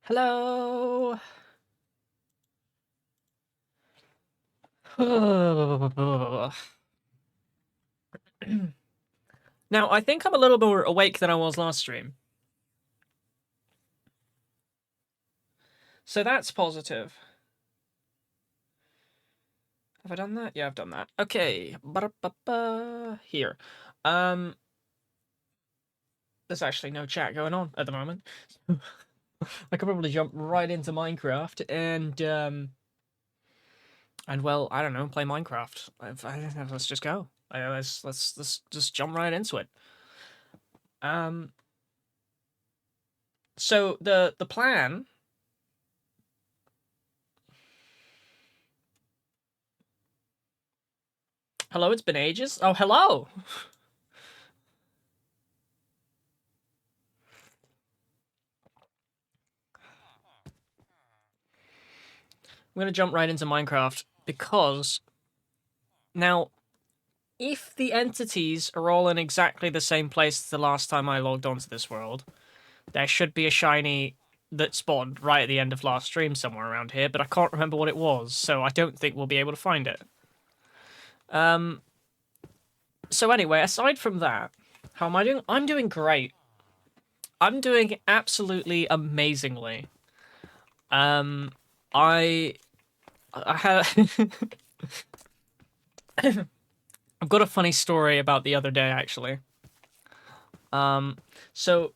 Hello. Now, I think I'm a little more awake than I was last stream. So that's positive. Have I done that? Yeah, I've done that. Okay. Here. There's actually no chat going on at the moment. I could probably jump right into Minecraft and well, I don't know, play Minecraft. Let's just go. Let's just jump right into it. So the plan. Hello, it's been ages. Oh, hello. I'm gonna jump right into Minecraft because now, if the entities are all in exactly the same place as the last time I logged onto this world, there should be a shiny that spawned right at the end of last stream somewhere around here, but I can't remember what it was, so I don't think we'll be able to find it. So anyway, aside from that, how am I doing? I'm doing great. I'm doing absolutely amazingly. I have I've got a funny story about the other day actually. So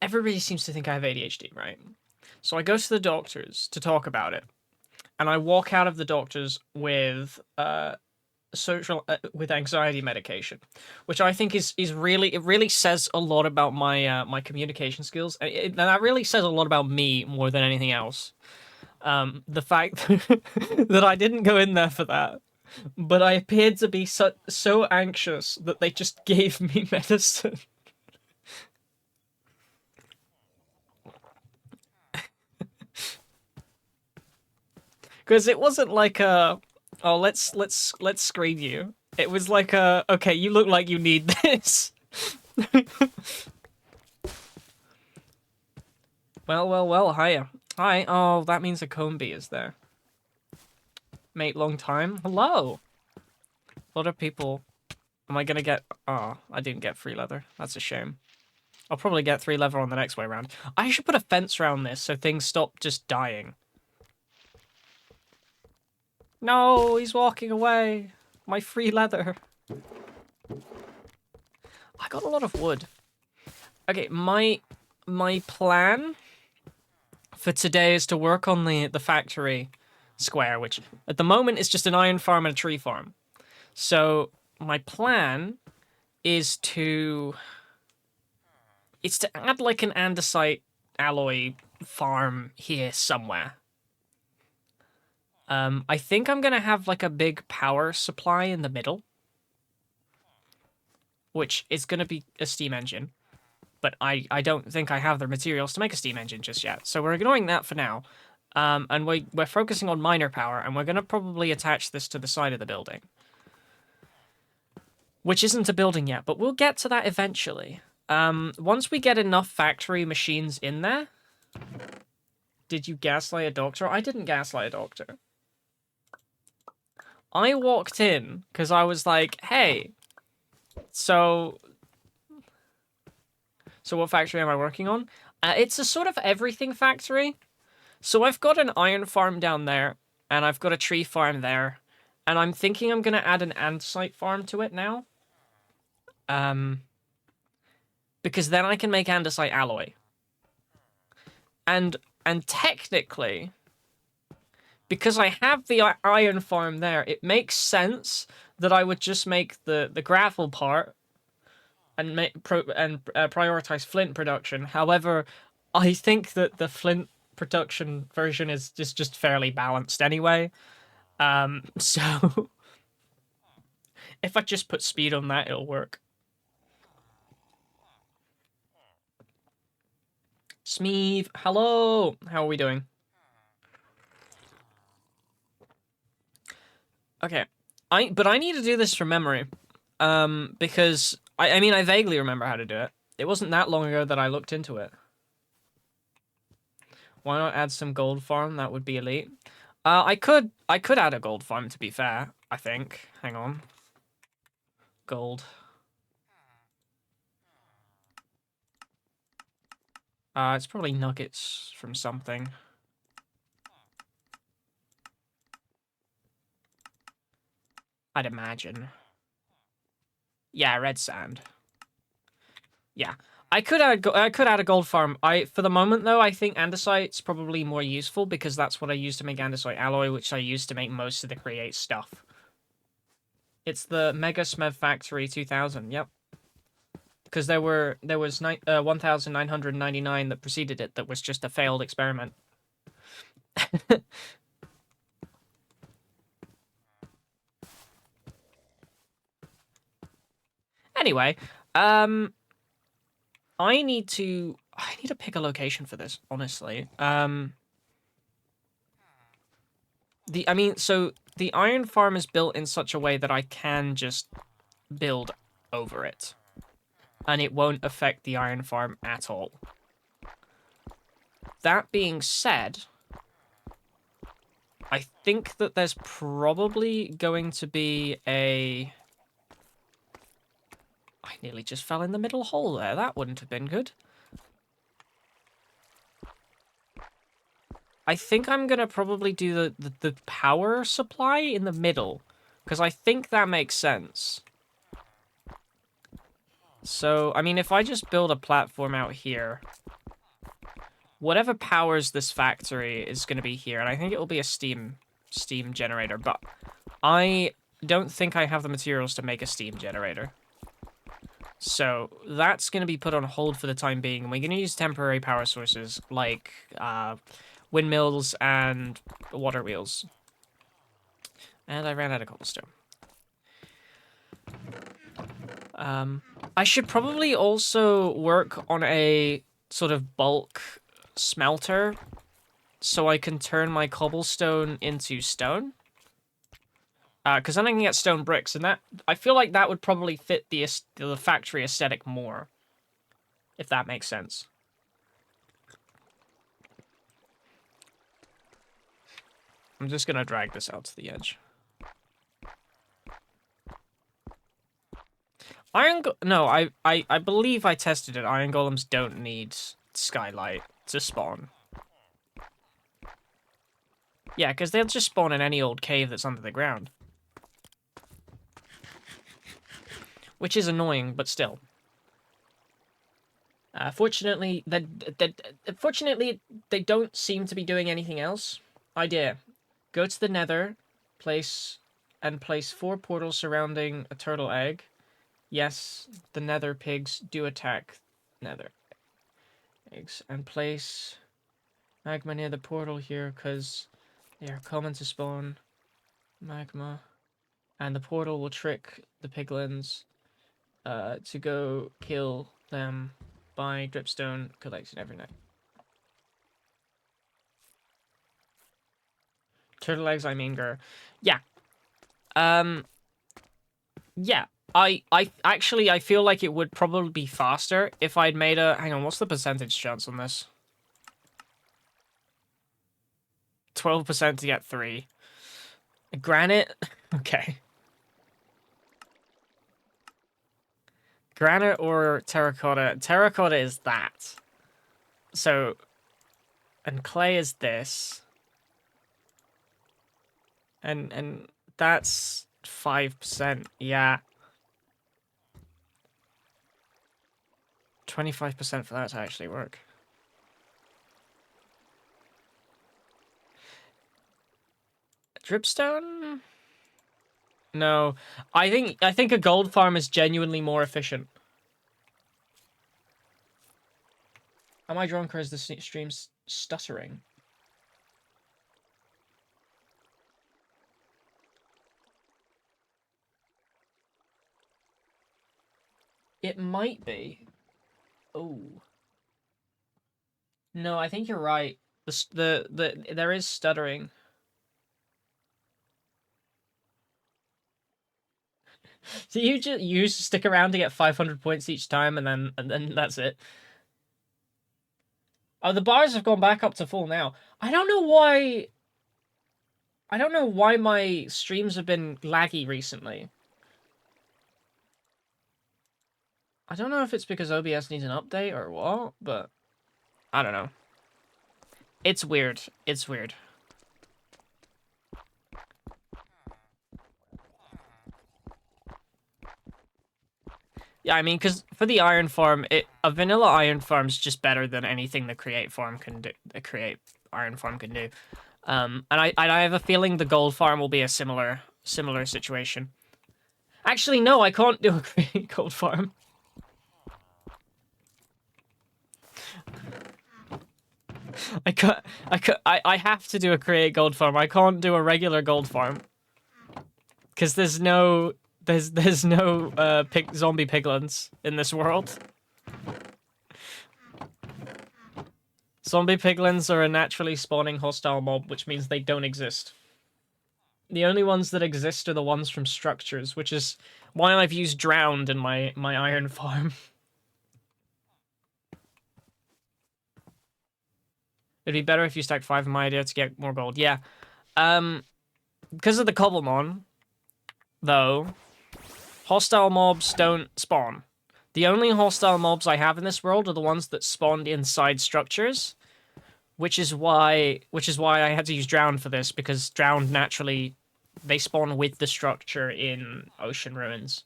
everybody seems to think I have ADHD, right? So I go to the doctors to talk about it, and I walk out of the doctors with with anxiety medication, which I think is really, it really says a lot about my my communication skills, and that really says a lot about me more than anything else. The fact that I didn't go in there for that, but I appeared to be so anxious that they just gave me medicine. Because it wasn't like a, oh, let's screen you. It was like a, okay, you look like you need this. Well, hiya. Hi. Oh, that means a Combi is there. Mate, long time. Hello. A lot of people. Am I gonna get? Oh, I didn't get free leather. That's a shame. I'll probably get 3 leather on the next way around. I should put a fence around this so things stop just dying. No, he's walking away. My free leather. I got a lot of wood. Okay, my plan for today is to work on the factory square, which at the moment is just an iron farm and a tree farm. So my plan is to add like an andesite alloy farm here somewhere. I think I'm gonna have like a big power supply in the middle, which is gonna be a steam engine. But I don't think I have the materials to make a steam engine just yet. So we're ignoring that for now. And we're focusing on miner power, and we're gonna probably attach this to the side of the building. Which isn't a building yet, but we'll get to that eventually. Once we get enough factory machines in there... Did you gaslight a doctor? I didn't gaslight a doctor. I walked in because I was like, hey, so what factory am I working on? It's a sort of everything factory. So I've got an iron farm down there, and I've got a tree farm there, and I'm thinking I'm going to add an andesite farm to it now. Because then I can make andesite alloy. And technically, because I have the iron farm there, it makes sense that I would just make the gravel part and prioritize flint production. However, I think that the flint production version is just fairly balanced anyway. So if I just put speed on that, it'll work. Smeeve, hello. How are we doing? Okay, but I need to do this from memory, because I mean I vaguely remember how to do it. It wasn't that long ago that I looked into it. Why not add some gold farm? That would be elite. I could add a gold farm, to be fair, I think. Hang on. Gold. It's probably nuggets from something. I'd imagine. Yeah, red sand. Yeah. I could add a gold farm. For the moment though, I think andesite's probably more useful because that's what I use to make andesite alloy, which I use to make most of the create stuff. It's the Mega Smev Factory 2000. Yep. Because there was 1,999 that preceded it that was just a failed experiment. Anyway, I need to pick a location for this, honestly. So the iron farm is built in such a way that I can just build over it. And it won't affect the iron farm at all. That being said, I think that there's probably going to be a... I nearly just fell in the middle hole there. That wouldn't have been good. I think I'm going to probably do the power supply in the middle. Because I think that makes sense. So, I mean, if I just build a platform out here... Whatever powers this factory is going to be here. And I think it will be a steam generator. But I don't think I have the materials to make a steam generator. So that's going to be put on hold for the time being. And we're going to use temporary power sources like windmills and water wheels. And I ran out of cobblestone. I should probably also work on a sort of bulk smelter so I can turn my cobblestone into stone. Because then I can get stone bricks, and that I feel like that would probably fit the factory aesthetic more, if that makes sense. I'm just gonna drag this out to the edge. I believe I tested it. Iron golems don't need skylight to spawn. Yeah, because they'll just spawn in any old cave that's under the ground. Which is annoying, but still. Fortunately, they don't seem to be doing anything else. Idea. Go to the nether, place 4 portals surrounding a turtle egg. Yes, the nether pigs do attack nether eggs. And place magma near the portal here, because they are common to spawn magma. And the portal will trick the piglins to go kill them by dripstone collected every night. Turtle eggs, I mean, Gur. Yeah. Yeah. I feel like it would probably be faster if I'd made a... Hang on, what's the percentage chance on this? 12% to get 3. Granite? Okay. Granite or terracotta? Terracotta is that. So... And clay is this. And that's 5%. Yeah. 25% for that to actually work. Dripstone? No. I think a gold farm is genuinely more efficient. Am I drunk or is the stream stuttering? It might be. Oh. No, I think you're right. There is stuttering. So you just stick around to get 500 points each time, and then that's it. Oh, the bars have gone back up to full now. I don't know why... I don't know why my streams have been laggy recently. I don't know if it's because OBS needs an update or what, but... I don't know. It's weird. It's weird. Yeah, I mean, because for the iron farm, a vanilla iron farm's just better than anything the create farm can do. The create iron farm can do. And I have a feeling the gold farm will be a similar situation. Actually, no, I can't do a create gold farm. I have to do a create gold farm. I can't do a regular gold farm. Because there's no zombie piglins in this world. Zombie piglins are a naturally spawning hostile mob, which means they don't exist. The only ones that exist are the ones from structures, which is why I've used drowned in my iron farm. It'd be better if you stacked 5 in my idea to get more gold. Yeah. Because of the Cobblemon, though, hostile mobs don't spawn. The only hostile mobs I have in this world are the ones that spawned inside structures, which is why I had to use drowned for this, because drowned naturally they spawn with the structure in Ocean Ruins.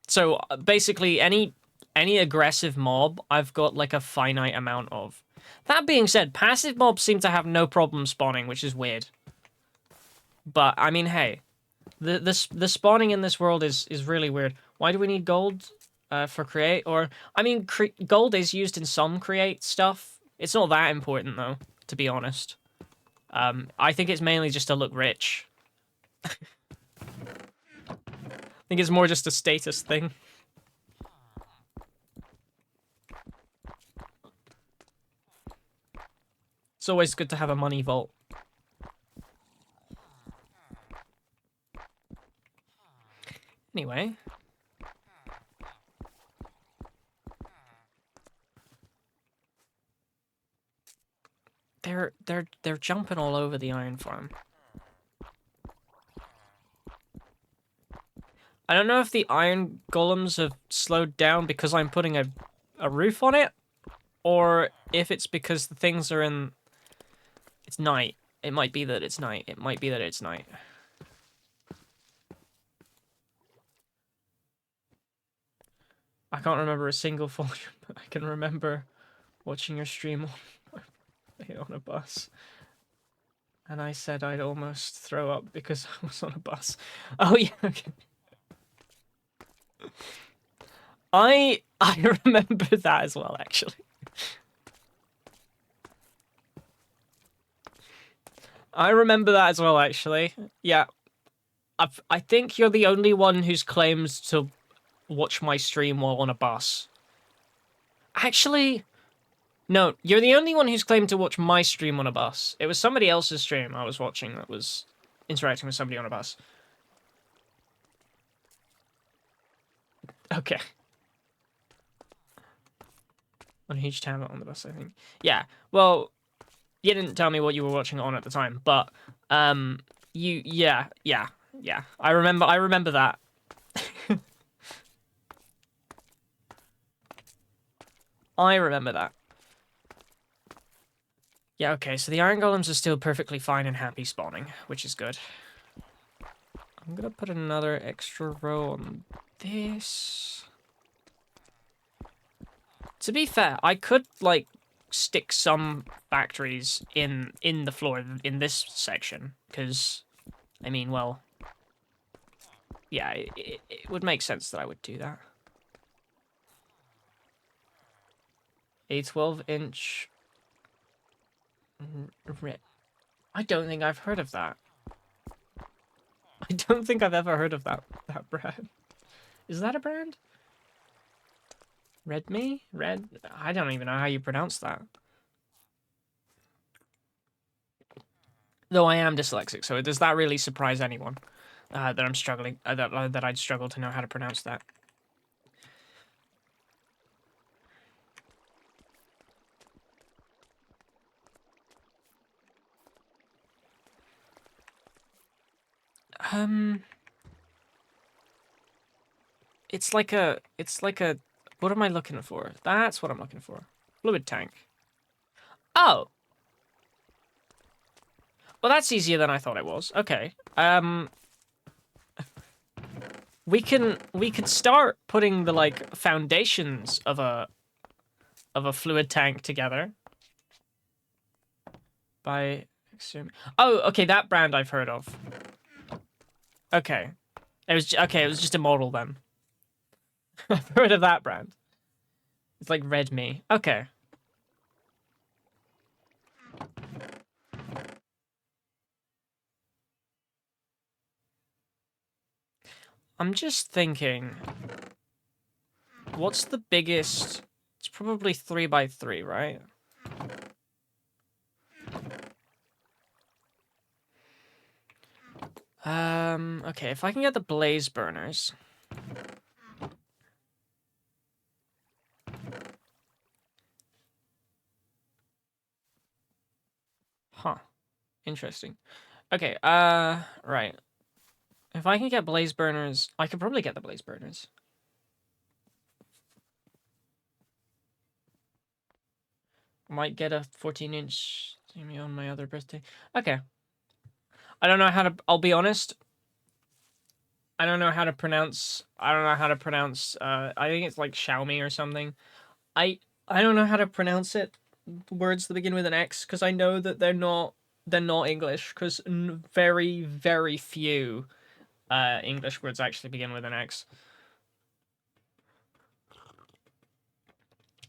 So basically any aggressive mob I've got like a finite amount of. That being said, passive mobs seem to have no problem spawning, which is weird. But I mean, hey, the spawning in this world is really weird. Why do we need gold for create? Or I mean, gold is used in some create stuff. It's not that important though, to be honest. I think it's mainly just to look rich. I think it's more just a status thing. It's always good to have a money vault. Anyway. They're jumping all over the iron farm. I don't know if the iron golems have slowed down because I'm putting a roof on it, or if it's because the things are in... It's night. It might be that it's night. It might be that it's night. I can't remember a single volume, but I can remember watching your stream on a bus. And I said I'd almost throw up because I was on a bus. Oh yeah, okay. I remember that as well, actually. I remember that as well, actually. Yeah. I think you're the only one who's claimed to watch my stream while on a bus. Actually, no, you're the only one who's claimed to watch my stream on a bus. It was somebody else's stream I was watching that was interacting with somebody on a bus. Okay. On a huge tablet on the bus, I think. Yeah, well, you didn't tell me what you were watching on at the time, but, yeah. I remember that. I remember that. Yeah, okay, so the iron golems are still perfectly fine and happy spawning, which is good. I'm gonna put another extra row on this. To be fair, I could, like, stick some factories in the floor in this section, because, I mean, well, yeah, it would make sense that I would do that. A 12-inch... I don't think I've heard of that. I don't think I've ever heard of that brand. Is that a brand? Redmi? Red? I don't even know how you pronounce that. Though I am dyslexic, so does that really surprise anyone? That I'm struggling, that I'd struggle to know how to pronounce that. It's like a, what am I looking for? That's what I'm looking for. Fluid tank. Oh. Well, that's easier than I thought it was. Okay. We could start putting the like foundations of a fluid tank together by assuming. Oh, okay, that brand I've heard of. Okay. It was just a model then. I've heard of that brand. It's like Redmi. Okay. I'm just thinking, what's the biggest? It's probably 3x3, right? Okay, if I can get the blaze burners. Huh. Interesting. Okay, right. If I can get blaze burners, I could probably get the blaze burners. Might get a 14-inch on my other birthday. Okay. I don't know how to, I'll be honest. I don't know how to pronounce, I think it's like Xiaomi or something. I don't know how to pronounce it, words that begin with an X, because I know that they're not English, because very, very few English words actually begin with an X.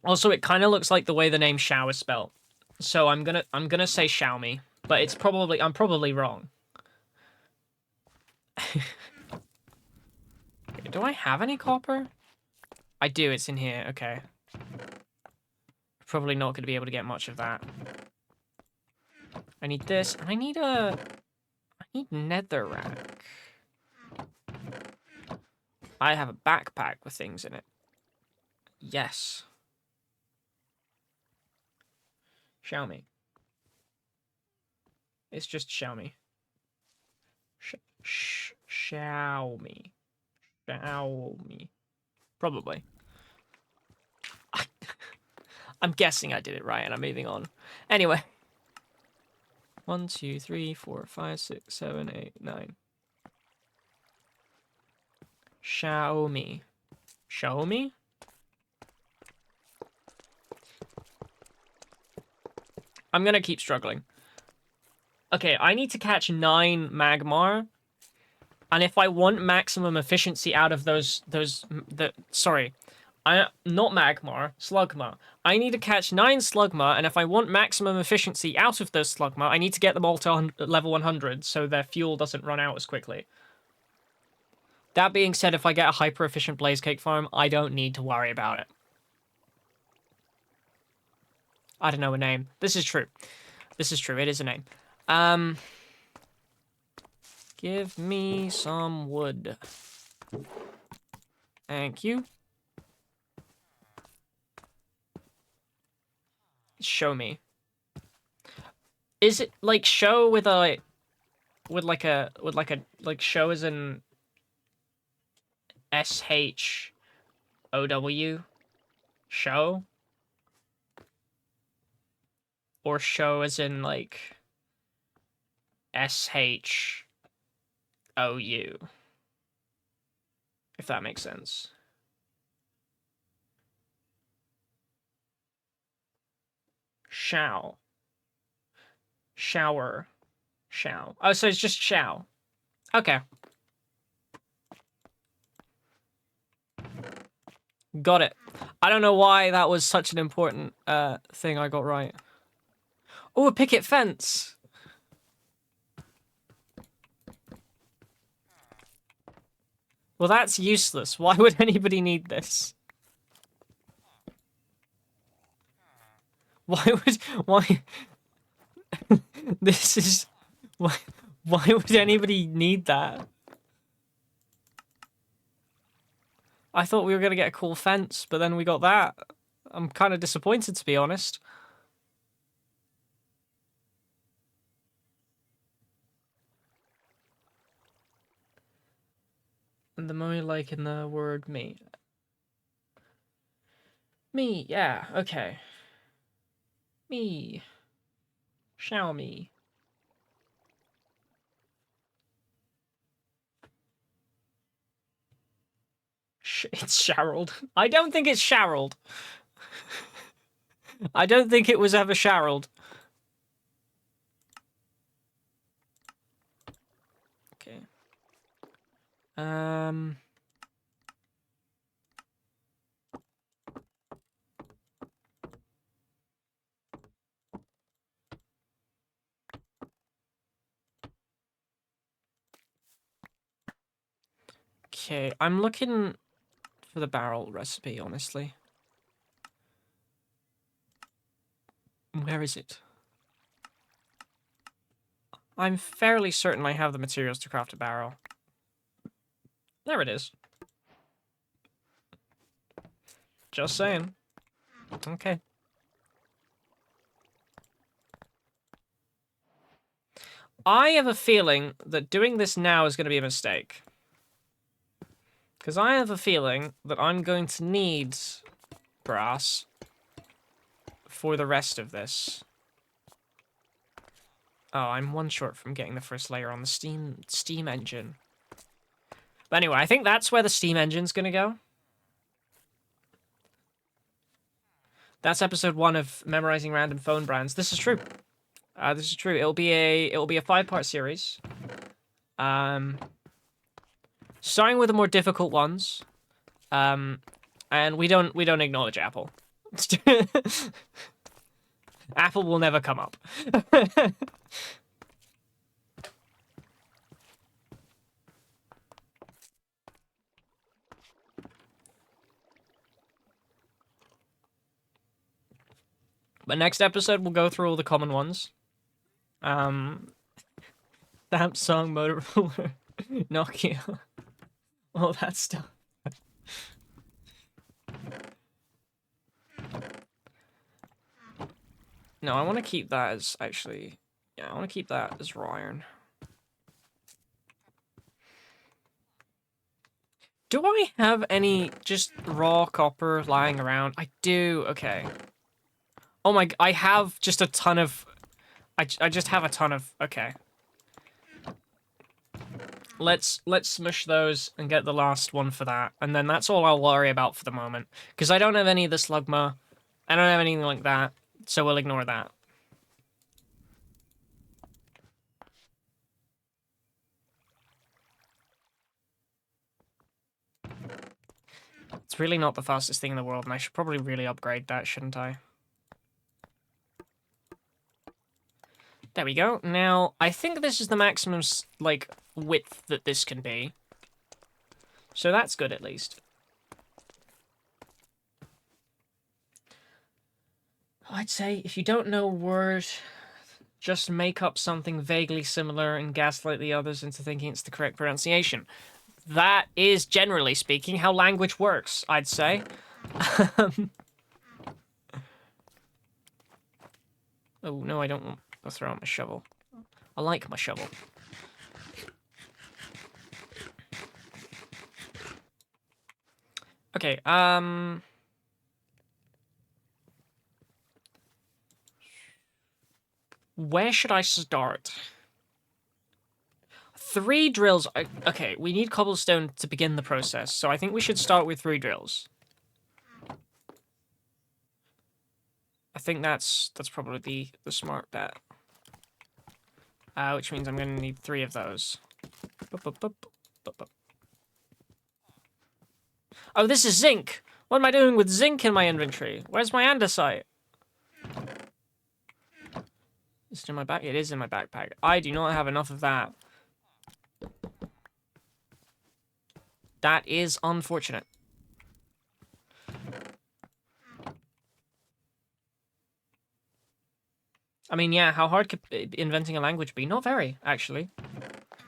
Also, it kind of looks like the way the name Xiao is spelled. So I'm gonna say Xiaomi, but I'm probably wrong. Do I have any copper? I do, it's in here, okay. Probably not gonna be able to get much of that. I need this, and I need netherrack. I have a backpack with things in it. Yes. Xiaomi. It's just Xiaomi. Xiaomi. Xiaomi. Probably. I'm guessing I did it right, and I'm moving on. Anyway. 1, 2, 3, 4, 5, 6, 7, 8, 9. Xiaomi. Xiaomi? I'm gonna keep struggling. Okay, I need to catch 9 Magmar. And if I want maximum efficiency out of sorry. Not Magmar, Slugma. I need to catch 9 Slugma, and if I want maximum efficiency out of those Slugma, I need to get them all to level 100 so their fuel doesn't run out as quickly. That being said, if I get a hyper-efficient Blaze Cake farm, I don't need to worry about it. I don't know a name. This is true. This is true. It is a name. Give me some wood. Thank you. Show me. Is it like show with a show as in SHOW? Show? Or show as in like SHOU? If that makes sense. Shao. Shower. Shao. Oh, so it's just Shao. Okay. Got it. I don't know why that was such an important thing I got right. Oh, a picket fence. Well, that's useless. Why would anybody need this? Why? This is... Why would anybody need that? I thought we were gonna get a cool fence, but then we got that. I'm kind of disappointed, to be honest. And the more like in the word me. Me, yeah, okay. Me. Xiaomi. It's Sharald. I don't think it's Sharald. I don't think it was ever Sharald. Okay. Okay, I'm looking for the barrel recipe, honestly. Where is it? I'm fairly certain I have the materials to craft a barrel. There it is. Just saying. Okay. I have a feeling that doing this now is going to be a mistake. Because I have a feeling that I'm going to need brass for the rest of this. Oh, I'm one short from getting the first layer on the steam engine. But anyway, I think that's where the steam engine's going to go. That's episode 1 of memorizing random phone brands. This is true. This is true. It'll be a 5-part series. Starting with the more difficult ones. And we don't acknowledge Apple. Apple will never come up. But next episode we'll go through all the common ones. Samsung, Motorola, Nokia, all that stuff. No, I want to keep that as actually. Yeah, I want to keep that as raw iron. Do I have any just raw copper lying around? I do. Okay. Oh my! I have just a ton of. I just have a ton of. Okay. Let's smush those and get the last one for that, and then that's all I'll worry about for the moment. Because I don't have any of the slugma. I don't have anything like that, so we'll ignore that. It's really not the fastest thing in the world, and I should probably really upgrade that, shouldn't I? There we go. Now, I think this is the maximum, like, width that this can be. So that's good, at least. I'd say, if you don't know a word, just make up something vaguely similar and gaslight the others into thinking it's the correct pronunciation. That is, generally speaking, how language works, I'd say. Oh, no, I don't want to throw out my shovel. I like my shovel. Okay, where should I start? 3 drills. Okay, we need cobblestone to begin the process, so I think we should start with 3 drills. I think that's probably the smart bet. Which means I'm going to need 3 of those. Oh, this is zinc! What am I doing with zinc in my inventory? Where's my andesite? Is it in my bag? It is in my backpack. I do not have enough of that. That is unfortunate. I mean, yeah, how hard could inventing a language be? Not very, actually.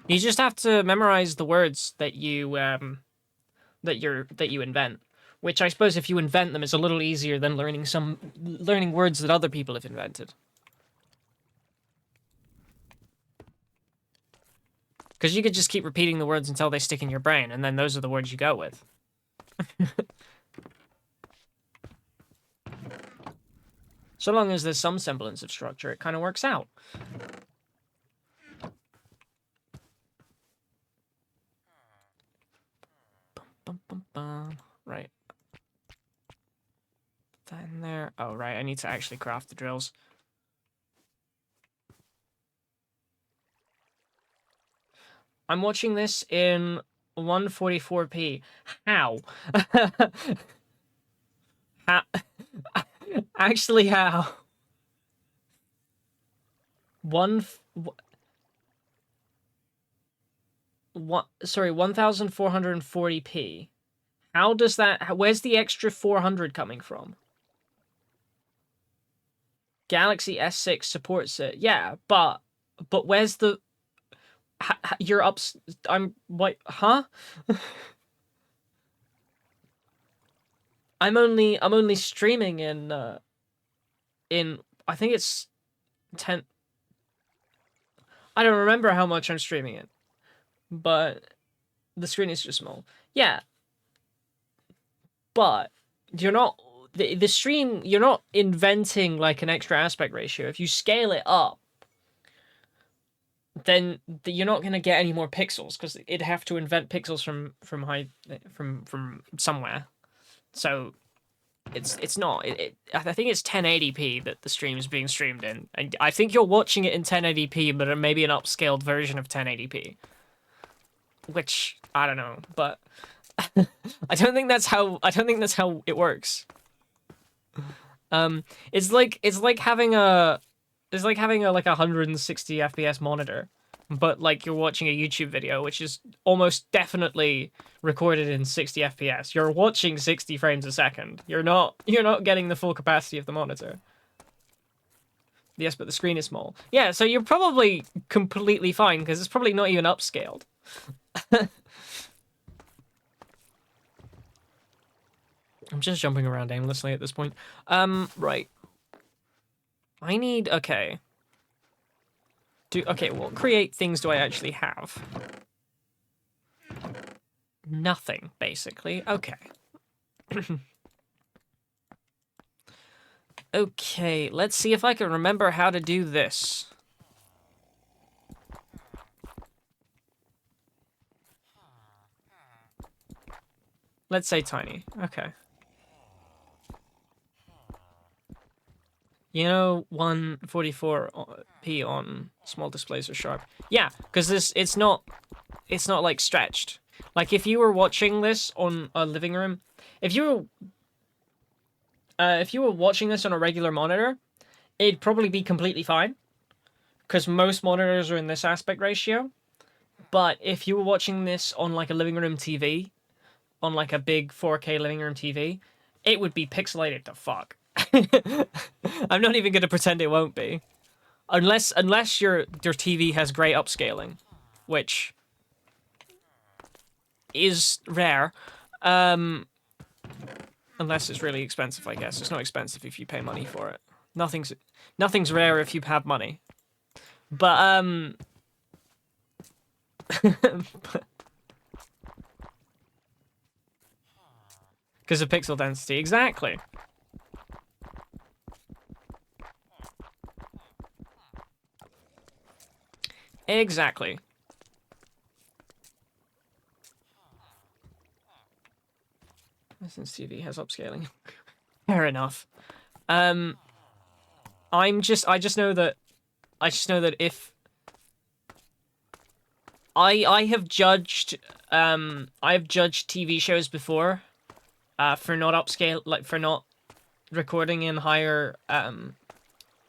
You just have to memorize the words that you that you invent. Which I suppose if you invent them is a little easier than learning words that other people have invented. Because you could just keep repeating the words until they stick in your brain, and then those are the words you go with. So long as there's some semblance of structure, it kind of works out. Bum, bum, bum. Right. Put that in there. Oh, right. I need to actually craft the drills. I'm watching this in 144p. How? How? Actually, how? Sorry, 1440p. How does that... Where's the extra 400 coming from? Galaxy S6 supports it. Yeah, but where's the... You're up... I'm... What? Huh? I'm only streaming in I think it's 10. I don't remember how much I'm streaming it, but the screen is just small. Yeah, but you're not the stream. You're not inventing like an extra aspect ratio. If you scale it up, then you're not gonna get any more pixels because it'd have to invent pixels from somewhere. So it's not. I think it's 1080p that the stream is being streamed in, and I think you're watching it in 1080p, but maybe an upscaled version of 1080p. Which I don't know, but I don't think that's how it works. It's like having a like 160 FPS monitor, but like you're watching a YouTube video, which is almost definitely recorded in 60 FPS. You're watching 60 frames a second. You're not getting the full capacity of the monitor. Yes, but the screen is small. Yeah, so you're probably completely fine because it's probably not even upscaled. I'm just jumping around aimlessly at this point. Right. I need... Okay. Okay, what create things do I actually have? Nothing, basically. Okay. Okay, let's see if I can remember how to do this. Let's say tiny. Okay. You know, 144p on small displays are sharp. Yeah, because it's not like stretched. Like if you were watching this on a living room, if you were watching this on a regular monitor, it'd probably be completely fine, because most monitors are in this aspect ratio. But if you were watching this on like a living room TV, on like a big 4K living room TV, it would be pixelated to fuck. I'm not even gonna pretend it won't be, unless your TV has great upscaling, which is rare. Unless it's really expensive, I guess. It's not expensive if you pay money for it. Nothing's rare if you have money. But because of pixel density, exactly. Exactly. Since TV has upscaling. Fair enough. I just know that if I have judged TV shows before for not upscale, like for not recording in higher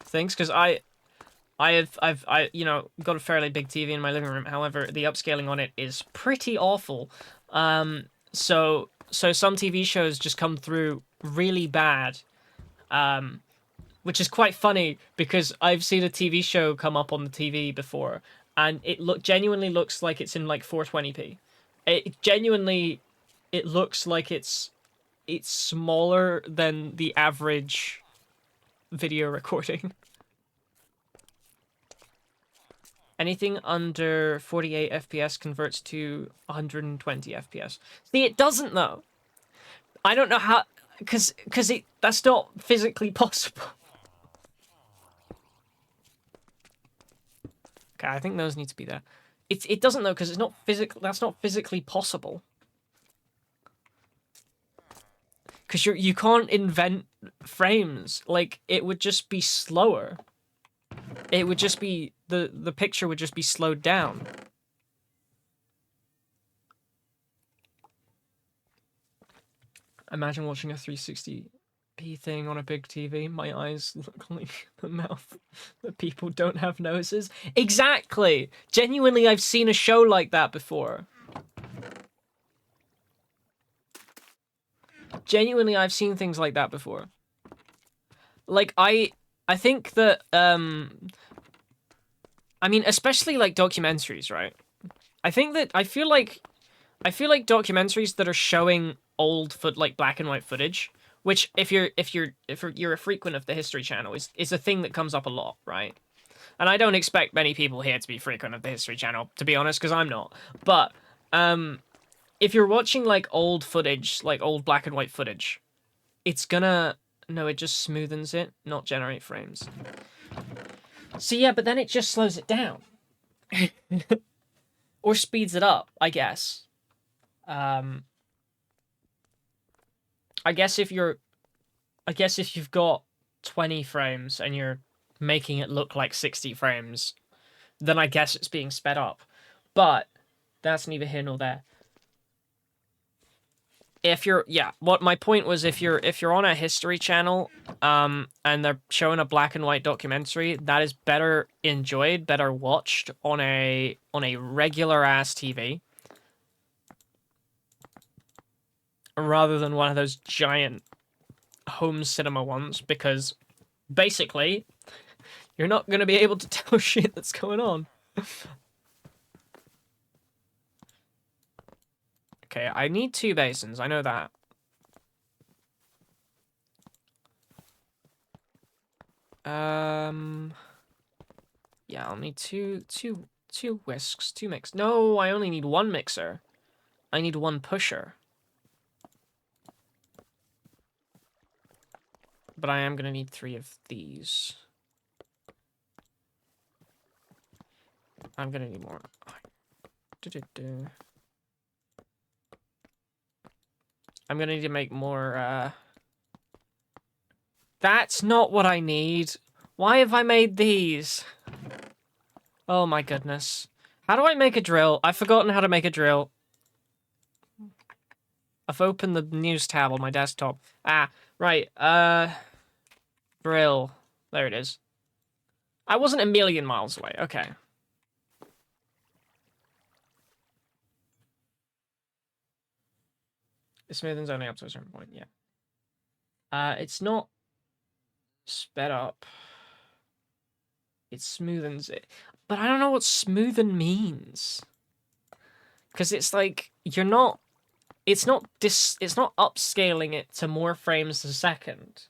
things, because I've you know, got a fairly big TV in my living room. However, the upscaling on it is pretty awful. So some TV shows just come through really bad, which is quite funny because I've seen a TV show come up on the TV before, and it genuinely looks like it's in like 420p. It looks like it's smaller than the average video recording. Anything under 48 FPS converts to 120 FPS. See, it doesn't though. I don't know how, because that's not physically possible. Okay, I think those need to be there. It doesn't though, because it's not physical. That's not physically possible. Because you can't invent frames. Like, it would just be slower. It would just be the picture would just be slowed down. Imagine watching a 360p thing on a big TV. My eyes look like the mouth that people don't have noses. Exactly. Genuinely, I've seen a show like that before. Genuinely, I've seen things like that before. Like, I think that, I mean, especially, like, documentaries, right? I feel like documentaries that are showing old like black and white footage, which if you're a frequent of the History Channel, is a thing that comes up a lot, right? And I don't expect many people here to be frequent of the History Channel, to be honest, because I'm not. But, if you're watching, like, old footage, like, old black and white footage, it's gonna... No, it just smoothens it, not generate frames. So yeah, but then it just slows it down. Or speeds it up, I guess. I guess if you've got 20 frames and you're making it look like 60 frames, then I guess it's being sped up. But that's neither here nor there. What my point was, if you're on a History Channel, and they're showing a black and white documentary, that is better enjoyed, better watched on a regular ass TV, rather than one of those giant home cinema ones, because basically you're not going to be able to tell shit that's going on. Okay, I need 2 basins, I know that. Yeah, I'll need two whisks, 2 mix. No, I only need 1 mixer. I need 1 pusher. But I am gonna need 3 of these. I'm gonna need more. I'm gonna need to make more, That's not what I need. Why have I made these? Oh my goodness. How do I make a drill? I've forgotten how to make a drill. I've opened the news tab on my desktop. Ah, right, drill. There it is. I wasn't a million miles away, okay. The smoothing's only up to a certain point, yeah. It's not sped up. It smoothens it. But I don't know what smoothen means. Because it's like, you're not... It's not upscaling it to more frames a second.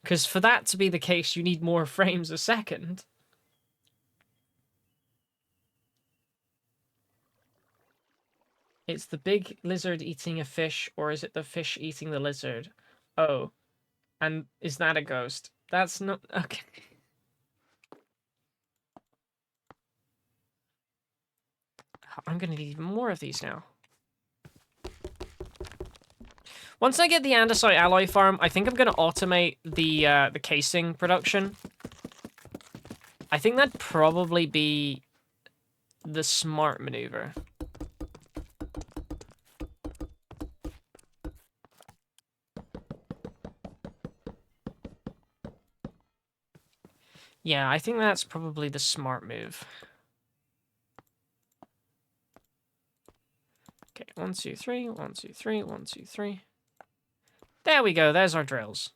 Because for that to be the case, you need more frames a second. It's the big lizard eating a fish, or is it the fish eating the lizard? Oh. And is that a ghost? That's not... Okay. I'm gonna need more of these now. Once I get the andesite alloy farm, I think I'm gonna automate the casing production. I think that'd probably be the smart maneuver. Yeah, I think that's probably the smart move. Okay, 1, 2, 3, 1, 2, 3, 1, 2, 3. There we go, there's our drills.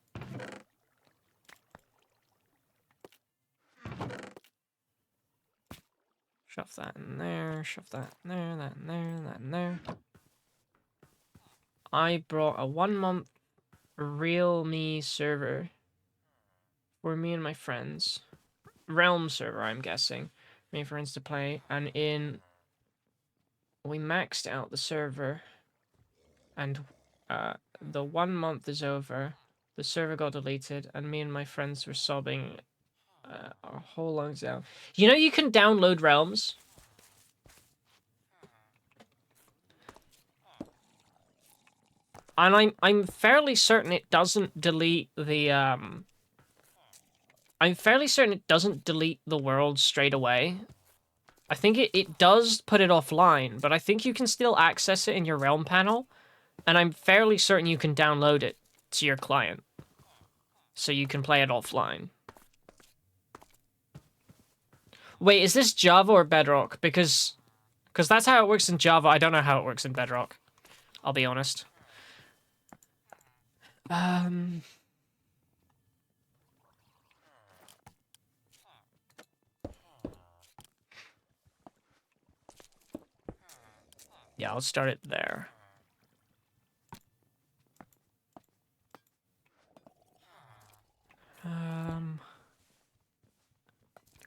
Shove that in there, shove that in there, that in there, that in there. I brought a 1-month Realme server for me and my friends. Realm server, I'm guessing. me and friends to play, and we maxed out the server, and the 1 month is over. The server got deleted, and me and my friends were sobbing our whole lungs out. You know, you can download realms. And I'm fairly certain it doesn't delete the I'm fairly certain it doesn't delete the world straight away. I think it does put it offline, but I think you can still access it in your realm panel, and I'm fairly certain you can download it to your client, so you can play it offline. Wait, is this Java or Bedrock? Because that's how it works in Java. I don't know how it works in Bedrock. I'll be honest. Yeah, I'll start it there. I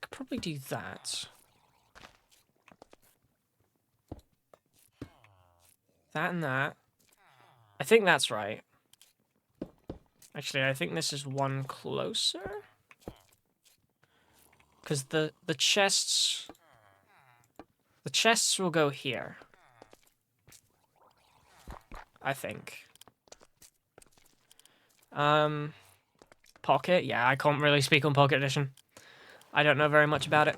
could probably do that. That and that. I think that's right. Actually, I think this is one closer. Because the chests... The chests will go here. I think. Pocket? Yeah, I can't really speak on Pocket Edition. I don't know very much about it.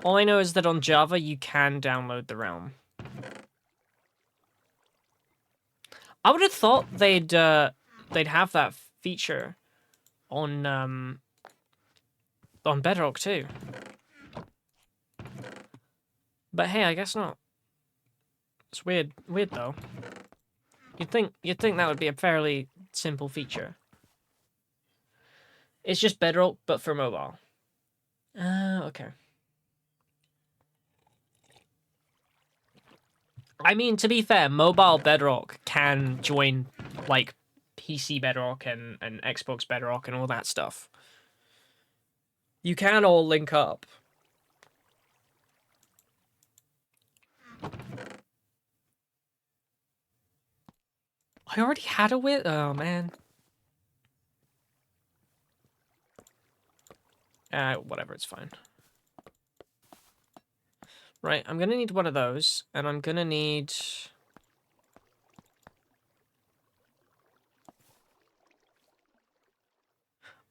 All I know is that on Java, you can download the realm. I would have thought they'd have that feature on Bedrock too. But hey, I guess not. It's weird though. You'd think that would be a fairly simple feature. It's just Bedrock, but for mobile. Okay. I mean, to be fair, mobile Bedrock can join, like, PC Bedrock and Xbox Bedrock and all that stuff. You can all link up. I already had a wit. Oh, man. Whatever, it's fine. Right, I'm gonna need one of those, and I'm gonna need...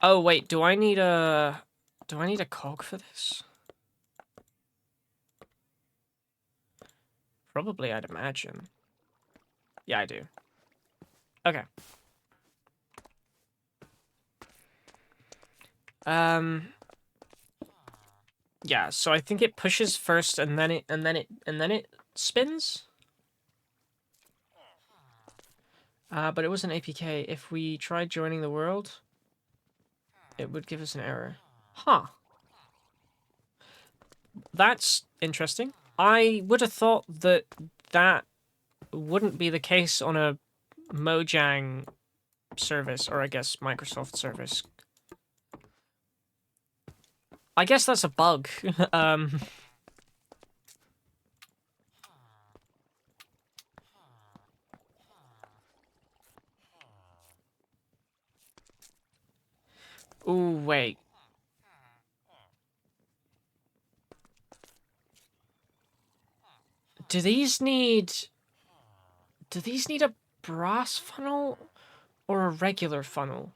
Oh, wait, do I need a cog for this? Probably, I'd imagine. Yeah, I do. Okay. Yeah, so I think it pushes first and then it spins. But it was an APK. If we tried joining the world, it would give us an error. Huh. That's interesting. I would have thought that that wouldn't be the case on a Mojang service, or I guess Microsoft service. I guess that's a bug. Ooh, wait. Do these need a brass funnel or a regular funnel?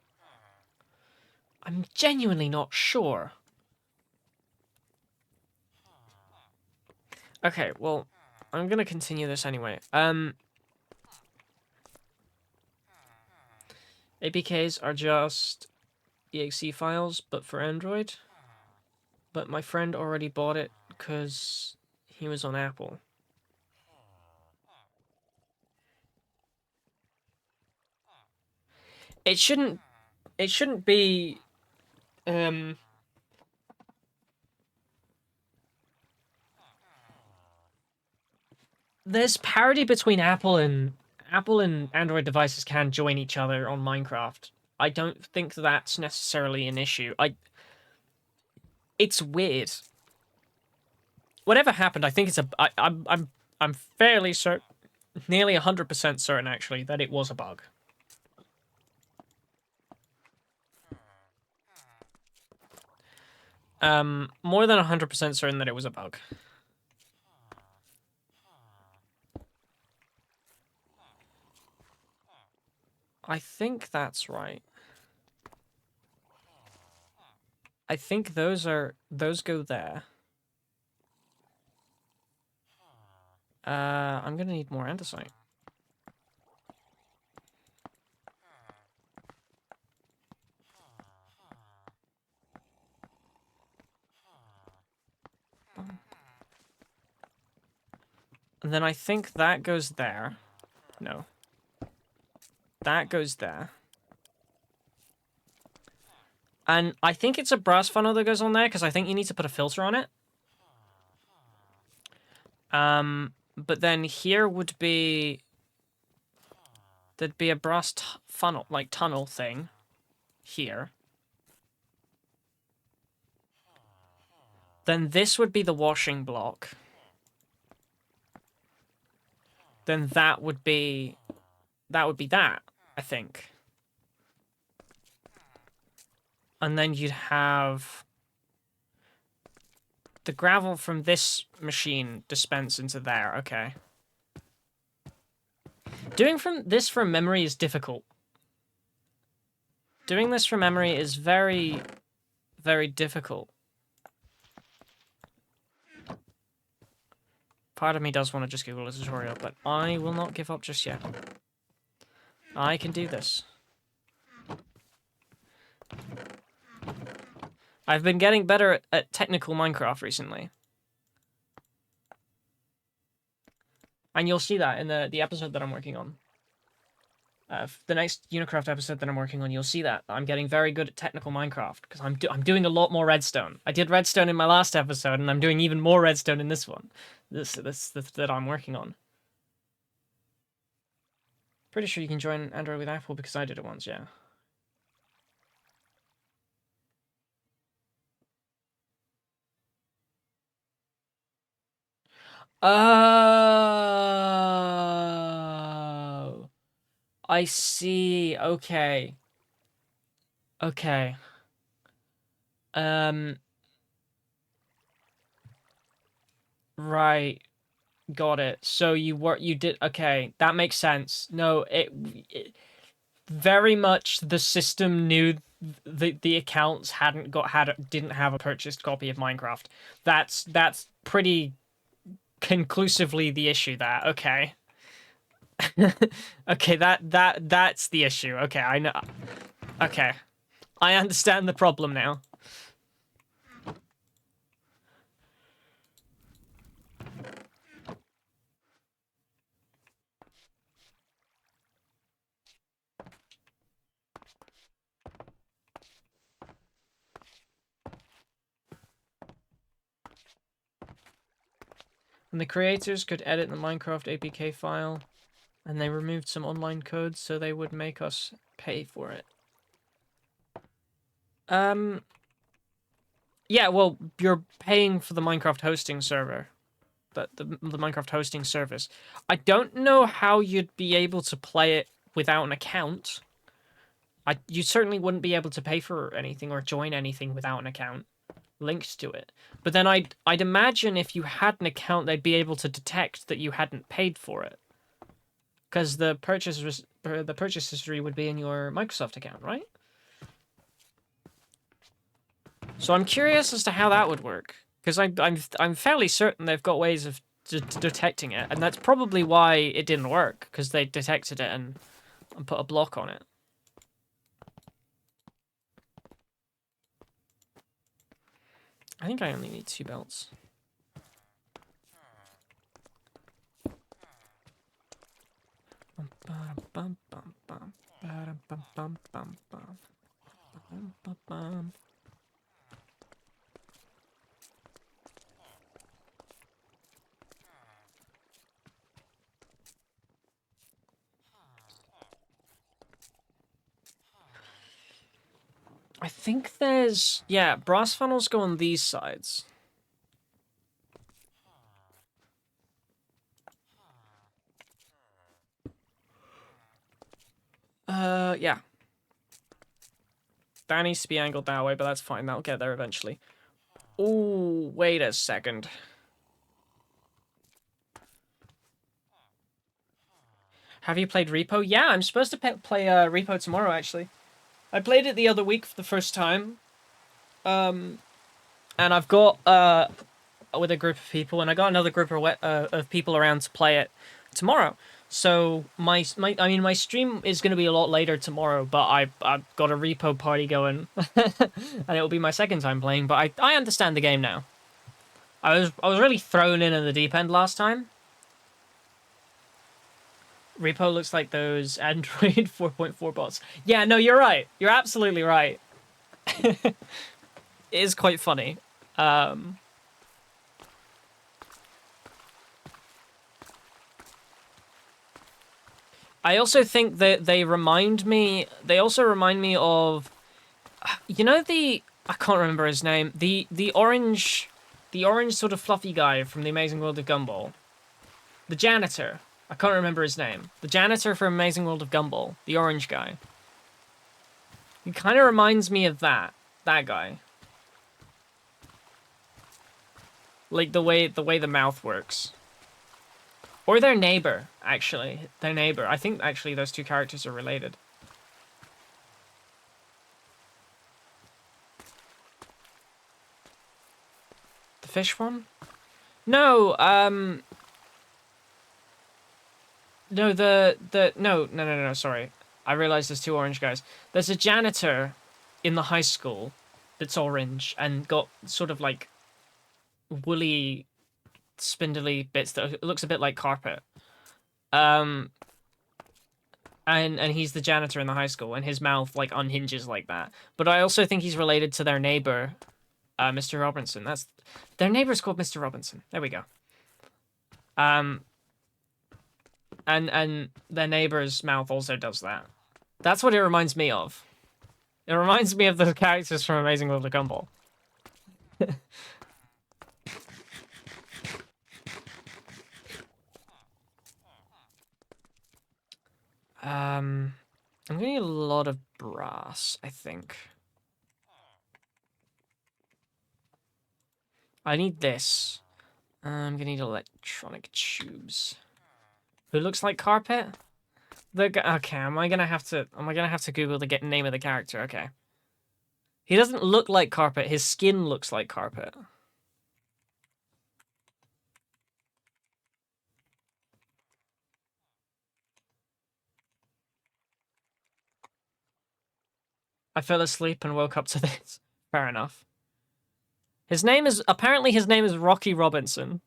I'm genuinely not sure. Okay, well, I'm gonna continue this anyway. APKs are just exe files, but for Android. But my friend already bought it because he was on Apple. It shouldn't be, there's parity between Apple and Android devices can join each other on Minecraft. I don't think that's necessarily an issue. It's weird. Whatever happened, I think it's a. I'm fairly certain, nearly 100% certain actually, that it was a bug. More than 100% certain that it was a bug. I think that's right. I think those go there. I'm gonna need more andesite. And then I think that goes there. No. That goes there. And I think it's a brass funnel that goes on there, because I think you need to put a filter on it. But then here would be... There'd be a brass funnel, like tunnel thing. Here. Then this would be the washing block. Then that would be that, I think. And then you'd have the gravel from this machine dispense into there. Okay. Doing this from memory is difficult. Doing this from memory is very, very difficult. Part of me does want to just Google a tutorial, but I will not give up just yet. I can do this. I've been getting better at technical Minecraft recently. And you'll see that in the episode that I'm working on. The next Unicraft episode that I'm working on, you'll see that. I'm getting very good at technical Minecraft, because I'm doing a lot more redstone. I did redstone in my last episode, and I'm doing even more redstone in this one. This that I'm working on. Pretty sure you can join Android with Apple, because I did it once, yeah. Oh, I see. Okay. Okay. Right. Got it. So you did, okay, that makes sense. No, it very much the system knew the accounts didn't have a purchased copy of Minecraft. That's pretty conclusively the issue there. Okay. Okay, that's the issue. Okay, I know. Okay. I understand the problem now. And the creators could edit the Minecraft APK file, and they removed some online code so they would make us pay for it. Yeah, well, you're paying for the Minecraft hosting server. The Minecraft hosting service. I don't know how you'd be able to play it without an account. You certainly wouldn't be able to pay for anything or join anything without an account linked to it. But then I'd imagine if you had an account, they'd be able to detect that you hadn't paid for it, because the purchase history would be in your Microsoft account, right? So I'm curious as to how that would work, because I'm fairly certain they've got ways of detecting it, and that's probably why it didn't work, because they detected it and put a block on it. I think I only need 2 belts. I think there's... Yeah, brass funnels go on these sides. Yeah. That needs to be angled that way, but that's fine. That'll get there eventually. Ooh, wait a second. Have you played Repo? Yeah, I'm supposed to play Repo tomorrow, actually. I played it the other week for the first time. And I've got, with a group of people, and I got another group of people around to play it tomorrow. So my stream is going to be a lot later tomorrow, but I've got a Repo party going, and it'll be my second time playing. But I understand the game now. I was really thrown in the deep end last time. Repo looks like those Android 4.4 bots. Yeah, no, you're right. You're absolutely right. It is quite funny. I also think that they also remind me of, you know, I can't remember his name, the orange sort of fluffy guy from The Amazing World of Gumball. The janitor. I can't remember his name. The janitor from Amazing World of Gumball. The orange guy. He kind of reminds me of that guy. Like the way the mouth works. Or their neighbor, actually. Their neighbor. I think actually those two characters are related. The fish one? No, no, no, sorry. I realized there's two orange guys. There's a janitor in the high school that's orange and got sort of like woolly, spindly bits that looks a bit like carpet. And he's the janitor in the high school, and his mouth like unhinges like that. But I also think he's related to their neighbor, Mr. Robinson. Their neighbor's called Mr. Robinson. There we go. And their neighbor's mouth also does that. That's what it reminds me of. It reminds me of the characters from Amazing World of Gumball. I'm gonna need a lot of brass, I think. I need this. I'm gonna need electronic tubes. Who looks like carpet? Okay, am I gonna have to Google the name of the character? Okay. He doesn't look like carpet, his skin looks like carpet. I fell asleep and woke up to this. Fair enough. Apparently his name is Rocky Robinson.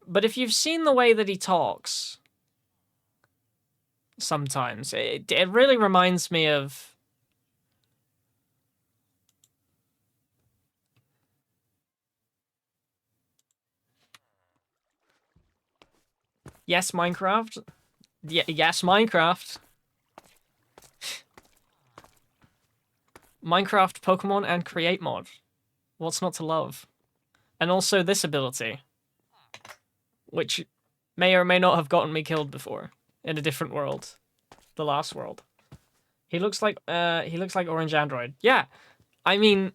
But if you've seen the way that he talks, sometimes, it really reminds me of... Yes, Minecraft. Yes, Minecraft. Minecraft, Pokemon, and Create mod. What's not to love? And also this ability, which may or may not have gotten me killed before in a different world, the last world. He looks like Orange Android. Yeah, I mean,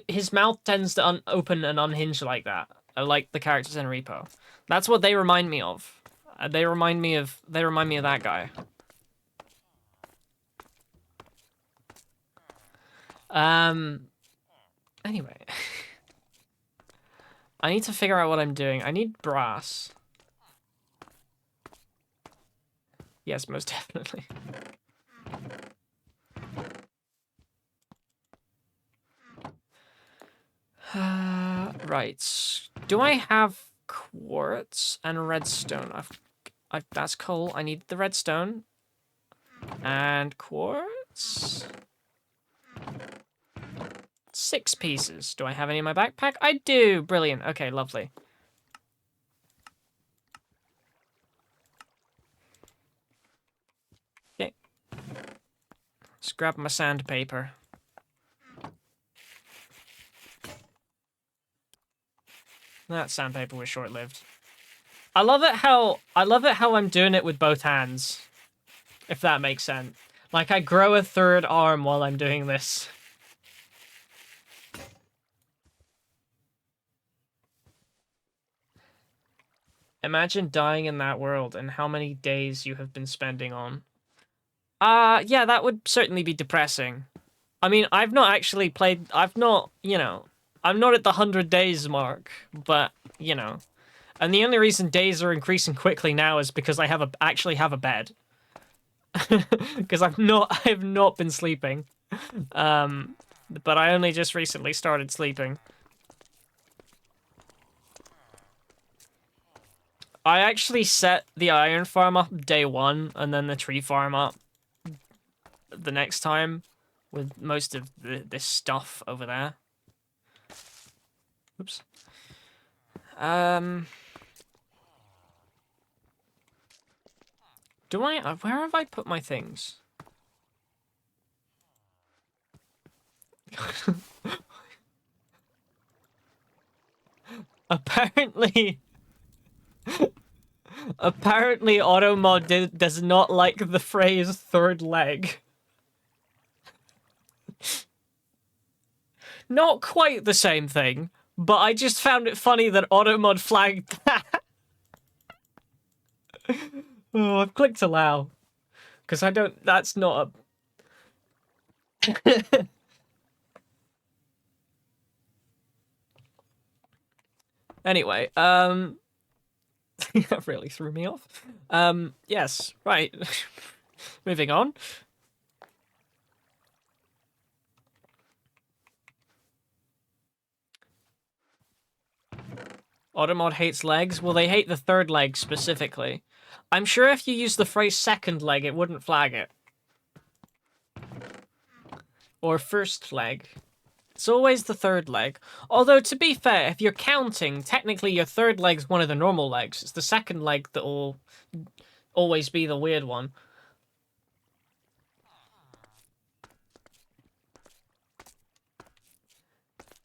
his mouth tends to open and unhinge like that, like the characters in Repo. That's what they remind me of. They remind me of that guy. Anyway. I need to figure out what I'm doing. I need brass. Yes, most definitely. Right. Do I have quartz and redstone? That's coal. I need the redstone. And quartz. 6 pieces. Do I have any in my backpack? I do. Brilliant. Okay, lovely. Just grab my sandpaper. That sandpaper was short-lived. I love it how I'm doing it with both hands. If that makes sense. Like I grow a third arm while I'm doing this. Imagine dying in that world and how many days you have been spending on. Yeah, that would certainly be depressing. I mean, I've not actually played, I've not, you know, I'm not at the 100 days mark, but, you know. And the only reason days are increasing quickly now is because I actually have a bed. Because I have not been sleeping. But I only just recently started sleeping. I actually set the iron farm up day 1 and then the tree farm up the next time with most of this stuff over there. Oops. Where have I put my things? Apparently Automod does not like the phrase third leg. Not quite the same thing, but I just found it funny that Automod flagged that. Oh, I've clicked allow. Because that's not a... Anyway, that really threw me off. Yes, right. Moving on. Automod hates legs? Well, they hate the third leg specifically. I'm sure if you use the phrase second leg, it wouldn't flag it. Or first leg. It's always the third leg. Although, to be fair, if you're counting, technically your third leg's one of the normal legs. It's the second leg that will always be the weird one.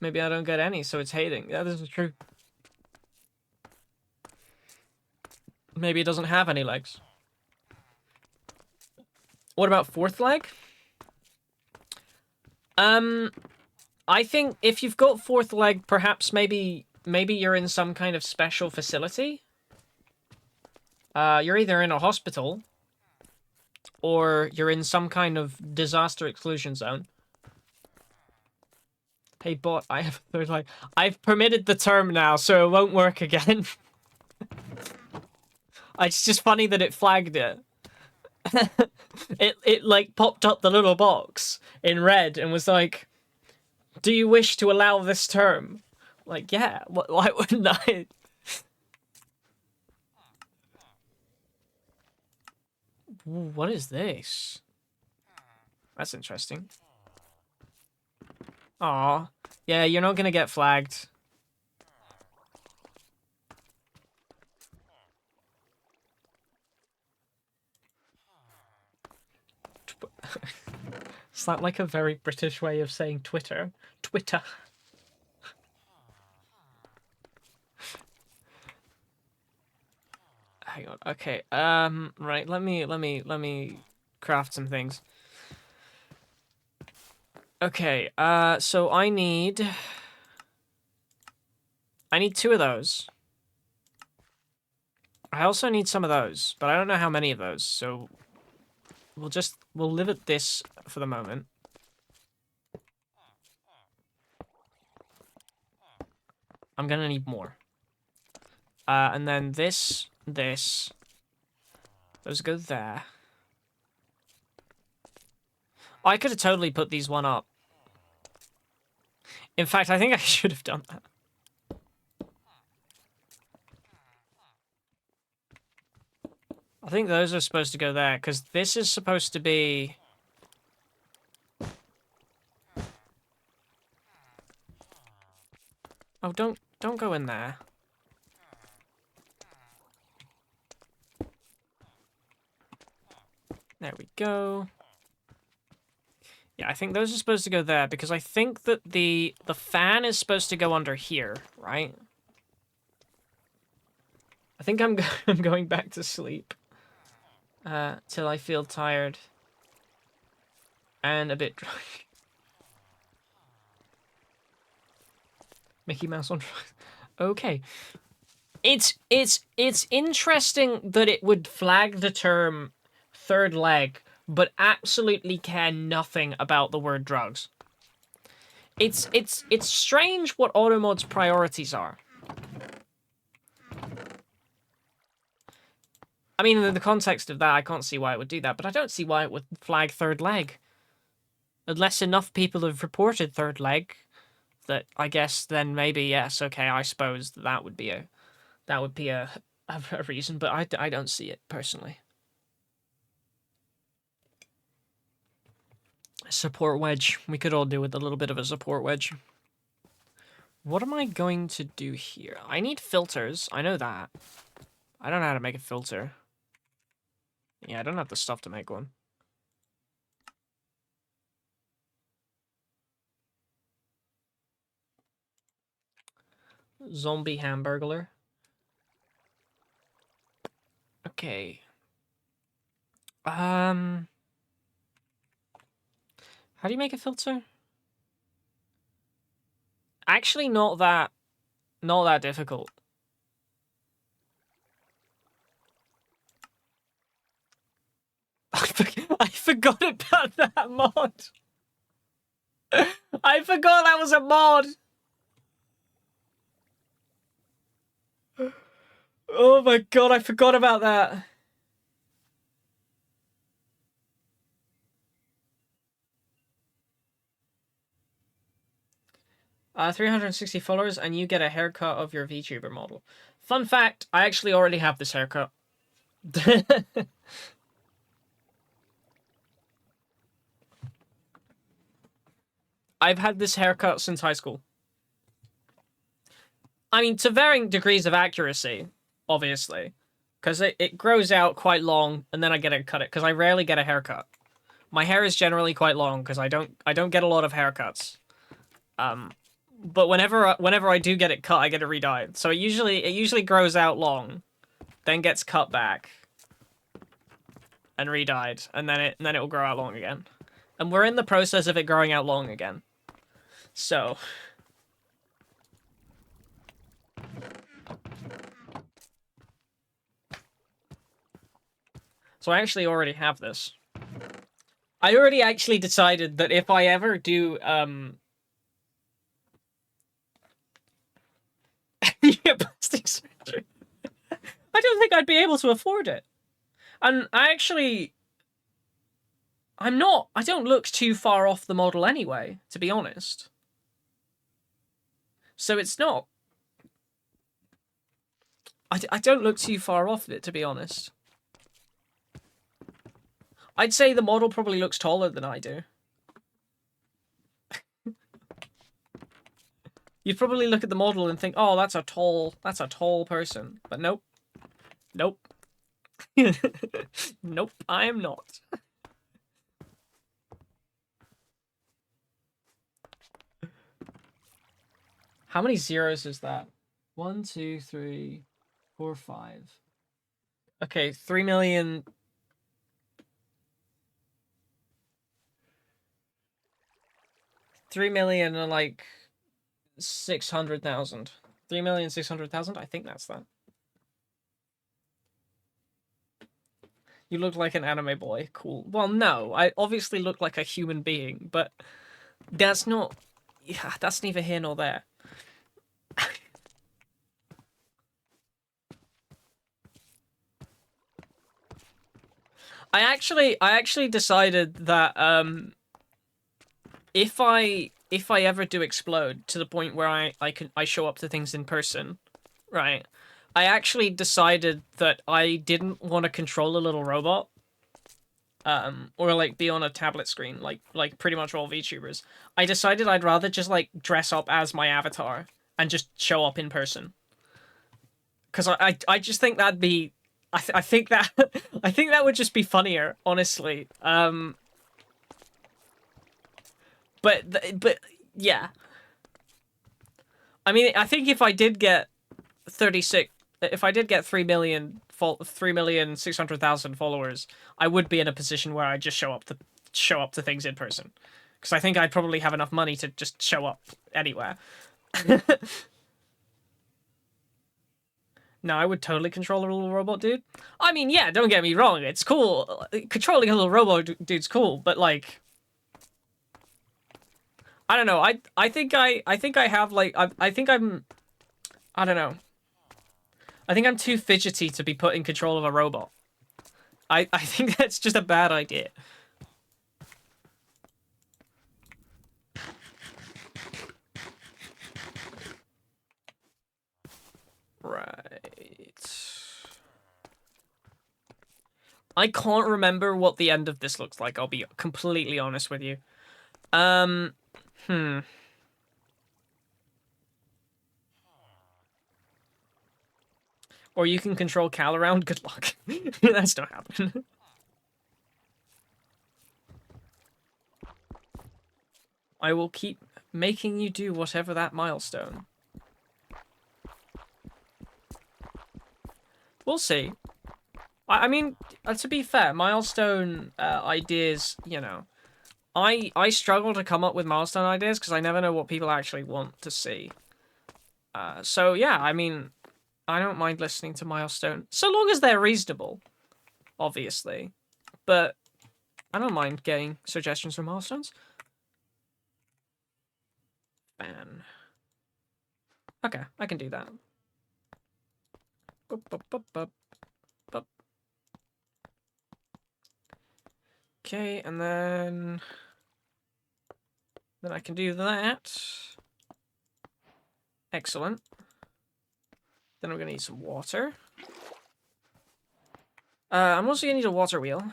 Maybe I don't get any, so it's hating. Yeah, this is true. Maybe it doesn't have any legs. What about fourth leg? I think if you've got fourth leg, perhaps maybe you're in some kind of special facility. You're either in a hospital or you're in some kind of disaster exclusion zone. Hey bot, I have a third leg. I've permitted the term now, so it won't work again. It's just funny that it flagged it. It like popped up the little box in red and was like, do you wish to allow this term? Like, yeah, why wouldn't I? Ooh, what is this? That's interesting. Aw. Yeah, you're not gonna get flagged. Is that like a very British way of saying Twitter? Twitter. Hang on. Okay. Right. Let me craft some things. Okay. So I need 2 of those. I also need some of those, but I don't know how many of those. So we'll live at this for the moment. I'm gonna need more. And then this. Those go there. I could have totally put these one up. In fact, I think I should have done that. I think those are supposed to go there, because this is supposed to be... Oh, don't go in there. There we go. Yeah, I think those are supposed to go there because I think that the fan is supposed to go under here, right? I think I'm I'm going back to sleep. Till I feel tired and a bit drunk. Mickey Mouse on drugs. Okay. It's interesting that it would flag the term third leg, but absolutely care nothing about the word drugs. It's strange what Automod's priorities are. I mean, in the context of that, I can't see why it would do that, but I don't see why it would flag third leg. Unless enough people have reported third leg, that I guess then maybe, yes, okay, I suppose that would be a reason, but I don't see it personally. Support wedge. We could all do with a little bit of a support wedge. What am I going to do here? I need filters. I know that. I don't know how to make a filter. Yeah, I don't have the stuff to make one. Zombie hamburglar. Okay. How do you make a filter? Actually, not that difficult. I forgot about that mod. I forgot that was a mod. Oh my god, I forgot about that. Uh, 360 followers and you get a haircut of your VTuber model. Fun fact, I actually already have this haircut. I've had this haircut since high school. I mean, to varying degrees of accuracy, obviously. Because it grows out quite long, and then I get to cut it, because I rarely get a haircut. My hair is generally quite long, because I don't get a lot of haircuts. But whenever I do get it cut, I get it re-dyed. So it usually grows out long, then gets cut back, and re-dyed, and then it will grow out long again. And we're in the process of it growing out long again. So I actually already have this. I already actually decided that if I ever do plastic surgery, I don't think I'd be able to afford it. And I don't look too far off the model anyway, to be honest. So it's not. I don't look too far off it, to be honest. I'd say the model probably looks taller than I do. You'd probably look at the model and think, oh, that's a tall person. But nope. Nope. Nope, I am not. How many zeros is that? 1, 2, 3, 4, 5. Okay, 3 million. 3 million and like 600,000. 3,600,000? I think that's that. You look like an anime boy. Cool. Well, no, I obviously look like a human being, but that's not. Yeah, that's neither here nor there. I actually decided that if I ever do explode to the point where I show up to things in person, right? I actually decided that I didn't want to control a little robot. Or like be on a tablet screen, like pretty much all VTubers. I decided I'd rather just like dress up as my avatar and just show up in person. Because I just think that'd be, I think that I think that would just be funnier, honestly. But yeah. I mean, I think if I did get 36, if I did get 3,600,000 followers, I would be in a position where I just show up to things in person, because I think I'd probably have enough money to just show up anywhere. No, I would totally control a little robot dude. I mean, yeah, don't get me wrong, it's cool. Controlling a little robot dude's cool, but like, I don't know. I think I have like I think I don't know. I think I'm too fidgety to be put in control of a robot. I think that's just a bad idea. Right. I can't remember what the end of this looks like, I'll be completely honest with you. Hmm. Or you can control Cal around, good luck. That's not happening. I will keep making you do whatever that milestone. We'll see. I mean, to be fair, milestone ideas, you know, I struggle to come up with milestone ideas because I never know what people actually want to see. So yeah, I mean, I don't mind listening to milestone, so long as they're reasonable, obviously. But I don't mind getting suggestions for milestones. Ban. Okay, I can do that. Boop, boop, boop, boop, boop. Okay, and then I can do that. Excellent. Then I'm gonna need some water. I'm also gonna need a water wheel.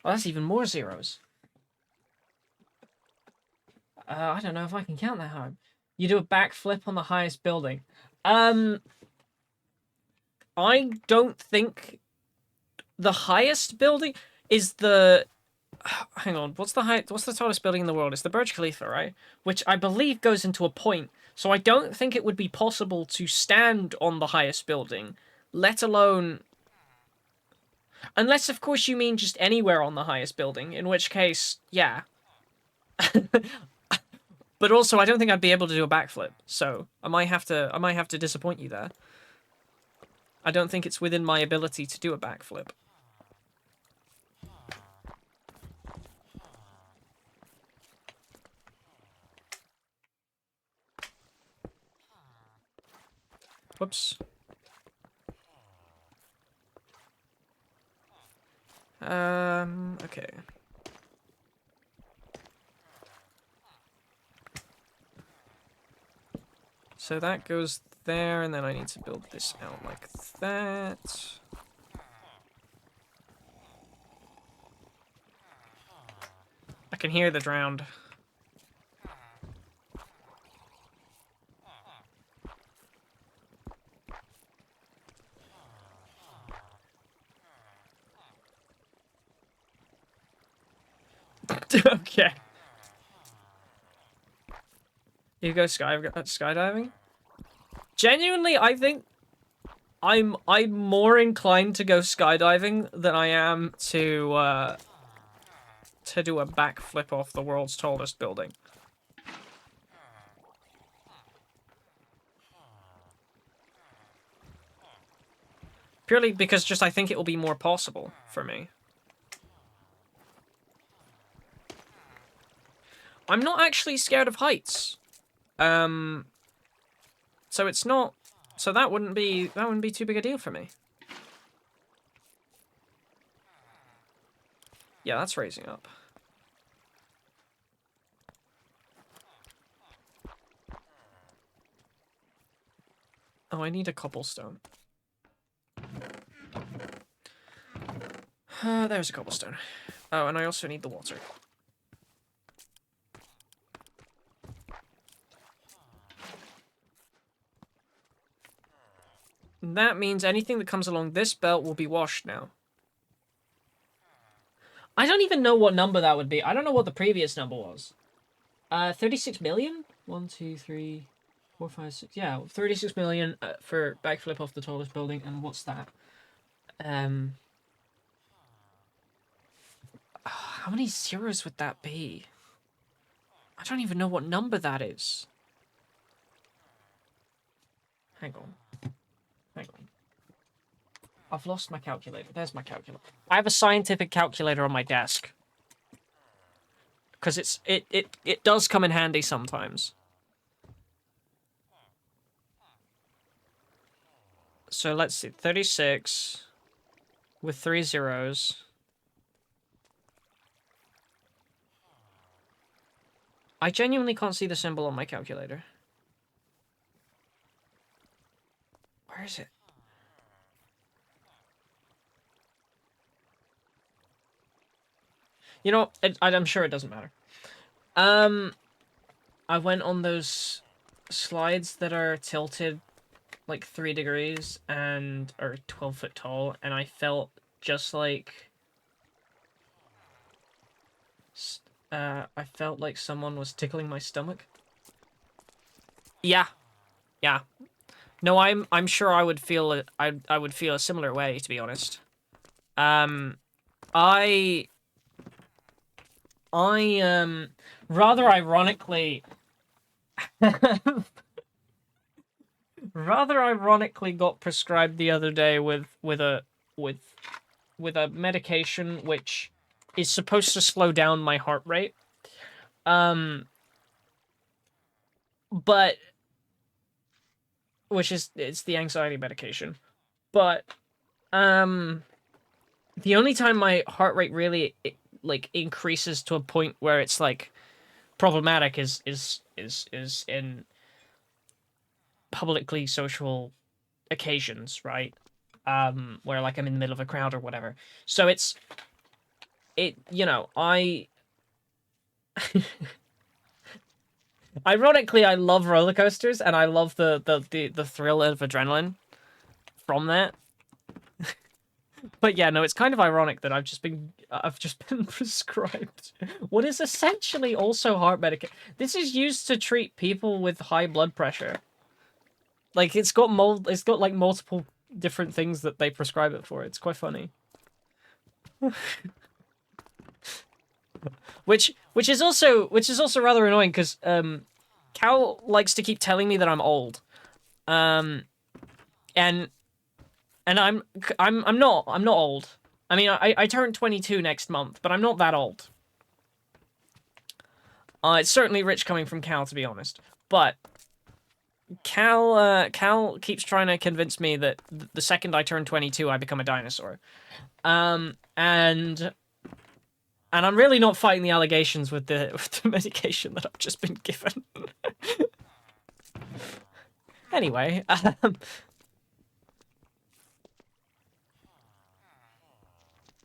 Oh, that's even more zeros. I don't know if I can count that hard. You do a backflip on the highest building. I don't think the highest building is the... Hang on, what's the tallest building in the world? It's the Burj Khalifa, right? Which I believe goes into a point. So I don't think it would be possible to stand on the highest building, let alone... Unless, of course, you mean just anywhere on the highest building, in which case, yeah. But also, I don't think I'd be able to do a backflip, so I might have to disappoint you there. I don't think it's within my ability to do a backflip. Whoops. Okay. So that goes there, and then I need to build this out like that. I can hear the drowned. Okay. You go skydiving? Genuinely, I think I'm more inclined to go skydiving than I am to do a backflip off the world's tallest building. Purely because just I think it will be more possible for me. I'm not actually scared of heights. So it's not... So that wouldn't be too big a deal for me. Yeah, that's raising up. Oh, I need a cobblestone. There's a cobblestone. Oh, and I also need the water. That means anything that comes along this belt will be washed now. I don't even know what number that would be. I don't know what the previous number was. 36 million? 1, 2, 3, 4, 5, 6. Yeah, 36 million for backflip off the tallest building. And what's that? How many zeros would that be? I don't even know what number that is. Hang on. Hang on. I've lost my calculator. There's my calculator. I have a scientific calculator on my desk. Because it does come in handy sometimes. So let's see. 36 with 3 zeros. I genuinely can't see the symbol on my calculator. Where is it? You know, I'm sure it doesn't matter. I went on those slides that are tilted like 3 degrees and are 12 foot tall, and I felt just like I felt like someone was tickling my stomach. Yeah. Yeah. No, I'm sure I would feel I would feel a similar way, to be honest. I rather ironically rather ironically got prescribed the other day with a medication which is supposed to slow down my heart rate. But it's the anxiety medication. But the only time my heart rate really like increases to a point where it's like problematic is in publicly social occasions, right? Where like I'm in the middle of a crowd or whatever. So you know, ironically, I love roller coasters and I love the thrill of adrenaline from that. But yeah, no, it's kind of ironic that I've just been prescribed what is essentially also heart medication. This is used to treat people with high blood pressure. Like it's got like multiple different things that they prescribe it for. It's quite funny. which is also rather annoying because Cal likes to keep telling me that I'm old. And I'm not old. I mean, I turn 22 next month, but I'm not that old. It's certainly rich coming from Cal, to be honest. But Cal keeps trying to convince me that the second I turn 22, I become a dinosaur. And I'm really not fighting the allegations with the medication that I've just been given. Anyway,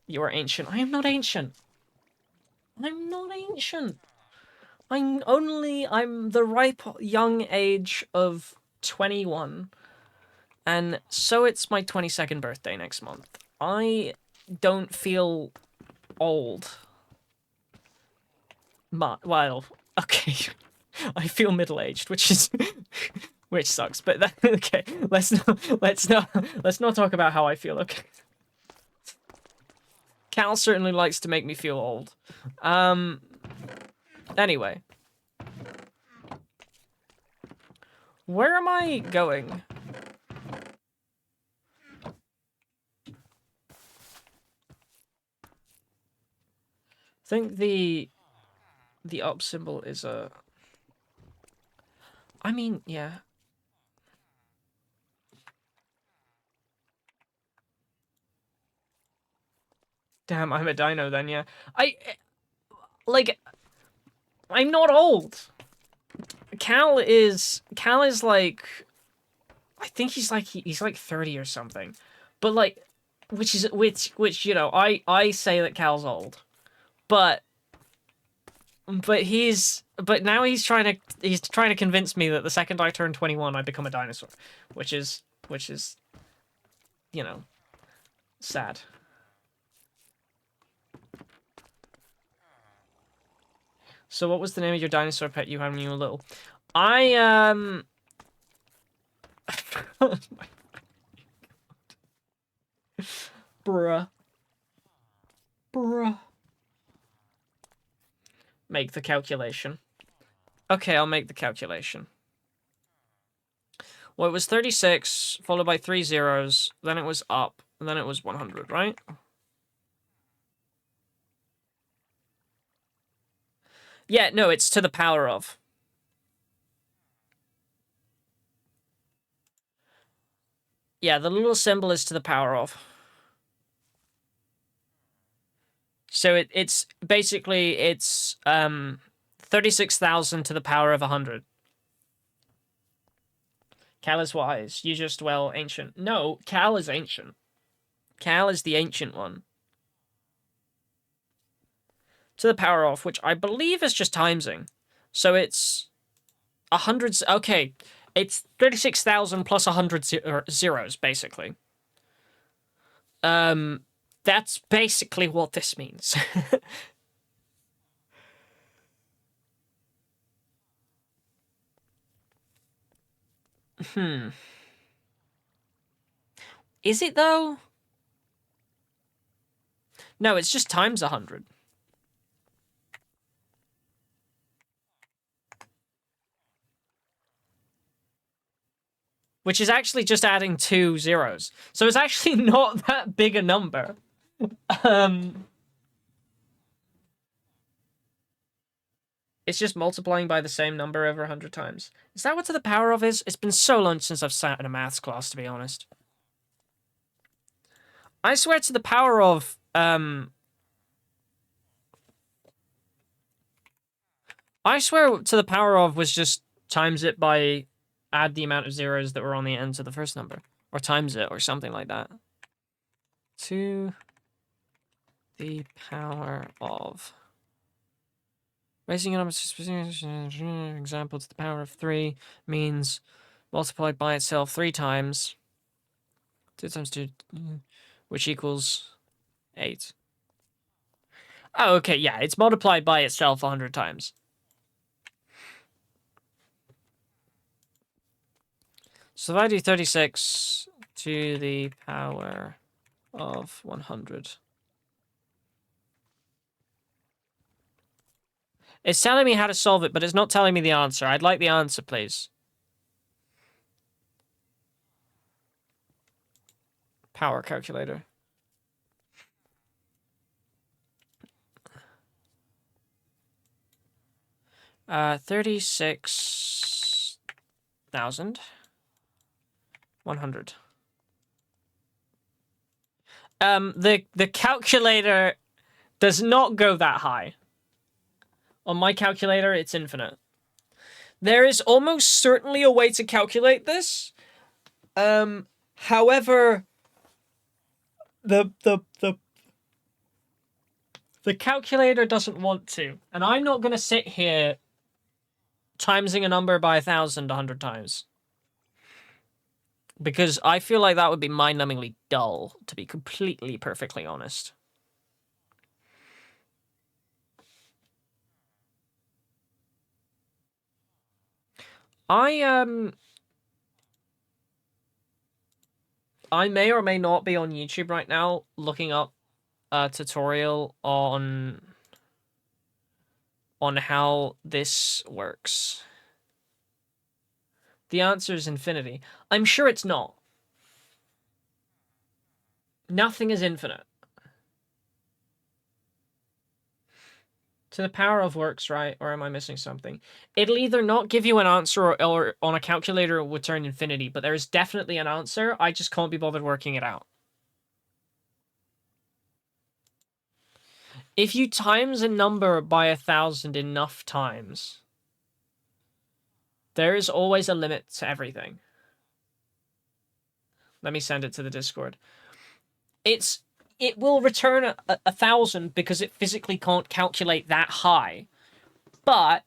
you are ancient. I am not ancient. I'm not ancient. I'm the ripe young age of 21. And so it's my 22nd birthday next month. I don't feel old. Well, okay. I feel middle-aged, which is which sucks. But that, okay, let's not talk about how I feel, okay? Cal certainly likes to make me feel old. Anyway. Where am I going? I think the up symbol is a... I mean, yeah. Damn, I'm a dino then, yeah. I'm not old. Cal is like, I think he's like 30 or something. But like, which, you know, I say that Cal's old. But now he's trying to convince me that the second I turn 21, I become a dinosaur, which is you know, sad. So what was the name of your dinosaur pet you had when you were little? I, Bruh. Bruh. Make the calculation. Okay, I'll make the calculation. Well, it was 36, followed by 3 zeros, then it was up, and then it was 100, right? Yeah, no, it's to the power of. Yeah, the little symbol is to the power of. So it's basically, it's 36,000 to the power of 100. Cal is wise. You just, well, ancient. No, Cal is ancient. Cal is the ancient one. To the power of, which I believe is just timesing. So it's 100... Okay, it's 36,000 plus 100 zeros, basically. That's basically what this means. Is it, though? No, it's just times 100. Which is actually just adding 2 zeros. So it's actually not that big a number. It's just multiplying by the same number over 100 times. Is that what to the power of is? It's been so long since I've sat in a maths class, to be honest. I swear to the power of, I swear to the power of was just times it by add the amount of zeros that were on the ends of the first number. Or times it, or something like that. To the power of... Raising a number to example to the power of 3 means multiplied by itself 3 times. 2 times 2, which equals 8. Oh, okay, yeah, it's multiplied by itself 100 times. So if I do 36 to the power of 100. It's telling me how to solve it, but it's not telling me the answer. I'd like the answer, please. Power calculator. Uh, 36,100. The calculator does not go that high. On my calculator, it's infinite. There is almost certainly a way to calculate this. However, the calculator doesn't want to. And I'm not going to sit here timesing a number by 1,000 100 times. Because I feel like that would be mind-numbingly dull, to be completely perfectly honest. I may or may not be on YouTube right now looking up a tutorial on how this works. The answer is infinity. I'm sure it's not. Nothing is infinite. To the power of works, right? Or am I missing something? It'll either not give you an answer or on a calculator it would turn infinity, but there is definitely an answer. I just can't be bothered working it out. If you times a number by 1,000 enough times, there is always a limit to everything. Let me send it to the Discord. It will return 1,000 because it physically can't calculate that high. But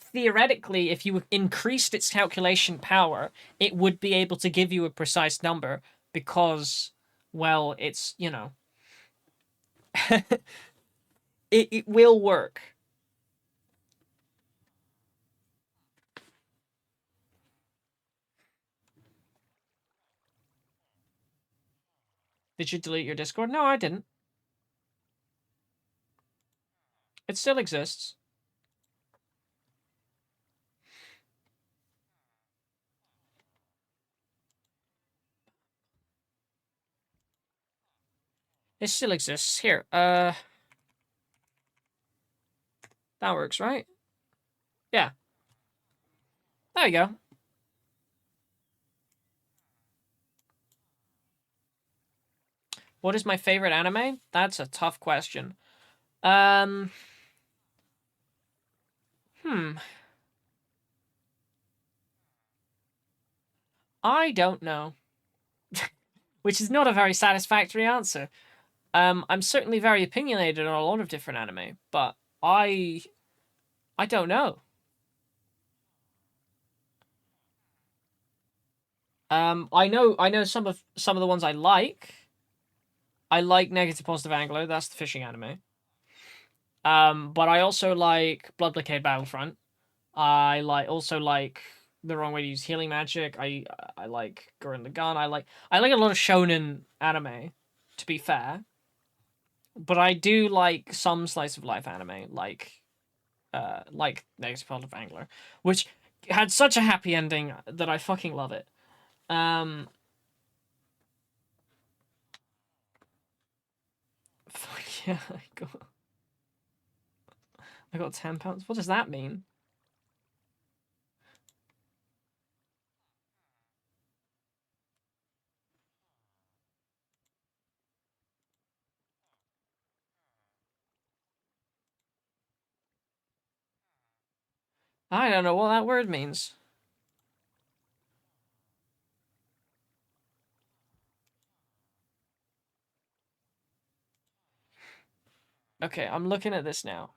theoretically, if you increased its calculation power, it would be able to give you a precise number because, well, it's, you know, it will work. Did you delete your Discord? No, I didn't. It still exists. It still exists. Here, that works, right? Yeah. There you go. What is my favorite anime? That's a tough question. Um, hmm. I don't know. Which is not a very satisfactory answer. I'm certainly very opinionated on a lot of different anime, but I don't know. I know some of the ones I like. I like Negative Positive Angler, that's the fishing anime. But I also like Blood Blockade Battlefront. I also like The Wrong Way to Use Healing Magic. I like Gurren Lagann. I like a lot of shonen anime, to be fair. But I do like some slice of life anime, like Negative Positive Angler, which had such a happy ending that I fucking love it. Um, fuck yeah, I got £10. What does that mean? I don't know what that word means. Okay, I'm looking at this now.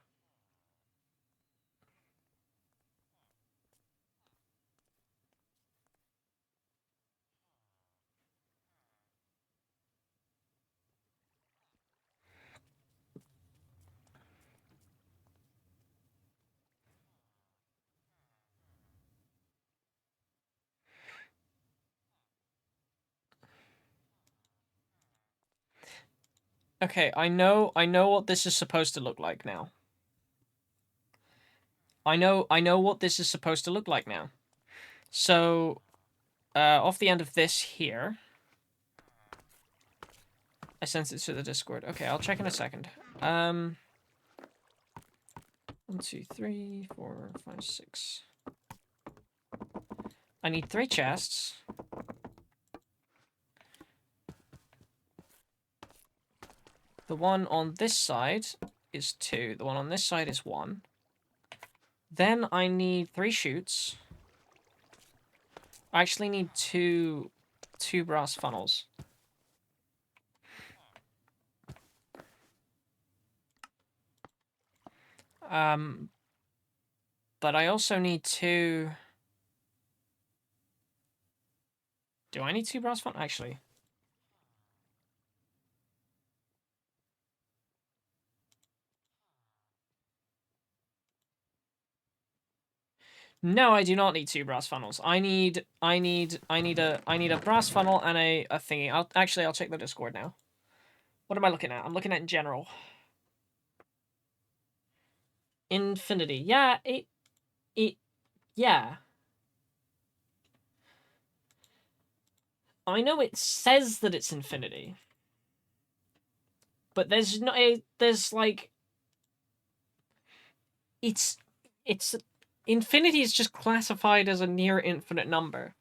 Okay, I know what this is supposed to look like now. I know what this is supposed to look like now. So, off the end of this here, I sent it to the Discord. Okay, I'll check in a second. 1, 2, 3, 4, 5, 6. I need 3 chests. The one on this side is 2. The one on this side is 1. Then I need 3 chutes. I actually need two brass funnels. But I also need 2... Do I need 2 brass funnels? Actually. No, I do not need 2 brass funnels. I need a brass funnel and a thingy. I'll check the Discord now. What am I looking at? I'm looking at in general. Infinity. Yeah, yeah. I know it says that it's infinity. But there's no there's like it's infinity is just classified as a near infinite number.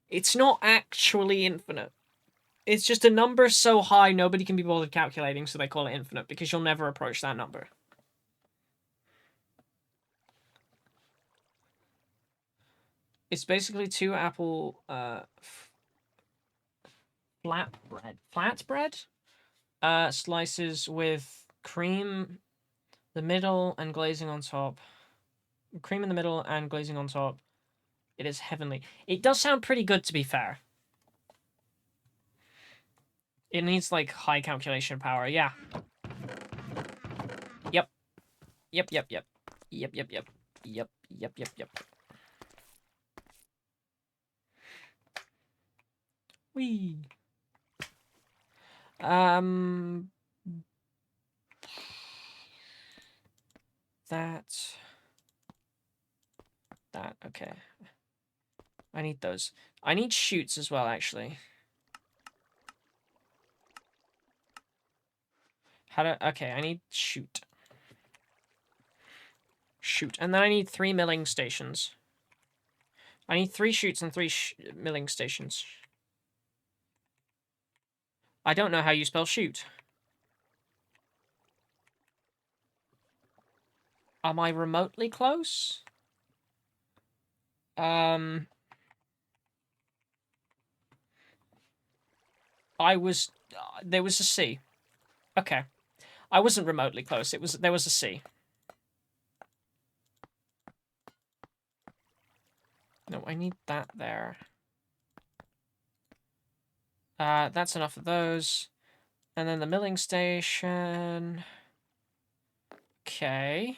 It's not actually infinite. It's just a number so high nobody can be bothered calculating, so they call it infinite, because you'll never approach that number. It's basically 2 apple flatbread slices with cream the middle and glazing on top. Cream in the middle and glazing on top. It is heavenly. It does sound pretty good, to be fair. It needs, like, high calculation power, yeah. Yep. Yep, yep, yep. Yep, yep, yep. Yep, yep, yep, yep. Whee! That... That, okay. I need those. I need chutes as well, actually. Okay, I need chute. Shoot. And then I need 3 milling stations. I need 3 chutes and 3 milling stations. I don't know how you spell shoot. Am I remotely close? I was... there was a C. Okay. I wasn't remotely close. There was a C. No, I need that there. That's enough of those. And then the milling station. Okay.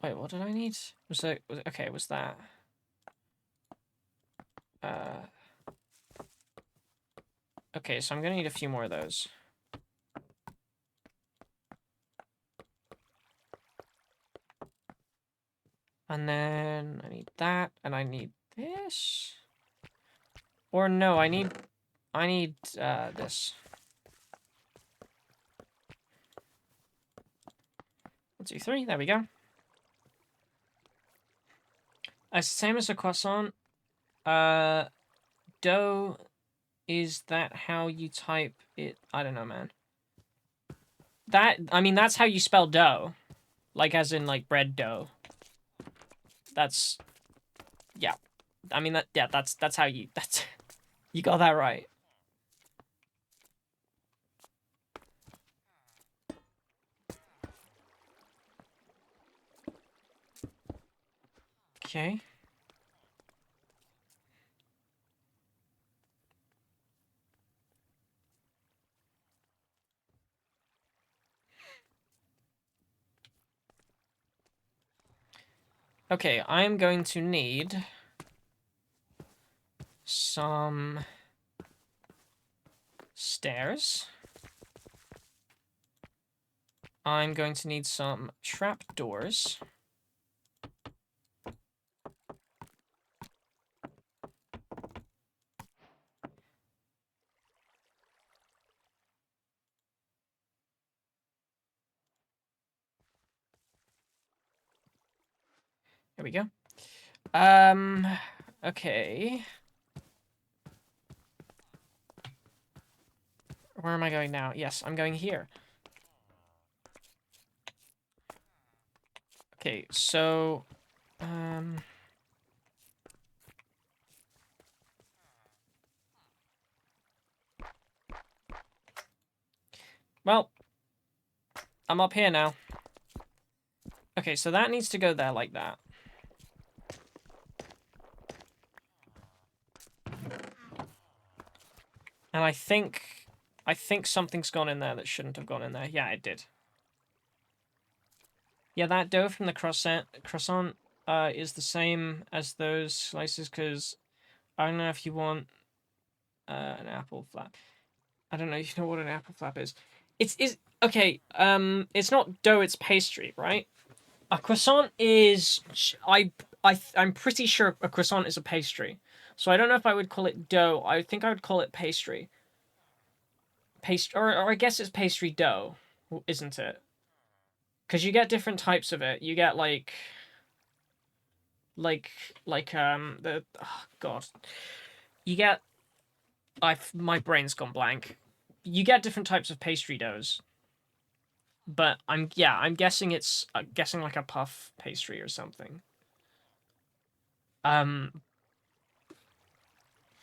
Wait, what did I need? Okay, it was that. Okay, so I'm gonna need a few more of those. And then I need that, and I need this. Or no, I need this. 1, 2, 3, there we go. Same as a croissant. Dough, is that how you type it? I don't know, man. I mean, that's how you spell dough. Like, as in, like, bread dough. That's, yeah. I mean, that's how you, you got that right. Okay. Okay, I'm going to need some stairs. I'm going to need some trapdoors. There we go. Okay. Where am I going now? Yes, I'm going here. Okay, so, well, I'm up here now. Okay, so that needs to go there like that. And I think something's gone in there that shouldn't have gone in there. Yeah, it did. Yeah, that dough from the croissant is the same as those slices, because I don't know if you want an apple flap. I don't know if you know what an apple flap is. Okay, it's not dough, it's pastry, right? A croissant is... I'm pretty sure a croissant is a pastry. So I don't know if I would call it dough. I think I would call it pastry. Or I guess it's pastry dough, isn't it? Because you get different types of it. You get like the oh god. You get my brain's gone blank. You get different types of pastry doughs. But I'm guessing it's guessing like a puff pastry or something.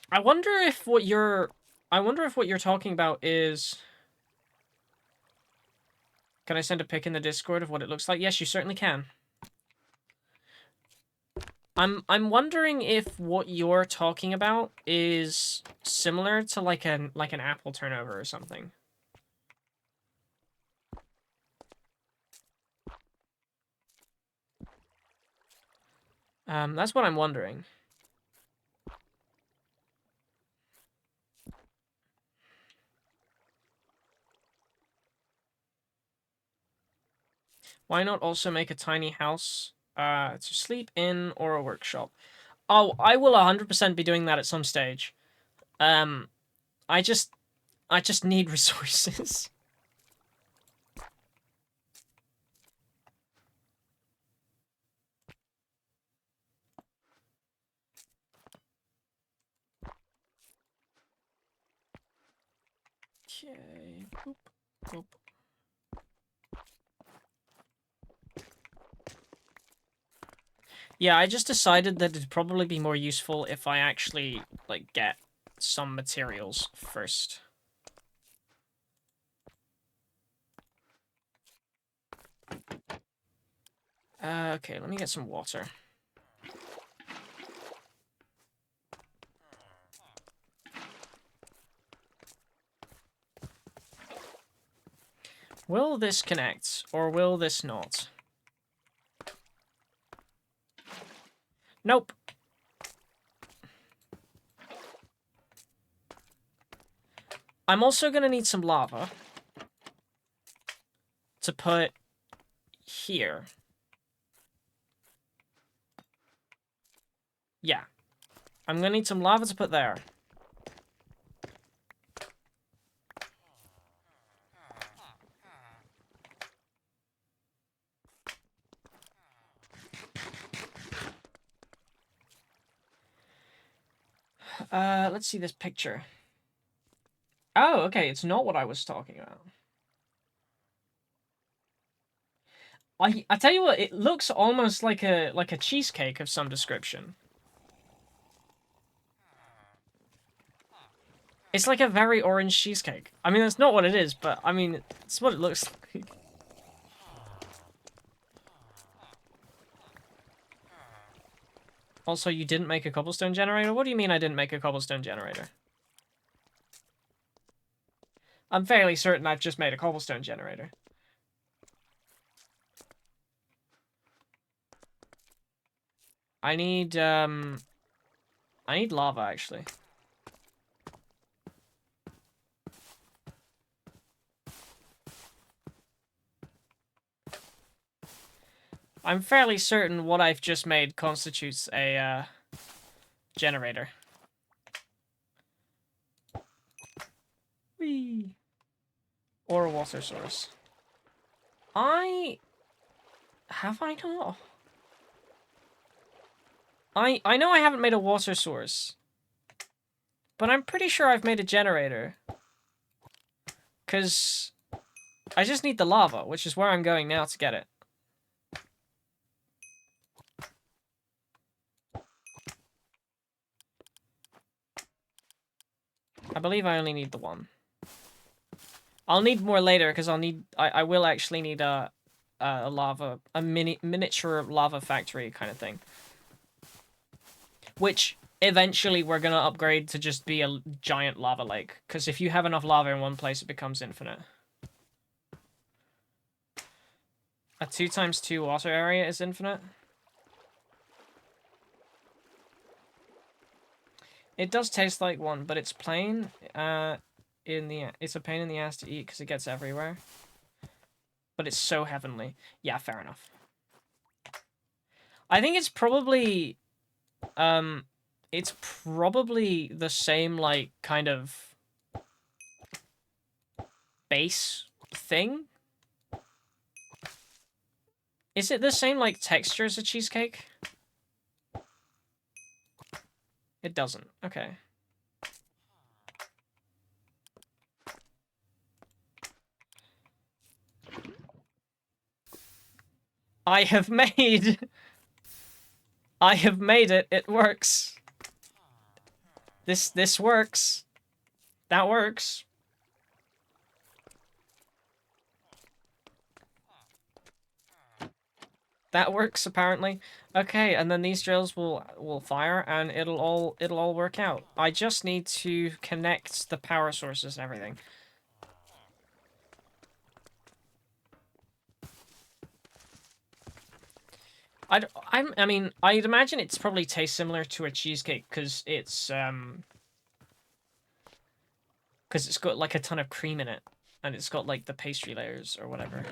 I wonder if what you're talking about is... Can I send a pic in the Discord of what it looks like? Yes, you certainly can. I'm wondering if what you're talking about is similar to like an apple turnover or something. That's what I'm wondering. Why not also make a tiny house to sleep in or a workshop? Oh, I will 100% be doing that at some stage. I just need resources. Okay. Boop, boop. Yeah, I just decided that it'd probably be more useful if I actually, like, get some materials first. Okay, let me get some water. Will this connect, or will this not? Nope. I'm also gonna need some lava to put here. Yeah. I'm gonna need some lava to put there. Let's see this picture. Oh, okay, it's not what I was talking about. I tell you what, it looks almost like a cheesecake of some description. It's like a very orange cheesecake. I mean, that's not what it is, but I mean, it's what it looks like. Also, you didn't make a cobblestone generator? What do you mean I didn't make a cobblestone generator? I'm fairly certain I've just made a cobblestone generator. I need lava, actually. I'm fairly certain what I've just made constitutes a, generator. Whee! Or a water source. Have I not? I know I haven't made a water source. But I'm pretty sure I've made a generator. Because I just need the lava, which is where I'm going now to get it. I believe I only need the one. I'll need more later, because I will actually need a miniature lava factory kind of thing. Which, eventually, we're gonna upgrade to just be a giant lava lake. Because if you have enough lava in one place, it becomes infinite. A 2x2 water area is infinite? It does taste like one, but it's plain. It's a pain in the ass to eat because it gets everywhere. But it's so heavenly. Yeah, fair enough. I think it's probably the same, like, kind of base thing. Is it the same, like, texture as a cheesecake? It doesn't. Okay. I have made it. It works. This works. That works. That works apparently. Okay, and then these drills will fire and it'll all work out. I just need to connect the power sources and everything. I mean, I'd imagine it's probably tastes similar to a cheesecake because it's got like a ton of cream in it and it's got like the pastry layers or whatever.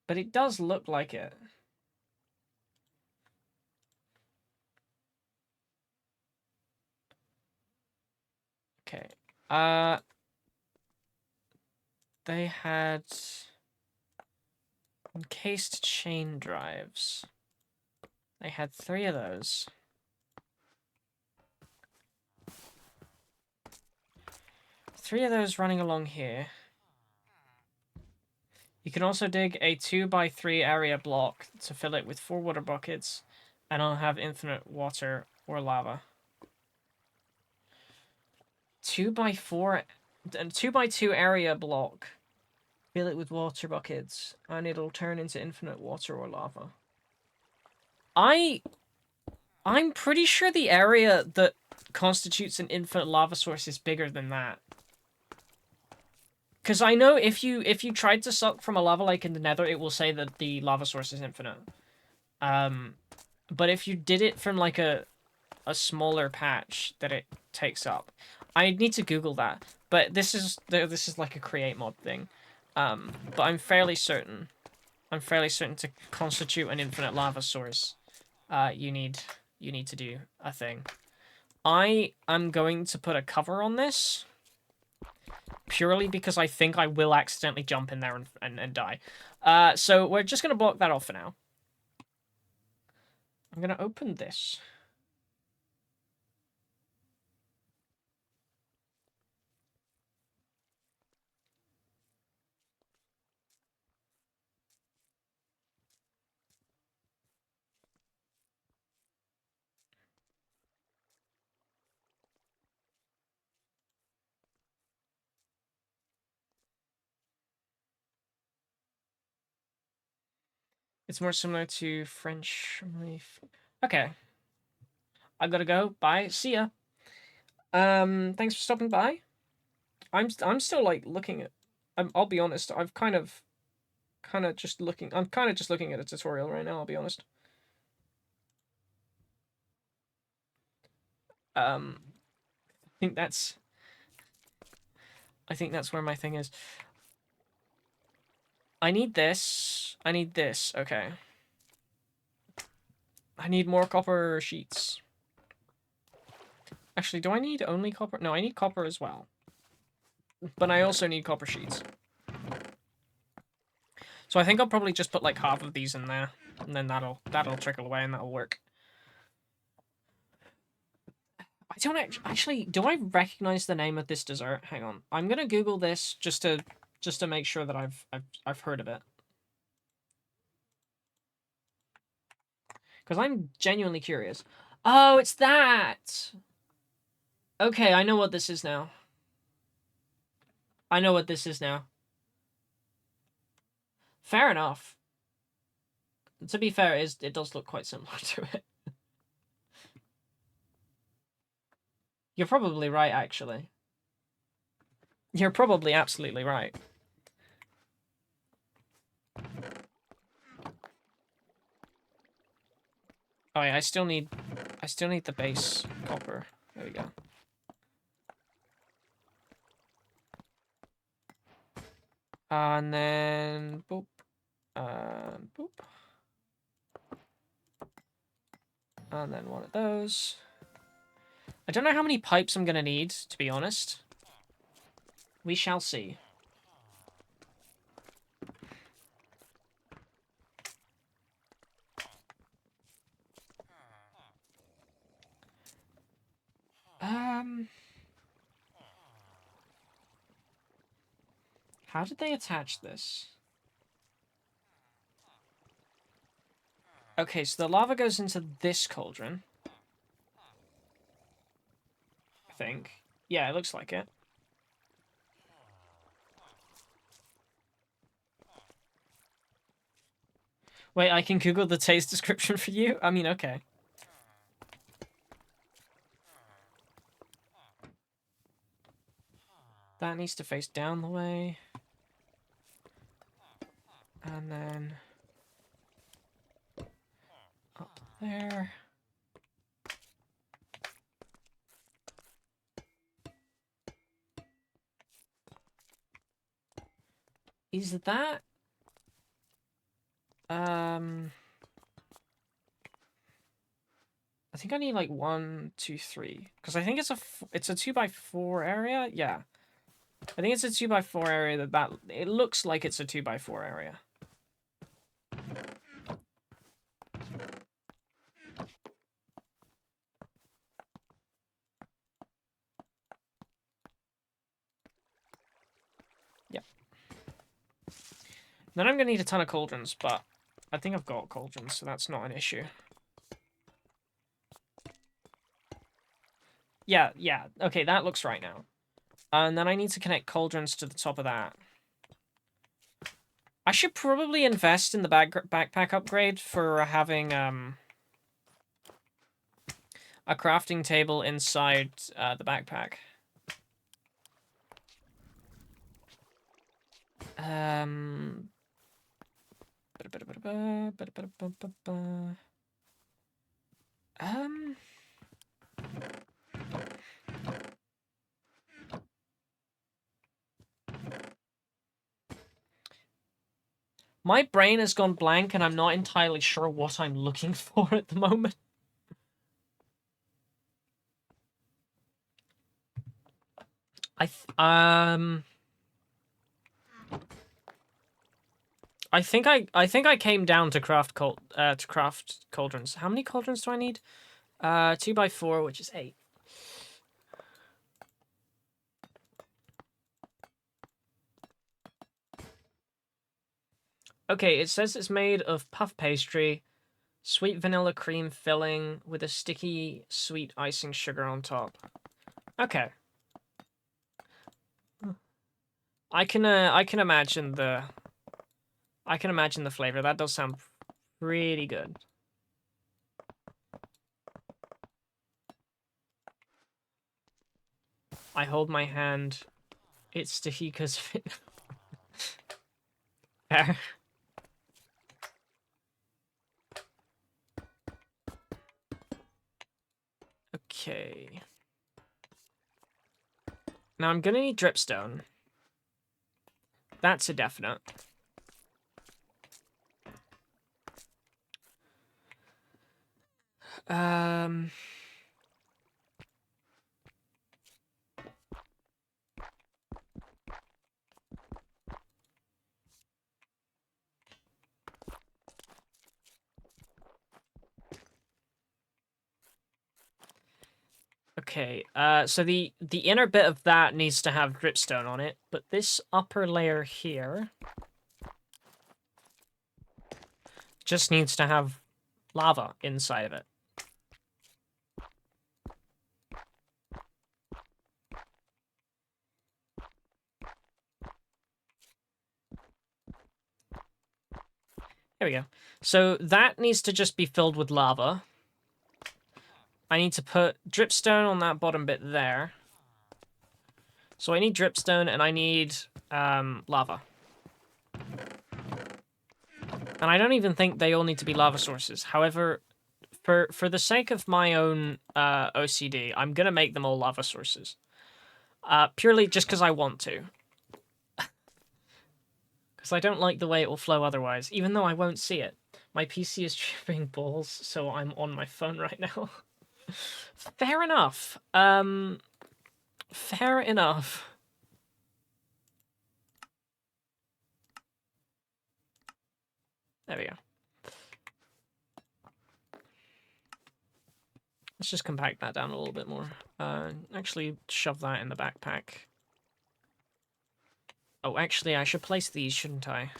But it does look like it. Okay. They had encased chain drives. They had 3 of those. 3 of those running along here. You can also dig a 2x3 area block to fill it with 4 water buckets, and I'll have infinite water or lava. 2x4 and 2x2 area block. Fill it with water buckets, and it'll turn into infinite water or lava. I'm pretty sure the area that constitutes an infinite lava source is bigger than that. Because I know if you tried to suck from a lava lake in the Nether, it will say that the lava source is infinite. But if you did it from like a smaller patch that it takes up, I need to Google that. But this is like a create mod thing. But I'm fairly certain to constitute an infinite lava source. You need to do a thing. I am going to put a cover on this. Purely because I think I will accidentally jump in there and die. So we're just going to block that off for now. I'm going to open this. It's more similar to French. Okay. I gotta go. Bye. See ya. Thanks for stopping by. I'm still like looking at. I'll be honest. I've kind of just looking. I'm kind of just looking at a tutorial right now. I'll be honest. I think that's. I think that's where my thing is. I need this. I need this. Okay. I need more copper sheets. Actually, do I need only copper? No, I need copper as well. But I also need copper sheets. So I think I'll probably just put like half of these in there. And then that'll trickle away and that'll work. I don't actually... Do I recognize the name of this dessert? Hang on. I'm gonna Google this just to make sure that I've heard of it. Because I'm genuinely curious. Oh, it's that! Okay, I know what this is now. I know what this is now. Fair enough. To be fair, it does look quite similar to it. You're probably right, actually. You're probably absolutely right. Oh yeah, I still need the base copper. There we go. And then boop. Boop. And then one of those. I don't know how many pipes I'm gonna need, to be honest. We shall see. How did they attach this? Okay, so the lava goes into this cauldron. I think. Yeah, it looks like it. Wait, I can Google the taste description for you? I mean, okay. That needs to face down the way. And then... up there. Is that... I think I need like 1, 2, 3. Because I think it's a 2x4 area? Yeah. I think it's a 2x4 area it looks like it's a 2x4 area. Yep. Then I'm gonna need a ton of cauldrons, but I think I've got cauldrons, so that's not an issue. Yeah, okay, that looks right now. And then I need to connect cauldrons to the top of that. I should probably invest in the backpack upgrade for having a crafting table inside the backpack. My brain has gone blank and I'm not entirely sure what I'm looking for at the moment. I think I came down to craft cauldrons. How many cauldrons do I need? 2x4, which is 8. Okay, it says it's made of puff pastry, sweet vanilla cream filling with a sticky sweet icing sugar on top. Okay. I can imagine the flavor. That does sound pretty good. I hold my hand. It's sticky because of it. There. Okay. Now I'm gonna need dripstone. That's a definite. Okay, so the inner bit of that needs to have dripstone on it, but this upper layer here just needs to have lava inside of it. There we go. So that needs to just be filled with lava. I need to put dripstone on that bottom bit there. So I need dripstone and I need lava. And I don't even think they all need to be lava sources. However, for the sake of my own OCD, I'm going to make them all lava sources. Purely just because I want to. Because I don't like the way it will flow otherwise, even though I won't see it. My PC is tripping balls, so I'm on my phone right now. Fair enough. Fair enough. There we go. Let's just compact that down a little bit more. Actually, shove that in the backpack. Oh, actually, I should place these, shouldn't I?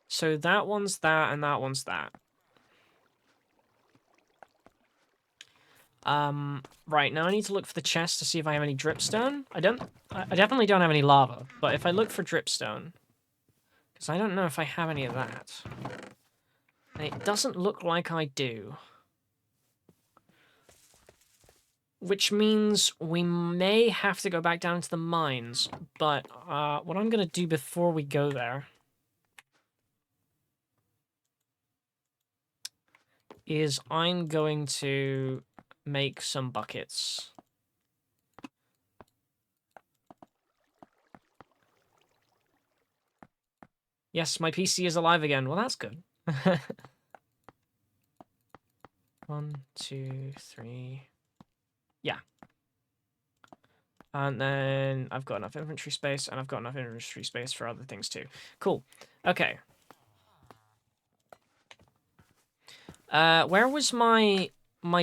So that one's that, and that one's that. Right, now I need to look for the chest to see if I have any dripstone. I definitely don't have any lava, but if I look for dripstone... Because I don't know if I have any of that. And it doesn't look like I do. Which means we may have to go back down to the mines. But what I'm going to do before we go there is I'm going to make some buckets. Yes, my PC is alive again. Well, that's good. 1, 2, 3. Yeah. And then I've got enough inventory space, and I've got enough inventory space for other things too. Cool. Okay. Where was my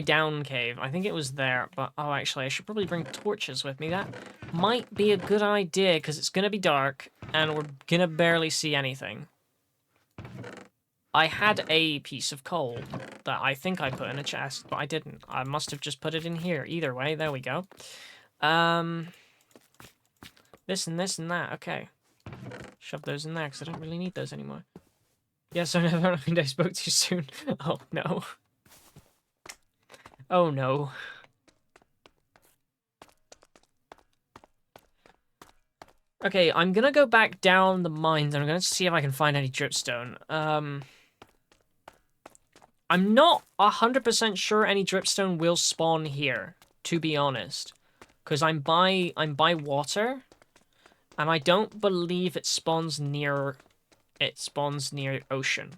down cave? I think it was there, but oh, actually, I should probably bring torches with me. That might be a good idea, because it's gonna be dark, and we're gonna barely see anything. I had a piece of coal that I think I put in a chest, but I didn't. I must have just put it in here. Either way, there we go. This and this and that. Okay. Shove those in there, because I don't really need those anymore. Yes, I never mind I spoke too soon. Oh, no. Oh, no. Okay, I'm gonna go back down the mines, and I'm gonna see if I can find any dripstone. I'm not 100% sure any dripstone will spawn here, to be honest. Because I'm by water, and I don't believe it spawns near ocean.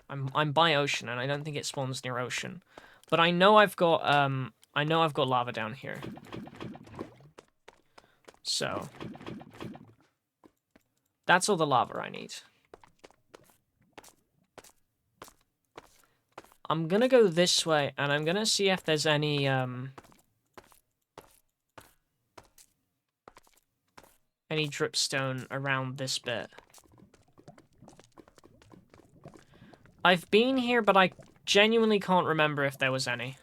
I'm by ocean, and I don't think it spawns near ocean. But I know I've got lava down here. So that's all the lava I need. I'm gonna go this way, and I'm gonna see if there's any dripstone around this bit. I've been here, but I genuinely can't remember if there was any.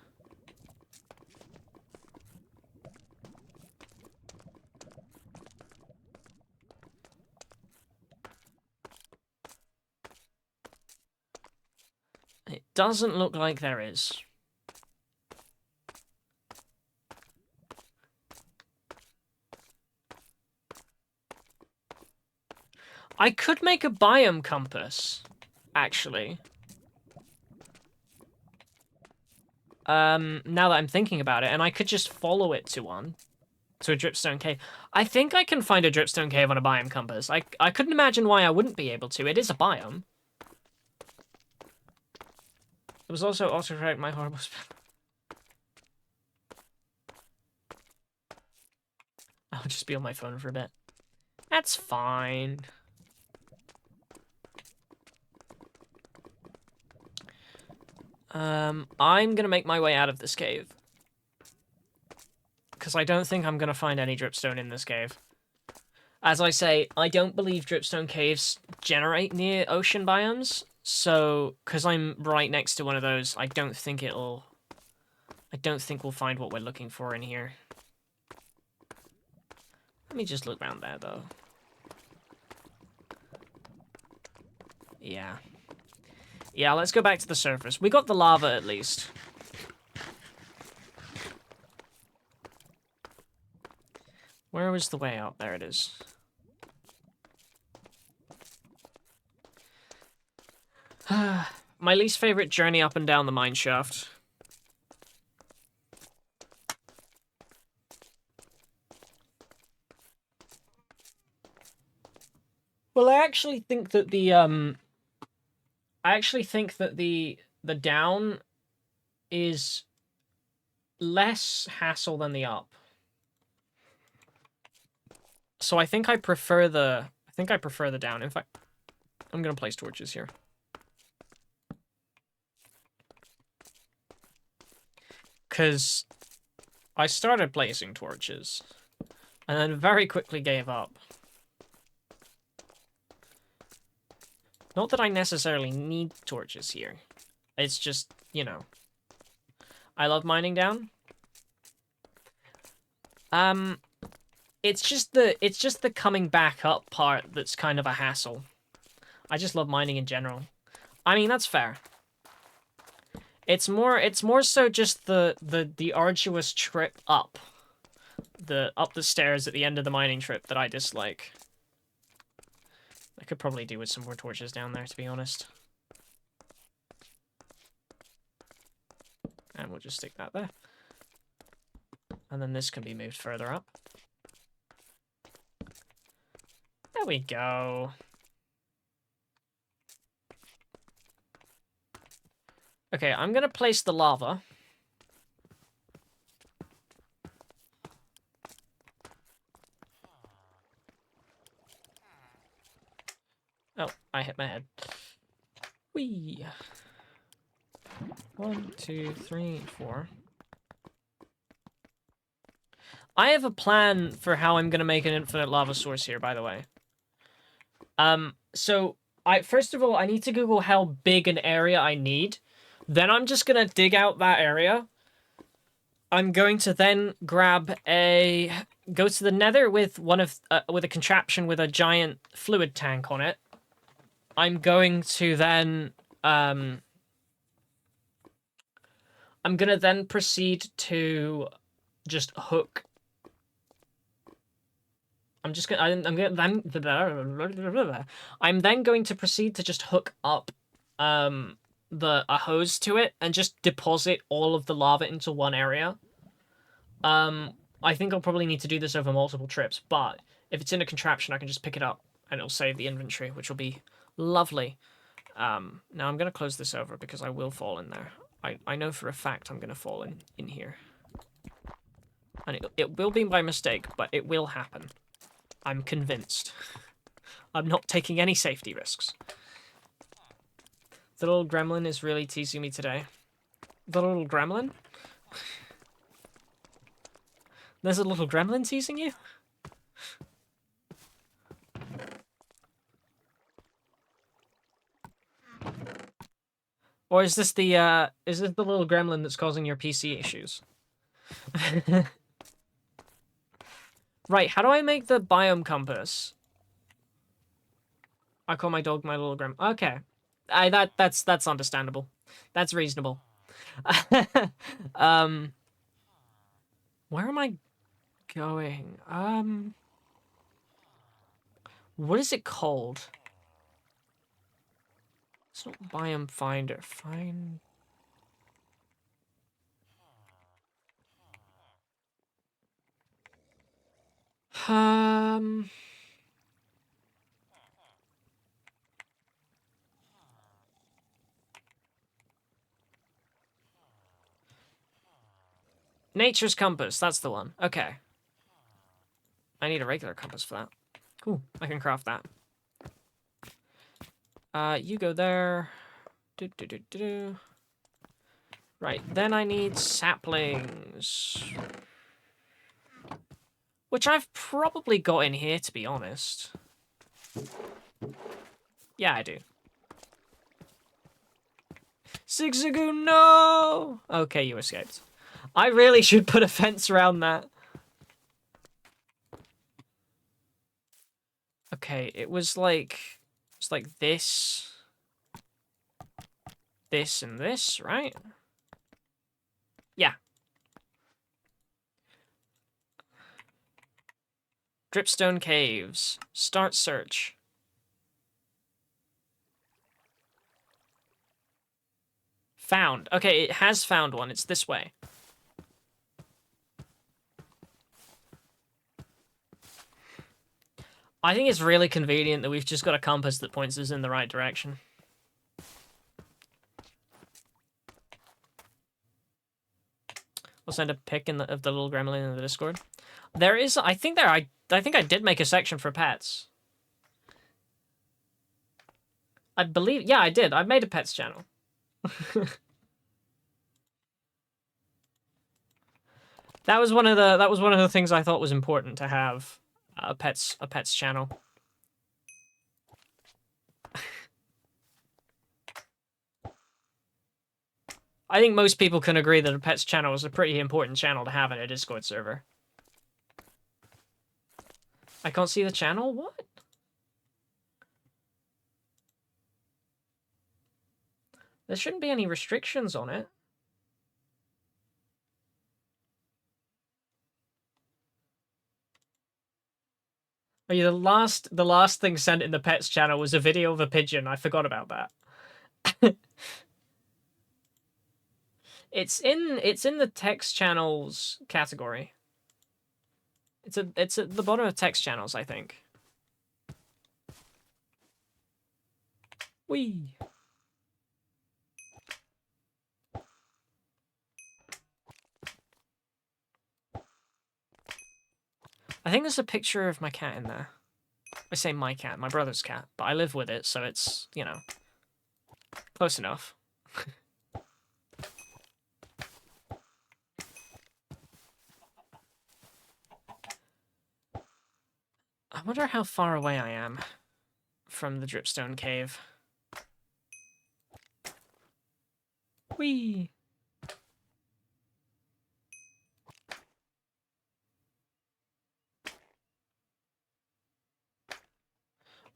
It doesn't look like there is. I could make a biome compass, actually. Now that I'm thinking about it, and I could just follow it to a dripstone cave. I think I can find a dripstone cave on a biome compass. I couldn't imagine why I wouldn't be able to. It is a biome. It was also autocorrect my horrible spell. I'll just be on my phone for a bit. That's fine. I'm gonna make my way out of this cave. Because I don't think I'm gonna find any dripstone in this cave. As I say, I don't believe dripstone caves generate near ocean biomes. So, because I'm right next to one of those, I don't think we'll find what we're looking for in here. Let me just look around there, though. Yeah. Yeah, let's go back to the surface. We got the lava, at least. Where was the way out? There it is. My least favorite journey up and down the mine shaft. Well, I actually think that the down is less hassle than the up. So I think I prefer the down. In fact, I'm gonna place torches here. Because I started placing torches, and then very quickly gave up. Not that I necessarily need torches here. It's just, you know. I love mining down. It's just the coming back up part that's kind of a hassle. I just love mining in general. I mean, that's fair. It's more so just the arduous trip up. Up the stairs at the end of the mining trip that I dislike. I could probably do with some more torches down there, to be honest. And we'll just stick that there. And then this can be moved further up. There we go. Okay, I'm gonna place the lava. Oh, I hit my head. Whee! 1, 2, 3, 4. I have a plan for how I'm gonna make an infinite lava source here, by the way. So first of all, I need to Google how big an area I need. Then I'm just gonna dig out that area. I'm going to then go to the nether with with a contraption with a giant fluid tank on it. I'm going to then I'm gonna then proceed to just hook. I'm then going to proceed to just hook up a hose to it and just deposit all of the lava into one area. I think I'll probably need to do this over multiple trips, but if it's in a contraption, I can just pick it up and it'll save the inventory, which will be lovely. Now I'm gonna close this over because I will fall in there. I know for a fact I'm gonna fall in here. And it will be by mistake, but it will happen. I'm convinced. I'm not taking any safety risks. The little gremlin is really teasing me today. The little gremlin? There's a little gremlin teasing you? Or is this the little gremlin that's causing your PC issues? Right, how do I make the biome compass? I call my dog my little gremlin. Okay. That's understandable. That's reasonable. Where am I going? What is it called? It's not biome finder. Find. Nature's compass, that's the one. Okay. I need a regular compass for that. Cool, I can craft that. You go there. Right, then I need saplings. Which I've probably got in here, to be honest. Yeah, I do. Zigzagoon, no! Okay, you escaped. I really should put a fence around that. Okay, it's like this. This and this, right? Yeah. Dripstone Caves. Start search. Found. Okay, it has found one. It's this way. I think it's really convenient that we've just got a compass that points us in the right direction. We'll send a pic of the little gremlin in the Discord. There is, I think I did make a section for pets. I believe, yeah, I did. I made a pets channel. That was one of the things I thought was important to have a pets channel. I think most people can agree that a pets channel is a pretty important channel to have in a Discord server. I can't see the channel? What? There shouldn't be any restrictions on it. Oh yeah, the last thing sent in the pets channel was a video of a pigeon. I forgot about that. It's in the text channels category. It's at the bottom of text channels, I think. Whee! I think there's a picture of my cat in there. I say my cat, my brother's cat, but I live with it, so it's, you know, close enough. I wonder how far away I am from the Dripstone Cave. Whee!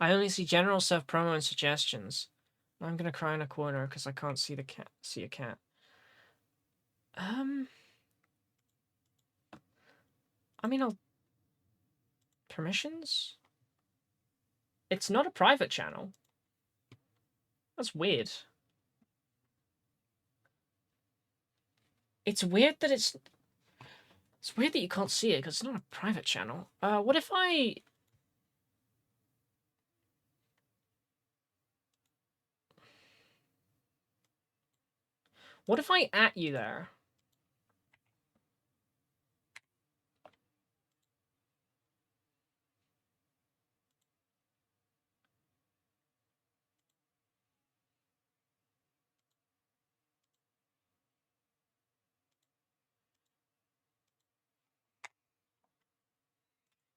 I only see general stuff, promo, and suggestions. I'm gonna cry in a corner because I can't see a cat. I mean, I'll... Permissions? It's not a private channel. That's weird. It's weird that it's weird that you can't see it because it's not a private channel. What if I... What if I at you there?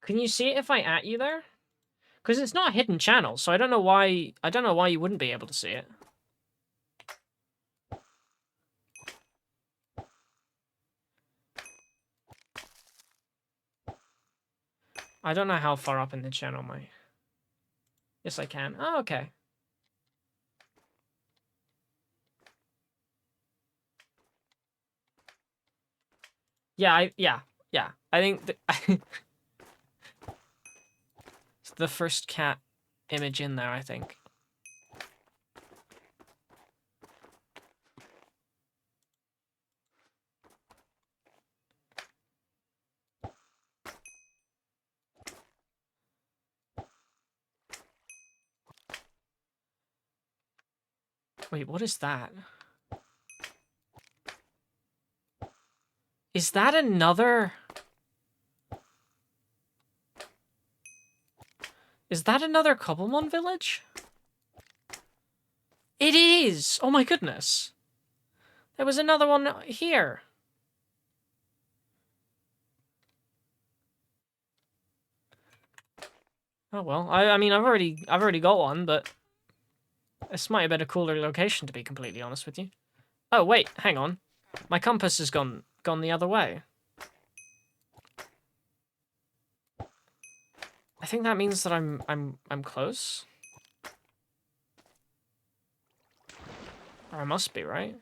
Can you see it if I at you there? Because it's not a hidden channel, so I don't know why you wouldn't be able to see it. I don't know how far up in the channel my... Yes, I can. Oh, okay. Yeah, yeah. I think it's the first cat image in there, I think. Wait, what is that? Is that another... Is that another Cobblemon village? It is! Oh my goodness. There was another one here. Oh well, I mean I've already got one, but this might have been a cooler location to be completely honest with you. Oh wait, hang on. My compass has gone the other way. I think that means that I'm close. Or I must be, right?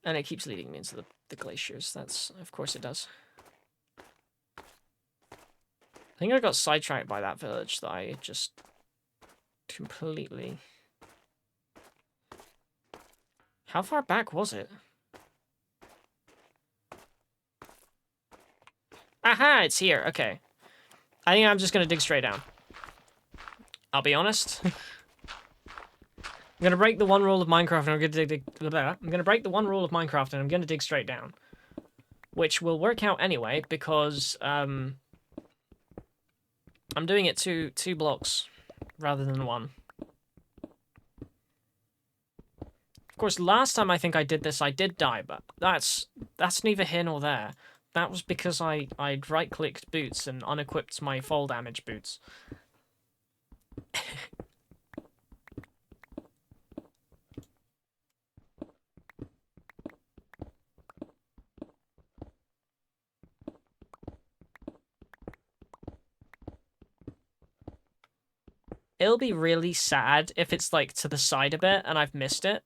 And it keeps leading me into the glaciers. That's, of course it does. I think I got sidetracked by that village that I just completely... How far back was it? Aha, it's here. Okay. I think I'm just gonna dig straight down. I'll be honest. I'm gonna break the one rule of Minecraft and I'm gonna break the one rule of Minecraft and I'm gonna dig straight down. Which will work out anyway, because I'm doing it two blocks rather than one. Of course, last time I think I did this, I did die, but that's neither here nor there. That was because I'd right-clicked boots and unequipped my fall damage boots. It'll be really sad if it's like to the side a bit and I've missed it.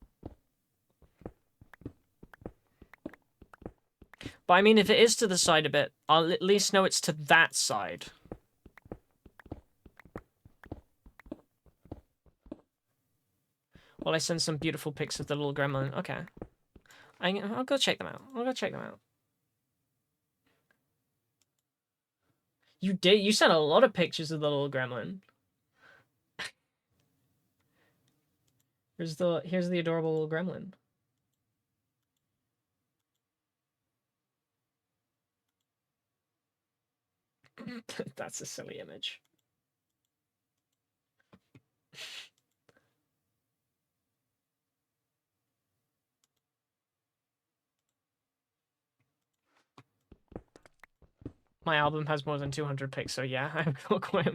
But I mean, if it is to the side a bit, I'll at least know it's to that side. Well, I sent some beautiful pics of the little gremlin. Okay. I'll go check them out. I'll go check them out. You did? You sent a lot of pictures of the little gremlin. Here's the adorable little gremlin. That's a silly image. My album has more than 200 pics, so yeah, I've got quite.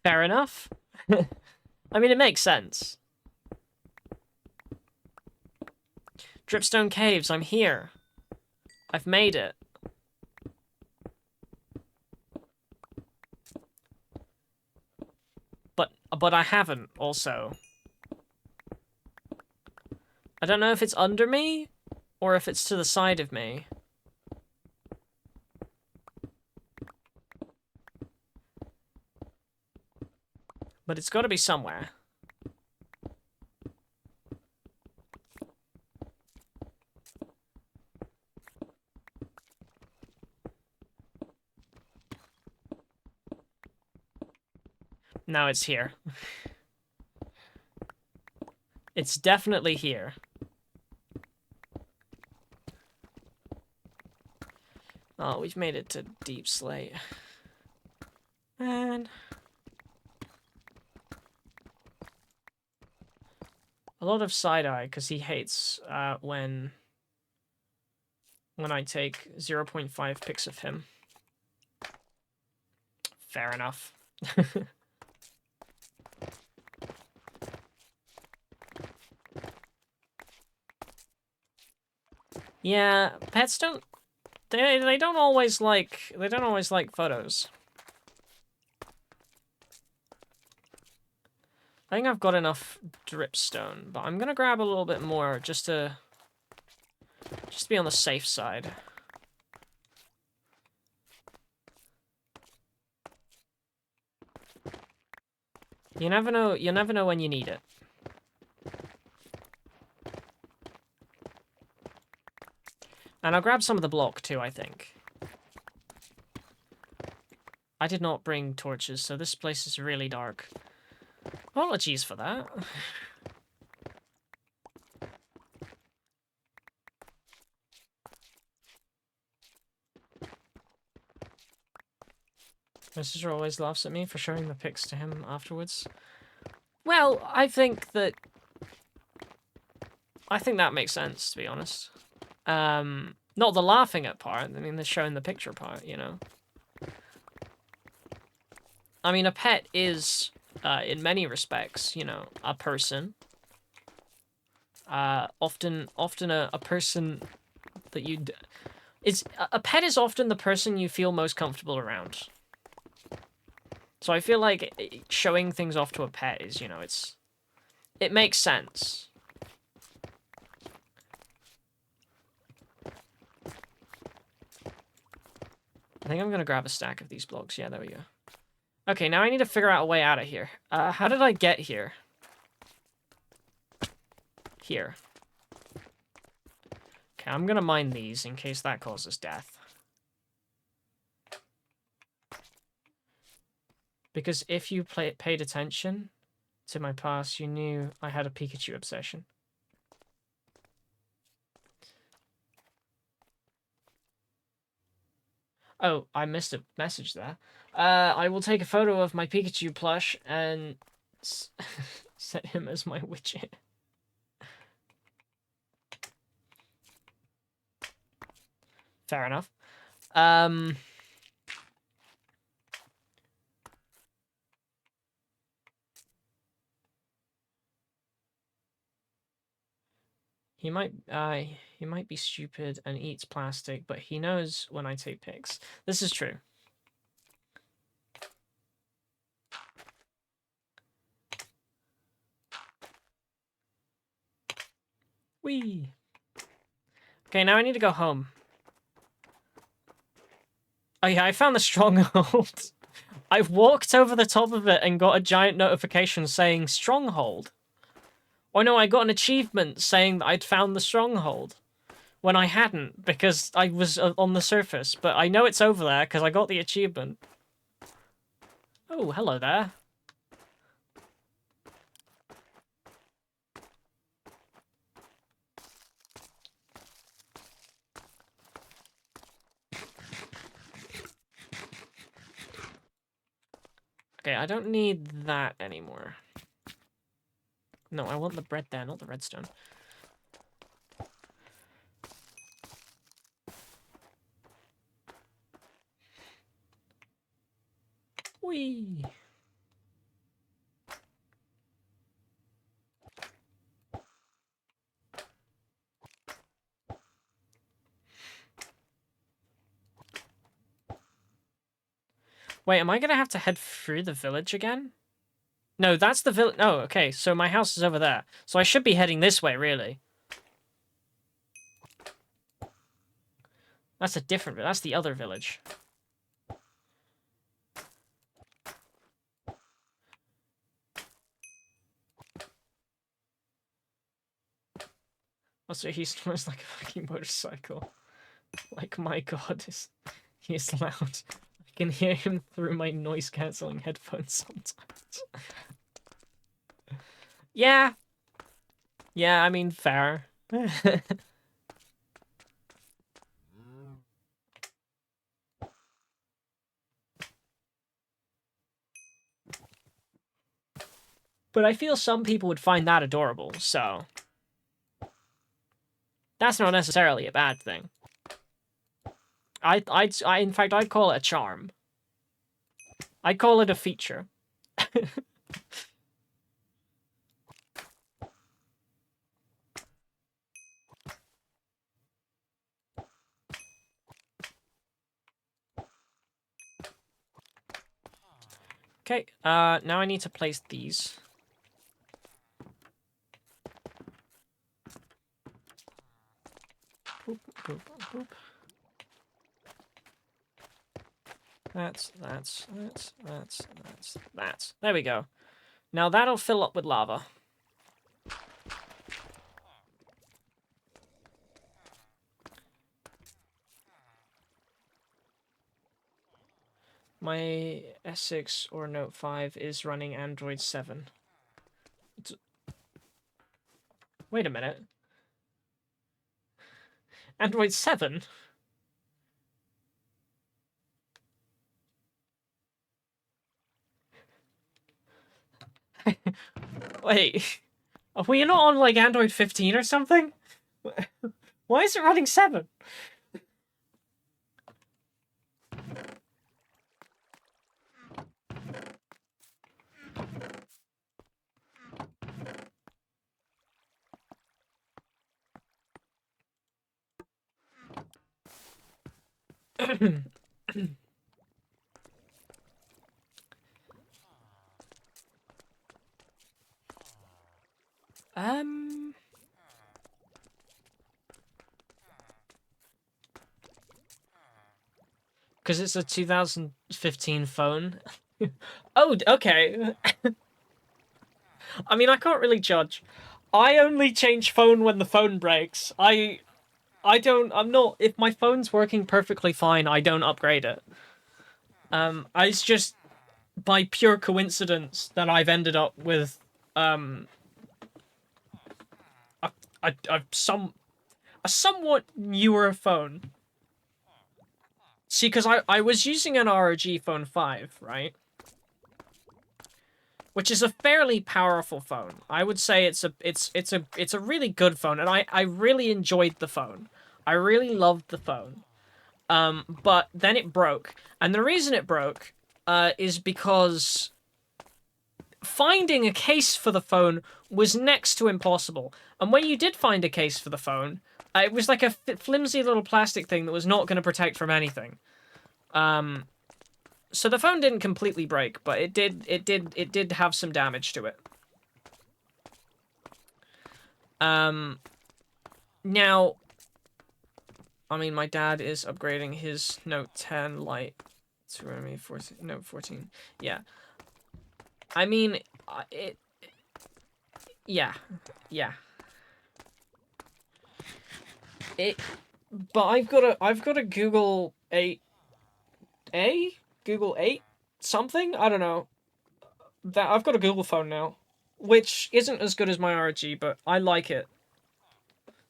Fair enough. I mean, it makes sense. Dripstone Caves, I'm here. I've made it. But I haven't, also. I don't know if it's under me, or if it's to the side of me. But it's got to be somewhere. No, it's here. It's definitely here. Oh, we've made it to Deep Slate. Man. A lot of side-eye, because he hates when I take 0.5 pics of him. Fair enough. Yeah, pets don't... They don't always like photos. I think I've got enough dripstone, but I'm gonna grab a little bit more just to be on the safe side. You never know when you need it. And I'll grab some of the block too, I think. I did not bring torches, so this place is really dark. Apologies for that. My sister always laughs at me for showing the pics to him afterwards. Well, I think that makes sense, to be honest. Not the laughing at part, I mean the showing the picture part, you know. I mean, a pet is, in many respects, you know, a person. Often a person that a pet is often the person you feel most comfortable around. So I feel like showing things off to a pet is, you know, it makes sense. I think I'm gonna grab a stack of these blocks. Yeah, there we go. Okay, now I need to figure out a way out of here. How did I get here? Here. Okay, I'm gonna mine these in case that causes death. Because if you paid attention to my past, you knew I had a Pikachu obsession. Oh, I missed a message there. I will take a photo of my Pikachu plush and set him as my widget. Fair enough. He might be stupid and eats plastic, but he knows when I take pics. This is true. Whee! Okay, now I need to go home. Oh yeah, I found the stronghold. I walked over the top of it and got a giant notification saying stronghold. Oh no, I got an achievement saying that I'd found the stronghold. When I hadn't, because I was on the surface. But I know it's over there, because I got the achievement. Oh, hello there. Okay, I don't need that anymore. No, I want the bread there, not the redstone. Whee! Wait, am I gonna have to head through the village again? No, that's the village. Oh, okay, so my house is over there. So I should be heading this way, really. That's a different... That's the other village. Also, he smells like a fucking motorcycle. Like, my god, he's loud. I can hear him through my noise-cancelling headphones sometimes. Yeah. Yeah, I mean, fair. But I feel some people would find that adorable, so... That's not necessarily a bad thing. In fact, I'd call it a charm. I'd call it a feature. Okay, now I need to place these. Boop, boop, boop. That's. There we go. Now that'll fill up with lava. My S6 or Note 5 is running Android 7. Wait a minute. Android 7? Wait. Are we not on, like, Android 15 or something? Why is it running 7? Because it's a 2015 phone. Oh, okay. I mean, I can't really judge. I only change phone when the phone breaks. I'm not, if my phone's working perfectly fine, I don't upgrade it. It's just by pure coincidence that I've ended up with, a somewhat newer phone. See, because I was using an ROG Phone 5, right? Which is a fairly powerful phone. I would say it's a really good phone, and I really enjoyed the phone. I really loved the phone. But then it broke, and the reason it broke is because finding a case for the phone was next to impossible. And when you did find a case for the phone, it was like a flimsy little plastic thing that was not going to protect from anything. So the phone didn't completely break, but it did have some damage to it. Now, I mean, my dad is upgrading his Note 10 Lite to Redmi 14, Note 14. Yeah. I mean, yeah. Yeah. But I've got a Google 8A? Google 8 something? I don't know. That I've got a Google phone now, which isn't as good as my RG, but I like it.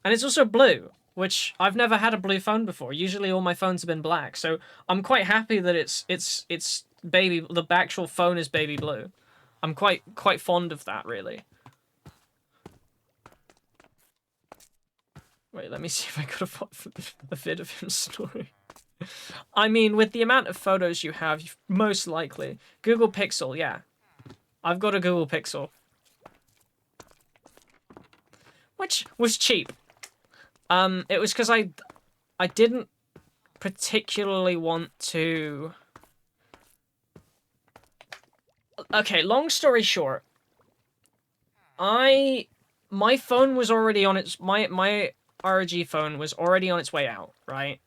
And it's also blue, which I've never had a blue phone before. Usually all my phones have been black, so I'm quite happy that it's baby. The actual phone is baby blue. I'm quite fond of that, really. Wait, let me see if I got a vid of him snoring. I mean, with the amount of photos you have, most likely Google Pixel. Yeah, I've got a Google Pixel, which was cheap. It was because I didn't particularly want to. Okay, long story short, my phone was already on its my ROG phone was already on its way out, right?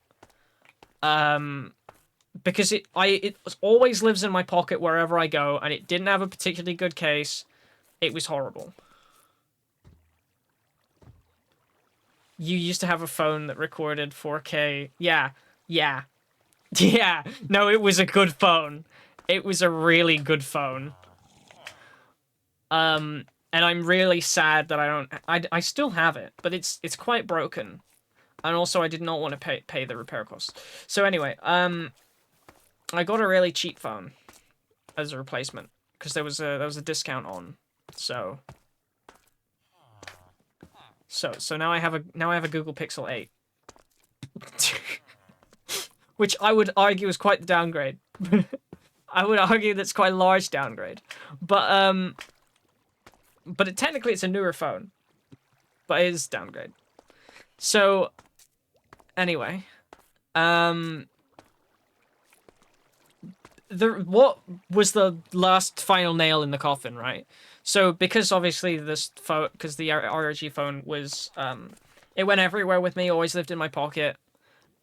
Because it always lives in my pocket wherever I go, and it didn't have a particularly good case. It was horrible. You used to have a phone that recorded 4K. Yeah. Yeah. Yeah. No, it was a good phone. It was a really good phone. And I'm really sad that I don't... I still have it, but it's quite broken. And also, I did not want to pay the repair costs. So anyway, I got a really cheap phone as a replacement because there was a discount on. So now I have a Google Pixel 8. Which I would argue is quite the downgrade. I would argue that's quite a large downgrade. But technically it's a newer phone. But it is downgrade. So anyway, what was the last final nail in the coffin, right? So because obviously because the ROG phone was it went everywhere with me, always lived in my pocket,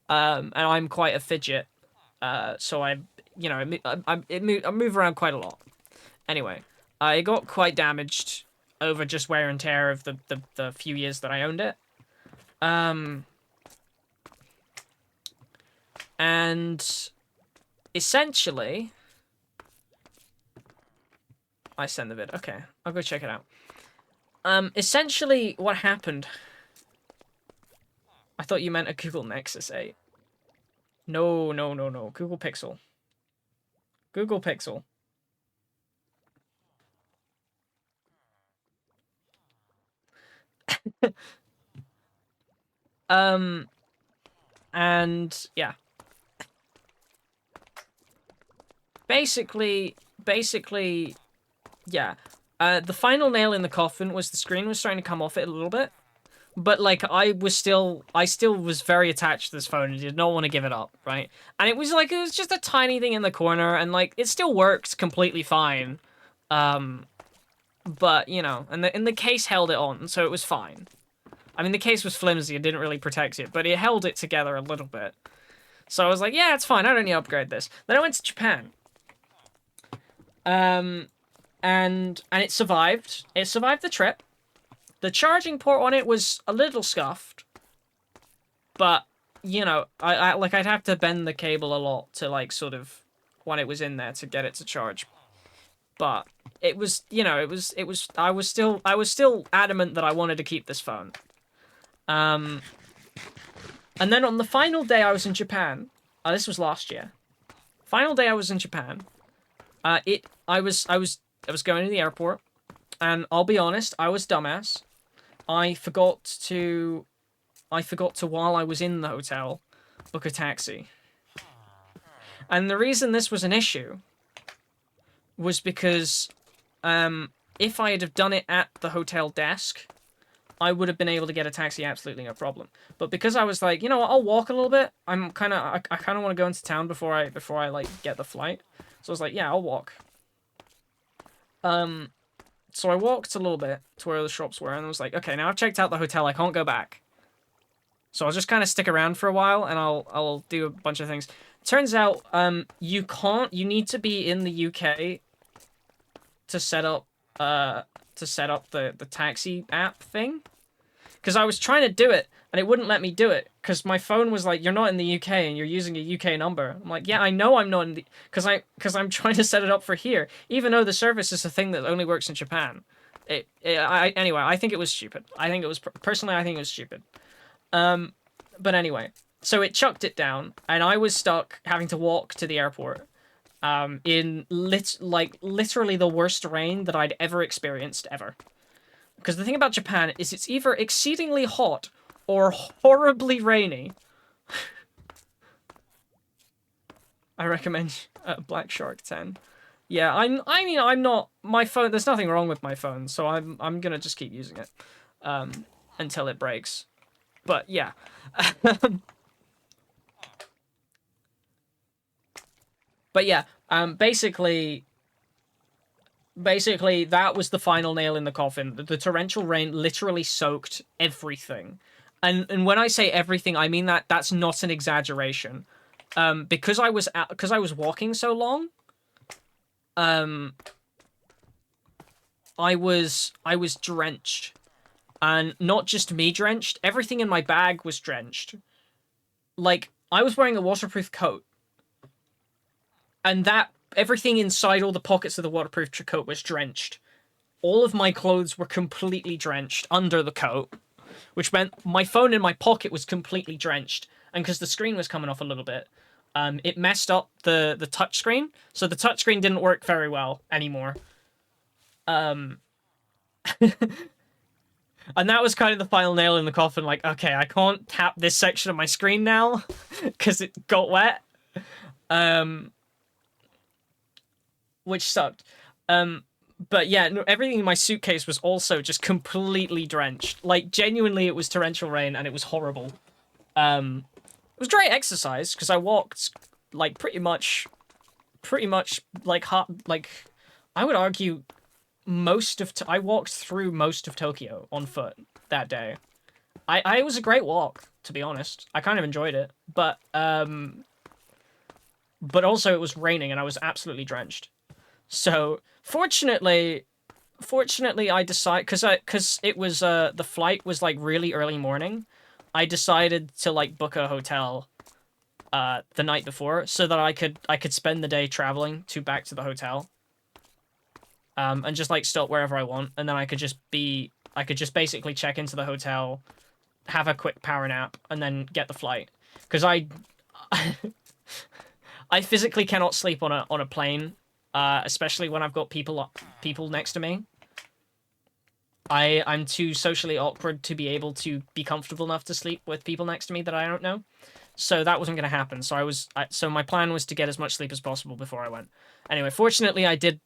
and I'm quite a fidget, so I move around quite a lot. Anyway, I got quite damaged over just wear and tear of the few years that I owned it, and essentially, I send the vid. Okay, I'll go check it out. Essentially, what happened... I thought you meant a Google Nexus 8. No. Google Pixel. Google Pixel. And, yeah. Basically, yeah. The final nail in the coffin was the screen was starting to come off it a little bit. But, like, I still was very attached to this phone and did not want to give it up, right? And it was just a tiny thing in the corner, and, like, it still worked completely fine. But, you know, and the case held it on, so it was fine. I mean, the case was flimsy, it didn't really protect it, but it held it together a little bit. So I was like, yeah, it's fine, I don't need to upgrade this. Then I went to Japan. And it survived. It survived the trip. The charging port on it was a little scuffed, but, you know, I'd have to bend the cable a lot to, like, sort of, when it was in there to get it to charge. But it was, you know, I was still adamant that I wanted to keep this phone. And then on the final day I was in Japan, this was last year. Final day I was in Japan, I was going to the airport, and I'll be honest, I was dumbass. I forgot to, while I was in the hotel, book a taxi. And the reason this was an issue was because if I had have done it at the hotel desk, I would have been able to get a taxi absolutely no problem. But because I was like, you know what, I'll walk a little bit. I kind of want to go into town before I like get the flight. So I was like, yeah, I'll walk. So I walked a little bit to where the shops were, and I was like, okay, now I've checked out the hotel, I can't go back. So I'll just kind of stick around for a while, and I'll do a bunch of things. Turns out, you can't. You need to be in the UK to set up the taxi app thing. Because I was trying to do it, and it wouldn't let me do it. Because my phone was like, "You're not in the UK, and you're using a UK number." I'm like, "Yeah, I know I'm not in the." Because I'm trying to set it up for here, even though the service is a thing that only works in Japan. Anyway, I think it was stupid. I think it was personally, I think it was stupid. But anyway, so it chucked it down, and I was stuck having to walk to the airport. In literally the worst rain that I'd ever experienced ever. Because the thing about Japan is it's either exceedingly hot or horribly rainy. I recommend Black Shark 10. Yeah, I'm not my phone. There's nothing wrong with my phone, so I'm gonna just keep using it, until it breaks. But yeah, but yeah, basically that was the final nail in the coffin. The torrential rain literally soaked everything, and when I say everything, I mean that's not an exaggeration. Because I was walking so long, um, I was drenched, and not just me drenched. Everything in my bag was drenched. Like I was wearing a waterproof coat, and that everything inside all the pockets of the waterproof coat was drenched. All of my clothes were completely drenched under the coat, which meant my phone in my pocket was completely drenched. And because the screen was coming off a little bit, it messed up the touch screen. So the touch screen didn't work very well anymore. And that was kind of the final nail in the coffin. Like, okay, I can't tap this section of my screen now because it got wet. Which sucked. But yeah, no, everything in my suitcase was also just completely drenched. Like, genuinely, it was torrential rain, and it was horrible. It was great exercise, because I walked, like, pretty much, like, I would argue I walked through most of Tokyo on foot that day. It was a great walk, to be honest. I kind of enjoyed it, but also it was raining, and I was absolutely drenched. So fortunately, I decided because it was the flight was like really early morning. I decided to like book a hotel the night before so that I could spend the day traveling back to the hotel. And just like stop wherever I want, and then I could just basically check into the hotel, have a quick power nap, and then get the flight. Because I physically cannot sleep on a plane. Especially when I've got people next to me. I'm too socially awkward to be able to be comfortable enough to sleep with people next to me that I don't know. So that wasn't going to happen. So my plan was to get as much sleep as possible before I went. Anyway, fortunately I did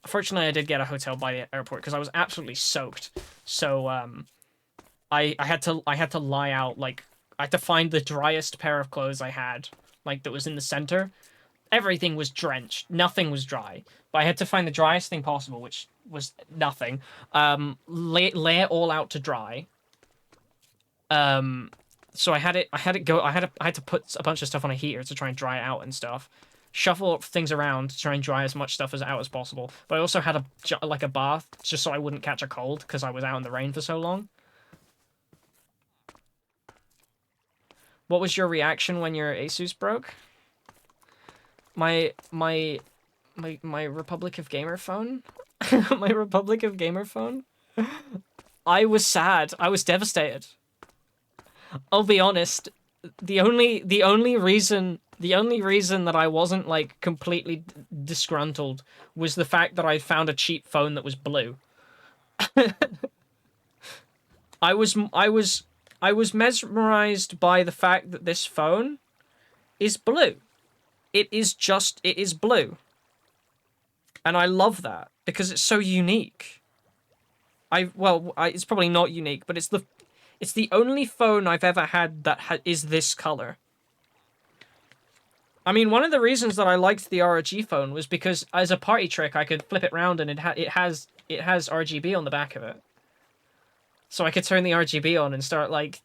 get a hotel by the airport because I was absolutely soaked. So I had to lie out, like I had to find the driest pair of clothes I had, like that was in the center. Everything was drenched. Nothing was dry. But I had to find the driest thing possible, which was nothing. Lay it all out to dry. So I had to put a bunch of stuff on a heater to try and dry it out and stuff. Shuffle things around to try and dry as much stuff out as possible. But I also had a bath just so I wouldn't catch a cold because I was out in the rain for so long. What was your reaction when your Asus broke? My Republic of Gamer phone? My Republic of Gamer phone? I was sad. I was devastated. I'll be honest. The only reason that I wasn't like completely disgruntled was the fact that I found a cheap phone that was blue. I was mesmerized by the fact that this phone is blue. It is blue. And I love that because it's so unique. It's probably not unique, but it's the only phone I've ever had that is this color. I mean, one of the reasons that I liked the ROG phone was because as a party trick, I could flip it round and it has RGB on the back of it. So I could turn the RGB on and start like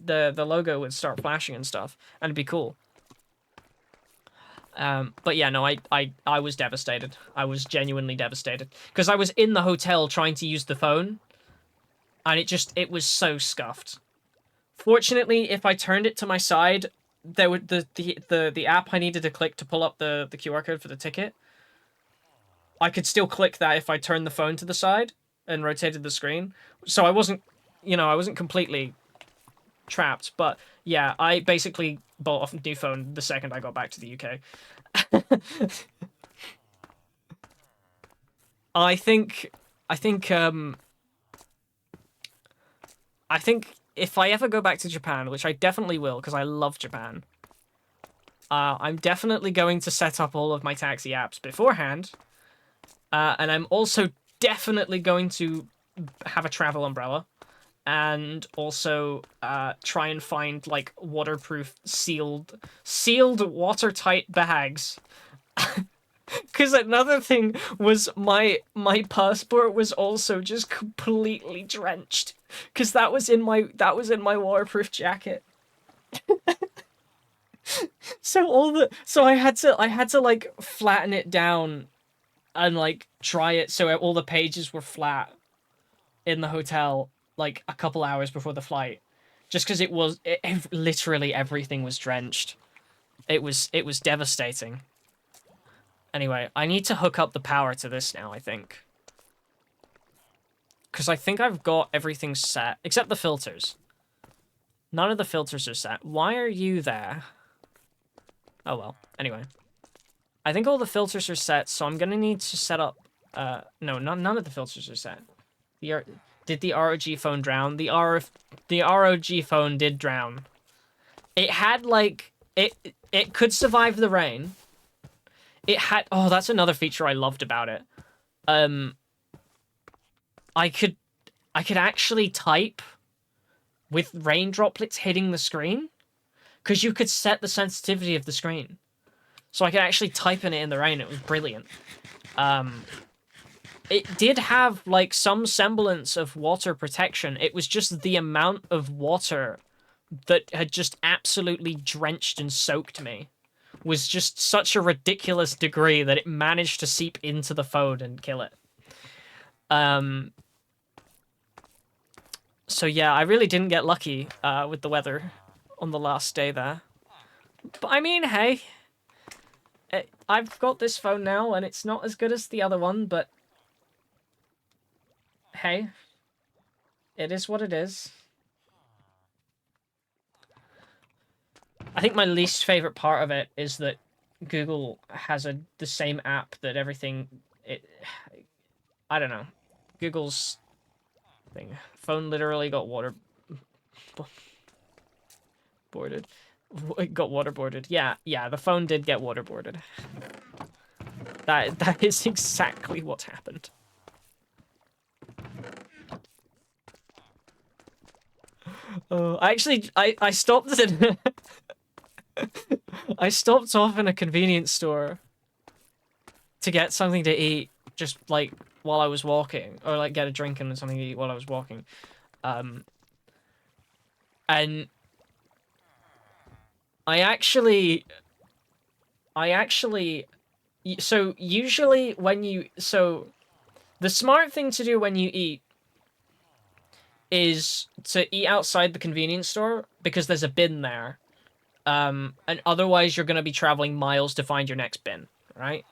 the logo would start flashing and stuff, and it'd be cool. But yeah, no, I was devastated. I was genuinely devastated because I was in the hotel trying to use the phone, and it was so scuffed. Fortunately, if I turned it to my side, there would the app I needed to click to pull up the QR code for the ticket. I could still click that if I turned the phone to the side and rotated the screen. So I wasn't, I wasn't completely trapped. But yeah, I basically bought a new phone the second I got back to the UK. I think, I think, I think if I ever go back to Japan, which I definitely will, because I love Japan, I'm definitely going to set up all of my taxi apps beforehand. And I'm also definitely going to have a travel umbrella. And also try and find, like, waterproof, sealed, watertight bags. Because another thing was my passport was also just completely drenched. Because that was in my waterproof jacket. So I had to like flatten it down and like dry it so all the pages were flat in the hotel like a couple hours before the flight, just because literally everything was drenched. It was devastating. Anyway, I need to hook up the power to this now, I think. Because I think I've got everything set, except the filters. None of the filters are set. Why are you there? Oh well, anyway. I think all the filters are set, so I'm gonna need to set up... no, none of the filters are set. Did the ROG phone drown? The ROG phone did drown. It had, like... It could survive the rain. It had... Oh, that's another feature I loved about it. I could actually type with rain droplets hitting the screen. Because you could set the sensitivity of the screen. So I could actually type in it in the rain. It was brilliant. It did have, like, some semblance of water protection. It was just the amount of water that had just absolutely drenched and soaked me was just such a ridiculous degree that it managed to seep into the phone and kill it. So yeah, I really didn't get lucky with the weather on the last day there. But I mean, hey, I've got this phone now, and it's not as good as the other one, but hey, it is what it is. I think my least favorite part of it is that Google has the same app that everything... I don't know. Google's thing. Phone literally got waterboarded. It got waterboarded. Yeah, the phone did get waterboarded. That is exactly what happened. Oh, actually, I stopped it. I stopped off in a convenience store to get something to eat, just like while I was walking, or like get a drink and something to eat while I was walking. And I actually, so usually the smart thing to do when you eat is to eat outside the convenience store because there's a bin there. And otherwise you're going to be traveling miles to find your next bin, right?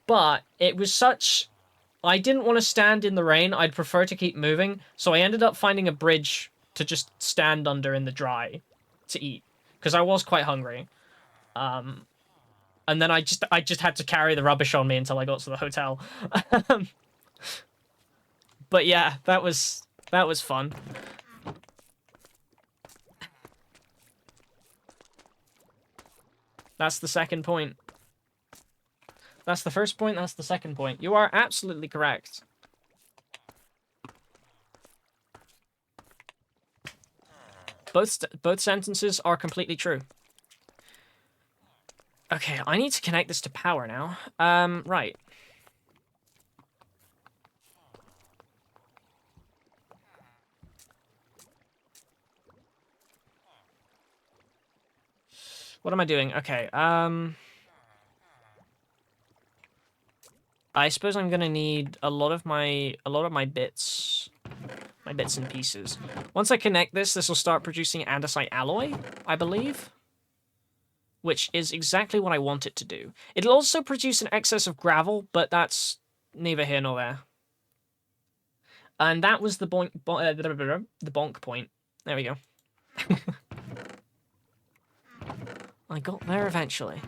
But it was I didn't want to stand in the rain. I'd prefer to keep moving. So I ended up finding a bridge to just stand under in the dry to eat. Because I was quite hungry. And then I just had to carry the rubbish on me until I got to the hotel. But yeah, that was fun. That's the second point. That's the first point, that's the second point. You are absolutely correct. Both sentences are completely true. Okay, I need to connect this to power now. Right. What am I doing? Okay, I suppose I'm gonna need a lot of my bits and pieces. Once I connect this will start producing andesite alloy, I believe, which is exactly what I want it to do. It'll also produce an excess of gravel, but that's neither here nor there. And that was the bonk point. There we go. I got there eventually.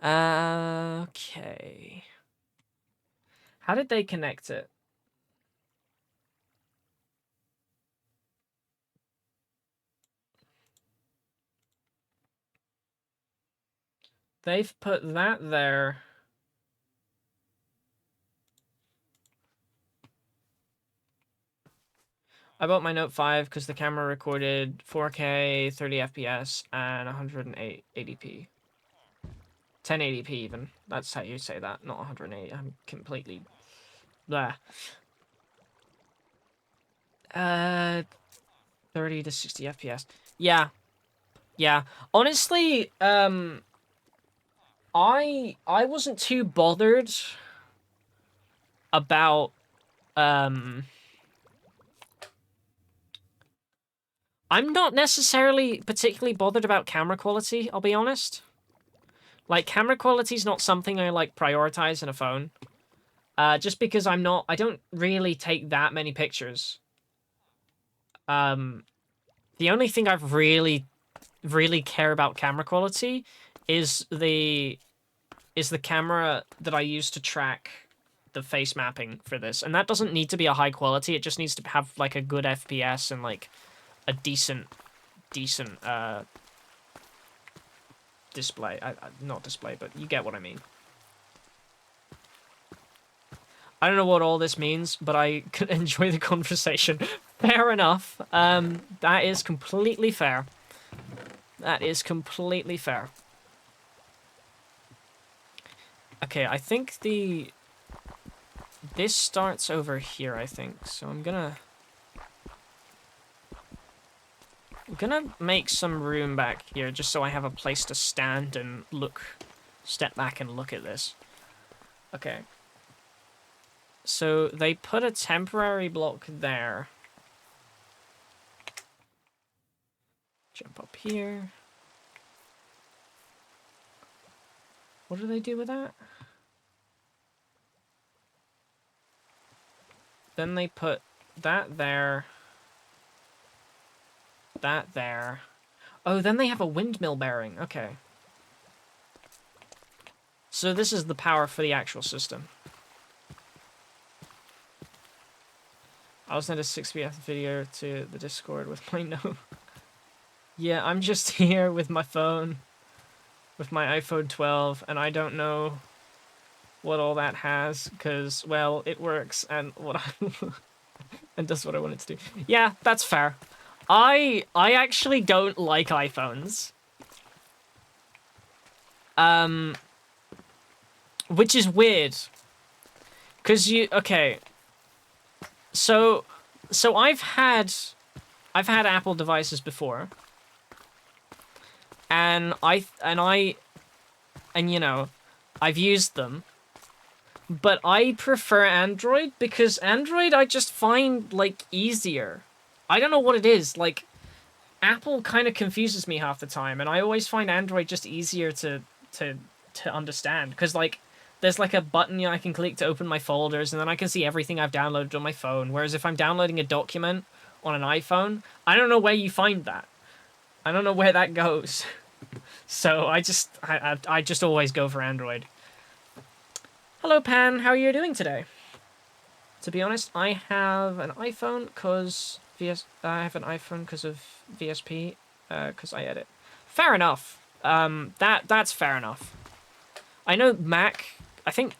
Okay. How did they connect it? They've put that there. I bought my Note 5 because the camera recorded 4K, 30 FPS, and 180p. 1080p even. That's how you say that, not 180. I'm completely... blah. 30 to 60 FPS. Yeah. Yeah. Honestly, I wasn't too bothered about, I'm not necessarily particularly bothered about camera quality, I'll be honest. Like, camera quality is not something I, like, prioritize in a phone. Just because I don't really take that many pictures. The only thing I've really care about camera quality is the camera that I use to track the face mapping for this. And that doesn't need to be a high quality, it just needs to have, like, a good FPS and, like, a decent display. Not display, but you get what I mean. I don't know what all this means, but I could enjoy the conversation. Fair enough. That is completely fair. That is completely fair. Okay, I think this starts over here, I think. So I'm gonna make some room back here just so I have a place to stand and step back and look at this. Okay. So they put a temporary block there. Jump up here. What do they do with that? Then they put that there. That there. Oh, then they have a windmill bearing. Okay. So this is the power for the actual system. I will send a 6BF video to the Discord with my note. Yeah, I'm just here with my phone, with my iPhone 12, and I don't know what all that has, because, well, it works, and and does what I want it to do. Yeah, that's fair. I actually don't like iPhones. Which is weird. Because okay. So I've had Apple devices before. And you know, I've used them. But I prefer Android because Android I just find, like, easier. I don't know what it is. Like, Apple kind of confuses me half the time, and I always find Android just easier to understand. Because, like, there's, like, a button I can click to open my folders, and then I can see everything I've downloaded on my phone. Whereas if I'm downloading a document on an iPhone, I don't know where you find that. I don't know where that goes. So I just always go for Android. Hello, Pan. How are you doing today? To be honest, I have an iPhone because of VSP, because I edit. Fair enough. That's fair enough. I know Mac. I think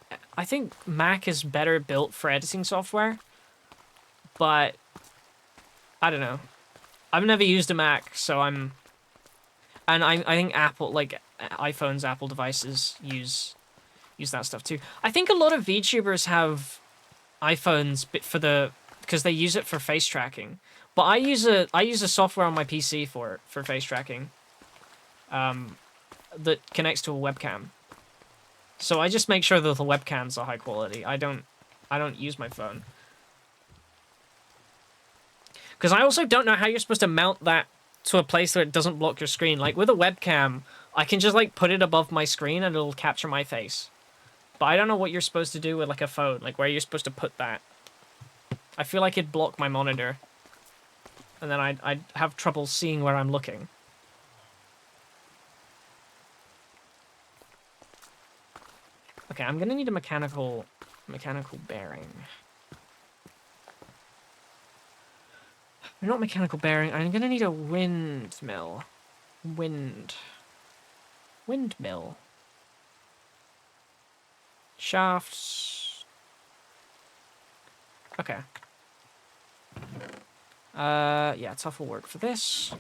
Mac is better built for editing software, but I don't know. I've never used a Mac, so I think Apple, like iPhones, Apple devices use that stuff too. I think a lot of VTubers have iPhones because they use it for face tracking, But I use a software on my PC for face tracking. That connects to a webcam. So I just make sure that the webcams are high quality. I don't use my phone. Because I also don't know how you're supposed to mount that to a place where it doesn't block your screen. Like, with a webcam, I can just, like, put it above my screen and it'll capture my face. But I don't know what you're supposed to do with, like, a phone. Like, where you're supposed to put that. I feel like it'd block my monitor. And then I'd have trouble seeing where I'm looking. Okay, I'm gonna need a mechanical bearing. Not mechanical bearing. I'm gonna need a windmill. Windmill. Shafts. Okay. Yeah, tough will work for this.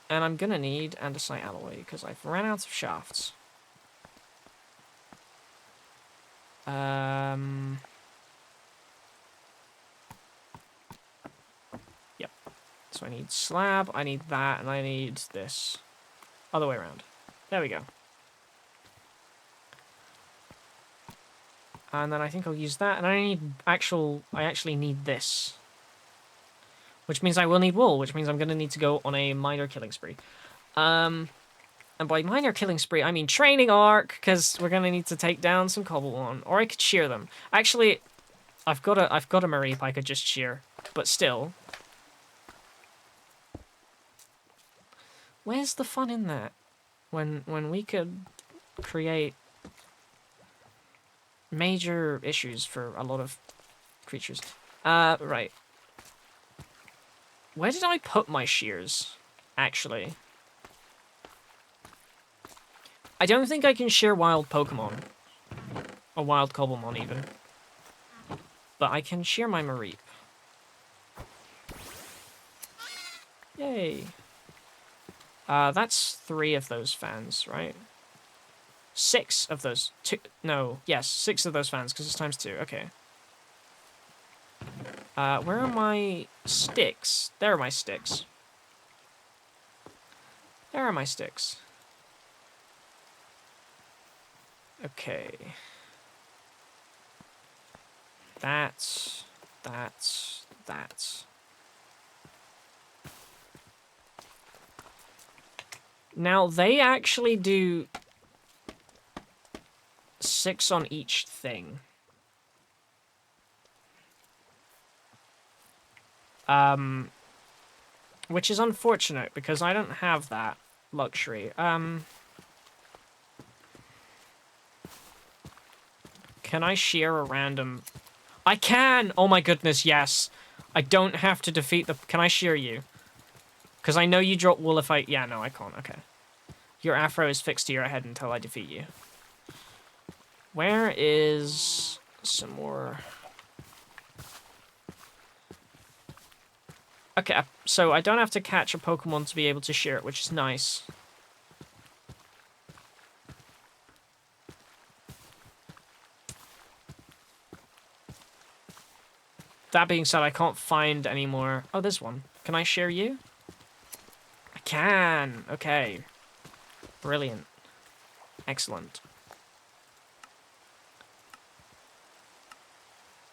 And I'm gonna need andesite alloy, because I've ran out of shafts. Yep. So I need slab, I need that, and I need this. Other way around. There we go. And then I think I'll use that, and I actually need this. Which means I will need wool, which means I'm gonna need to go on a miner killing spree. And by miner killing spree, I mean training arc, because we're gonna need to take down some cobblestone, or I could shear them. Actually, I've got a Mareep I could just shear, but still. Where's the fun in that? When we could create major issues for a lot of creatures. Right. Where did I put my shears, actually? I don't think I can shear wild Pokemon. Or wild Cobblemon, even. But I can shear my Mareep. Yay. That's 3 of those fans, right? 6 of those. 6 of those fans, because it's times 2. Okay. Where are my sticks? There are my sticks. There are my sticks. Okay. That's. Now, they actually do 6 on each thing. Which is unfortunate, because I don't have that luxury. Can I shear a random... I can! Oh my goodness, yes. I don't have to defeat the... Can I shear you? Because I know you drop wool if I... Yeah, no, I can't. Okay. Your afro is fixed to your head until I defeat you. Where is some more... Okay, so I don't have to catch a Pokemon to be able to shear it, which is nice. That being said, I can't find any more... Oh, there's one. Can I share you? I can! Okay. Brilliant. Excellent.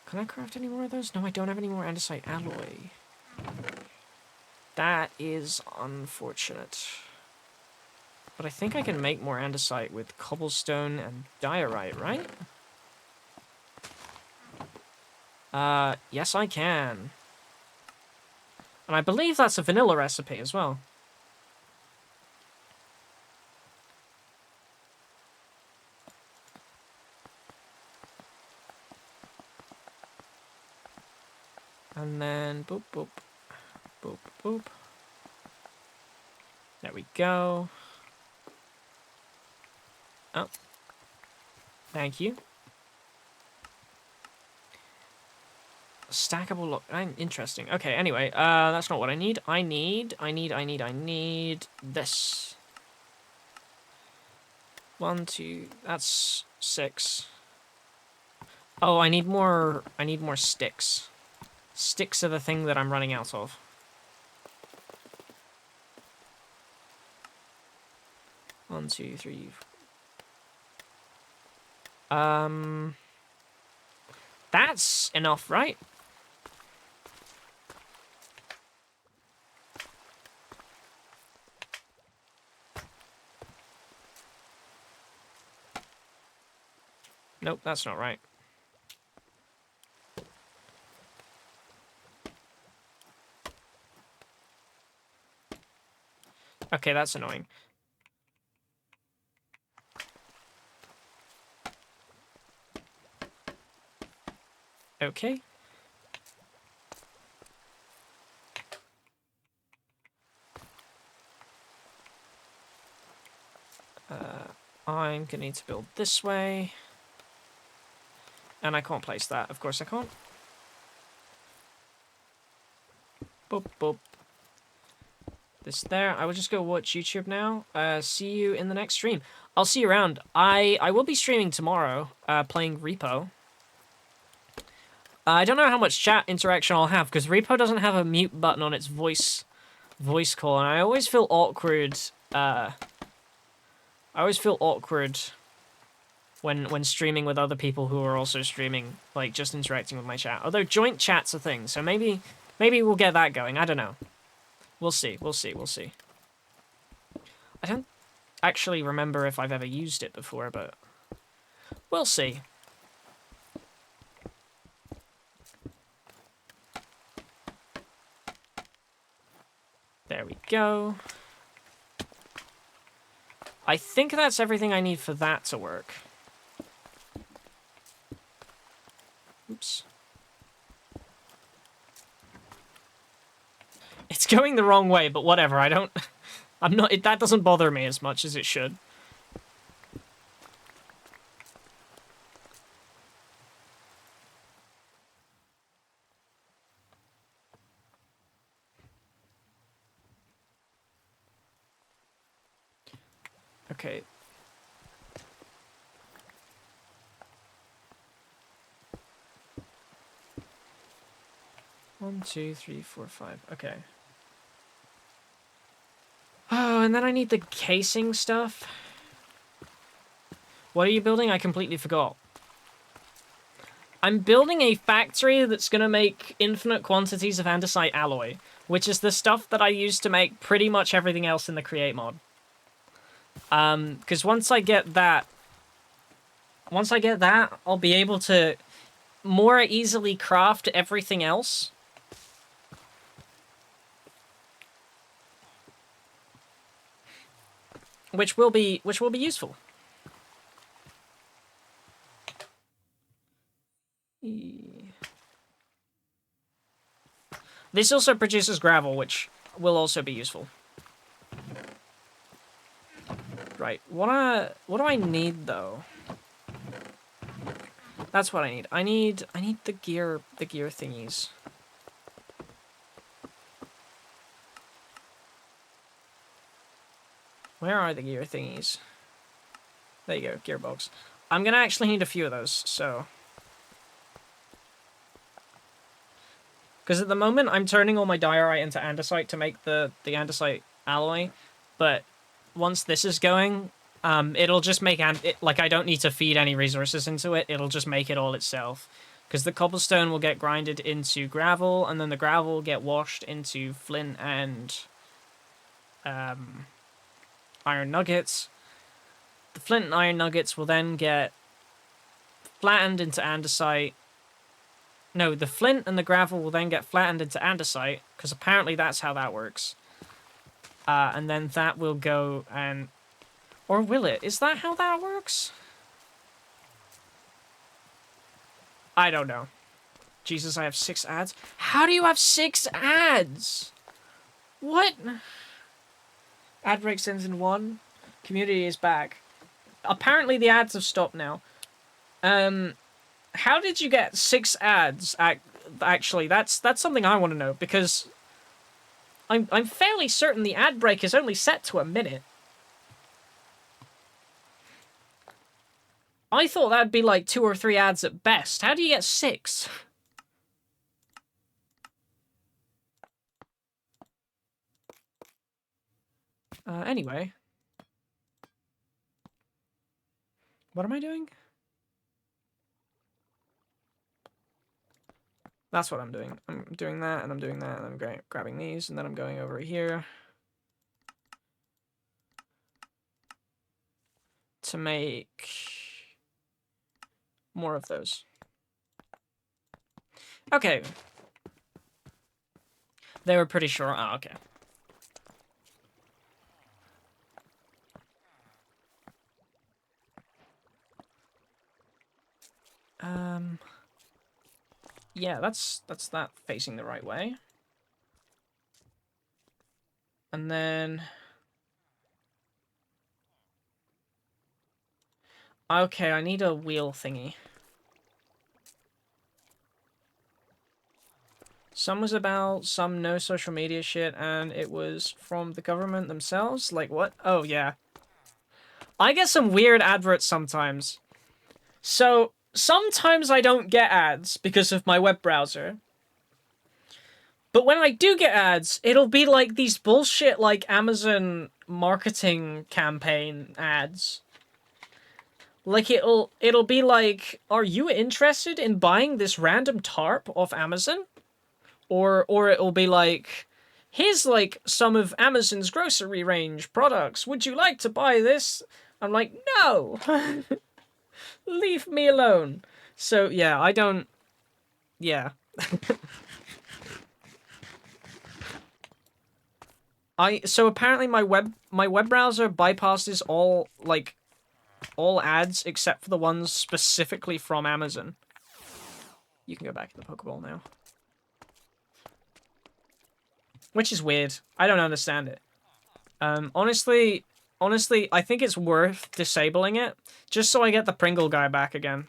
Can I craft any more of those? No, I don't have any more andesite alloy. That is unfortunate. But I think I can make more andesite with cobblestone and diorite, right? Yes I can. And I believe that's a vanilla recipe as well. And then boop, boop, boop, boop. There we go. Oh. Thank you. Stackable lock. Interesting. Okay, anyway, that's not what I need. I need this. 1, 2, that's 6. Oh, I need more sticks. Sticks are the thing that I'm running out of. One, two, three. That's enough, right? Nope, that's not right. Okay, that's annoying. Okay. I'm gonna need to build this way. And I can't place that. Of course I can't. Boop, boop. This there. I will just go watch YouTube now. See you in the next stream. I'll see you around. I will be streaming tomorrow, playing Repo. I don't know how much chat interaction I'll have, because Repo doesn't have a mute button on its voice call, and I always feel awkward, when streaming with other people who are also streaming, like, just interacting with my chat. Although joint chat's a thing, so maybe we'll get that going. I don't know. We'll see. I don't actually remember if I've ever used it before, but we'll see. There we go. I think that's everything I need for that to work. Oops. It's going the wrong way, but whatever. That doesn't bother me as much as it should. Okay. One, two, three, four, five. Okay. Oh, and then I need the casing stuff. What are you building? I completely forgot. I'm building a factory that's gonna make infinite quantities of andesite alloy, which is the stuff that I use to make pretty much everything else in the Create mod. Because once I get that, I'll be able to more easily craft everything else. Which will be useful. This also produces gravel, which will also be useful. Right. What do I need though? That's what I need. I need the gear thingies. Where are the gear thingies? There you go, gearbox. I'm gonna actually need a few of those, so. Because at the moment, I'm turning all my diorite into andesite to make the andesite alloy, but once this is going, it'll just make like I don't need to feed any resources into it. It'll just make it all itself. Because the cobblestone will get grinded into gravel, and then the gravel will get washed into flint and iron nuggets. The flint and iron nuggets will then get flattened into andesite. No, the flint and the gravel will then get flattened into andesite, because apparently that's how that works. And then that will go and... Or will it? Is that how that works? I don't know. Jesus, I have 6 ads? How do you have 6 ads? What? Ad break sends in 1. Community is back. Apparently the ads have stopped now. How did you get 6 ads? Actually, that's something I want to know, because I'm fairly certain the ad break is only set to a minute. I thought that'd be like 2 or 3 ads at best. How do you get 6? Anyway. What am I doing? That's what I'm doing. I'm doing that, and I'm doing that, and I'm grabbing these, and then I'm going over here to make more of those. Okay. They were pretty short. Oh, okay. Yeah, that's that facing the right way. And then... Okay, I need a wheel thingy. Some was about some no social media shit, and it was from the government themselves? Like, what? Oh, yeah. I get some weird adverts sometimes. So, sometimes I don't get ads because of my web browser. But when I do get ads, it'll be like these bullshit, like, Amazon marketing campaign ads. Like, it'll be like, are you interested in buying this random tarp off Amazon? Or it'll be like, here's, like, some of Amazon's grocery range products. Would you like to buy this? I'm like, no! Leave me alone. So, yeah, I don't... Yeah. So apparently my web browser bypasses all ads except for the ones specifically from Amazon. You can go back to the Pokeball now. Which is weird. I don't understand it. Honestly, I think it's worth disabling it just so I get the Pringle guy back again.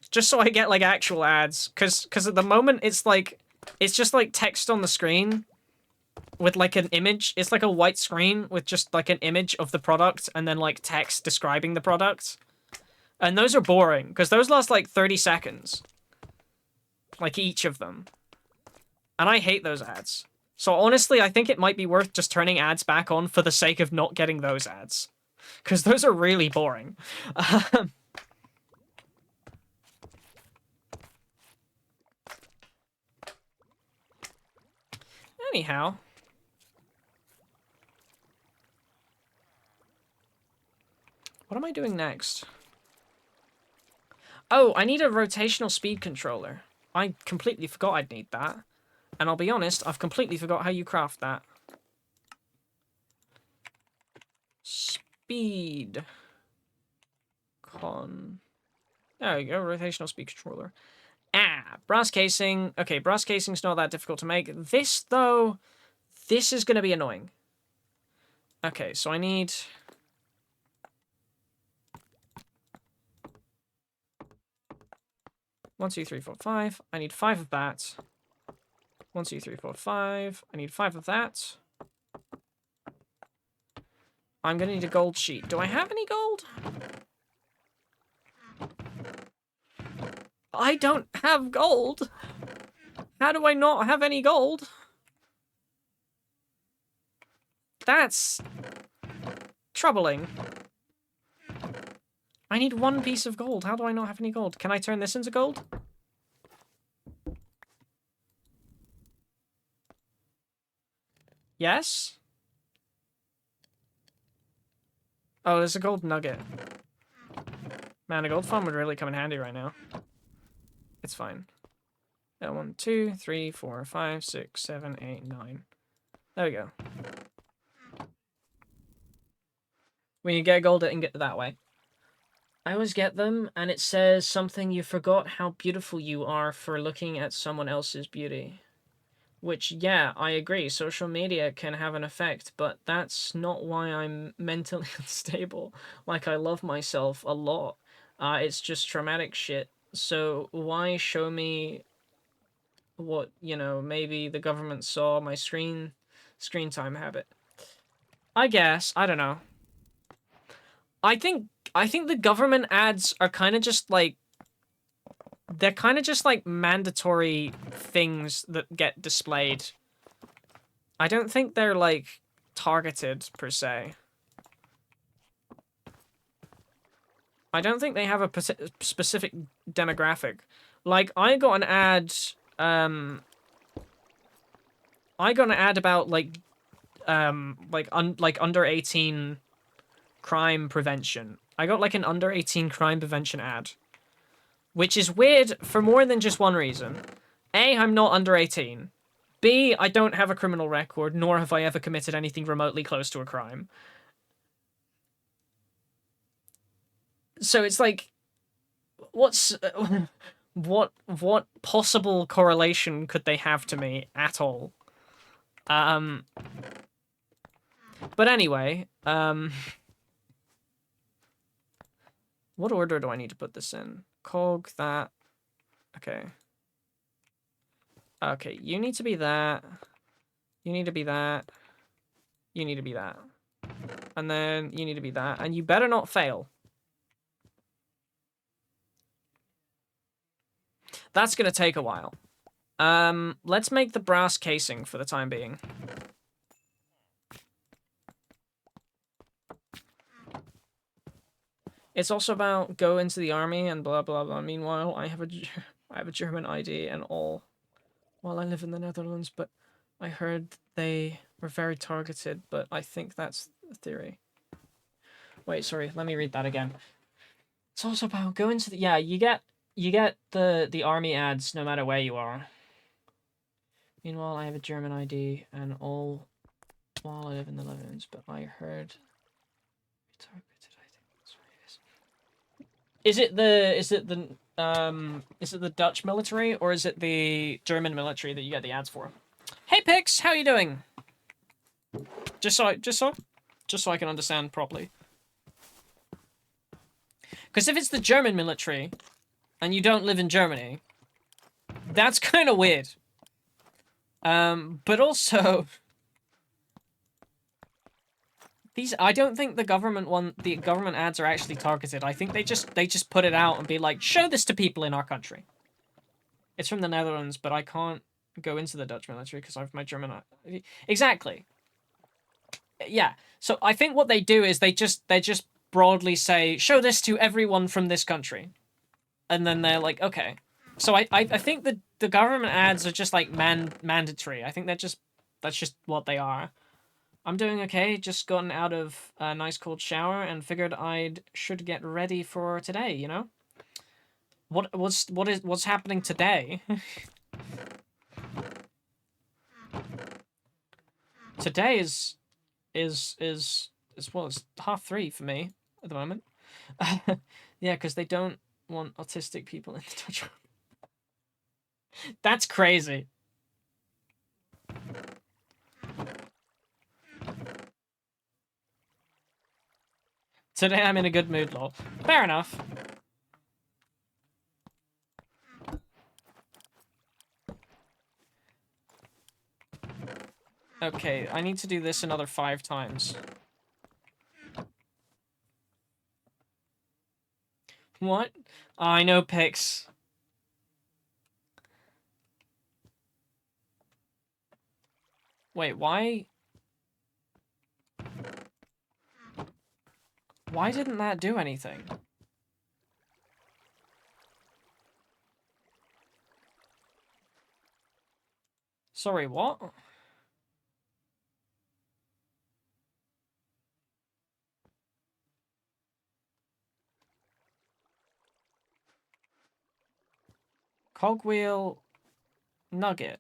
Just so I get, like, actual ads. Cause at the moment it's like, it's just like text on the screen with, like, an image. It's like a white screen with just, like, an image of the product and then, like, text describing the product. And those are boring, because those last, like, 30 seconds. Like, each of them. And I hate those ads. So honestly, I think it might be worth just turning ads back on for the sake of not getting those ads. Because those are really boring. Anyhow. What am I doing next? Oh, I need a rotational speed controller. I completely forgot I'd need that. And I'll be honest, I've completely forgot how you craft that. Speed. There we go, rotational speed controller. Brass casing. Okay, brass casing's not that difficult to make. This, though, this is going to be annoying. Okay, so I need... One, two, three, four, five. I need 5 of that. 1, 2, 3, 4, 5. I need 5 of that. I'm gonna need a gold sheet. Do I have any gold? I don't have gold. How do I not have any gold? That's troubling. I need 1 piece of gold. How do I not have any gold? Can I turn this into gold? Yes? Oh, there's a gold nugget. Man, a gold farm would really come in handy right now. It's fine. 1, 2, 3, 4, 5, 6, 7, 8, 9. There we go. When you get gold, it can get that way. I always get them, and it says something, you forgot how beautiful you are for looking at someone else's beauty. Which, yeah, I agree, social media can have an effect, but that's not why I'm mentally unstable. Like, I love myself a lot. It's just traumatic shit. So why show me what, you know, maybe the government saw my screen time habit? I guess. I don't know. I think the government ads are kind of just like, they're kind of just like mandatory things that get displayed. I don't think they're like targeted, per se. I don't think they have a specific demographic. Like, I got an ad about, like under 18 crime prevention. I got, like, an under 18 crime prevention ad. Which is weird for more than just one reason. A, I'm not under 18. B, I don't have a criminal record, nor have I ever committed anything remotely close to a crime. So it's like, what's what possible correlation could they have to me at all? But anyway, what order do I need to put this in? Cog, that. Okay. Okay, you need to be that. You need to be that. You need to be that. And then you need to be that. And you better not fail. That's gonna take a while. Let's make the brass casing for the time being. It's also about go into the army and blah blah blah. Meanwhile, I have a German ID and all. While I live in the Netherlands, but I heard they were very targeted. But I think that's the theory. Wait, sorry. Let me read that again. It's also about go into the you get the army ads no matter where you are. Meanwhile, I have a German ID and all while I live in the Netherlands, but I heard targeted. I think that's what it is. Is it the Dutch military or is it the German military that you get the ads for? Hey Pix, how you doing? Just so I can understand properly. Because if it's the German military and you don't live in Germany, that's kind of weird. But also, I don't think the government ads are actually targeted. I think they just put it out and be like, show this to people in our country. It's from the Netherlands, but I can't go into the Dutch military because I have my German. Exactly. Yeah. So I think what they do is they just broadly say, show this to everyone from this country, and then they're like, okay. So I think the government ads are just like mandatory. I think that's just what they are. I'm doing okay. Just gotten out of a nice cold shower and figured should get ready for today. You know. What's happening today? Today is well, it's 3:30 for me at the moment. Yeah, because they don't want autistic people in the Dutch room. That's crazy. Today I'm in a good mood, lol. Fair enough. Okay, I need to do this another 5 times. What? Oh, I know, Pix. Wait, why? Why didn't that do anything? Sorry, what? Cogwheel nugget.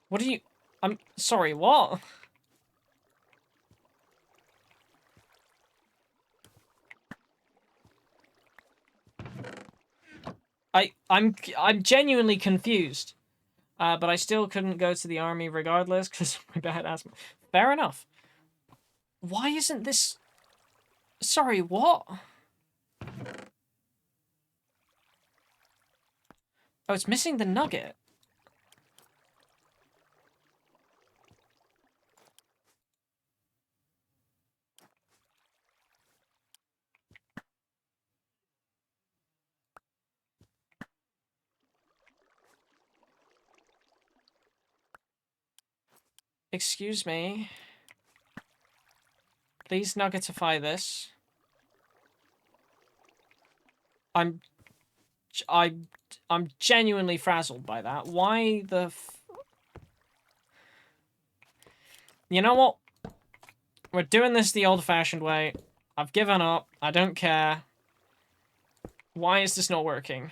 What do you... I'm sorry, what? I'm genuinely confused. But I still couldn't go to the army regardless because of my bad asthma. Fair enough. Why isn't this... Sorry, what? Oh, it's missing the nugget. Excuse me. Please nuggetify this. I'm genuinely frazzled by that. Why the You know what? We're doing this the old-fashioned way. I've given up. I don't care. Why is this not working?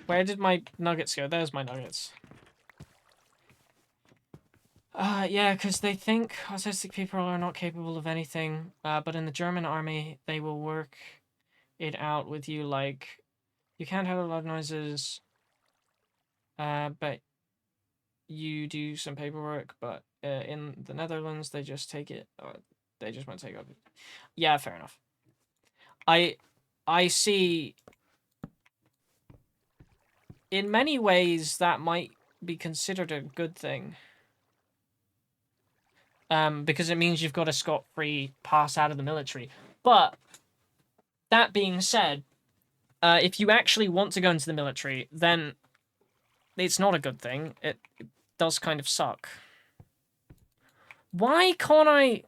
Where did my nuggets go? There's my nuggets. Yeah, because they think autistic people are not capable of anything, but in the German army, they will work it out with you, like, you can't have loud noises, but you do some paperwork, but in the Netherlands, they just take it, or they just won't take it. Yeah, fair enough. I see. In many ways, that might be considered a good thing. Because it means you've got a scot-free pass out of the military. But, that being said, if you actually want to go into the military, then it's not a good thing. It does kind of suck. Why can't I...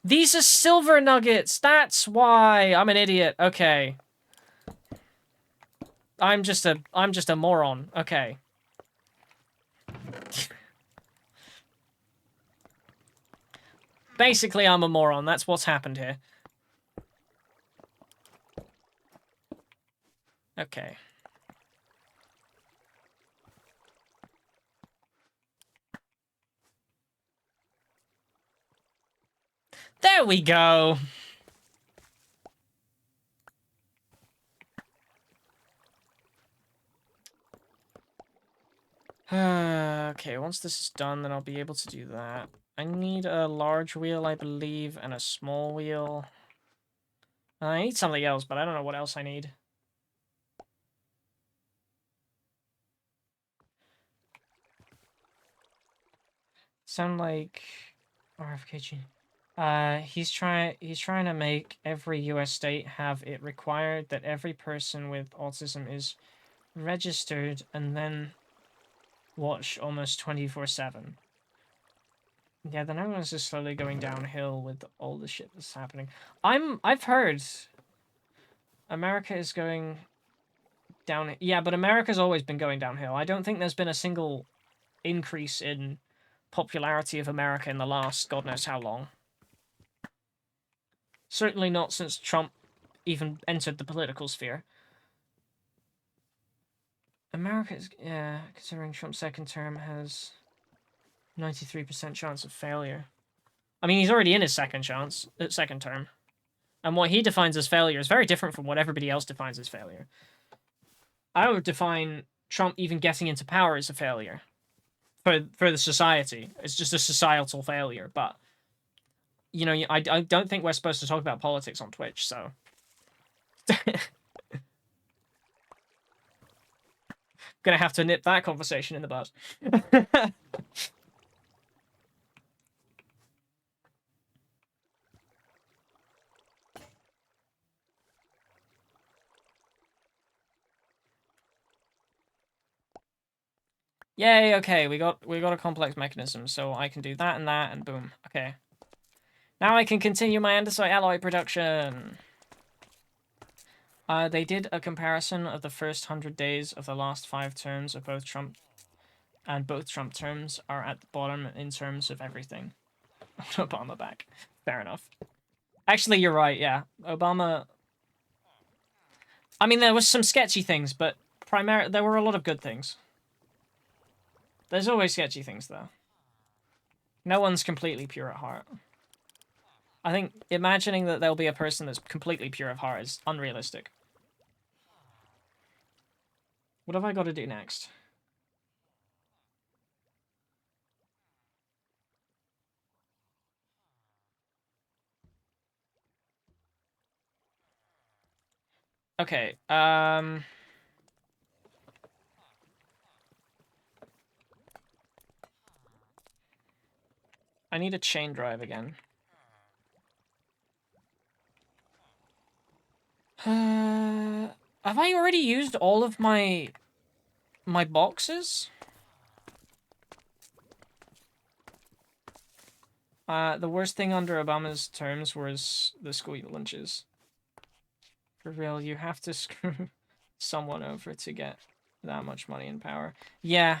These are silver nuggets! That's why! I'm an idiot. Okay. I'm just a moron. Okay. Basically, I'm a moron. That's what's happened here. Okay. There we go! Okay, once this is done, then I'll be able to do that. I need a large wheel, I believe, and a small wheel. I need something else, but I don't know what else I need. Sound like RFKG. He's trying to make every US state have it required that every person with autism is registered and then watch almost 24/7. Yeah, the Netherlands is slowly going downhill with all the shit that's happening. I've heard America is going down. Yeah, but America's always been going downhill. I don't think there's been a single increase in popularity of America in the last God knows how long. Certainly not since Trump even entered the political sphere. America is, yeah, considering Trump's second term has 93% chance of failure. I mean, he's already in his second term. And what he defines as failure is very different from what everybody else defines as failure. I would define Trump even getting into power as a failure for the society. It's just a societal failure, but you know, I don't think we're supposed to talk about politics on Twitch, so gonna have to nip that conversation in the bud. Yay, okay, we got a complex mechanism, so I can do that, and boom. Okay. Now I can continue my andesite alloy production. They did a comparison of the first 100 days of the last 5 terms of both Trump, and both Trump terms are at the bottom in terms of everything. Obama back. Fair enough. Actually, you're right, yeah. Obama... I mean, there was some sketchy things, but there were a lot of good things. There's always sketchy things, though. No one's completely pure at heart. I think imagining that there'll be a person that's completely pure of heart is unrealistic. What have I got to do next? Okay, I need a chain drive again. Have I already used all of my boxes? The worst thing under Obama's terms was the school lunches. For real, you have to screw someone over to get that much money and power. Yeah.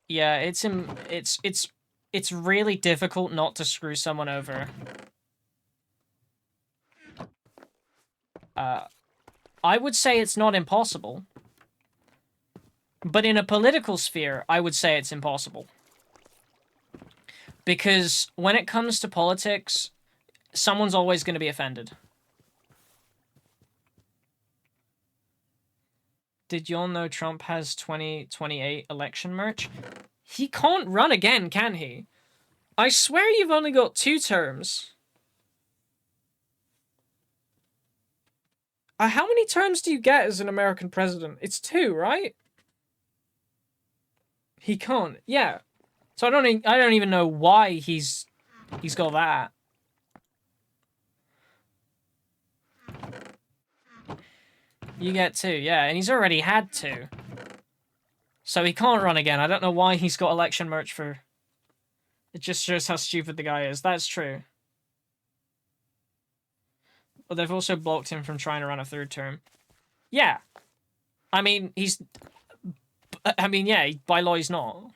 Yeah, it's really difficult not to screw someone over. I would say it's not impossible. But in a political sphere, I would say it's impossible. Because when it comes to politics, someone's always going to be offended. Did y'all know Trump has 2028 election merch? He can't run again, can he? I swear you've only got 2 terms. How many terms do you get as an American president? It's 2, right? He can't. Yeah. So I don't even know why he's got that. You get 2, yeah, and he's already had 2. So he can't run again. I don't know why he's got election merch for... It just shows how stupid the guy is. That's true. But they've also blocked him from trying to run a 3rd term. Yeah. I mean, yeah, by law he's not.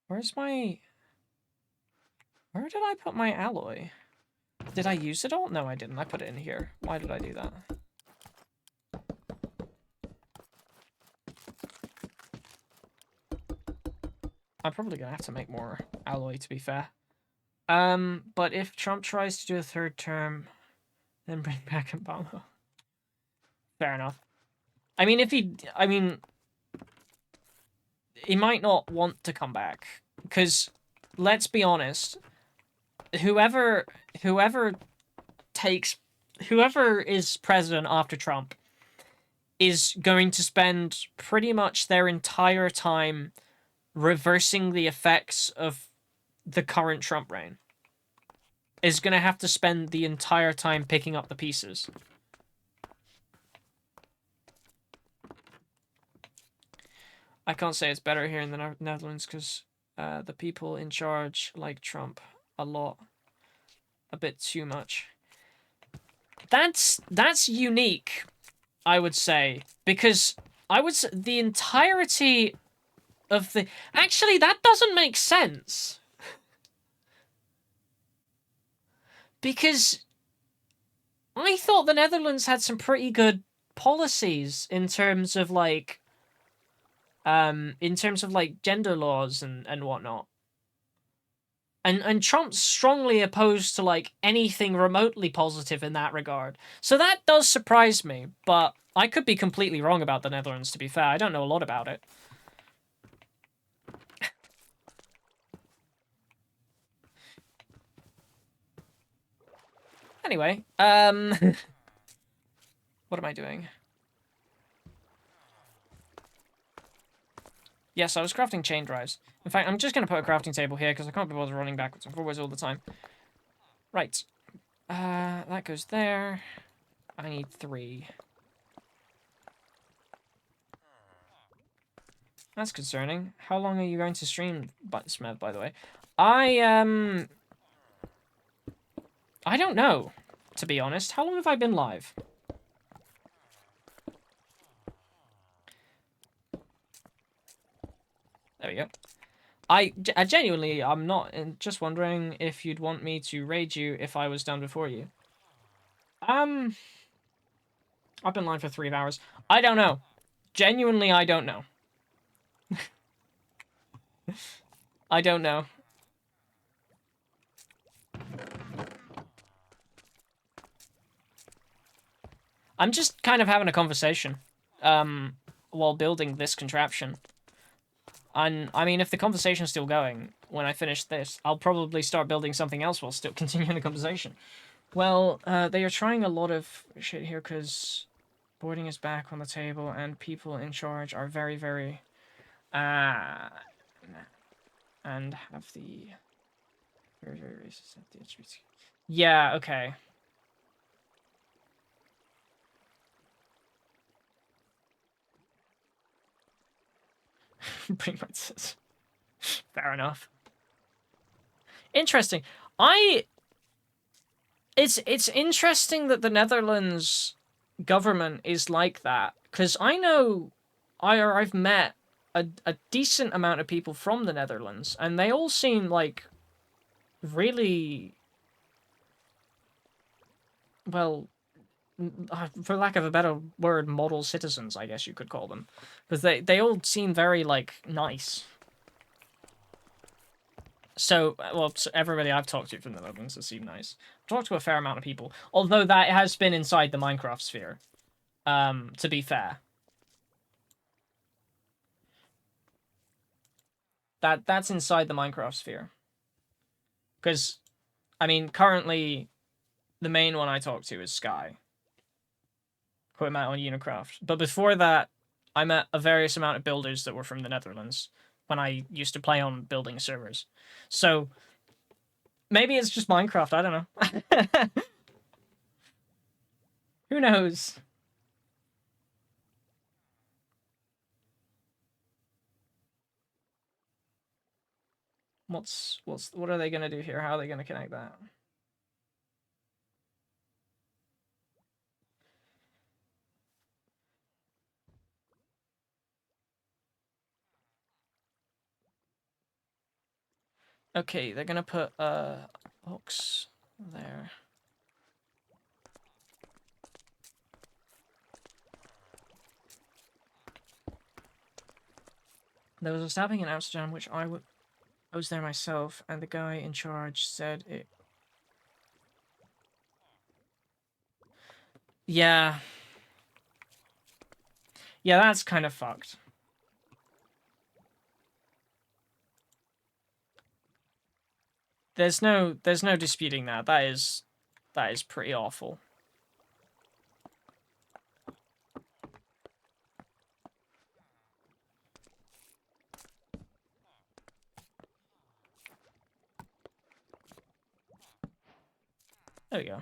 Where's my... Where did I put my alloy? Did I use it all? No, I didn't. I put it in here. Why did I do that? I'm probably gonna have to make more alloy, to be fair. But if Trump tries to do a 3rd term, then bring back Obama. Fair enough. I mean, he might not want to come back. Because, let's be honest, whoever is president after Trump is going to spend pretty much their entire time reversing the effects of the current Trump reign. Is going to have to spend the entire time picking up the pieces. I can't say it's better here in the Netherlands because the people in charge like Trump a lot. A bit too much. That's unique, I would say. Because I would say the entirety of the... Actually, that doesn't make sense. Because I thought the Netherlands had some pretty good policies in terms of like gender laws and whatnot. And Trump's strongly opposed to like anything remotely positive in that regard. So that does surprise me, but I could be completely wrong about the Netherlands, to be fair. I don't know a lot about it. Anyway, what am I doing? Yes, I was crafting chain drives. In fact, I'm just going to put a crafting table here because I can't be bothered running backwards and forwards all the time. Right. That goes there. I need 3. That's concerning. How long are you going to stream, Smith, by the way? I don't know, to be honest. How long have I been live? There we go. I genuinely, I'm not just wondering if you'd want me to raid you if I was done before you. I've been live for 3 hours. I don't know. Genuinely, I don't know. I don't know. I'm just kind of having a conversation, while building this contraption. And, I mean, if the conversation's still going, when I finish this, I'll probably start building something else while still continuing the conversation. Well, they are trying a lot of shit here because boarding is back on the table and people in charge are very, very, and have the very, very racist at the HBC. Yeah, okay. Bring my sis. Fair enough. Interesting. It's interesting that the Netherlands government is like that, because I know I've met a decent amount of people from the Netherlands, and they all seem like really, well, for lack of a better word, model citizens, I guess you could call them, because they all seem very like nice. So, well, so everybody I've talked to from the Netherlands has seemed nice. I've talked to a fair amount of people, although that has been inside the Minecraft sphere. To be fair, that's inside the Minecraft sphere. Because, I mean, currently the main one I talk to is Sky, who I met on Unicraft. But before that, I met a various amount of builders that were from the Netherlands when I used to play on building servers. So maybe it's just Minecraft. I don't know. Who knows? What are they gonna do here? How are they gonna connect that? Okay, they're gonna put a box there. There was a stabbing in Amsterdam, which I was there myself, and the guy in charge said it. Yeah. Yeah, that's kind of fucked. There's no disputing that. That is pretty awful. There we go.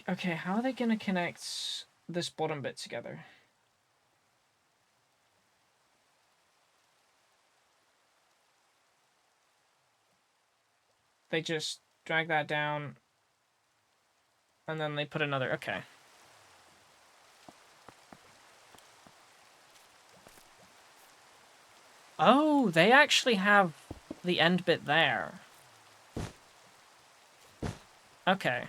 Okay, how are they gonna connect this bottom bit together? They just drag that down, and then they put another. Okay. Oh, they actually have the end bit there. Okay.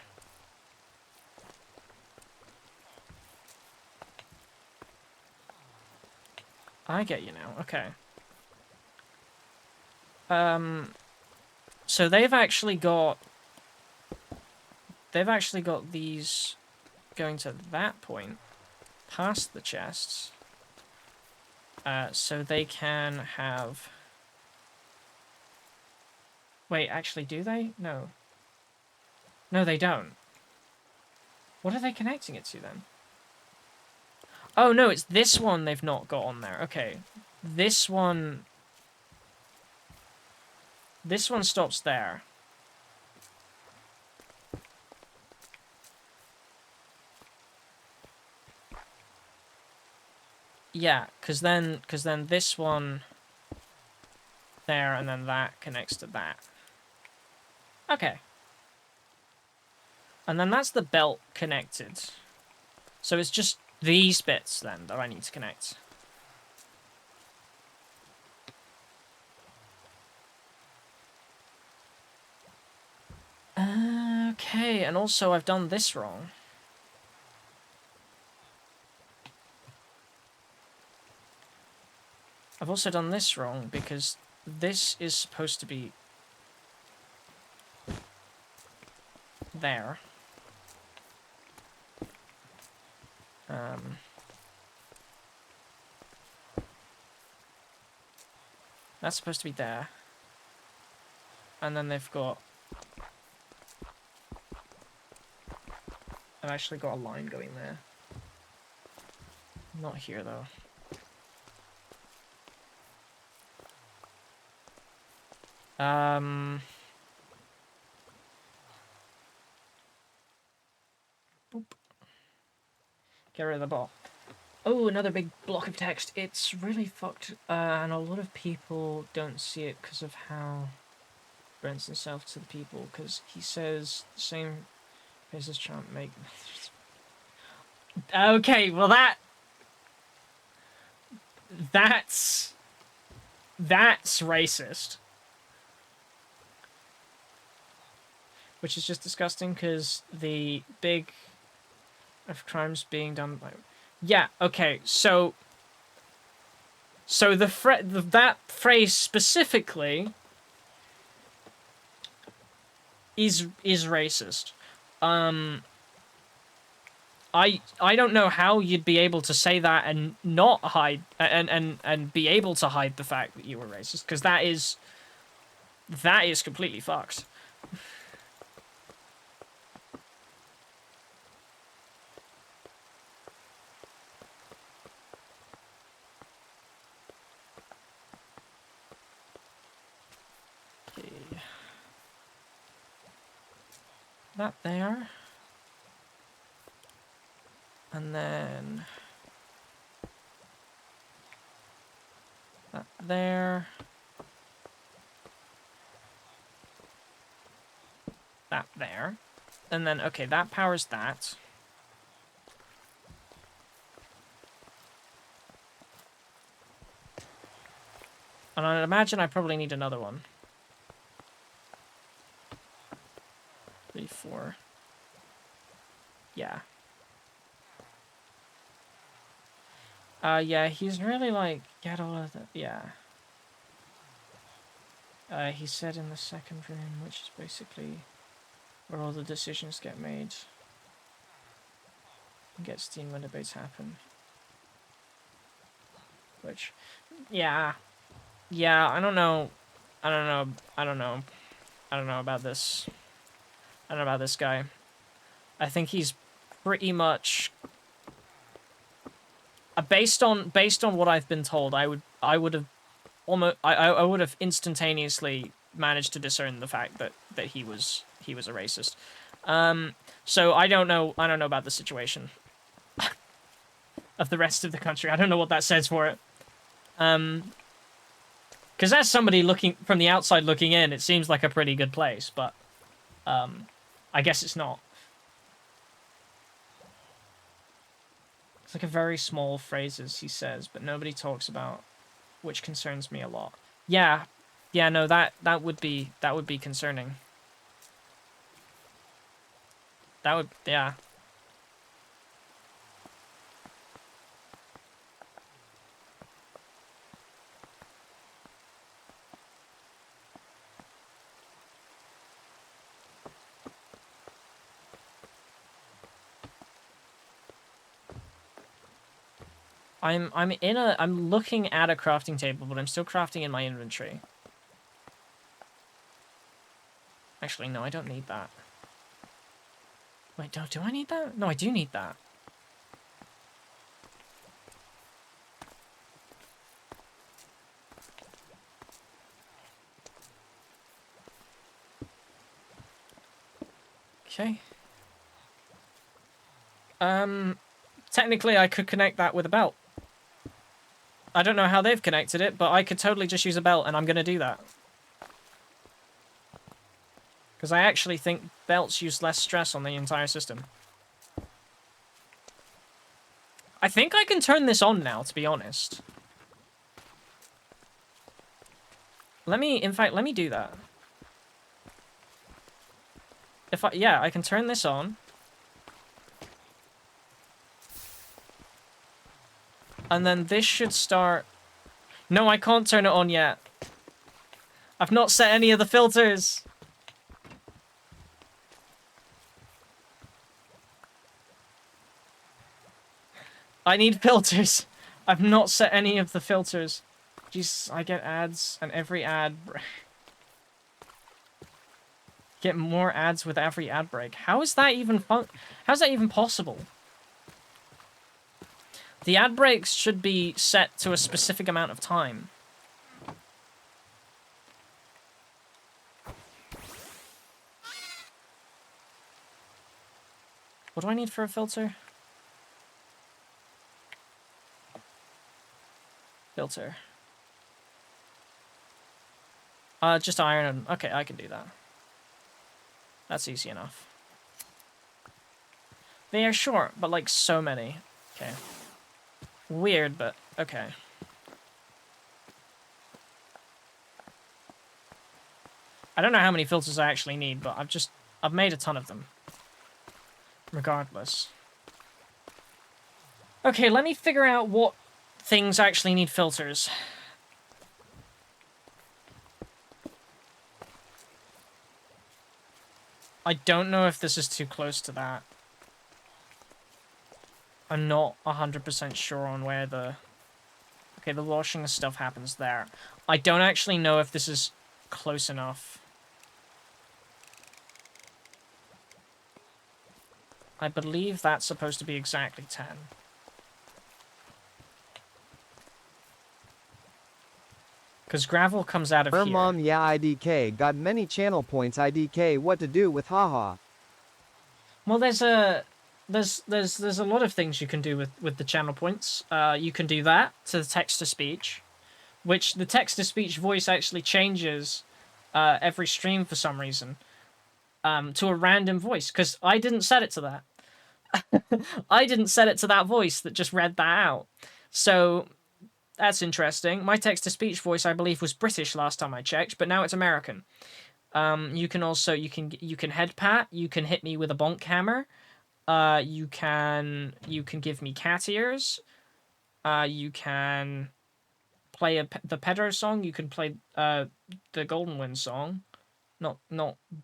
I get you now. Okay. So they've actually got these going to that point, past the chests, so they can have. Wait, actually, do they? No. No, they don't. What are they connecting it to then? Oh no, it's this one they've not got on there. Okay, this one stops there. Yeah, because then this one there, and then that connects to that. Okay. And then that's the belt connected. So it's just these bits then that I need to connect. Okay, and also I've done this wrong. I've also done this wrong because this is supposed to be there. That's supposed to be there. And then they've actually got a line going there. Not here, though. Boop. Get rid of the ball. Oh, another big block of text. It's really fucked, and a lot of people don't see it because of how Brent's himself to the people, because he says the same phrases can't make... Okay, well that's racist. Which is just disgusting, because the big of crimes being done by... Yeah, okay, so that phrase specifically is racist. I don't know how you'd be able to say that and not hide and be able to hide the fact that you were racist, because that is completely fucked. That there. And then that there. That there. And then, okay, that powers that. And I imagine I probably need another one. 3, 4. Yeah. Yeah, he's really like, get all of the, yeah. He said in the second room, which is basically where all the decisions get made. And get steam when debates happen. Which, yeah. Yeah, I don't know about this. I don't know about this guy. I think he's pretty much based on what I've been told. I would have instantaneously managed to discern the fact that he was a racist. So I don't know about the situation of the rest of the country. I don't know what that says for it. Because as somebody looking from the outside looking in, it seems like a pretty good place, but I guess it's not. It's like a very small phrases he says, but nobody talks about, which concerns me a lot. Yeah, no, that would be concerning. That would, yeah. I'm looking at a crafting table, but I'm still crafting in my inventory. Actually, no, I don't need that. Wait, do I need that? No, I do need that. Okay. Technically I could connect that with a belt. I don't know how they've connected it, but I could totally just use a belt, and I'm gonna do that. Because I actually think belts use less stress on the entire system. I think I can turn this on now, to be honest. In fact, let me do that. Yeah, I can turn this on. And then this should start... No, I can't turn it on yet. I've not set any of the filters. I need filters. I've not set any of the filters. Jesus, I get ads, and every ad... Get more ads with every ad break. How is that even How's that even possible? The ad breaks should be set to a specific amount of time. What do I need for a filter? Filter. Just iron. Okay, I can do that. That's easy enough. They are short, but like so many. Okay. Weird, but okay. I don't know how many filters I actually need, but I've made a ton of them. Regardless. Okay, let me figure out what things actually need filters. I don't know if this is too close to that. I'm not 100% sure on where the... Okay, the washing stuff happens there. I don't actually know if this is close enough. I believe that's supposed to be exactly 10. Because gravel comes out of here. Mom, yeah, IDK. Got many channel points, IDK. What to do with haha? Well, there's a lot of things you can do with the channel points. You can do that to the text-to-speech, which the text-to-speech voice actually changes every stream for some reason to a random voice, because I didn't set it to that. I didn't set it to that voice that just read that out. So that's interesting. My text-to-speech voice, I believe, was British last time I checked, but now it's American. You can also you can head pat. You can hit me with a bonk hammer. You can give me cat ears. You can play the Pedro song. You can play the Golden Wind song. Not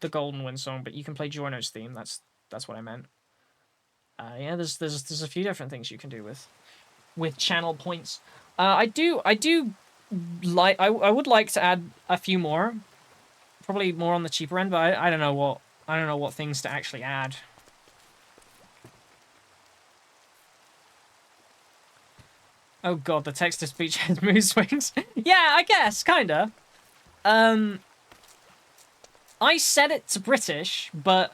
the Golden Wind song, but you can play Giorno's theme. That's what I meant. Yeah, there's a few different things you can do with channel points. I would like to add a few more, probably more on the cheaper end, but I don't know what things to actually add. Oh god, the text-to-speech has mood swings. Yeah, I guess, kinda. I set it to British, but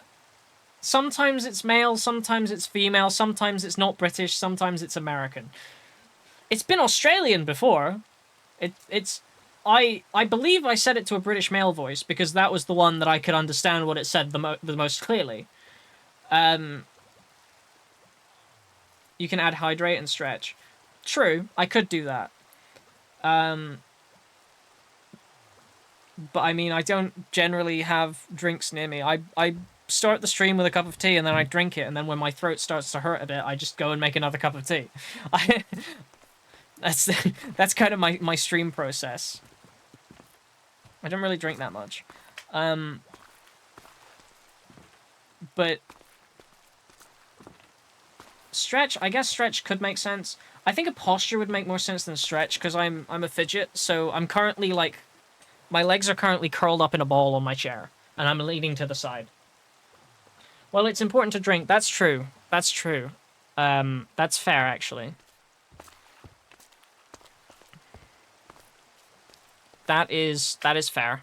sometimes it's male, sometimes it's female, sometimes it's not British, sometimes it's American. It's been Australian before. I believe I set it to a British male voice because that was the one that I could understand what it said the most clearly. You can add hydrate and stretch. True, I could do that. But I mean, I don't generally have drinks near me. I start the stream with a cup of tea and then I drink it, and then when my throat starts to hurt a bit, I just go and make another cup of tea. That's kind of my stream process. I don't really drink that much. But stretch, I guess stretch could make sense. I think a posture would make more sense than stretch because I'm a fidget, so I'm currently like my legs are currently curled up in a ball on my chair and I'm leaning to the side. Well, it's important to drink. That's true. That's true. That's fair actually. That is fair.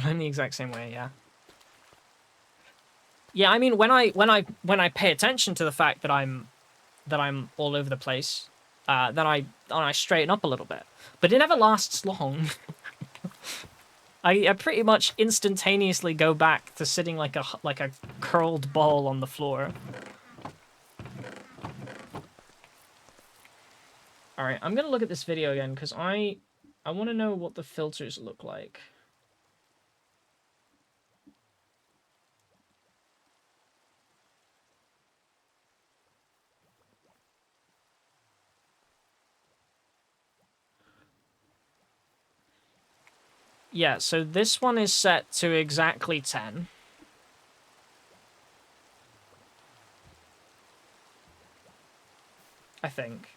I'm the exact same way, yeah. Yeah, I mean when I pay attention to the fact that I'm all over the place, then I straighten up a little bit. But it never lasts long. I pretty much instantaneously go back to sitting like a curled ball on the floor. All right, I'm gonna look at this video again because I want to know what the filters look like. Yeah, so this one is set to exactly 10. I think.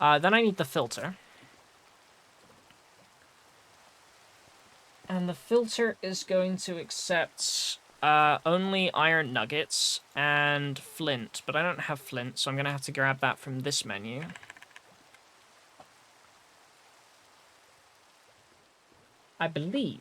Then I need the filter. And the filter is going to accept only iron nuggets and flint, but I don't have flint, so I'm going to have to grab that from this menu. I believe.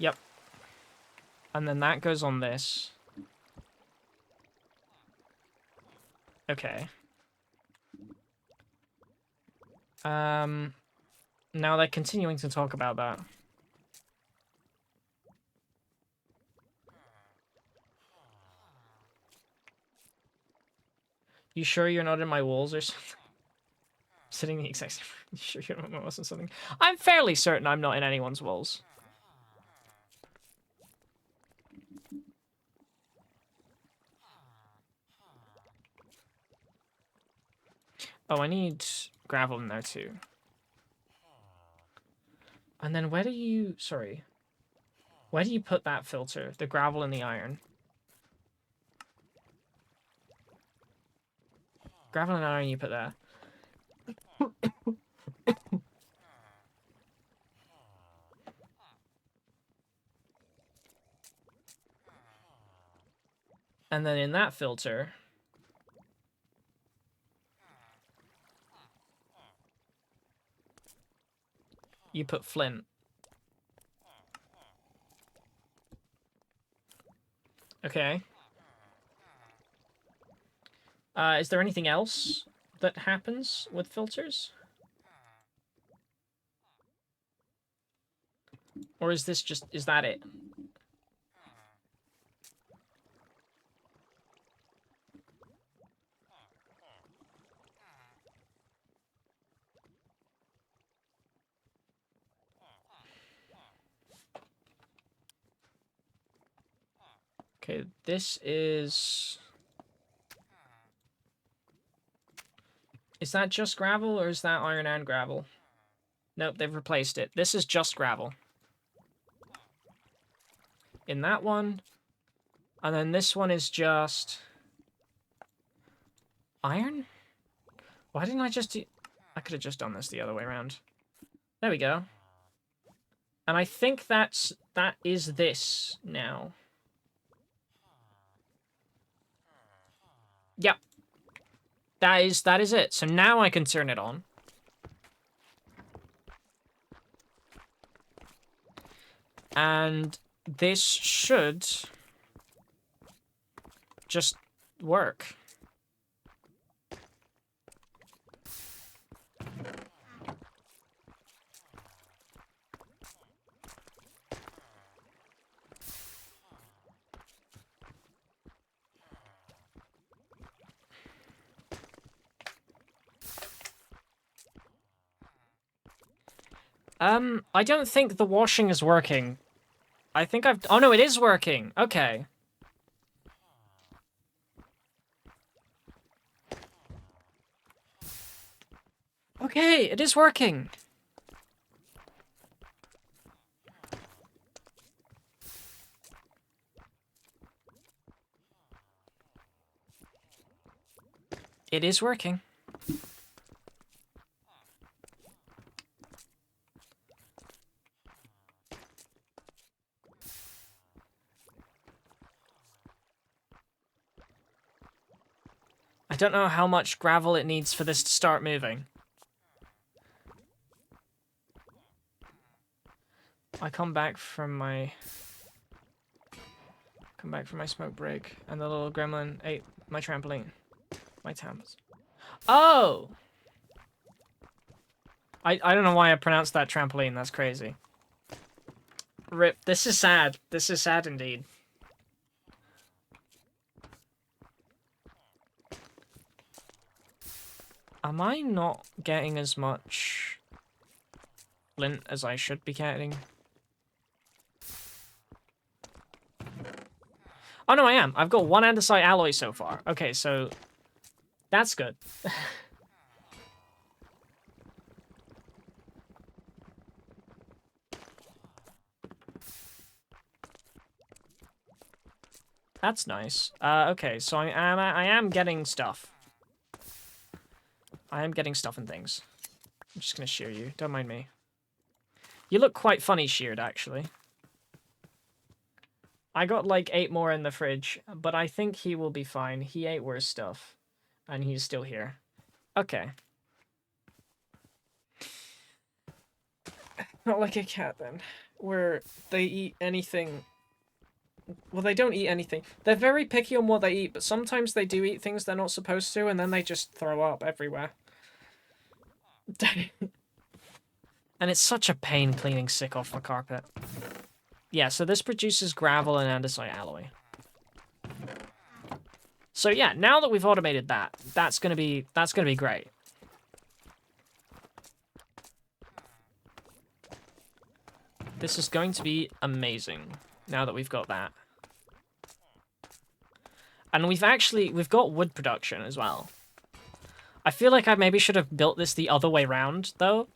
Yep. And then that goes on this. Okay. Now they're continuing to talk about that. You sure you're not in my walls or something? Sitting the exact same. You sure you're not in my walls or something? I'm fairly certain I'm not in anyone's walls. Oh, I need gravel in there too. And then where do you... Sorry. Where do you put that filter? The gravel and the iron. Gravel and iron you put there. And then in that filter... you put flint. Okay. Is there anything else that happens with filters? Or is this just... is that it? Okay, this is... Is that just gravel, or is that iron and gravel? Nope, they've replaced it. This is just gravel. In that one. And then this one is just... iron? Why didn't I just do... I could have just done this the other way around. There we go. And I think that is this now. Yep. That is it. So now I can turn it on. And this should just work. I don't think the washing is working. I think I've... oh, no, it is working. Okay. Okay, it is working. It is working. I don't know how much gravel it needs for this to start moving. I come back from my smoke break, and the little gremlin ate my trampoline. My tams. Oh! I don't know why I pronounced that trampoline. That's crazy. Rip. This is sad. This is sad indeed. Am I not getting as much flint as I should be getting? Oh no, I am. I've got 1 andesite alloy so far. Okay, so that's good. That's nice. Okay, so I am getting stuff. I am getting stuff and things. I'm just gonna shear you. Don't mind me. You look quite funny sheared, actually. I got like 8 more in the fridge, but I think he will be fine. He ate worse stuff, and he's still here. Okay. Not like a cat, then, where they eat anything. Well, they don't eat anything. They're very picky on what they eat, but sometimes they do eat things they're not supposed to, and then they just throw up everywhere. And it's such a pain cleaning sick off the carpet. Yeah, so this produces gravel and andesite alloy. So yeah, now that we've automated that, that's gonna be great. This is going to be amazing now that we've got that. And we've got wood production as well. I feel like I maybe should have built this the other way around, though.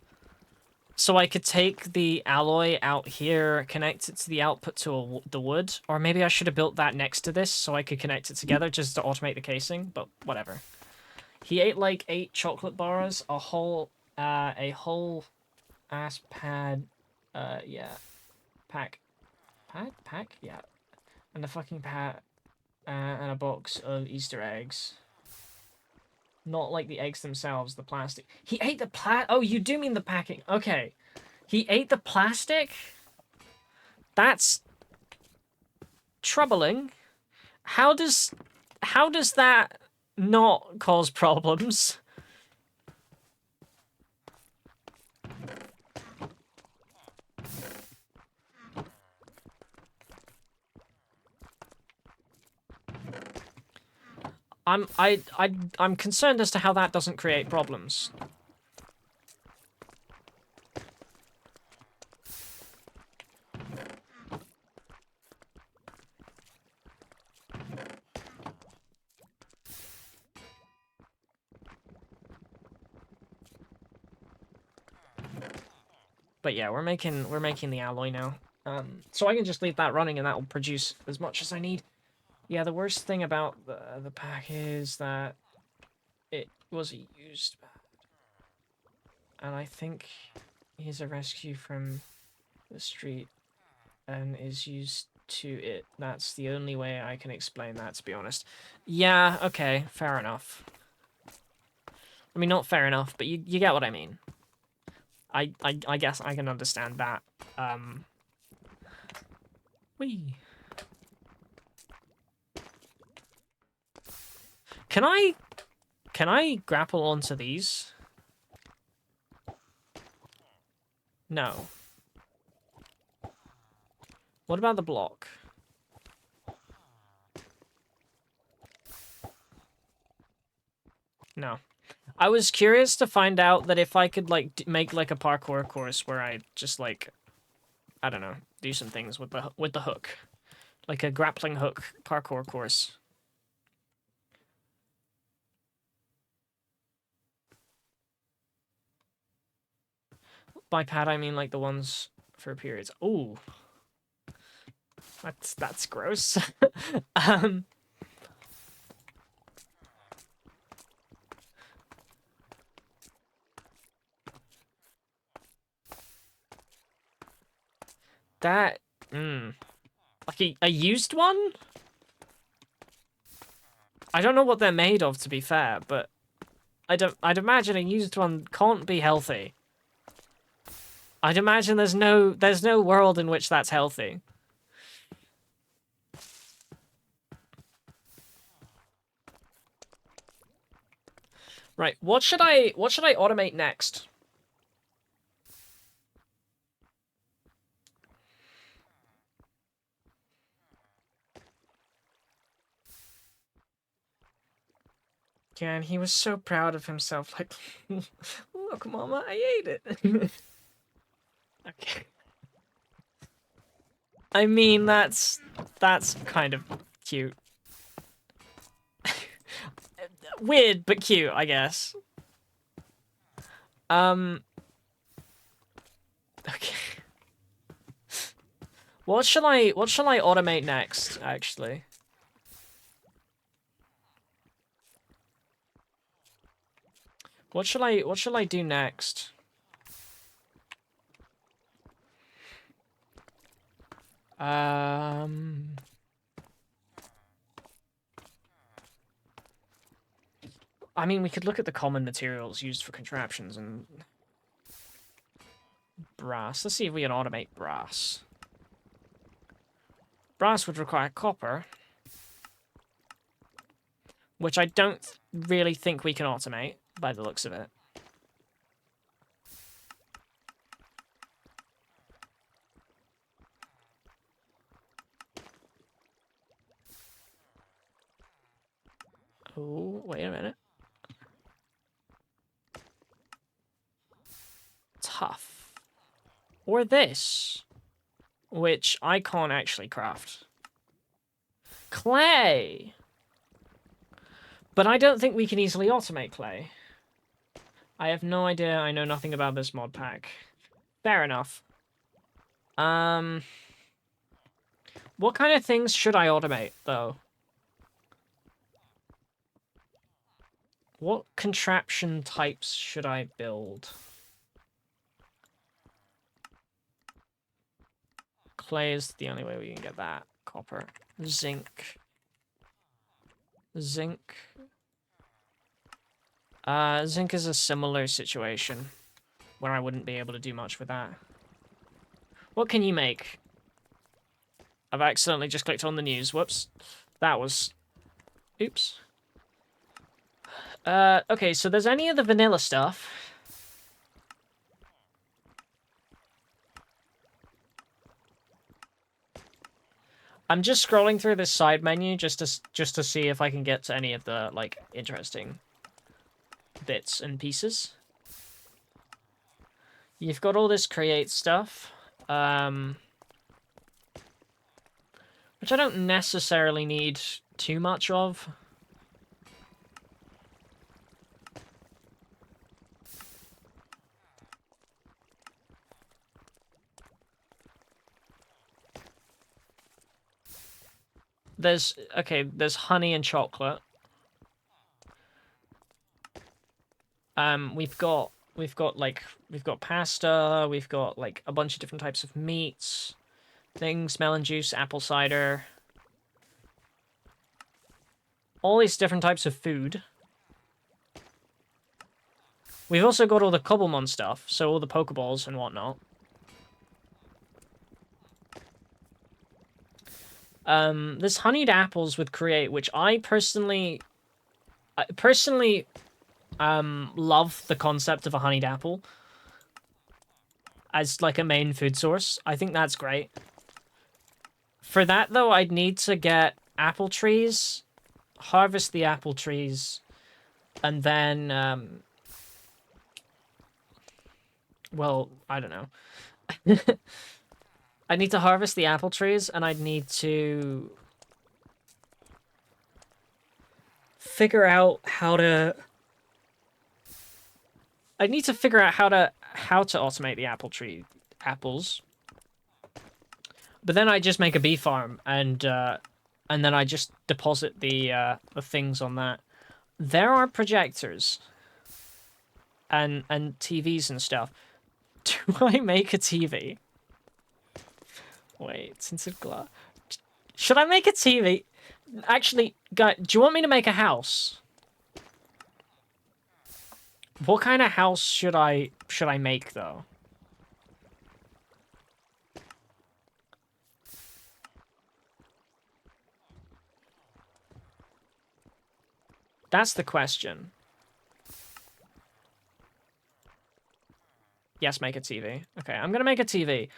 So I could take the alloy out here, connect it to the output to the wood. Or maybe I should have built that next to this so I could connect it together just to automate the casing, but whatever. He ate like 8 chocolate bars, a whole ass pad, yeah. Pack? Yeah. And a fucking pat, and a box of Easter eggs. Not like the eggs themselves, the plastic. He ate the oh, you do mean the packing. Okay. He ate the plastic? That's troubling. How does that not cause problems? I'm concerned as to how that doesn't create problems. But yeah, we're making the alloy now. So I can just leave that running and that will produce as much as I need. Yeah, the worst thing about the pack is that it was used bad. And I think he's a rescue from the street and is used to it. That's the only way I can explain that, to be honest. Yeah, okay, fair enough. I mean, not fair enough, but you get what I mean. I guess I can understand that. Whee. Can I grapple onto these? No. What about the block? No. I was curious to find out that if I could, like, make, like, a parkour course where I just, like, I don't know, do some things with the hook. Like a grappling hook parkour course. By pad, I mean, like, the ones for periods. Ooh. That's gross. That, like a used one? I don't know what they're made of, to be fair, but I'd imagine a used one can't be healthy. I'd imagine there's no world in which that's healthy. Right, what should I automate next? Yeah, and he was so proud of himself. Like, look, Mama, I ate it. Okay. I mean, that's kind of cute. Weird, but cute, I guess. Okay. What shall I automate next, actually? What shall I do next? I mean, we could look at the common materials used for contraptions and brass. Let's see if we can automate brass. Brass would require copper, which I don't really think we can automate by the looks of it. Oh, wait a minute. Tough. Or this, which I can't actually craft. Clay! But I don't think we can easily automate clay. I have no idea. I know nothing about this mod pack. Fair enough. What kind of things should I automate, though? What contraption types should I build? Clay is the only way we can get that. Copper. Zinc. Zinc. Zinc is a similar situation, where I wouldn't be able to do much with that. What can you make? I've accidentally just clicked on the news. Whoops. That was... Oops. Okay, so there's any of the vanilla stuff. I'm just scrolling through this side menu just to see if I can get to any of the, like, interesting bits and pieces. You've got all this create stuff, which I don't necessarily need too much of. There's honey and chocolate. We've got pasta, we've got like a bunch of different types of meats, things, melon juice, apple cider. All these different types of food. We've also got all the Cobblemon stuff, so all the Pokeballs and whatnot. There's honeyed apples with Create, which I personally love the concept of a honeyed apple as like a main food source. I think that's great. For that though, I'd need to get apple trees, harvest the apple trees, and then well, I don't know. I need to harvest the apple trees, and I'd need to figure out how to... I need to figure out how to automate the apples. But then I just make a bee farm, and then I just deposit the things on that. There are projectors and TVs and stuff. Do I make a TV? Wait, since it's glass. Should I make a TV? Actually, guys, do you want me to make a house? What kind of house should I make though? That's the question. Yes, make a TV. Okay, I'm gonna make a TV.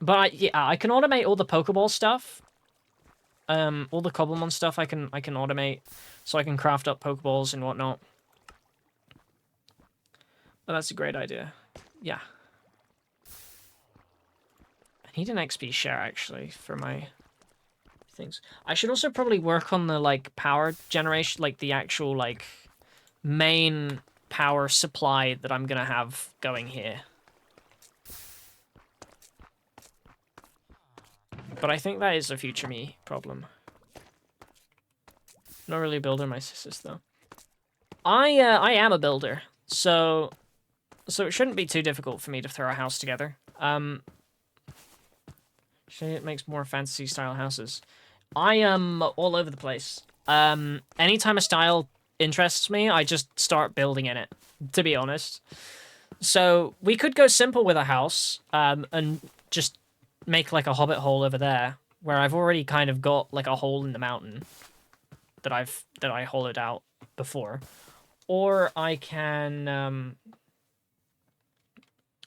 But yeah, I can automate all the Pokeball stuff. All the Cobblemon stuff I can automate, so I can craft up Pokeballs and whatnot. But that's a great idea. Yeah. I need an XP share actually for my things. I should also probably work on the like power generation, like the actual like main power supply that I'm gonna have going here. But I think that is a future me problem. Not really a builder, my sisters though. I am a builder, so it shouldn't be too difficult for me to throw a house together. It makes more fantasy style houses. I am all over the place. Anytime a style interests me, I just start building in it, to be honest. So we could go simple with a house, and just make like a hobbit hole over there, where I've already kind of got like a hole in the mountain that I hollowed out before. Or I can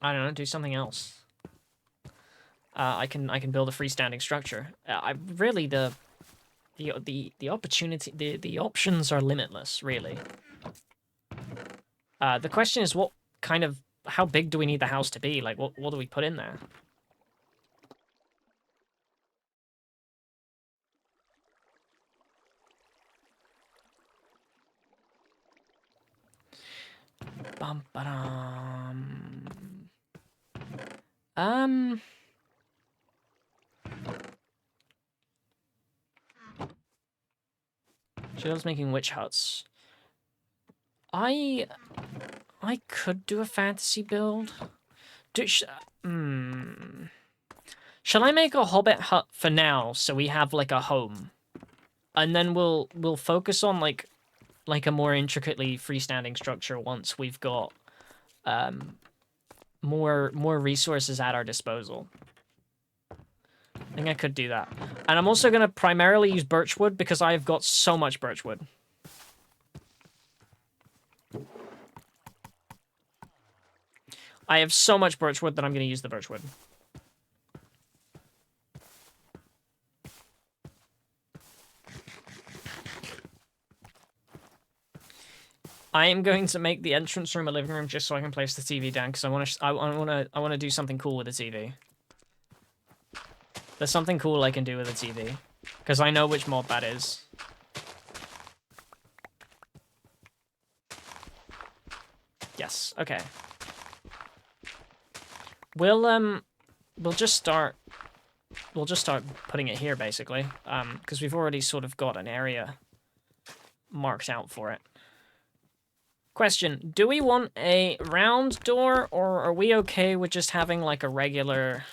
I don't know, do something else. I can build a freestanding structure. I really the opportunity the options are limitless, really. The question is what kind of how big do we need the house to be? Like what do we put in there? Bum ba-dum. She loves making witch huts. I could do a fantasy build. Shall I make a hobbit hut for now so we have like a home? And then we'll focus on like a more intricately freestanding structure once we've got more resources at our disposal. I think I could do that. And I'm also going to primarily use birchwood because I've got so much birchwood. I have so much birchwood that I'm going to use the birchwood. I am going to make the entrance room a living room just so I can place the TV down because I want to do something cool with the TV. There's something cool I can do with the TV because I know which mod that is. Yes. Okay. We'll just start putting it here basically because we've already sort of got an area marked out for it. Question, do we want a round door or are we okay with just having like a regular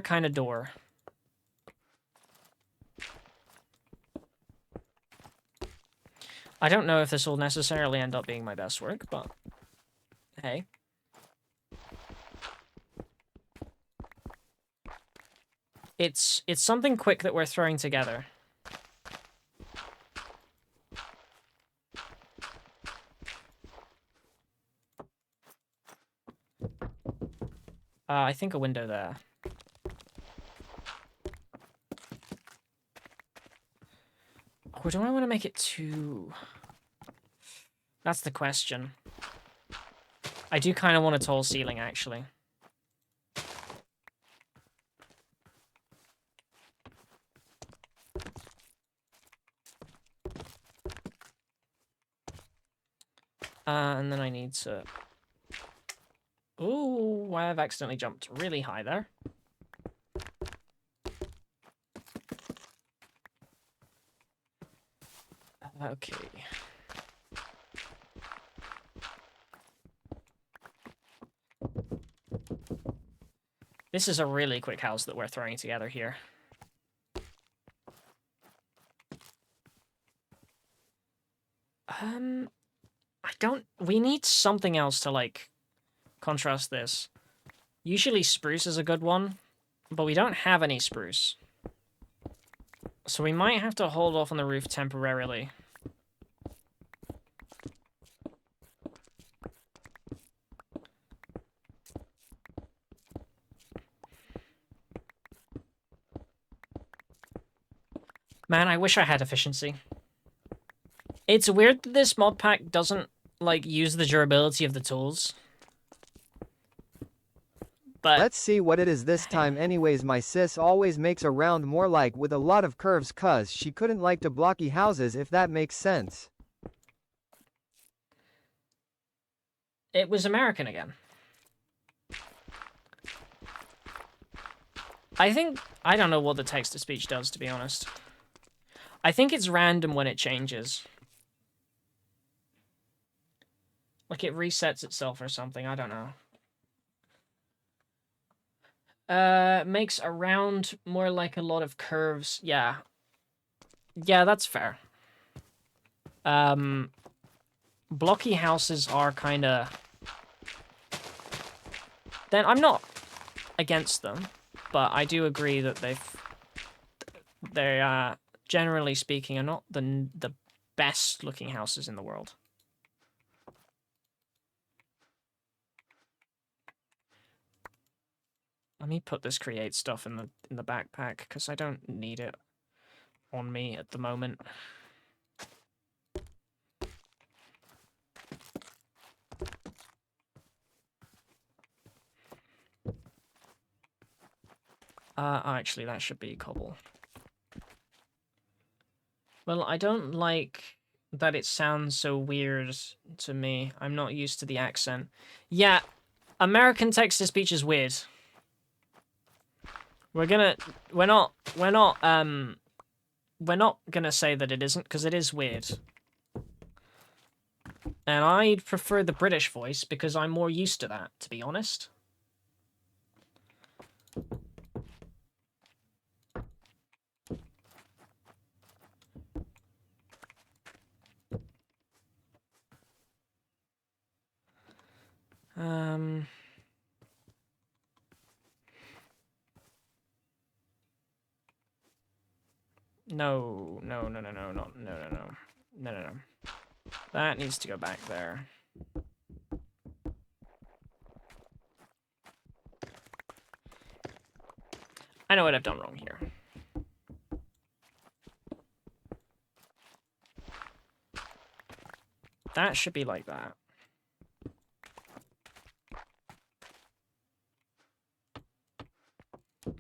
kind of door? I don't know if this will necessarily end up being my best work, but hey. It's something quick that we're throwing together. I think a window there. Or do I want to make it too... That's the question. I do kind of want a tall ceiling, actually. And then I need to... Ooh, I've accidentally jumped really high there. Okay. This is a really quick house that we're throwing together here. We need something else to, like, contrast this. Usually spruce is a good one, but we don't have any spruce. So we might have to hold off on the roof temporarily. Man, I wish I had efficiency. It's weird that this mod pack doesn't, like, use the durability of the tools. But Let's see what it is this time anyways. My sis always makes a round more like with a lot of curves cuz she couldn't like to blocky houses if that makes sense. it was American again. I don't know what the text-to-speech does, to be honest. I think it's random when it changes. Like it resets itself or something, I don't know. Makes a round more like a lot of curves. Yeah. Yeah, that's fair. Blocky houses are kinda... Then I'm not against them, but I do agree that they generally speaking, are not the best looking houses in the world. Let me put this create stuff in the backpack because I don't need it on me at the moment. Actually, that should be cobble. Well, I don't like that it sounds so weird to me. I'm not used to the accent. Yeah, American text-to-speech is weird. We're not gonna say that it isn't, because it is weird. And I'd prefer the British voice because I'm more used to that, to be honest. No. That needs to go back there. I know what I've done wrong here. That should be like that.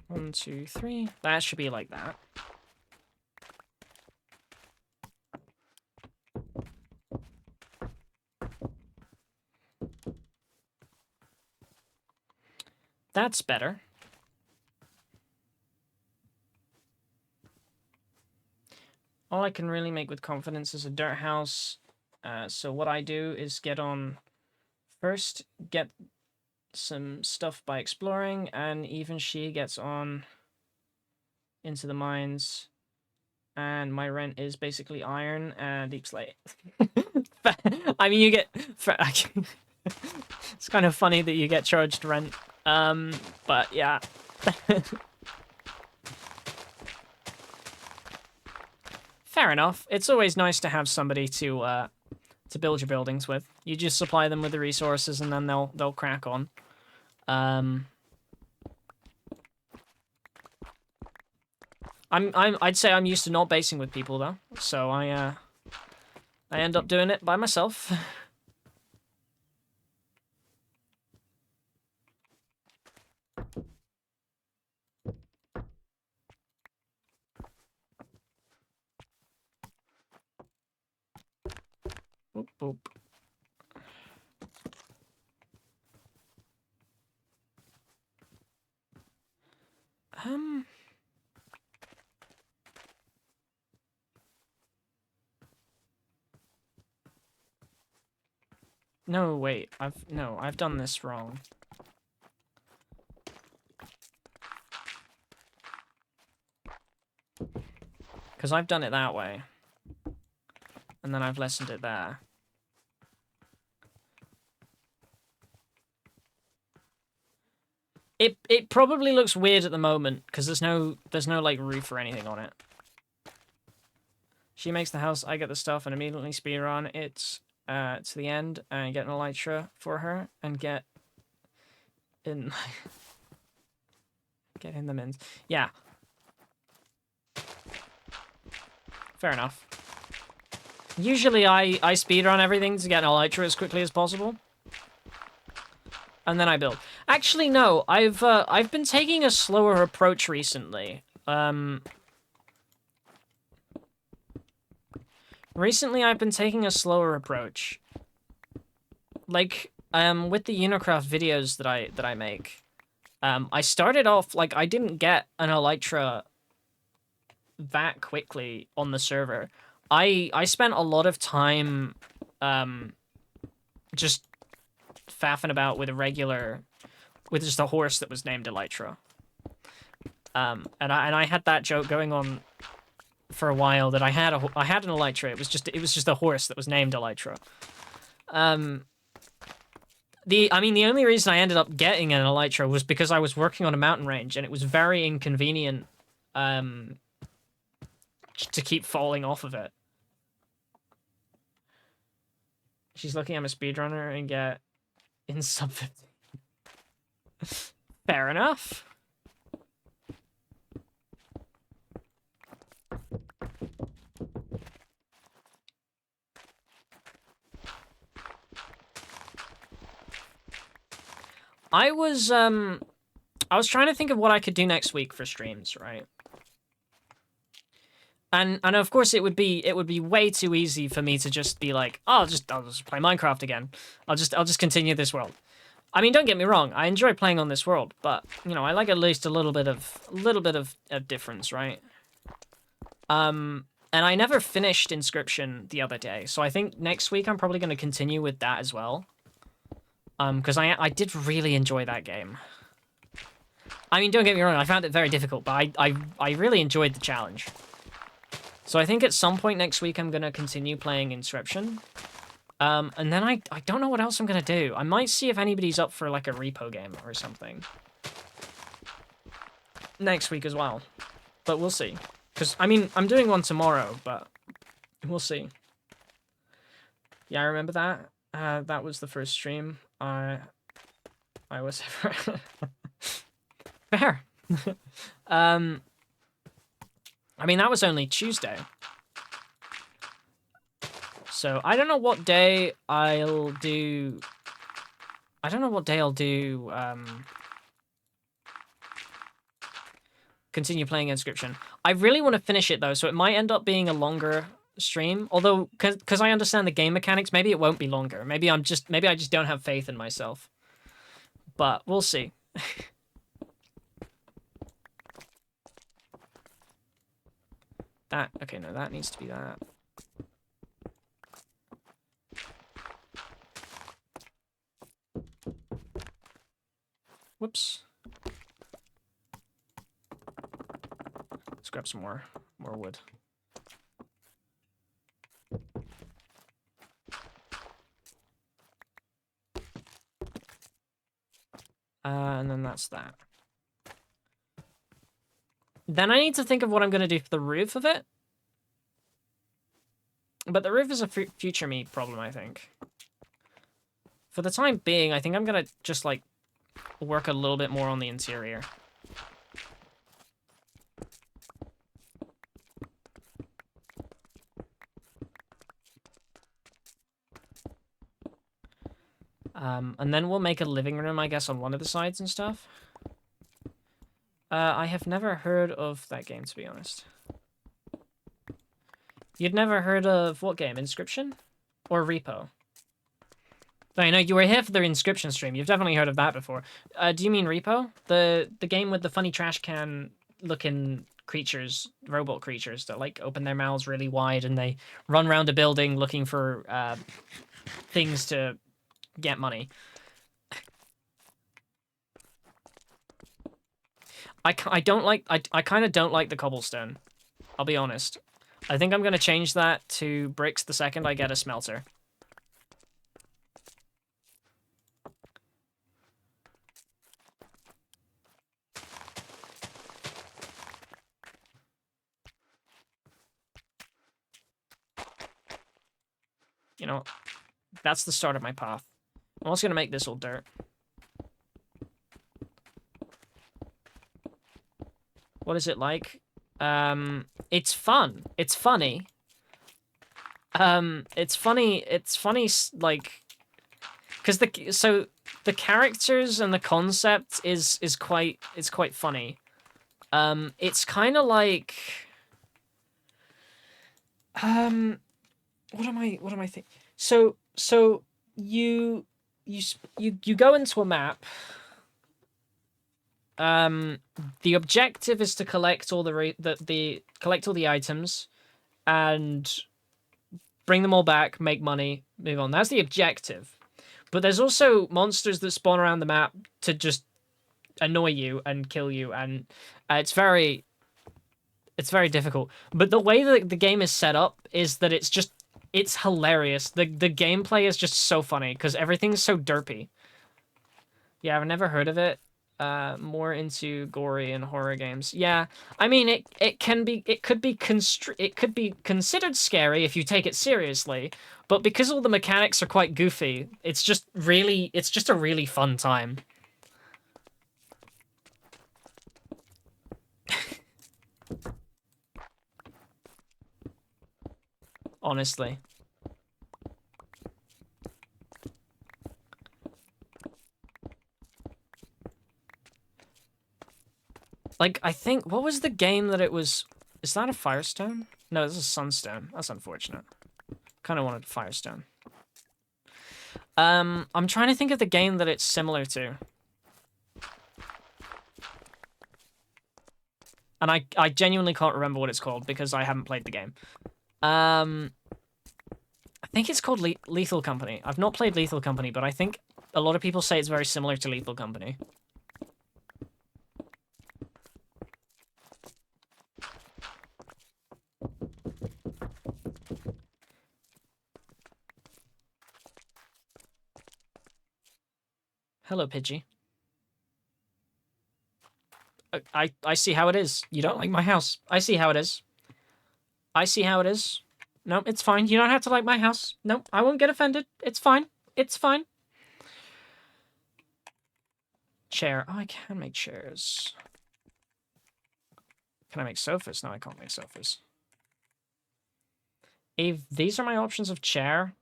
One, two, three. That should be like that. That's better. All I can really make with confidence is a dirt house. So what I do is get some stuff by exploring, and even she gets on into the mines. And my rent is basically iron and deep slate. I mean, you get... It's kind of funny that you get charged rent. But yeah. Fair enough. It's always nice to have somebody to build your buildings with. You just supply them with the resources, and then they'll crack on. I'd say I'm used to not basing with people though, so I end up doing it by myself. Boop, boop. No, wait. I've done this wrong. Because I've done it that way. And then I've lessened it there. It probably looks weird at the moment because there's no like roof or anything on it. She makes the house, I get the stuff, and immediately speedrun it to the end and get an elytra for her and get in get in the mins. Yeah. Fair enough. Usually I speedrun everything to get an elytra as quickly as possible. And then I build. Actually, no. I've been taking a slower approach recently. Recently I've been taking a slower approach. Like, with the Unicraft videos that I make, I started off, like, I didn't get an elytra that quickly on the server. I spent a lot of time, just faffing about with with just a horse that was named Elytra. And I had that joke going on for a while that I had an Elytra. It was just a horse that was named Elytra. The only reason I ended up getting an Elytra was because I was working on a mountain range and it was very inconvenient to keep falling off of it. She's looking at my speedrunner and get in sub 15. Fair enough. I was trying to think of what I could do next week for streams, right? And of course it would be way too easy for me to just be like, oh, I'll just play Minecraft again. I'll just continue this world. I mean, don't get me wrong, I enjoy playing on this world, but you know, I like at least a little bit of difference, right? And I never finished Inscription the other day, so I think next week I'm probably going to continue with that as well. Because I did really enjoy that game. I mean, don't get me wrong, I found it very difficult, but I really enjoyed the challenge. So I think at some point next week I'm going to continue playing Inscription. And then I don't know what else I'm going to do. I might see if anybody's up for like a repo game or something. Next week as well. But we'll see. Because, I mean, I'm doing one tomorrow, but we'll see. Yeah, I remember that. That was the first stream I was ever... Fair. I mean, that was only Tuesday. So, I don't know what day I'll do... continue playing Inscription. I really want to finish it, though, so it might end up being a longer stream. Although, because I understand the game mechanics, maybe it won't be longer. Maybe I just don't have faith in myself. But, we'll see. Okay, no, that needs to be that. Whoops. Let's grab some more wood. And then that's that. Then I need to think of what I'm going to do for the roof of it. But the roof is a future me problem, I think. For the time being, I think I'm going to just, like, work a little bit more on the interior. And then we'll make a living room, I guess, on one of the sides and stuff. I have never heard of that game, to be honest. You'd never heard of what game? Inscription? Or Repo? I know you were here for the Inscription stream. You've definitely heard of that before. Do you mean Repo? The game with the funny trash can looking creatures, robot creatures that like open their mouths really wide and they run around a building looking for things to get money. I kind of don't like the cobblestone. I'll be honest. I think I'm going to change that to bricks the second I get a smelter. You know, that's the start of my path. I'm also going to make this all dirt. What is it like It's fun. It's funny. It's funny. It's funny. Like, because the characters and the concept is quite funny. It's kind of like what am I thinking? So you go into a map. The objective is to collect all collect all the items and bring them all back, make money, move on. That's the objective. But there's also monsters that spawn around the map to just annoy you and kill you, and it's very difficult. But the way that the game is set up is that it's hilarious. The gameplay is just so funny because everything's so derpy. Yeah, I've never heard of it. More into gory and horror games. Yeah, I mean it could be considered scary if you take it seriously, but because all the mechanics are quite goofy, it's just a really fun time. Honestly. Like, I think, what was the game that it was? Is that a Firestone? No, this is Sunstone. That's unfortunate. Kind of wanted Firestone. I'm trying to think of the game that it's similar to. And I genuinely can't remember what it's called because I haven't played the game. I think it's called Lethal Company. I've not played Lethal Company, but I think a lot of people say it's very similar to Lethal Company. Hello, Pidgey. I see how it is. You don't like my house. I see how it is. I see how it is. No, it's fine. You don't have to like my house. No, I won't get offended. It's fine. It's fine. Chair. Oh, I can make chairs. Can I make sofas? No, I can't make sofas. If these are my options of chair,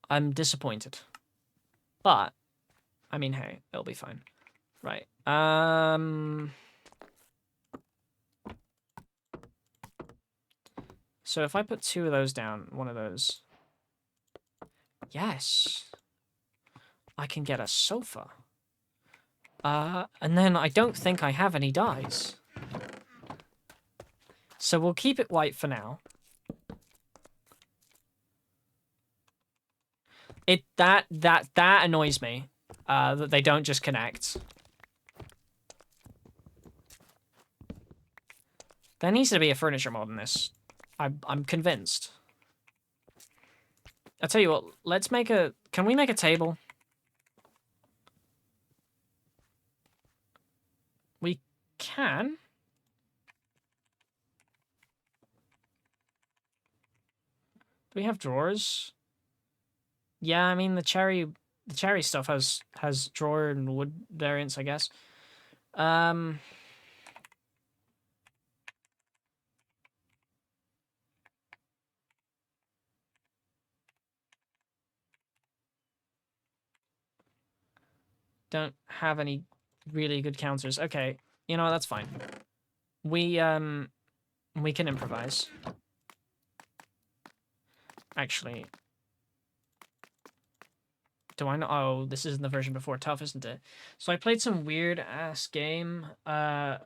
I'm disappointed. But, I mean, hey, it'll be fine. Right. So if I put 2 of those down, 1 of those. Yes. I can get a sofa. And then I don't think I have any dyes. So we'll keep it white for now. That annoys me. That they don't just connect. There needs to be a furniture mod in this. I'm convinced. I'll tell you what, let's make a... Can we make a table? We can. Do we have drawers? Yeah, I mean the cherry stuff has drawer and wood variants, I guess. Don't have any really good counters. Okay, you know, that's fine. We can improvise. Actually, do I know? Oh, this isn't the version before. Tough, isn't it? So I played some weird ass game, and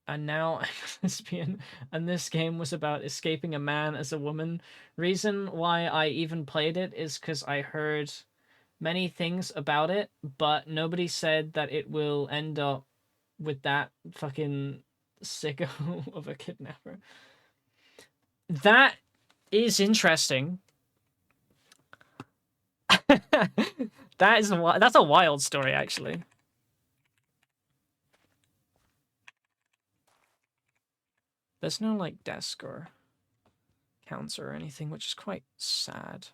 now I'm a lesbian, and this game was about escaping a man as a woman. Reason why I even played it is because I heard many things about it, but nobody said that it will end up with that fucking sicko of a kidnapper. That is interesting. That's a wild story, actually. There's no like desk or counter or anything, which is quite sad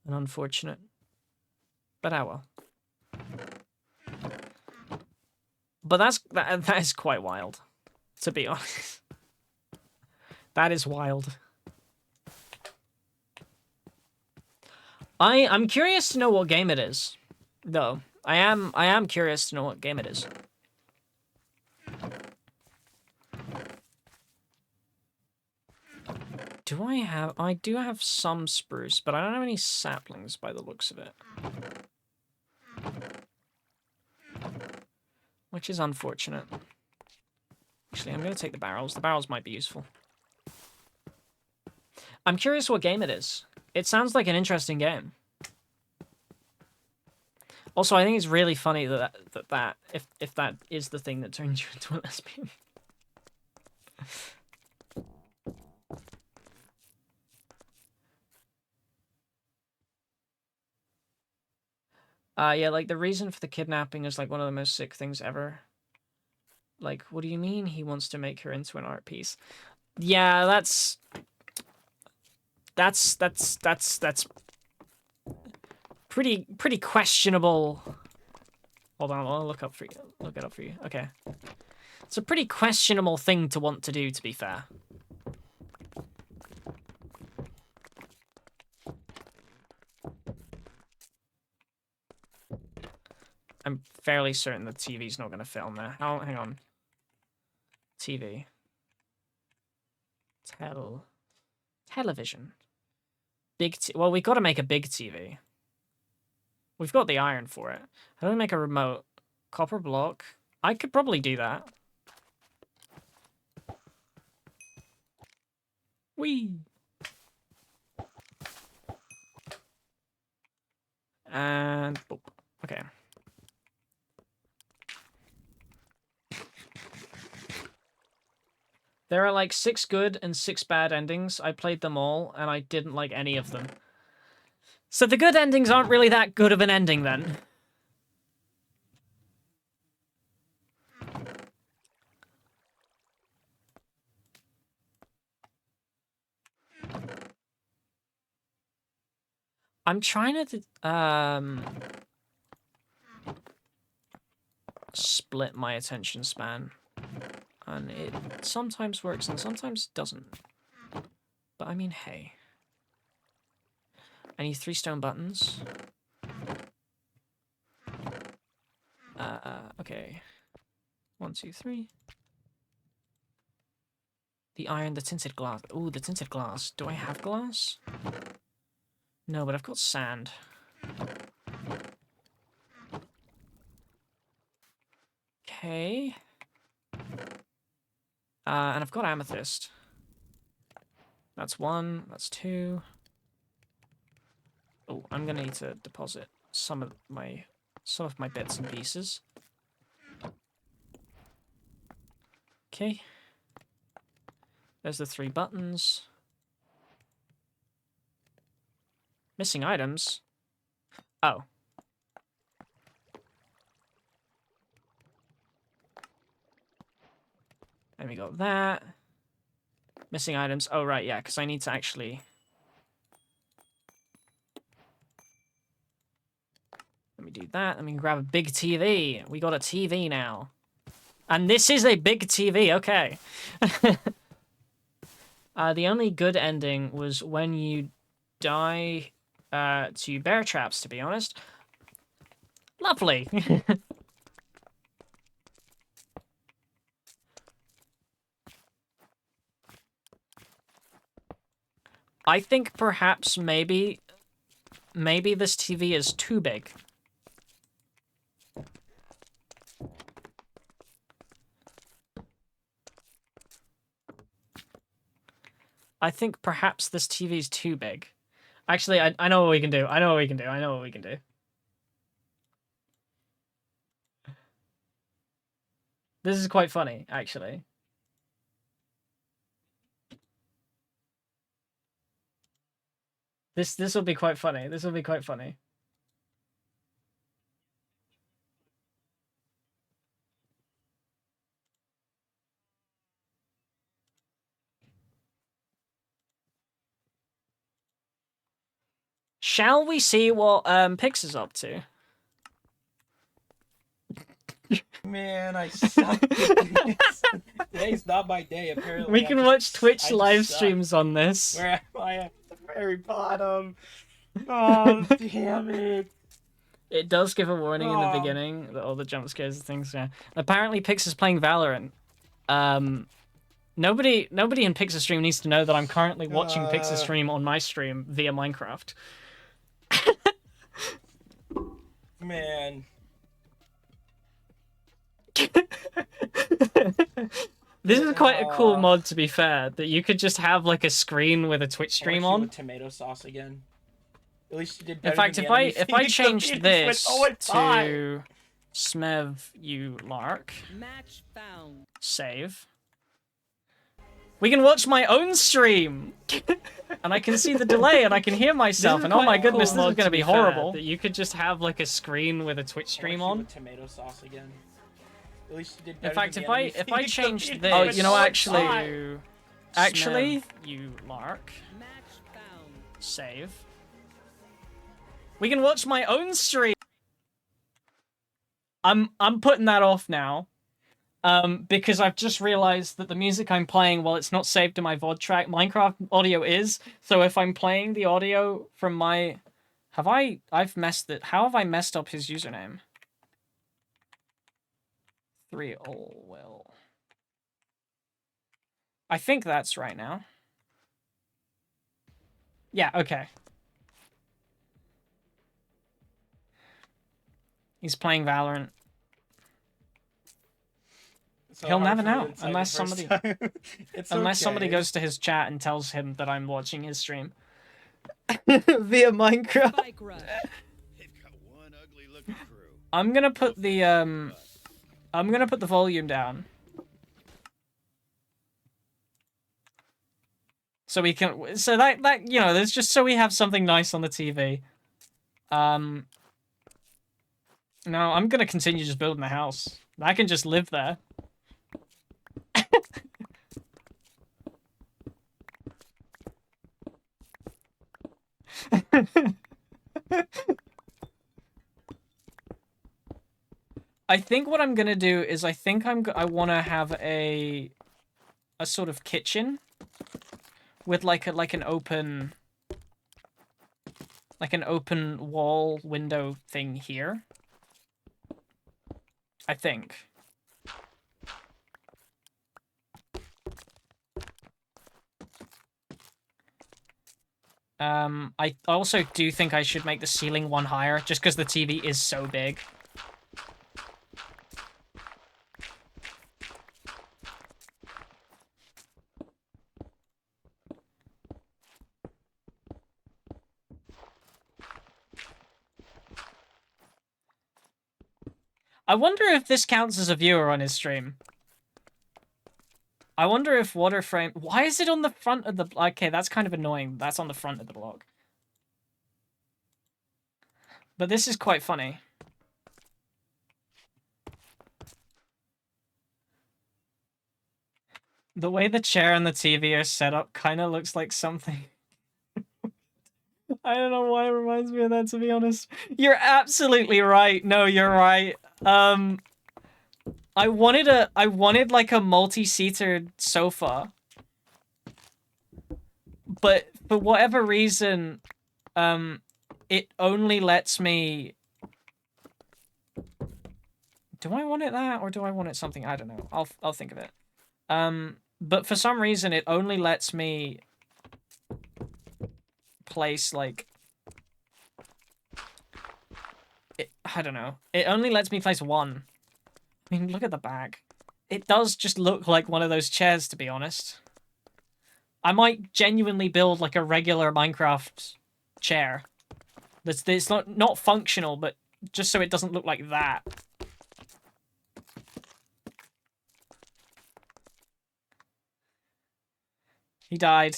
and unfortunate. But ah well. But that is quite wild, to be honest. That is wild. I'm curious to know what game it is, though. I am curious to know what game it is. I do have some spruce, but I don't have any saplings by the looks of it. Which is unfortunate. Actually, I'm going to take the barrels. The barrels might be useful. I'm curious what game it is. It sounds like an interesting game. Also, I think it's really funny that if that is the thing that turns you into a lesbian. Yeah, like the reason for the kidnapping is like one of the most sick things ever. Like, what do you mean he wants to make her into an art piece? Yeah, that's pretty questionable. Hold on, I'll look it up for you. Okay. It's a pretty questionable thing to want to do, to be fair. I'm fairly certain the TV's not going to fit on there. Oh, hang on. TV. Television. Well, we've got to make a big TV. We've got the iron for it. How do we make a remote? Copper block. I could probably do that. Whee! And... boop. Okay. There are like 6 good and 6 bad endings. I played them all, and I didn't like any of them. So the good endings aren't really that good of an ending, then. I'm trying to, split my attention span. And it sometimes works and sometimes doesn't. But I mean, hey. I need 3 stone buttons. Okay. 1, 2, 3. The iron, the tinted glass. Ooh, the tinted glass. Do I have glass? No, but I've got sand. Okay. And I've got amethyst. That's 1, that's 2. Oh, I'm gonna need to deposit some of my bits and pieces. Okay. There's the 3 buttons. Missing items? Oh. And we got that. Missing items. Oh, right, yeah, because I need to actually... Let me do that. Let me grab a big TV. We got a TV now. And this is a big TV, okay. The only good ending was when you die to bear traps, to be honest. Lovely. I think perhaps maybe this TV is too big. I think perhaps this TV is too big. Actually, I know what we can do. I know what we can do. I know what we can do. This is quite funny, actually. This will be quite funny. This will be quite funny. Shall we see what Pix is up to? Man, I suck. Today's not my day, apparently. We can watch Twitch I just live suck. streams on this. Where am I at the very bottom? Oh, damn it. It does give a warning in the Oh. beginning that all the jump scares and things. Yeah. Apparently, Pix is playing Valorant. Nobody in Pix's stream needs to know that I'm currently watching Pix's stream on my stream via Minecraft. Man. This is quite a cool mod, to be fair, that you could just have like a screen with a Twitch stream on. With tomato sauce again. At least you did In better fact, than if I changed this to to Smev you Lark, Match found. save, we can watch my own stream, and I can see the delay and I can hear myself. And oh my goodness, this is going to be horrible. That you could just have like a screen with a Twitch stream on. With tomato sauce again. At least you did In better fact, than if I changed this, oh, you know, actually, Smev you Lark, Match found. save. We can watch my own stream. I'm putting that off now, because I've just realized that the music I'm playing, while it's not saved to my VOD track, Minecraft audio is. So if I'm playing the audio from my, I've messed it. How have I messed up his username? 3 all well. I think that's right now. Yeah. Okay. He's playing Valorant. So He'll hard never for me to know decide unless the first somebody time. It's unless okay. somebody goes to his chat and tells him that I'm watching his stream via Minecraft. Spike rush. They've got one ugly looking crew. I'm gonna put the volume down. So we can that you know, there's just so we have something nice on the TV. No, I'm gonna continue just building the house. I can just live there. I think what I'm gonna do is I think I want to have a sort of kitchen with like an open wall window thing here. I think. I also do think I should make the ceiling one higher, just because the TV is so big. I wonder if this counts as a viewer on his stream. I wonder if water frame... Why is it on the front of the... Okay, that's kind of annoying. That's on the front of the block. But this is quite funny. The way the chair and the TV are set up kind of looks like something... I don't know why it reminds me of that, to be honest. You're absolutely right. No, you're right. I wanted like a multi-seater sofa. But for whatever reason, it only lets me... Do I want it that, or do I want it something? I don't know. I'll think of it. But for some reason, it only lets me place like... I don't know. It only lets me place one. I mean, look at the back. It does just look like one of those chairs, to be honest. I might genuinely build like a regular Minecraft chair. That's not functional, but just so it doesn't look like that. He died.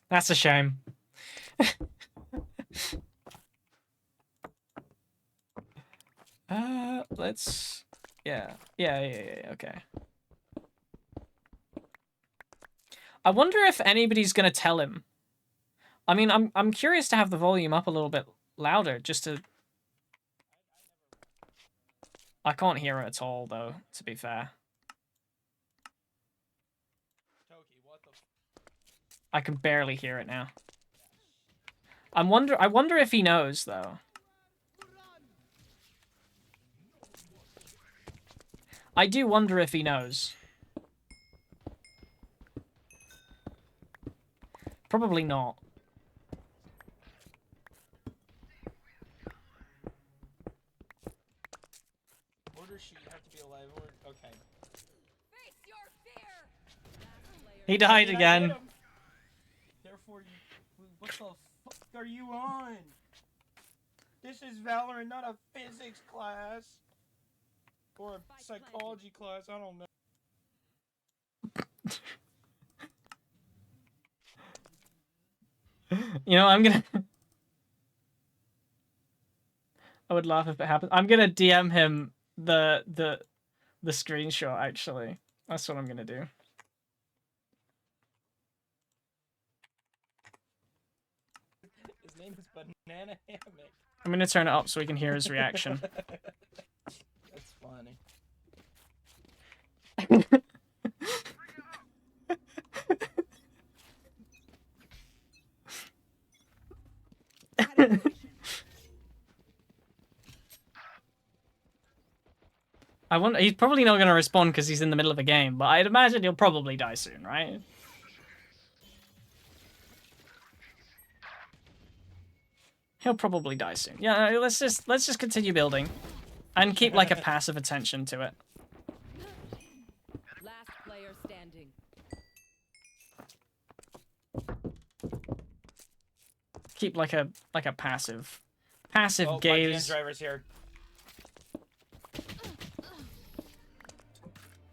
That's a shame. Let's... Yeah, okay. I wonder if anybody's gonna tell him. I mean, I'm curious to have the volume up a little bit louder, just to... I can't hear it at all, though, to be fair. Toki, what the I can barely hear it now. I wonder if he knows, though. I do wonder if he knows. Probably not. order sheet have to be alive? Okay. He died I mean, I again. hit him. Therefore, what the fuck are you on? This is Valorant, not a physics class. Or a psychology class, I don't know. You know, I'm gonna... I would laugh if it happened. I'm gonna DM him the screenshot, actually. That's what I'm gonna do. His name is Banana Hammock. I'm gonna turn it up so we can hear his reaction. That's funny. I wonder, he's probably not going to respond because he's in the middle of a game, but I'd imagine he'll probably die soon, right? He'll probably die soon. Yeah, let's just continue building and keep like a passive attention to it. Last player standing. Keep like a passive Oh, my gaze. driver's here.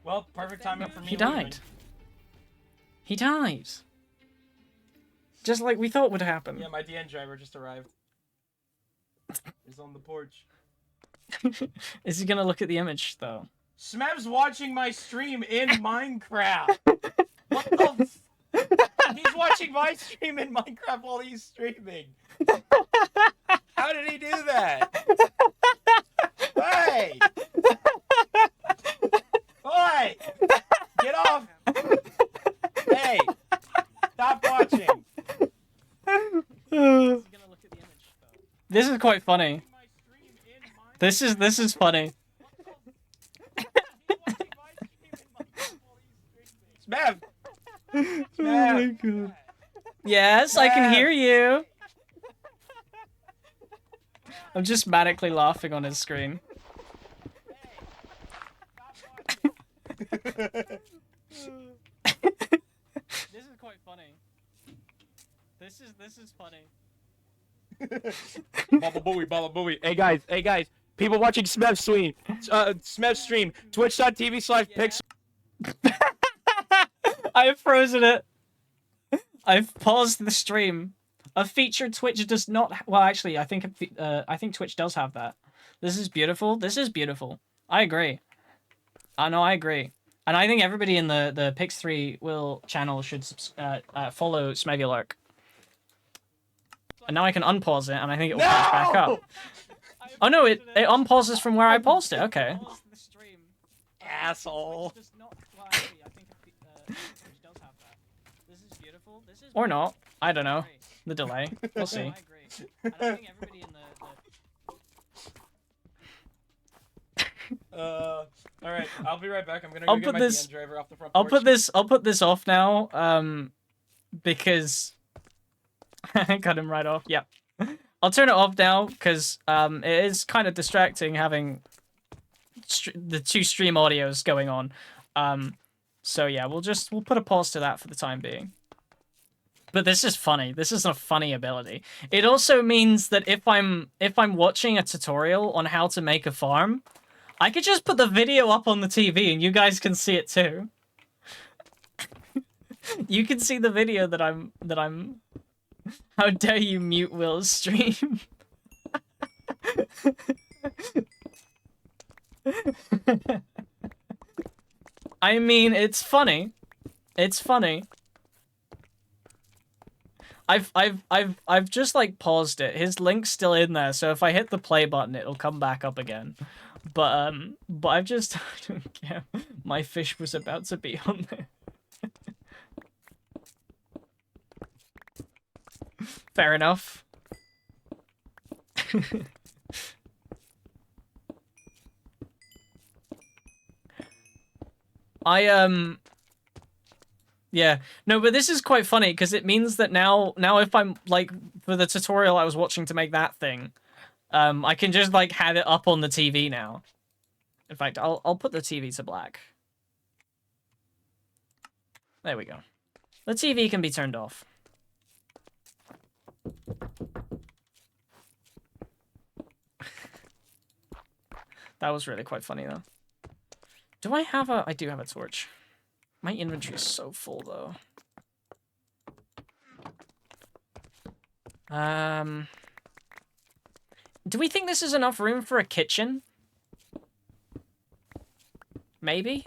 Well, perfect timing for me. He died. He died. Just like we thought would happen. Yeah, my DN driver just arrived. He's on the porch. Is he gonna look at the image though? Smeb's watching my stream in Minecraft. What the He's watching my stream in Minecraft while he's streaming. How did he do that? Hey! Oi! Get off! Hey! Stop watching! This is quite funny. This is funny. Smeb! Oh my god. Yes, I can hear you. I'm just manically laughing on his screen. This is quite funny. This is funny. Baba booey. Hey guys, people watching Smeb stream, twitch.tv/pixel. I've frozen it. I've paused the stream. A feature Twitch does not. Well, actually, I think Twitch does have that. This is beautiful. This is beautiful. I agree. No, I agree. And I think everybody in the Pix3 will channel should follow Smegulark. And now I can unpause it, and I think it will catch back up. Oh no, it unpauses from where I paused it. Okay. Asshole. Or not. I don't know. The delay. We'll see. Alright, I'll be right back. I'm gonna go get my DN driver off the front porch. I'll put this off now, because I cut him right off. Yeah. I'll turn it off now because it is kind of distracting having the two stream audios going on. So yeah, we'll put a pause to that for the time being. But this is funny. This is a funny ability. It also means that if I'm watching a tutorial on how to make a farm, I could just put the video up on the TV and you guys can see it too. You can see the video that I'm How dare you mute Will's stream? I mean, it's funny. It's funny. I've just like paused it. His link's still in there, so if I hit the play button, it'll come back up again. but I've just I don't care. My fish was about to be on there. Fair enough. Yeah. No, but this is quite funny because it means that now if I'm like for the tutorial I was watching to make that thing, I can just like have it up on the TV now. In fact, I'll put the TV to black. There we go. The TV can be turned off. That was really quite funny though. Do I have a... I do have a torch. My inventory is so full though. Do we think this is enough room for a kitchen? Maybe?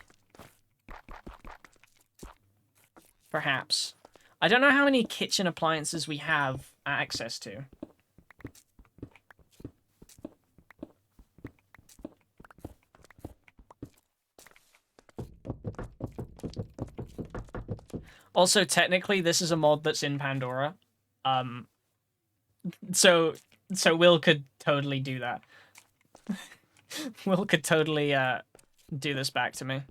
Perhaps. I don't know how many kitchen appliances we have access to. Also, technically, this is a mod that's in Pandora. So Will could totally do that. Will could totally, do this back to me.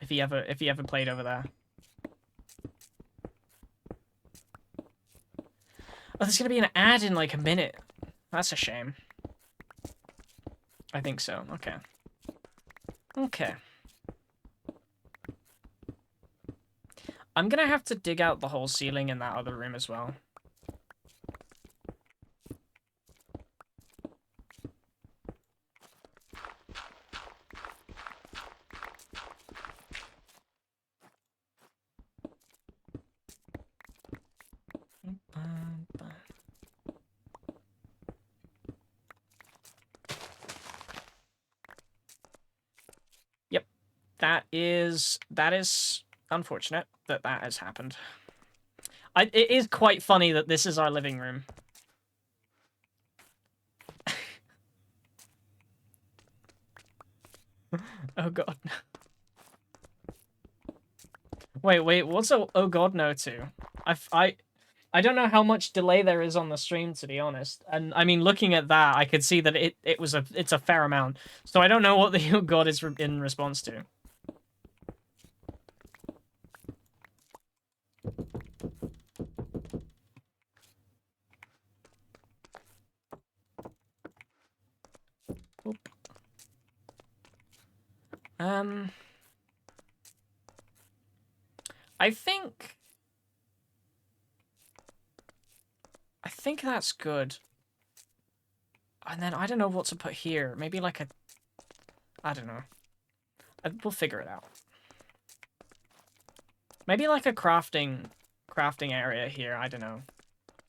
If he ever played over there. Oh, there's gonna be an ad in like a minute. That's a shame. I think so. Okay. Okay. I'm gonna have to dig out the whole ceiling in that other room as well. Yep. That is unfortunate that has happened. It is quite funny that this is our living room. Oh god. Wait, what's a oh god no to? I don't know how much delay there is on the stream, to be honest. And I mean, looking at that, I could see that it's a fair amount. So I don't know what the oh god is in response to. Oop. I think that's good. And then I don't know what to put here. Maybe like a... I don't know. We'll figure it out. Maybe like a crafting area here. I don't know.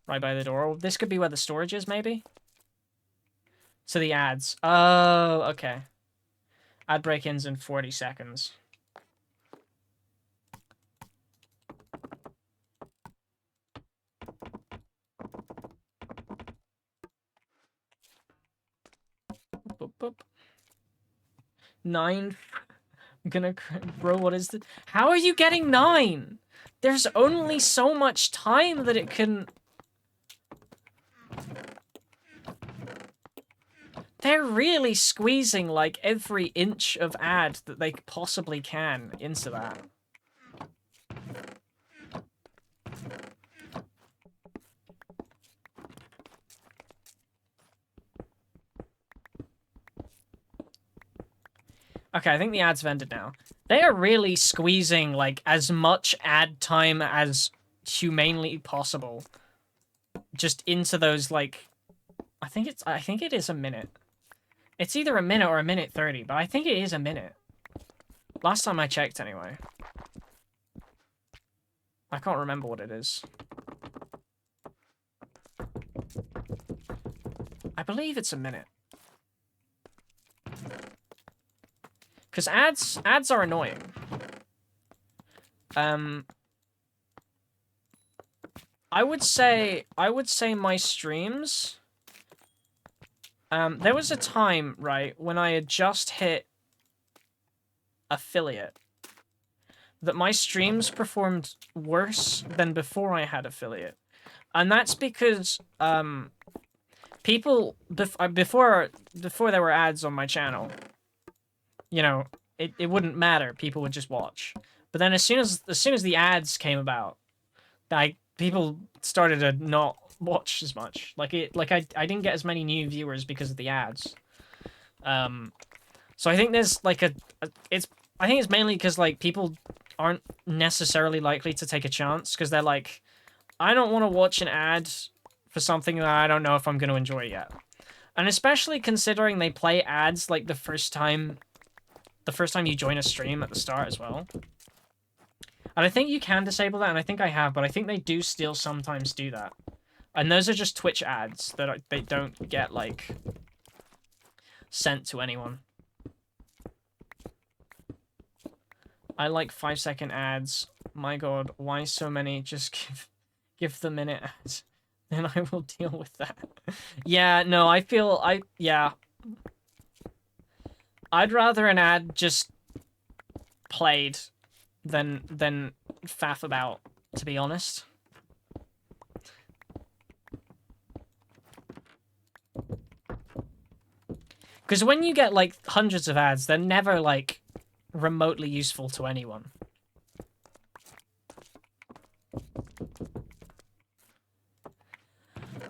Right by the door. This could be where the storage is, maybe? So the ads. Oh, okay. Ad break-ins in 40 seconds. Boop, boop. 9. I'm gonna... Bro, what is the... How are you getting 9? There's only so much time that it can... They're really squeezing, like, every inch of ad that they possibly can into that. Okay, I think the ad's ended now. They are really squeezing, like, as much ad time as humanely possible. Just into those, like... I think it is a minute. It's either a minute or a minute 30, but I think it is a minute. Last time I checked, anyway. I can't remember what it is. I believe it's a minute. Because ads are annoying. I would say my streams. There was a time, right, when I had just hit affiliate, that my streams performed worse than before I had affiliate. And that's because people before there were ads on my channel, you know, it wouldn't matter. People would just watch. But then as soon as the ads came about, people started to not watch as much. I didn't get as many new viewers because of the ads. So I think there's like I think it's mainly because like people aren't necessarily likely to take a chance because they're like, I don't want to watch an ad for something that I don't know if I'm going to enjoy yet. And especially considering they play ads like the first time you join a stream at the start as well. And I think you can disable that, and I think I have, but I think they do still sometimes do that. And those are just Twitch ads that they don't get, like, sent to anyone. I like 5-second ads. My god, why so many? Just give the minute ads. Then I will deal with that. Yeah, no, yeah. I'd rather an ad just played than faff about, to be honest. Because when you get, like, hundreds of ads, they're never, like, remotely useful to anyone.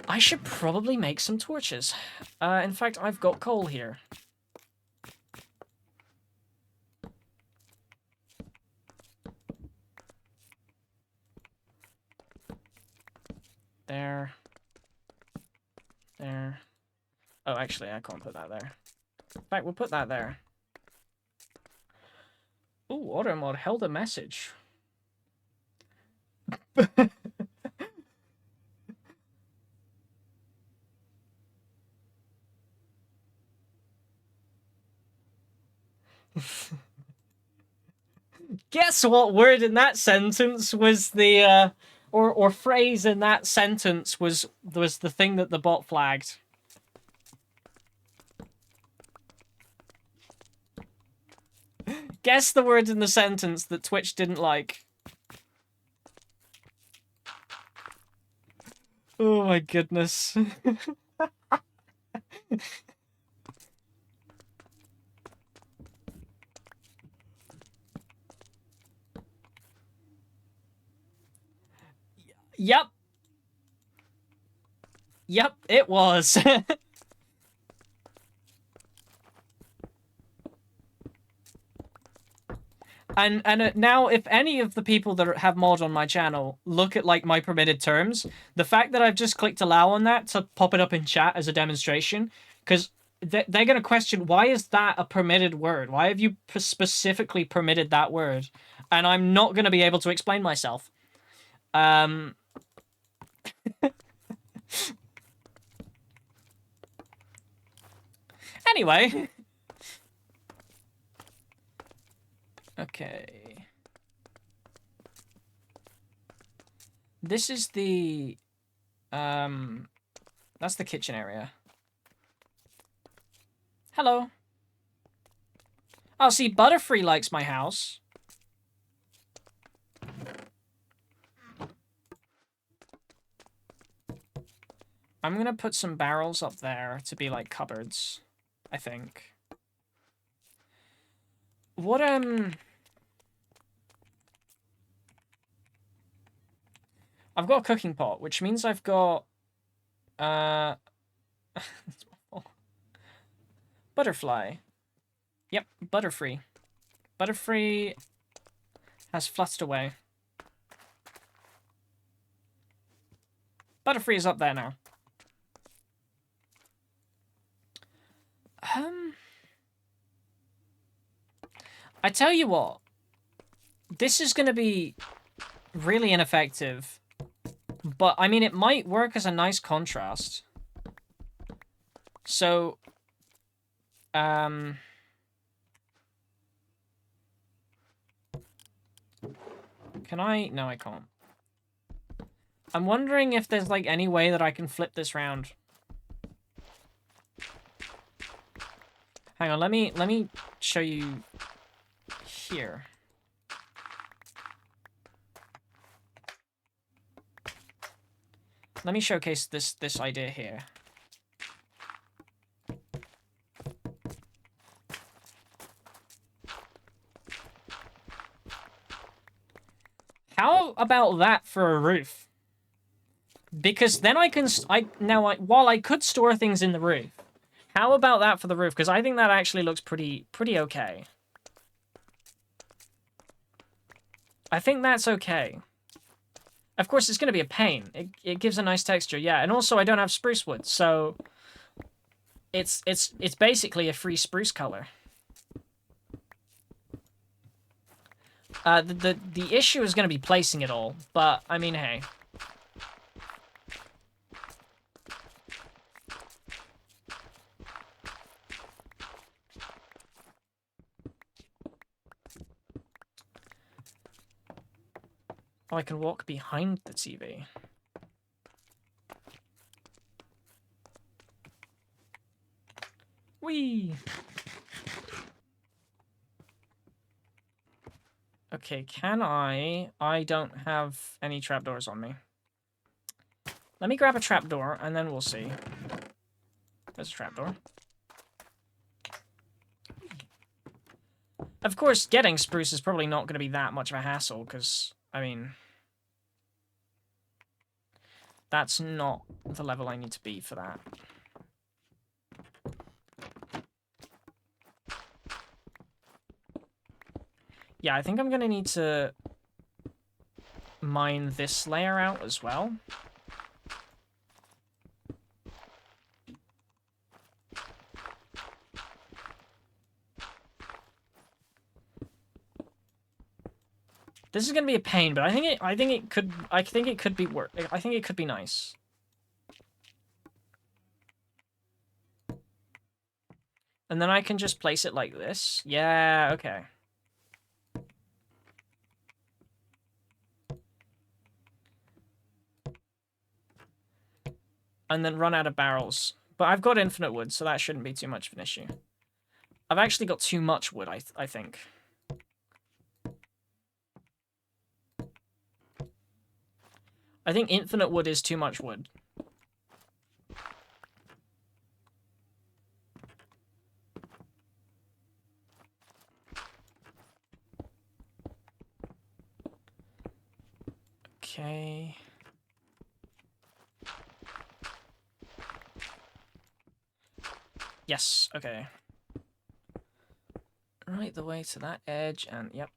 I should probably make some torches. In fact, I've got coal here. There. There. Oh, actually, I can't put that there. In fact, we'll put that there. Ooh, AutoMod held a message. Guess what word in that sentence was the or phrase in that sentence was the thing that the bot flagged. Guess the word in the sentence that Twitch didn't like. Oh my goodness. Yep. Yep, it was. And now, if any of the people that have mod on my channel look at, like, my permitted terms, the fact that I've just clicked allow on that to pop it up in chat as a demonstration, because they're going to question, why is that a permitted word? Why have you specifically permitted that word? And I'm not going to be able to explain myself. Anyway. Okay. This is the... That's the kitchen area. Hello. Oh, see, Butterfree likes my house. I'm gonna put some barrels up there to be like cupboards, I think. What, I've got a cooking pot, which means I've got, Butterfly. Yep, Butterfree. Butterfree has fluttered away. Butterfree is up there now. I tell you what, this is going to be really ineffective, but I mean, it might work as a nice contrast. So, can I? No, I can't. I'm wondering if there's like any way that I can flip this round. Hang on, let me show you here. Let me showcase this idea here. How about that for a roof? Because then I can while I could store things in the roof, how about that for the roof? Because I think that actually looks pretty okay. I think that's okay. Of course, it's going to be a pain. It gives a nice texture, yeah. And also, I don't have spruce wood, so it's basically a free spruce color. The issue is going to be placing it all, but I mean, hey. Oh, I can walk behind the TV. Whee! Okay, can I? I don't have any trapdoors on me. Let me grab a trapdoor, and then we'll see. There's a trapdoor. Of course, getting spruce is probably not going to be that much of a hassle, because, I mean... that's not the level I need to be for that. Yeah, I think I'm going to need to mine this layer out as well. This is going to be a pain, but I think it could be work. I think it could be nice. And then I can just place it like this. Yeah, okay. And then run out of barrels. But I've got infinite wood, so that shouldn't be too much of an issue. I've actually got too much wood, I think. I think infinite wood is too much wood. Okay. Yes, okay. Right the way to that edge, and yep.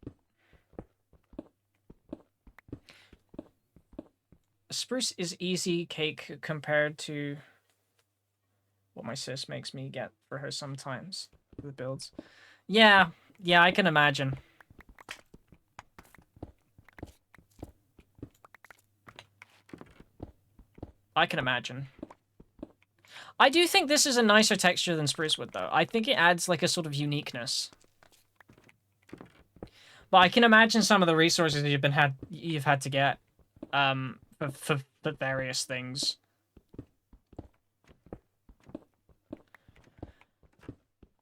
Spruce is easy cake compared to what my sis makes me get for her sometimes with builds. Yeah, I can imagine. I can imagine. I do think this is a nicer texture than spruce wood, though. I think it adds like a sort of uniqueness. But I can imagine some of the resources you've had to get, for various things.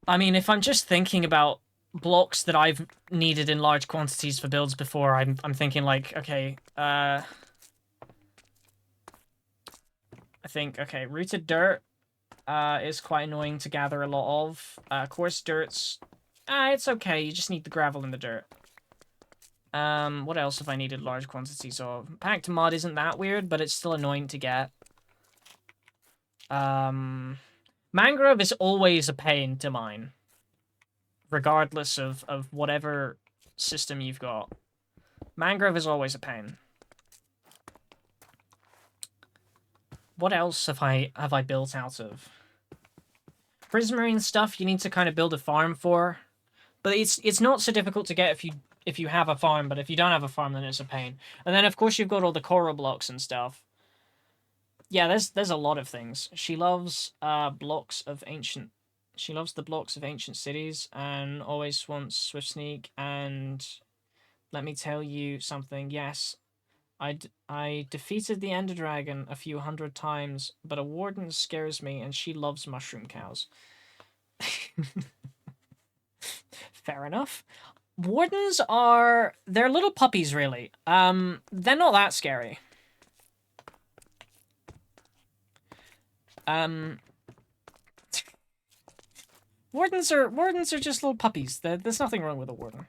I mean, if I'm just thinking about blocks that I've needed in large quantities for builds before, I'm thinking like, okay, I think, okay, rooted dirt is quite annoying to gather a lot of. Coarse dirt's, it's okay, you just need the gravel and the dirt. What else have I needed large quantities of? Packed mud isn't that weird, but it's still annoying to get. Mangrove is always a pain to mine. Regardless of whatever system you've got. Mangrove is always a pain. What else have I built out of? Prismarine stuff you need to kind of build a farm for. But it's not so difficult to get if you have a farm, but if you don't have a farm, then it's a pain. And then of course you've got all the coral blocks and stuff. Yeah, there's a lot of things. She loves blocks of ancient. She loves the blocks of ancient cities and always wants Swift Sneak. And let me tell you something. Yes, I defeated the Ender Dragon a few hundred times, but a warden scares me and she loves mushroom cows. Fair enough. Wardens are... they're little puppies, really. They're not that scary. Wardens are just little puppies. There's nothing wrong with a warden.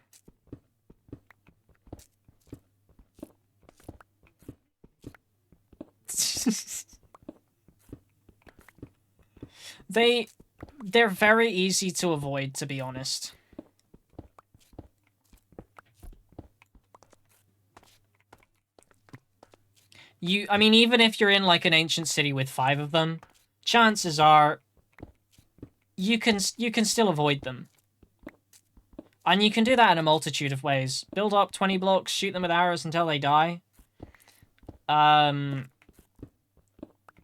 They're very easy to avoid, to be honest. I mean, even if you're in like an ancient city with 5 of them, chances are you can still avoid them. And you can do that in a multitude of ways. Build up 20 blocks, shoot them with arrows until they die.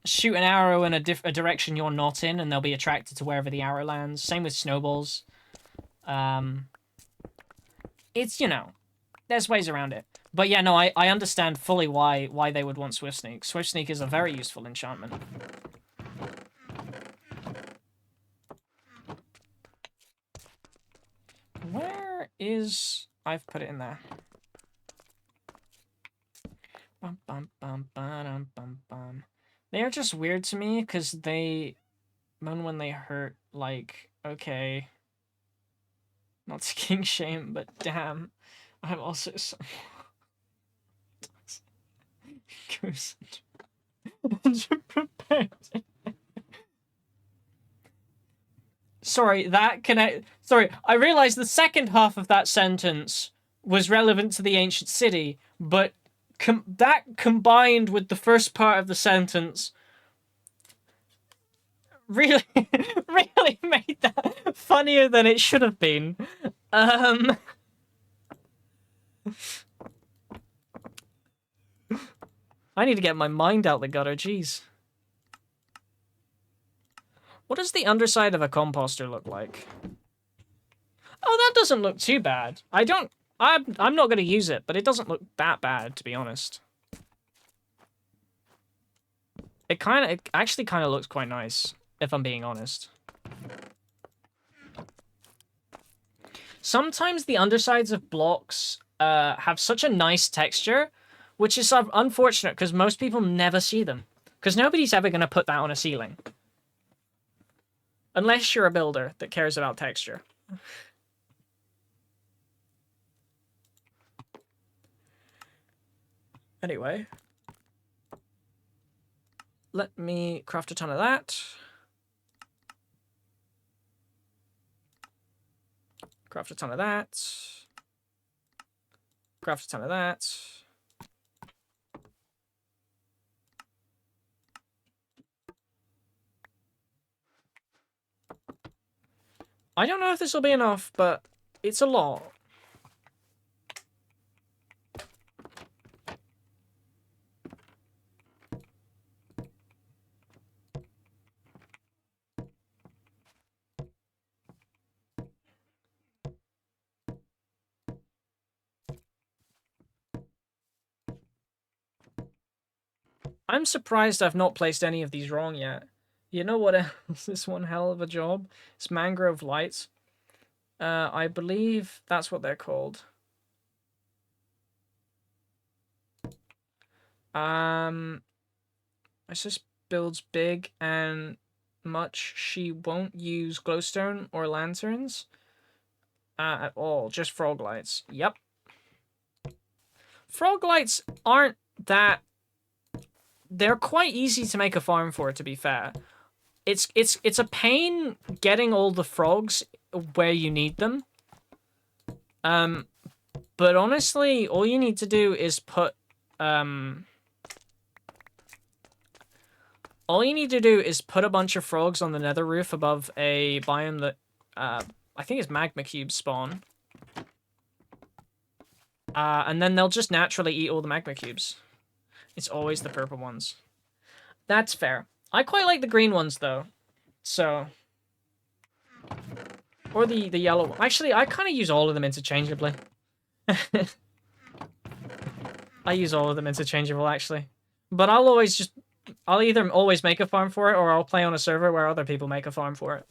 Shoot an arrow in a direction you're not in, and they'll be attracted to wherever the arrow lands. Same with snowballs. It's, you know, there's ways around it. But yeah, no, I understand fully why they would want Swift Sneak. Swift Sneak is a very useful enchantment. Where is... I've put it in there. Bum, bum, bum, bum, bum, bum. They are just weird to me, because they moan when they hurt, like, okay. Not to king shame, but damn. I'm also so... Goose. Sorry, Sorry, I realized the second half of that sentence was relevant to the ancient city, but that combined with the first part of the sentence really, really made that funnier than it should have been. I need to get my mind out the gutter, jeez. What does the underside of a composter look like? Oh, that doesn't look too bad. I'm not going to use it, but it doesn't look that bad, to be honest. It actually kind of looks quite nice, if I'm being honest. Sometimes the undersides of blocks have such a nice texture, which is unfortunate because most people never see them. Because nobody's ever going to put that on a ceiling. Unless you're a builder that cares about texture. Anyway. Let me craft a ton of that. Craft a ton of that. Craft a ton of that. I don't know if this will be enough, but it's a lot. I'm surprised I've not placed any of these wrong yet. You know what else is one hell of a job? It's Mangrove Lights. I believe that's what they're called. It just builds big and much. She won't use glowstone or lanterns at all. Just frog lights. Yep. Frog lights aren't that... They're quite easy to make a farm for, to be fair. It's a pain getting all the frogs where you need them. But honestly, all you need to do is put all you need to do is put a bunch of frogs on the nether roof above a biome that I think is magma cubes spawn. And then they'll just naturally eat all the magma cubes. It's always the purple ones. That's fair. I quite like the green ones, though. So... Or the yellow one. Actually, I kind of use all of them interchangeably. I use all of them interchangeable, actually. But I'll either always make a farm for it, or I'll play on a server where other people make a farm for it.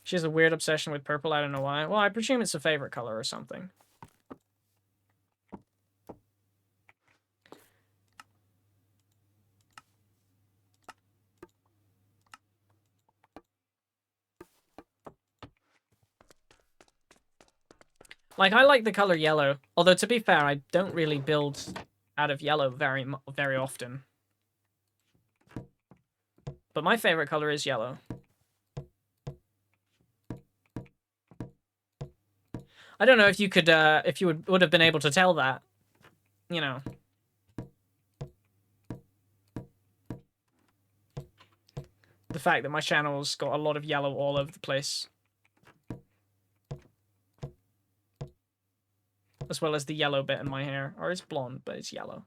She has a weird obsession with purple, I don't know why. Well, I presume it's a favorite color or something. Like, I like the color yellow. Although, to be fair, I don't really build out of yellow very often. But my favorite color is yellow. I don't know if you could, if you would have been able to tell that. You know. The fact that my channel's got a lot of yellow all over the place. As well as the yellow bit in my hair. Or it's blonde, but it's yellow.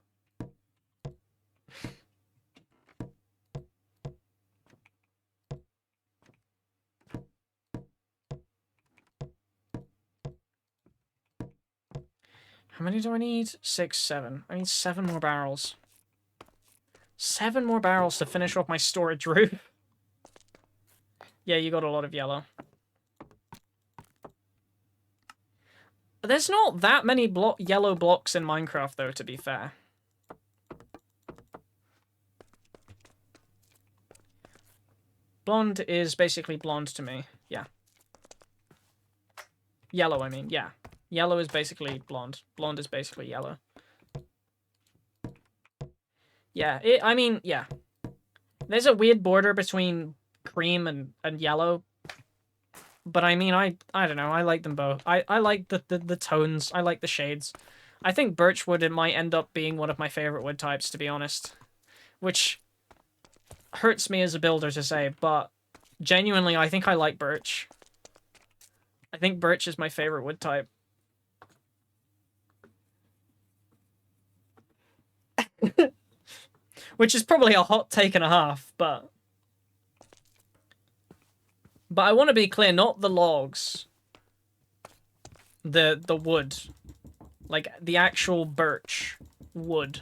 How many do I need? 6, 7. I need 7 more barrels. 7 more barrels to finish off my storage roof. Yeah, you got a lot of yellow. There's not that many yellow blocks in Minecraft, though, to be fair. Blonde is basically blonde to me. Yeah. Yellow, I mean. Yeah. Yellow is basically blonde. Blonde is basically yellow. Yeah, I mean, yeah. There's a weird border between cream and yellow. But I mean, I don't know. I like them both. I like the tones. I like the shades. I think birchwood, it might end up being one of my favorite wood types, to be honest. Which hurts me as a builder to say, but genuinely, I think I like birch. I think birch is my favorite wood type. Which is probably a hot take and a half, but I want to be clear, not the logs. The wood. Like, the actual birch wood.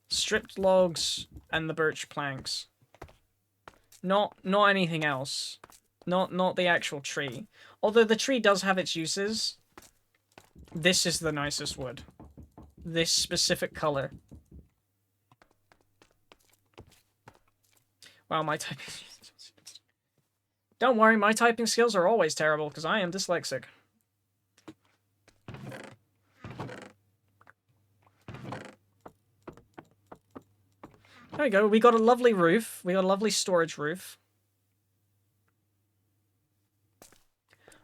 Stripped logs and the birch planks. Not anything else. Not the actual tree. Although the tree does have its uses. This is the nicest wood. This specific color. Wow, my typing... Don't worry, my typing skills are always terrible, because I am dyslexic. There we go, we got a lovely roof. We got a lovely storage roof.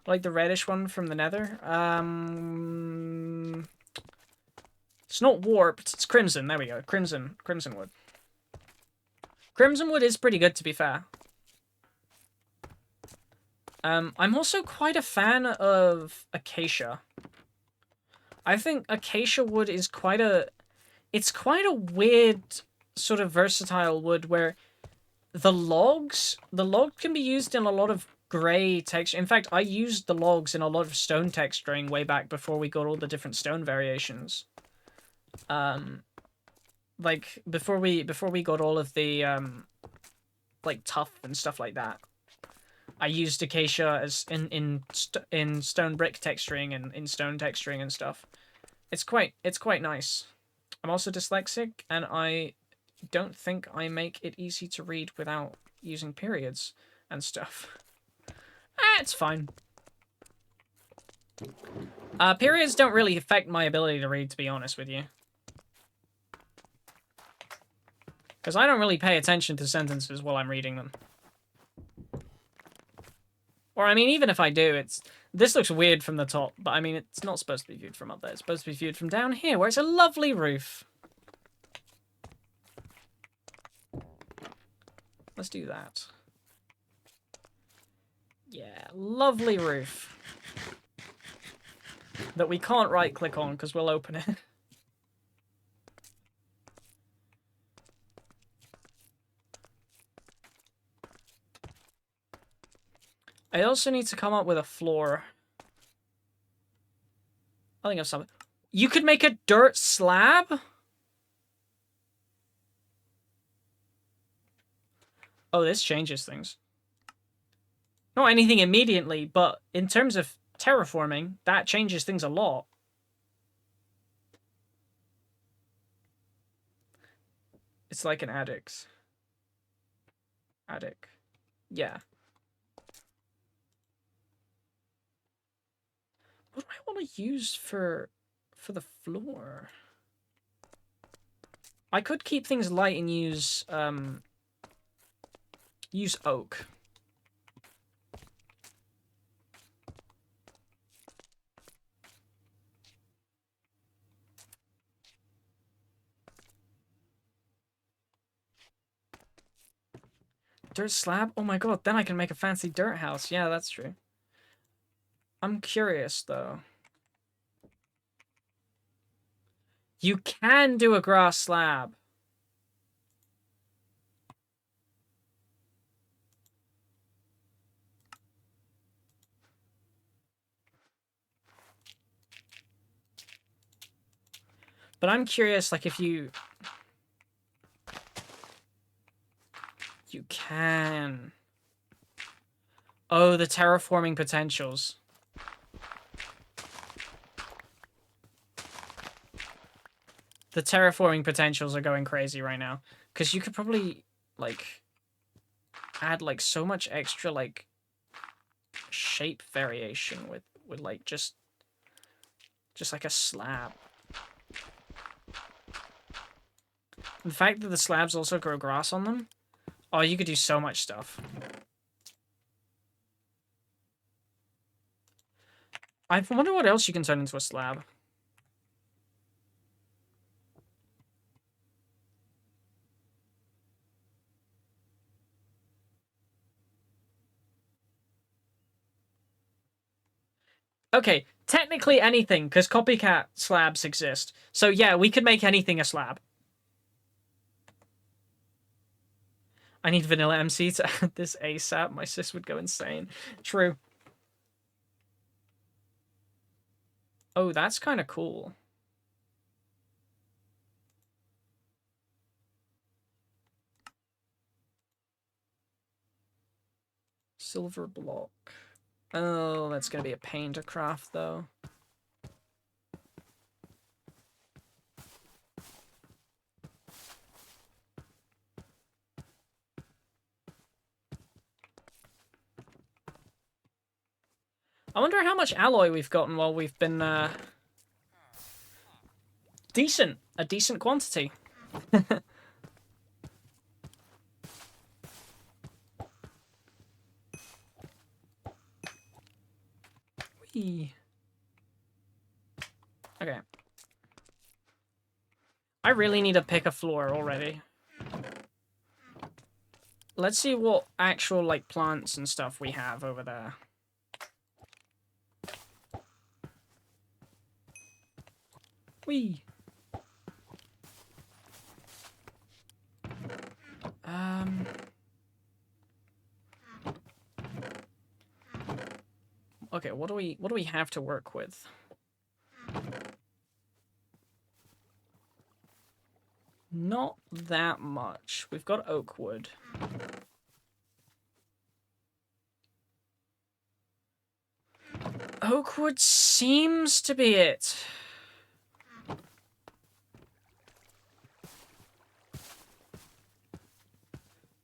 Like the reddish one from the nether. It's not warped, it's crimson. There we go, crimson wood. Crimson wood is pretty good, to be fair. I'm also quite a fan of acacia. I think acacia wood is quite a... It's quite a weird, sort of versatile wood where the logs can be used in a lot of grey texture. In fact, I used the logs in a lot of stone texturing way back before we got all the different stone variations. Like, before we got all of the, like, tough and stuff like that. I used acacia as in stone brick texturing and in stone texturing and stuff. It's quite nice. I'm also dyslexic, and I don't think I make it easy to read without using periods and stuff. It's fine. Periods don't really affect my ability to read, to be honest with you. Because I don't really pay attention to sentences while I'm reading them. Or, I mean, even if I do, this looks weird from the top, but I mean, it's not supposed to be viewed from up there. It's supposed to be viewed from down here, where it's a lovely roof. Let's do that. Yeah, lovely roof. That we can't right-click on, because we'll open it. I also need to come up with a floor. I think of something. You could make a dirt slab? Oh, this changes things. Not anything immediately, but in terms of terraforming, that changes things a lot. It's like an attic. Attic. Yeah. What do I want to use for the floor? I could keep things light and use oak. Dirt slab? Oh my god, then I can make a fancy dirt house. Yeah, that's true. I'm curious, though. You can do a grass slab. But I'm curious, like, if you... You can... Oh, the terraforming potentials. The terraforming potentials are going crazy right now. Because you could probably, like, add, like, so much extra, like, shape variation with like, just like a slab. The fact that the slabs also grow grass on them. Oh, you could do so much stuff. I wonder what else you can turn into a slab. Okay, technically anything, because copycat slabs exist. So yeah, we could make anything a slab. I need Vanilla MC to add this ASAP. My sis would go insane. True. Oh, that's kind of cool. Silver block. Oh, that's going to be a pain to craft, though. I wonder how much alloy we've gotten while we've been, decent. A decent quantity. Whee. Okay. I really need to pick a floor already. Let's see what actual, like, plants and stuff we have over there. Whee! Okay, what do we have to work with? Not that much. We've got oak wood. Oak wood seems to be it.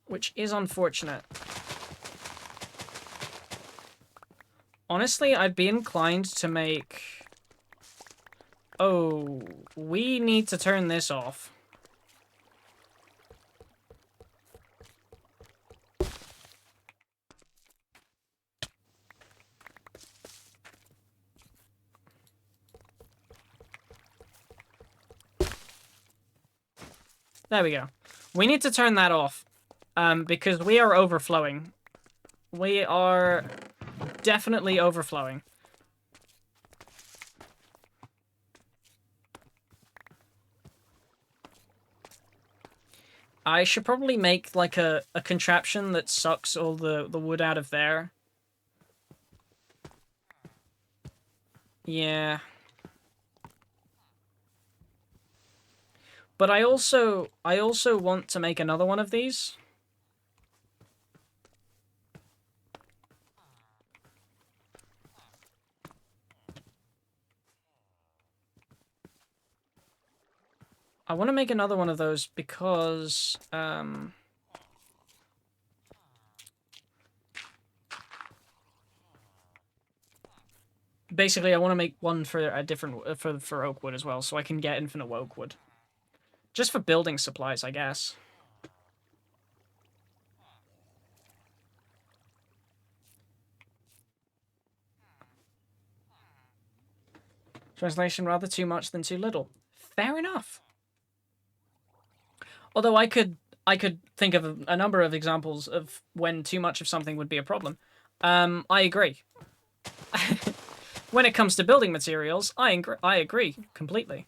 Which is unfortunate. Honestly, I'd be inclined to make... Oh, we need to turn this off. There we go. We need to turn that off. Because we are overflowing. We are definitely overflowing. I should probably make, like, a contraption that sucks all the wood out of there. Yeah. But I also want to make another one of these. I want to make another one of those because basically I want to make one for a different for oak wood as well, so I can get infinite oak wood. Just for building supplies, I guess. Translation, rather too much than too little. Fair enough. Although I could think of a number of examples of when too much of something would be a problem. I agree. When it comes to building materials, I agree completely.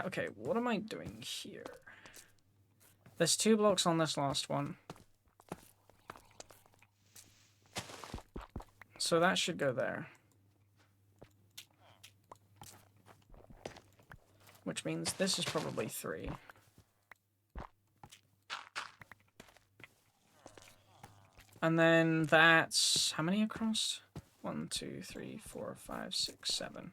Okay, what am I doing here? There's 2 blocks on this last one. So that should go there. Which means this is probably 3. And then that's... how many across? 1, 2, 3, 4, 5, 6, 7.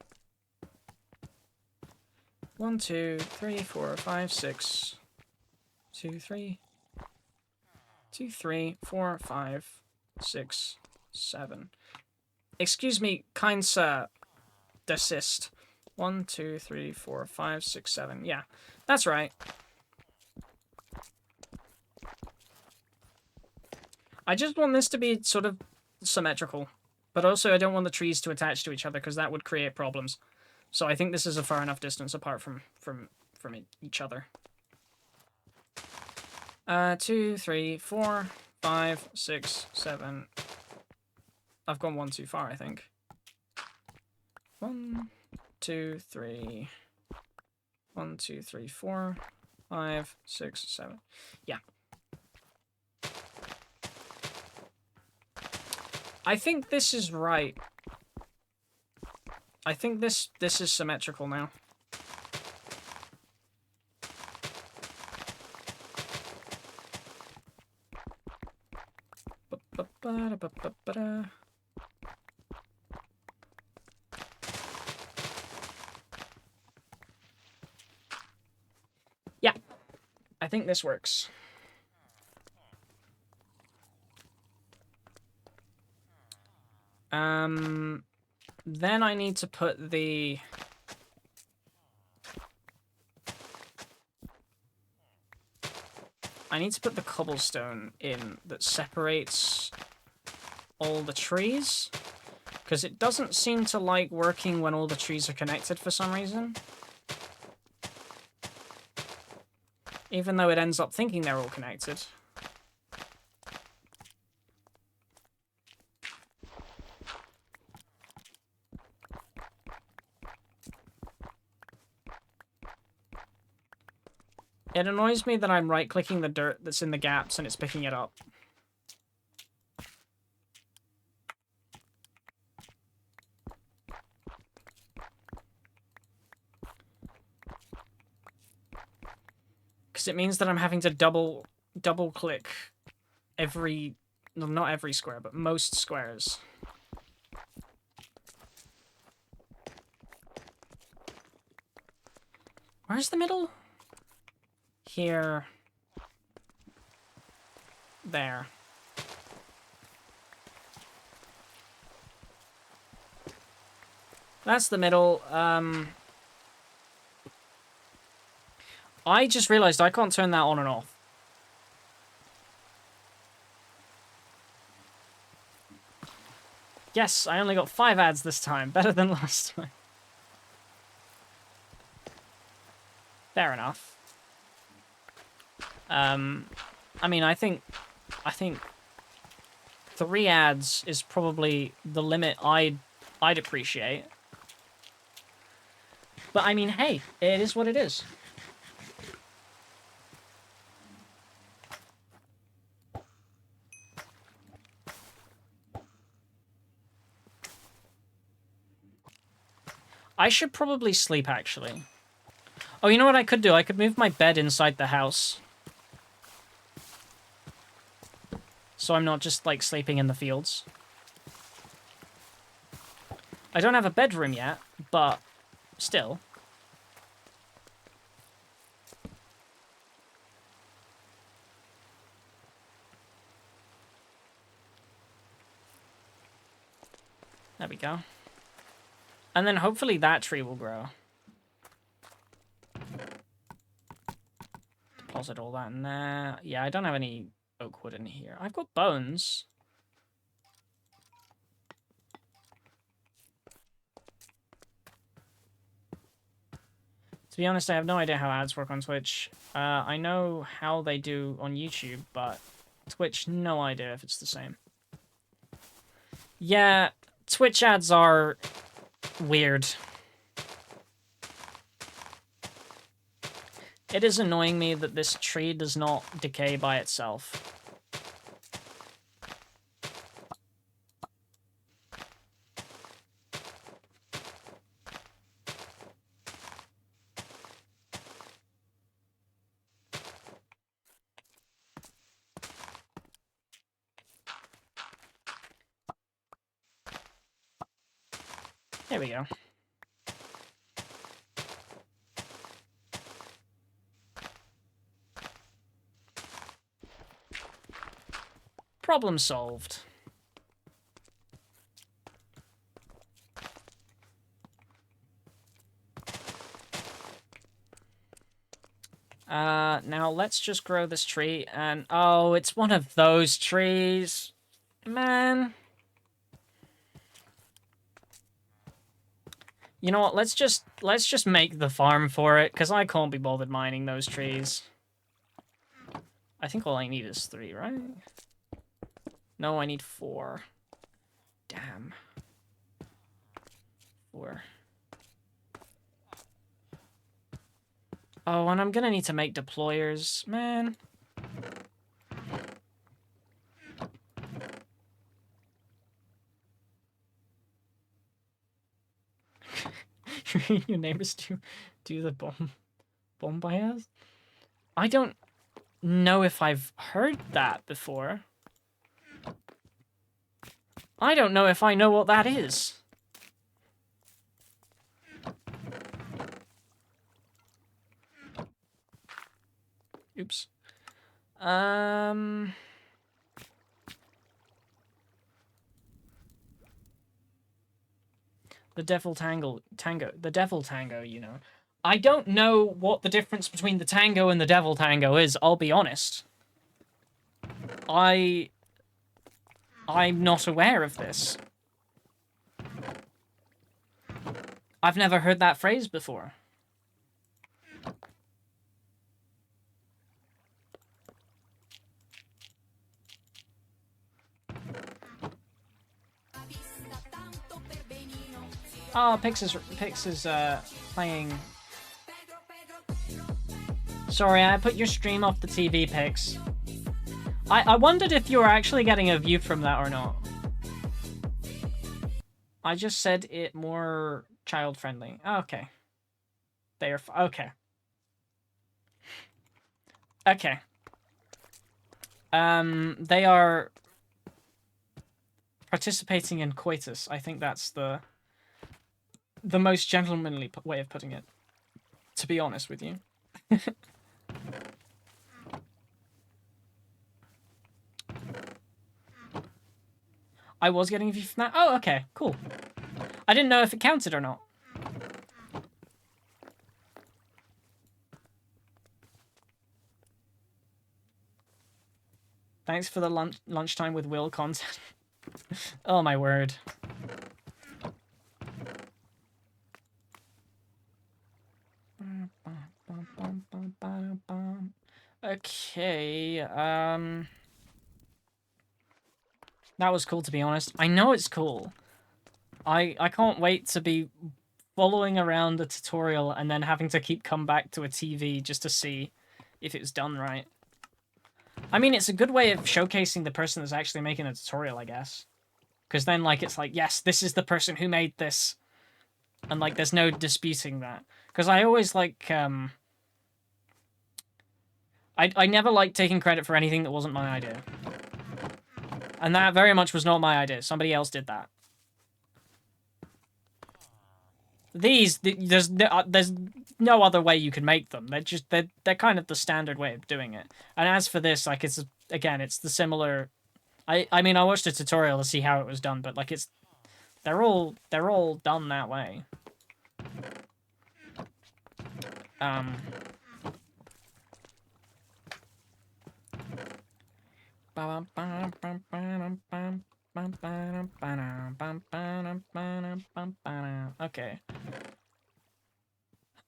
1, 2, 3, 4, 5, 6. 2, 3. 2, 3, 4, 5, 6, 7. Excuse me, kind sir. Desist. 1, 2, 3, 4, 5, 6, 7. Yeah, that's right. I just want this to be sort of symmetrical. But also I don't want the trees to attach to each other because that would create problems. So I think this is a far enough distance apart from each other. 2, 3, 4, 5, 6, 7. I've gone 1 too far, I think. 1, 2, 3. 1, 2, 3, 4, 5, 6, 7. Yeah. I think this is right. I think this is symmetrical now. Yeah, I think this works. Then I need to put the... I need to put the cobblestone in that separates all the trees. Because it doesn't seem to like working when all the trees are connected for some reason. Even though it ends up thinking they're all connected. It annoys me that I'm right-clicking the dirt that's in the gaps and it's picking it up. Because it means that I'm having to double-click every... well, not every square, but most squares. Where's the middle? Here. There. That's the middle. I just realized I can't turn that on and off. Yes, I only got 5 ads this time. Better than last time. Fair enough. I mean, I think 3 ads is probably the limit I'd appreciate. But I mean, hey, it is what it is. I should probably sleep, actually. Oh, you know what I could do? I could move my bed inside the house. So I'm not just, like, sleeping in the fields. I don't have a bedroom yet, but still. There we go. And then hopefully that tree will grow. Deposit all that in there. Yeah, I don't have any oak wood in here. I've got bones. To be honest, I have no idea how ads work on Twitch. I know how they do on YouTube, but Twitch, no idea if it's the same. Yeah, Twitch ads are weird. It is annoying me that this tree does not decay by itself. There we go. Problem solved. Now let's just grow this tree and... Oh, it's one of those trees. Man. You know what, let's just make the farm for it, because I can't be bothered mining those trees. I think all I need is 3, right? No, I need 4. Damn. 4. Oh, and I'm gonna need to make deployers, man. Your neighbors do the bomb bias? I don't know if I've heard that before. I don't know if I know what that is. Oops. The Devil Tango, the Devil Tango, you know. I don't know what the difference between the Tango and the Devil Tango is, I'll be honest. I'm not aware of this. I've never heard that phrase before. Oh, Pix is playing. Sorry, I put your stream off the TV, Pix. I wondered if you were actually getting a view from that or not. I just said it more child-friendly. Okay. They are... Okay. Okay. They are participating in coitus. I think that's the most gentlemanly way of putting it, to be honest with you. I was getting a view from that. Oh, okay, cool. I didn't know if it counted or not. Thanks for the lunchtime with Will content. Oh my word. Okay, that was cool, to be honest. I know it's cool. I can't wait to be following around a tutorial and then having to come back to a TV just to see if it was done right. I mean, it's a good way of showcasing the person that's actually making a tutorial, I guess. Because then, like, it's like, yes, this is the person who made this. And, like, there's no disputing that. Because I always, like, I never liked taking credit for anything that wasn't my idea. And that very much was not my idea. Somebody else did that. There's no other way you can make them. They're kind of the standard way of doing it. And as for this, like, it's the similar. I mean, I watched a tutorial to see how it was done, but like they're all done that way. Okay.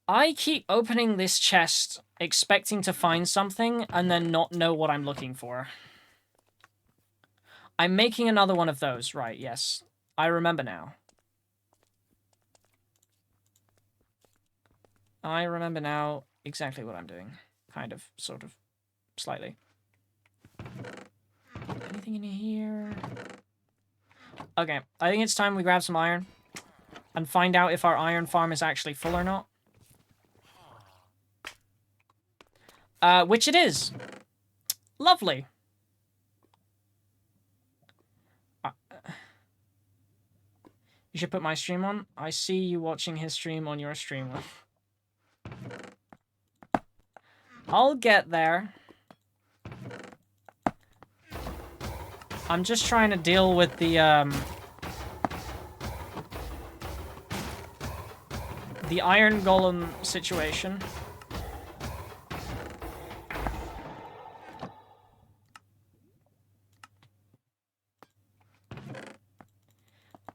I keep opening this chest expecting to find something and then not know what I'm looking for. I'm making another one of those, right, yes. I remember now. I remember now exactly what I'm doing. Kind of, sort of, slightly. Anything in here? Okay, I think it's time we grab some iron and find out if our iron farm is actually full or not. Which it is. Lovely. You should put my stream on. I see you watching his stream on your stream. I'll get there. I'm just trying to deal with the iron golem situation.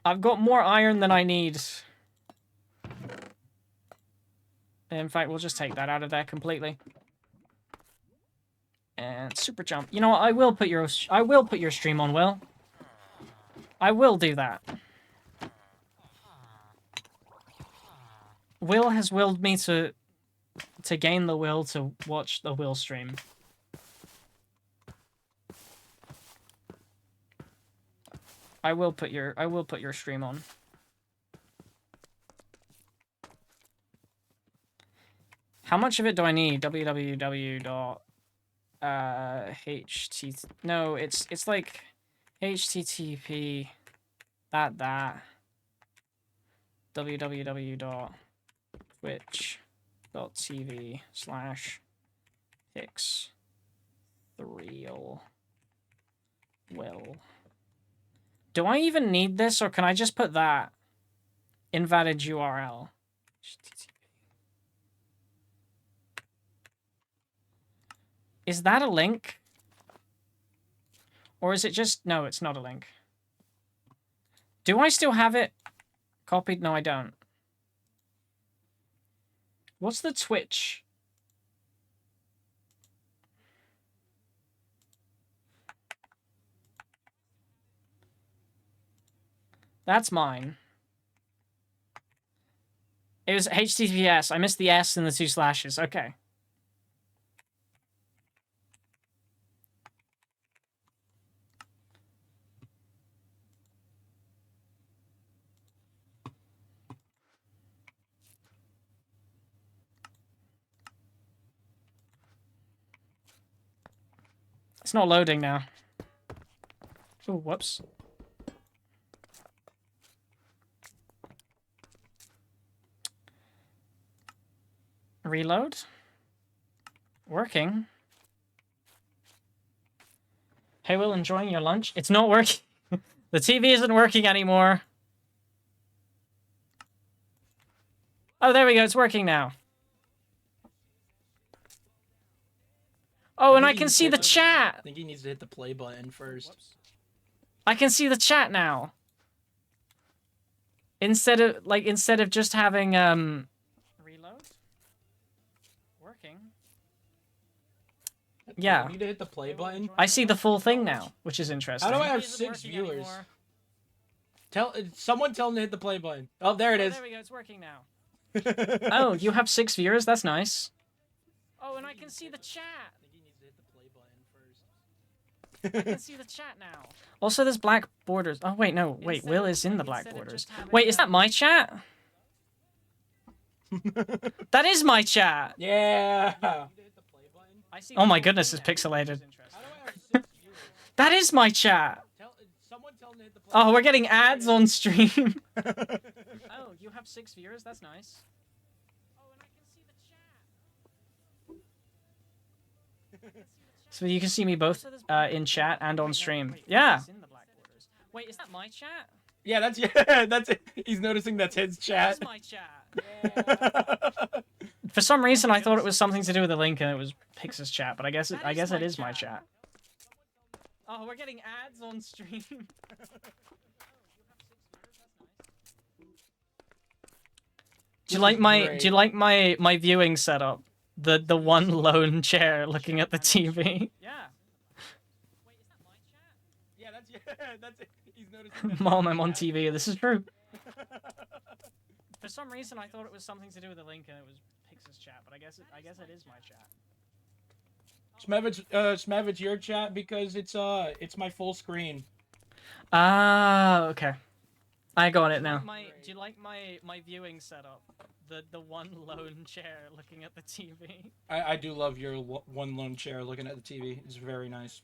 I've got more iron than I need. In fact, we'll just take that out of there completely. And super jump. You know what? I will put your stream on, Will. I will do that. Will has willed me to gain the will to watch the Will stream. I will put your stream on. How much of it do I need? www. No, it's like http that www.twitch.tv/pix3will. Do I even need this, or can I just put that? Invalid URL. Is that a link? Or is it just... No, it's not a link. Do I still have it copied? No, I don't. What's the Twitch? That's mine. It was HTTPS. I missed the S and the 2 slashes. Okay. It's not loading now. Oh, whoops. Reload. Working. Hey, Will, enjoying your lunch? It's not working. The TV isn't working anymore. Oh, there we go. It's working now. Oh, and I can see the chat. I think he needs to hit the play button first. I can see the chat now. Instead of just having reload. Working. Yeah. You need to hit the play button. I see the full thing now, which is interesting. How do I have 6 viewers? Someone tell him to hit the play button. Oh, there it Oh, is. there we go. It's working now. Oh, you have 6 viewers. That's nice. Oh, and I can see the chat. I can see the chat now. Also, there's black borders. Oh, wait, no. Wait, Instead Will of- is in the instead black of borders. just having, Wait, is that my chat? That is my chat. Yeah. I see oh my goodness, it's pixelated. That is my chat. Someone tell him to hit the play Oh, we're getting ads on stream. button. Oh, you have 6 viewers? That's nice. Oh, and I can see the chat. So you can see me both in chat and on stream. Yeah. Wait, is that my chat? Yeah, that's it. He's noticing that's his chat. That's my chat. For some reason, I thought it was something to do with the link, and it was Pix's chat. But I guess it is my chat. Oh, we're getting ads on stream. Do you like my viewing setup? The one lone chair looking at the TV. Yeah. Wait, is that my chat? Yeah, that's it. He's noticing that's Mom, his I'm on chat. TV. This is true. For some reason, I thought it was something to do with the link, and it was Pix's chat. But I guess it is my chat. Smevich, your chat because it's my full screen. Ah, okay. I got it now. Do you like my viewing setup? The one lone chair looking at the TV. I do love your one lone chair looking at the TV. It's very nice.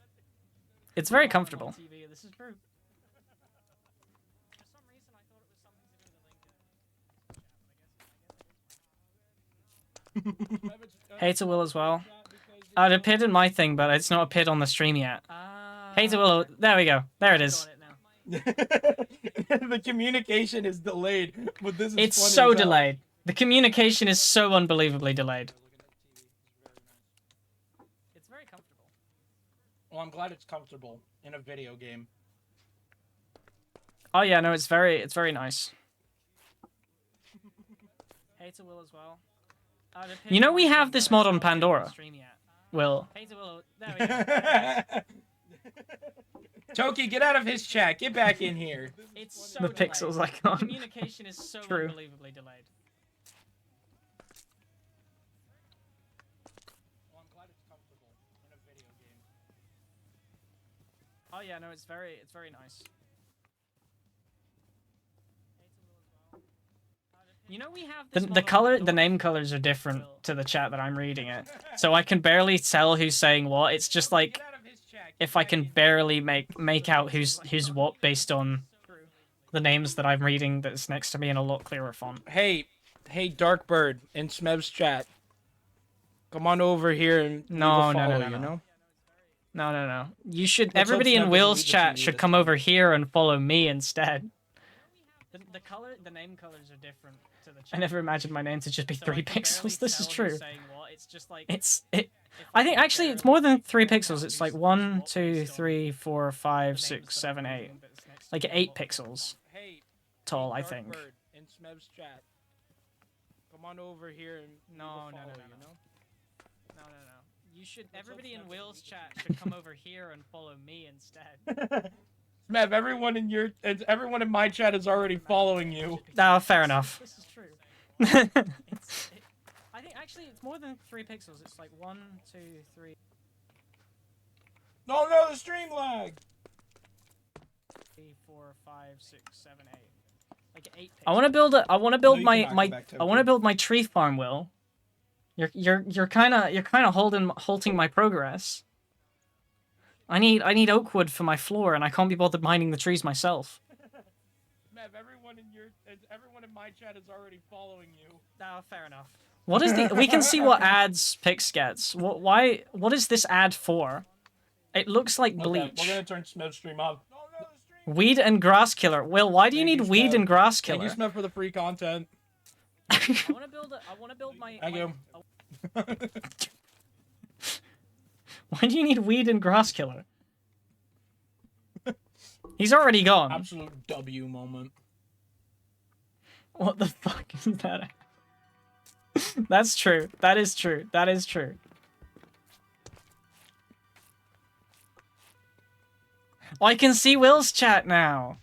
It's very comfortable. TV. This is true. For some reason, I thought it was something to do with the link. Hey to Will as well. I'd a pid in my thing, but it's not a pid on the stream yet. Hey to Will. There we go. There it is. The communication is delayed, but this is It's funny so as hell. delayed. The communication is so unbelievably delayed. It's very comfortable. Well, I'm glad it's comfortable in a video game. Oh yeah, no, it's very nice. Hey to Will as well. You know we have this mod on Pandora. Will. Hey to Will. There we go. Toki, get out of his chat. Get back in here. It's so the delayed. pixels icon. Communication is so True. unbelievably delayed. Well, I'm glad it's comfortable in a video game. Oh yeah, no, it's very nice. You know we have the name colors are different to the chat that I'm reading it, so I can barely tell who's saying what. It's just like Get out of his chat. if I can barely make out who's what based on the names that I'm reading that's next to me in a lot clearer font. Hey, Darkbird in Smev's chat. Come on over here and leave a No. follow, you know? No. You should. Let's hope Everybody Snap in doesn't Will's leave the chat TV should this come time. over here and follow me instead. The name colors are different to the chat. I never imagined my name to just be 3 pixels. This is true. It's just like I think actually it's more than 3 pixels. It's like 1, 2, 3, 4, 5, 6, 7, 8. Like 8 pixels Hey, tall, I think. Darkbird in Smev's chat. Come on over here and leave a follow, you know? No. You should. Everybody in Will's chat should come over here and follow me instead. Smev, everyone in my chat is already following you. Oh, fair enough. This is true. I think actually it's more than 3 pixels. It's like 1, 2, 3. No, the stream lag. 3, 4, 5, 6, 7, 8. Like 8 pixels. I want to build No, you can back to I want to build my tree farm, Will. You're kind of halting my progress. I need oak wood for my floor, and I can't be bothered mining the trees myself. Smev, everyone in my chat is already following you. No, fair enough. What is the? We can see what ads Pix gets. What is this ad for? It looks like Okay, bleach. we're gonna turn Smev's stream off. No, the stream. Weed and grass killer. Will, why do you Thank need you, weed Smev. and grass Thank killer? you, Smev, for the free content. I want to build my. Thank you. Why do you need weed and grass killer? He's already gone. Absolute W moment. What the fuck is that? That's true. That is true. That is true. I can see Will's chat now.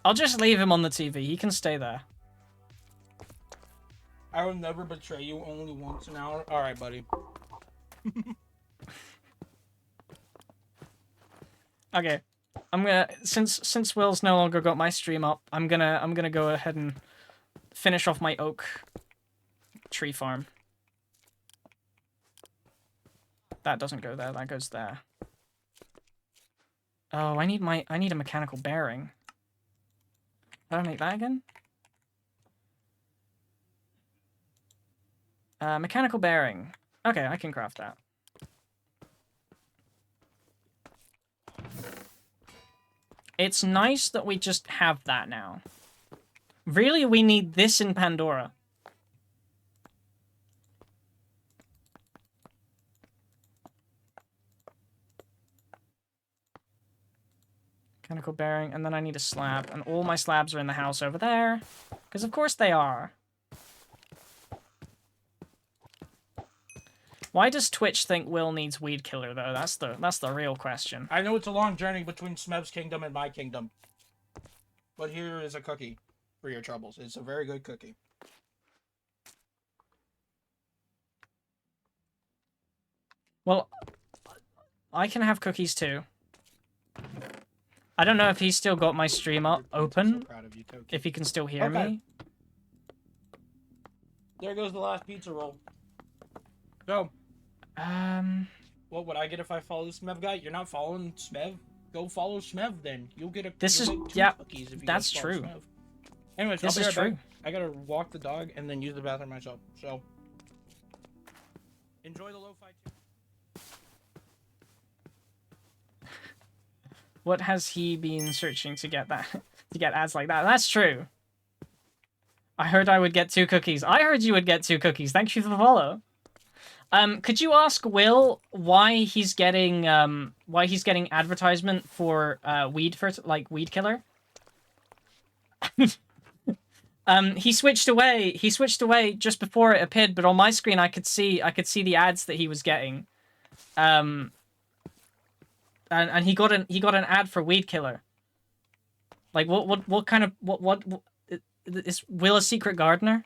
I'll just leave him on the TV. He can stay there. I will never betray you only once an hour. All right, buddy. Okay. I'm gonna since Will's no longer got my stream up, I'm gonna go ahead and finish off my oak tree farm. That doesn't go there, that goes there. Oh, I need a mechanical bearing. How do I make that again? Mechanical bearing. Okay, I can craft that. It's nice that we just have that now. Really, we need this in Pandora. Mechanical bearing, and then I need a slab. And all my slabs are in the house over there. Because of course they are. Why does Twitch think Will needs weed killer though? That's the real question. I know it's a long journey between Smev's kingdom and my kingdom. But here is a cookie for your troubles. It's a very good cookie. Well, I can have cookies too. I don't know if he's still got my stream up I'm open. so proud of you, Toki. If he can still hear Okay. me. There goes the last pizza roll. So, what would I get if I follow the Smev guy? You're not following Smev? Go follow Smev then. You'll get a This is- you'll get 2 yeah, cookies if you that's guys follow true. Smev. Anyways, This I'll be is right true. back. I gotta walk the dog and then use the bathroom myself. So, enjoy the lo-fi too. What has he been searching to get that to get ads like that? That's true. I heard I would get 2 cookies. I heard you would get 2 cookies. Thank you for the follow. Could you ask Will why he's getting advertisement for weed killer? He switched away just before it appeared, but on my screen I could see the ads that he was getting. And he got an ad for weed killer. Like what kind of what is Will a secret gardener?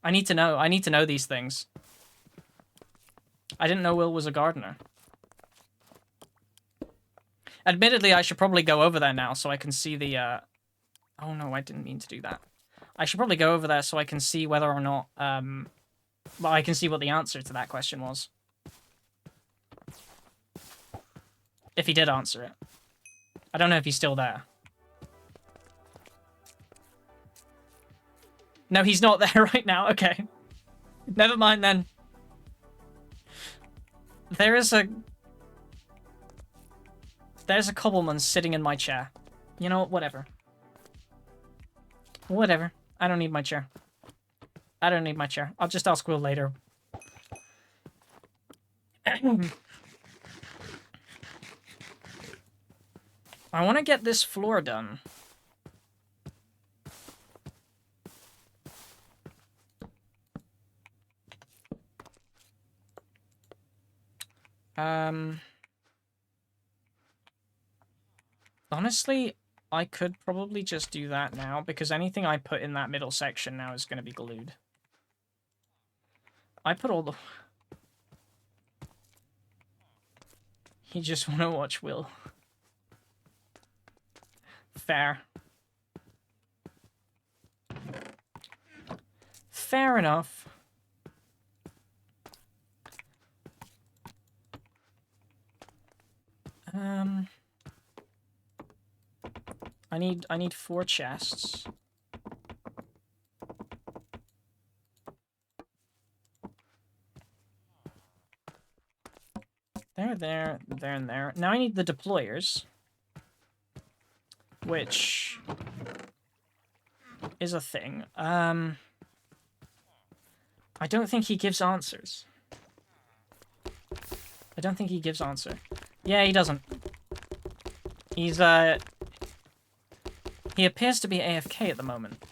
I need to know these things. I didn't know Will was a gardener. Admittedly, I should probably go over there now so I can see the oh no, I didn't mean to do that. I should probably go over there so I can see whether or not well, I can see what the answer to that question was. If he did answer it. I don't know if he's still there. No, he's not there right now. Okay. Never mind then. There's a cobbleman sitting in my chair. You know what? Whatever. Whatever. I don't need my chair. I don't need my chair. I'll just ask Will later. I want to get this floor done. Honestly, I could probably just do that now, because anything I put in that middle section now is going to be glued. I put all the... You just want to watch Will. Fair. Fair enough. I need 4 chests. There, and there. Now I need the deployers. Which is a thing. I don't think he gives answers. I don't think he gives answer. Yeah, he doesn't. He's, he appears to be AFK at the moment.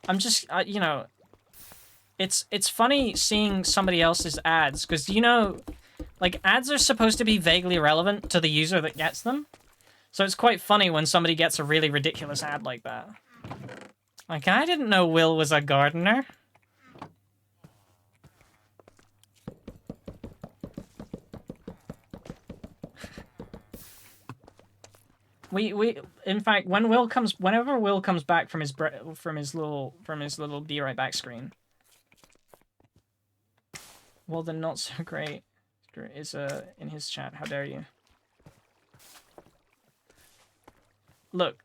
I'm just, you know, it's funny seeing somebody else's ads, because, you know, Like, ads are supposed to be vaguely relevant to the user that gets them. So it's quite funny when somebody gets a really ridiculous ad like that. Like, I didn't know Will was a gardener. In fact, whenever Will comes back from his little be right back screen. Well, then not so great is in his chat. How dare you? Look.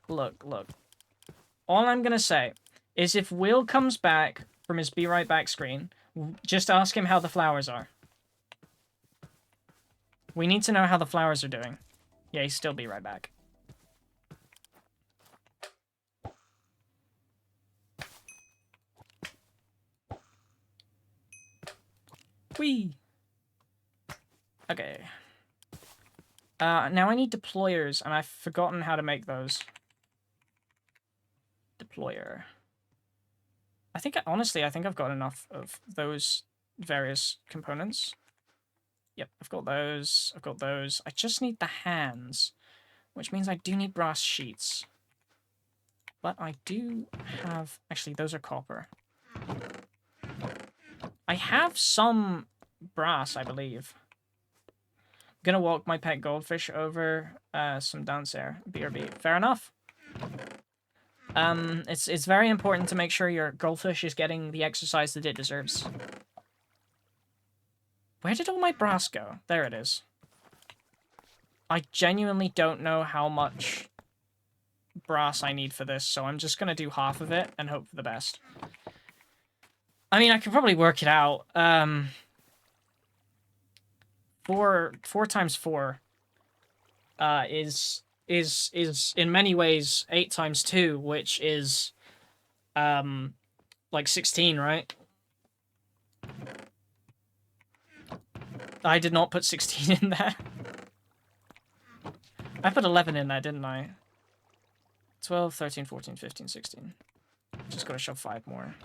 All I'm gonna say is if Will comes back from his be right back screen, just ask him how the flowers are. We need to know how the flowers are doing. Yeah, he's still be right back. Whee! Okay. Now I need deployers, and I've forgotten how to make those. Deployer. Honestly, I think I've got enough of those various components. Yep, I've got those. I just need the hands, which means I do need brass sheets. But I do have... Actually, those are copper. I have some brass, I believe. I'm gonna walk my pet goldfish over some dance air. BRB. Fair enough. It's very important to make sure your goldfish is getting the exercise that it deserves. Where did all my brass go? There it is. I genuinely don't know how much brass I need for this, so I'm just gonna do half of it and hope for the best. I mean, I could probably work it out. 4 times 4 is in many ways 8 times 2, which is like 16, right? I did not put 16 in there. I put 11 in there, didn't I? 12, 13, 14, 15, 16. Just gotta shove 5 more.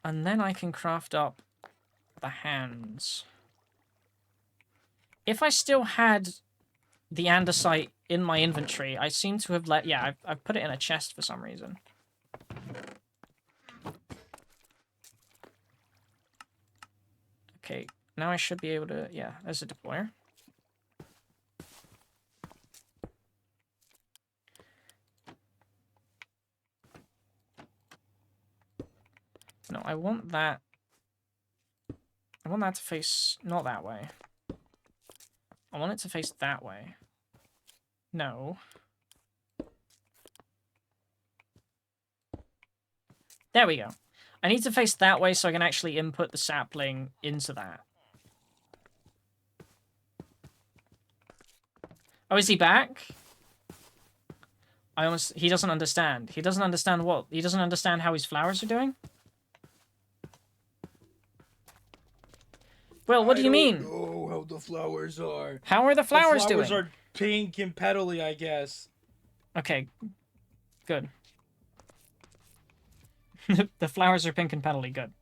And then I can craft up the hands. If I still had the andesite in my inventory, I seem to have let... Yeah, I've put it in a chest for some reason. Okay, now I should be able to... Yeah, there's a deployer. No, I want that... I want that to face... Not that way. I want it to face that way. No. There we go. I need to face that way so I can actually input the sapling into that. Oh, is he back? He doesn't understand. He doesn't understand what? He doesn't understand how his flowers are doing? Well, what do you mean? Oh, how the flowers are. How are the flowers doing? The flowers are pink and petally, I guess. Okay. Good. The flowers are pink and petally. Good.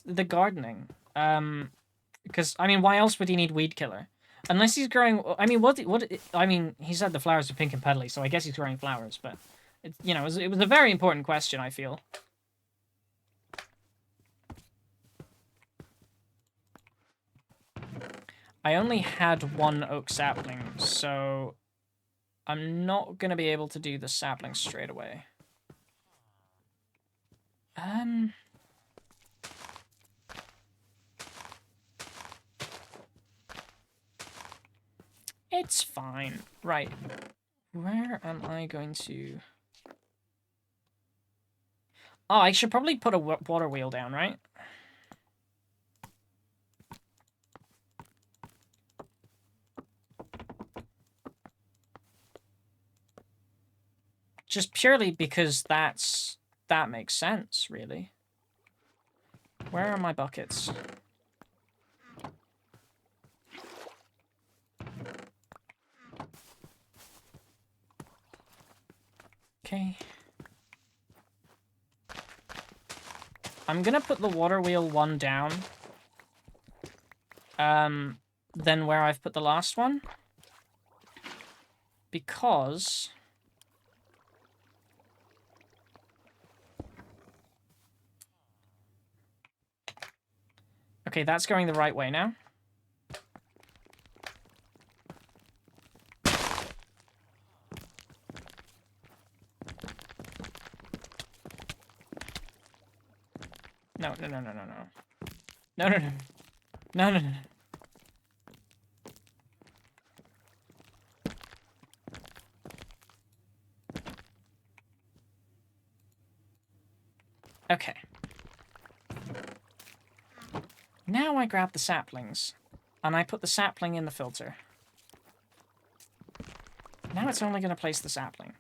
The gardening. Because, I mean, why else would he need weed killer? Unless he's growing... I mean, I mean, he said the flowers are pink and petally, so I guess he's growing flowers, but... you know, it was a very important question, I feel. I only had 1 oak sapling, so I'm not gonna be able to do the sapling straight away. It's fine. Right. Where am I going to... Oh, I should probably put a water wheel down, right? Just purely because that makes sense, really. Where are my buckets? Okay. I'm gonna put the water wheel one down. Than where I've put the last one. Because... Okay, that's going the right way now. No, no, no, no, no, no. No, no, no. No, no, no. Okay. Now I grab the saplings, and I put the sapling in the filter. Now it's only going to place the sapling.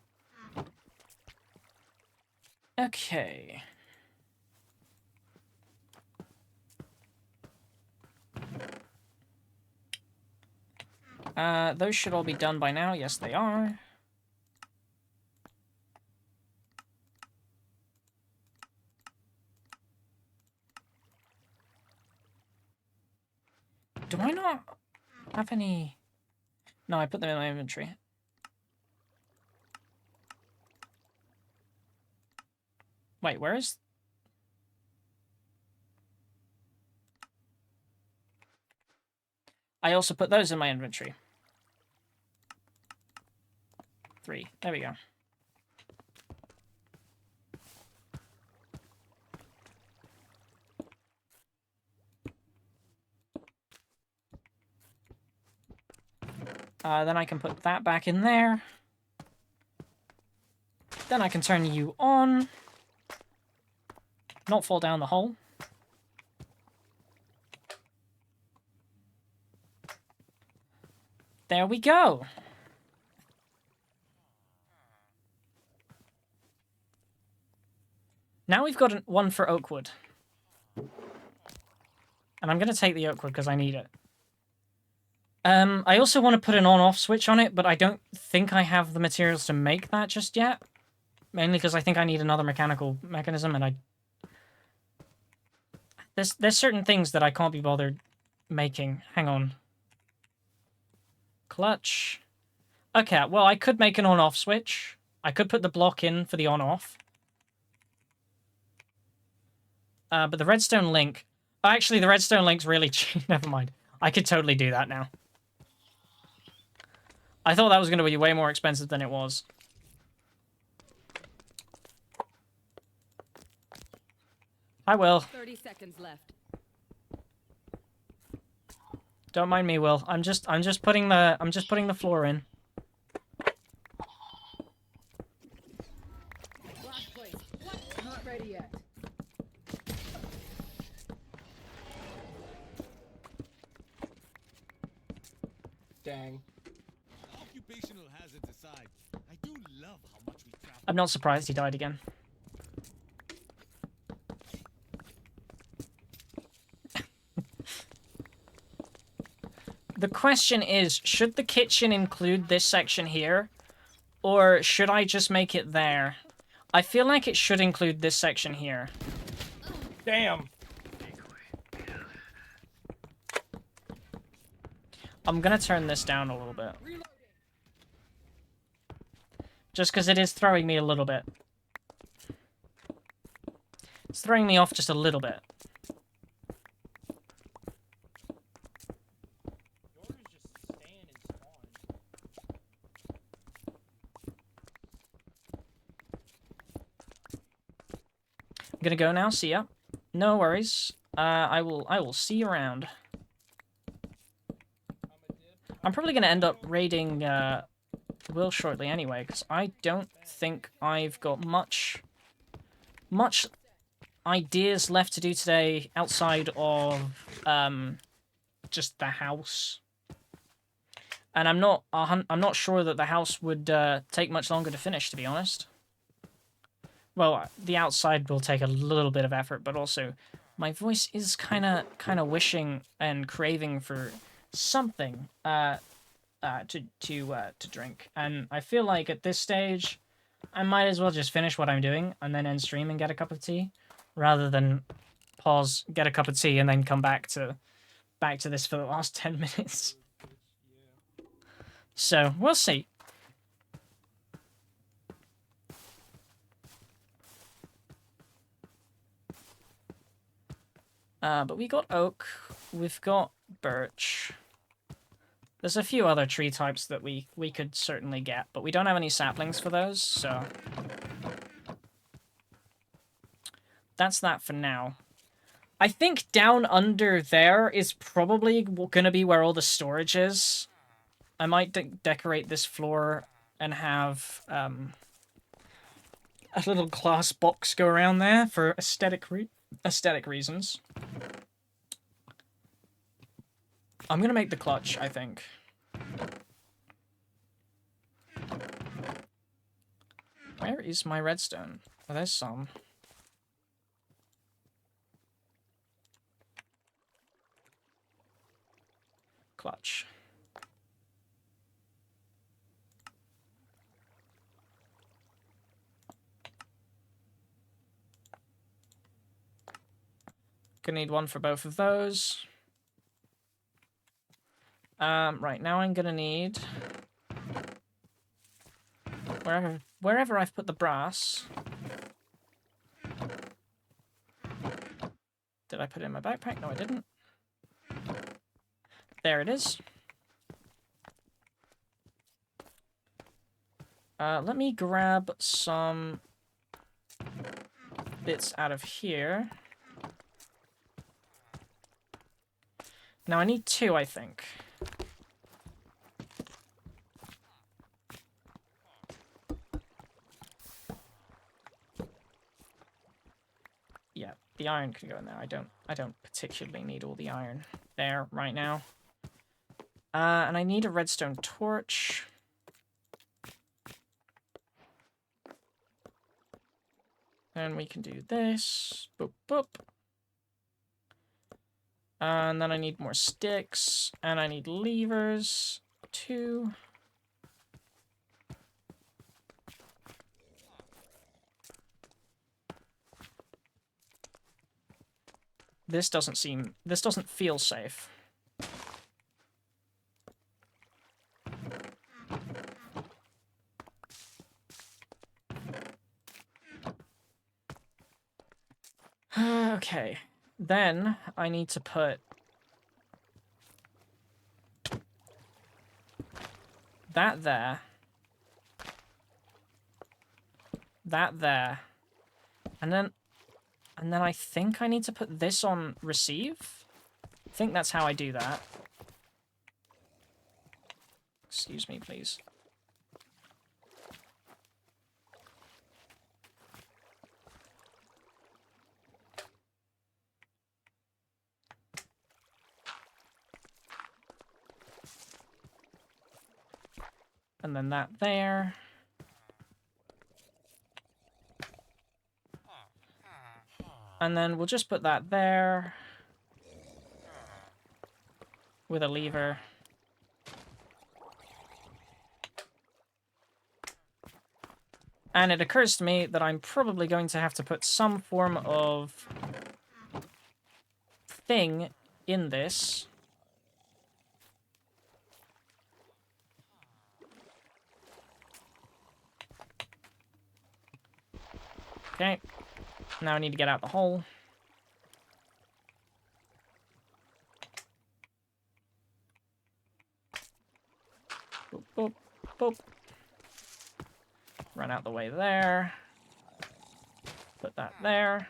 Okay. Those should all be done by now. Yes, they are. Do I not have any... No, I put them in my inventory. Wait, where is... I also put those in my inventory. 3. There we go. Then I can put that back in there. Then I can turn you on. Not fall down the hole. There we go. Now we've got one for Oakwood. And I'm going to take the Oakwood because I need it. I also want to put an on-off switch on it, but I don't think I have the materials to make that just yet. Mainly because I think I need another mechanical mechanism, and there's certain things that I can't be bothered making. Hang on. Clutch. Okay, well, I could make an on-off switch. I could put the block in for the on-off. But the redstone link... Actually, the redstone link's really cheap. Never mind. I could totally do that now. I thought that was going to be way more expensive than it was. I will. 30 seconds left. Don't mind me, Will. I'm just putting the floor in. Last place. What? Not ready yet. Dang. Occupational hazards aside, I do love how much we travel. I'm not surprised he died again. The question is, should the kitchen include this section here? Or should I just make it there? I feel like it should include this section here. Damn. I'm gonna turn this down a little bit. Just because it is throwing me a little bit. It's throwing me off just a little bit. Yours just stand and spawn. I'm gonna go now, see ya. No worries. I will see you around. I'm probably gonna end up raiding Will shortly anyway, because I don't think I've got much ideas left to do today outside of just the house. And I'm not sure that the house would take much longer to finish, to be honest. Well, the outside will take a little bit of effort, but also my voice is kind of wishing and craving for something to drink, and I feel like at this stage I might as well just finish what I'm doing and then end stream and get a cup of tea, rather than pause, get a cup of tea, and then come back to this for the last 10 minutes. So we'll see. But we got oak, we've got birch. There's a few other tree types that we could certainly get, but we don't have any saplings for those, so that's that for now. I think down under there is probably going to be where all the storage is. I might decorate this floor and have a little glass box go around there for aesthetic reasons. I'm going to make the clutch, I think. Where is my redstone? Oh, there's some. Clutch. Gonna need one for both of those. Right, now I'm gonna need... Wherever I've put the brass... Did I put it in my backpack? No, I didn't. There it is. Let me grab some bits out of here. Now I need 2, I think. Yeah, the iron can go in there. I don't particularly need all the iron there right now. And I need a redstone torch. And we can do this. Boop, boop. And then I need more sticks. And I need levers. 2. This doesn't feel safe. Okay, then I need to put that there, that there, and then I think I need to put this on receive. I think that's how I do that. Excuse me, please. And then that there. And then we'll just put that there. With a lever. And it occurs to me that I'm probably going to have to put some form of thing in this. Okay, now I need to get out the hole. Boop, boop, boop. Run out the way there. Put that there.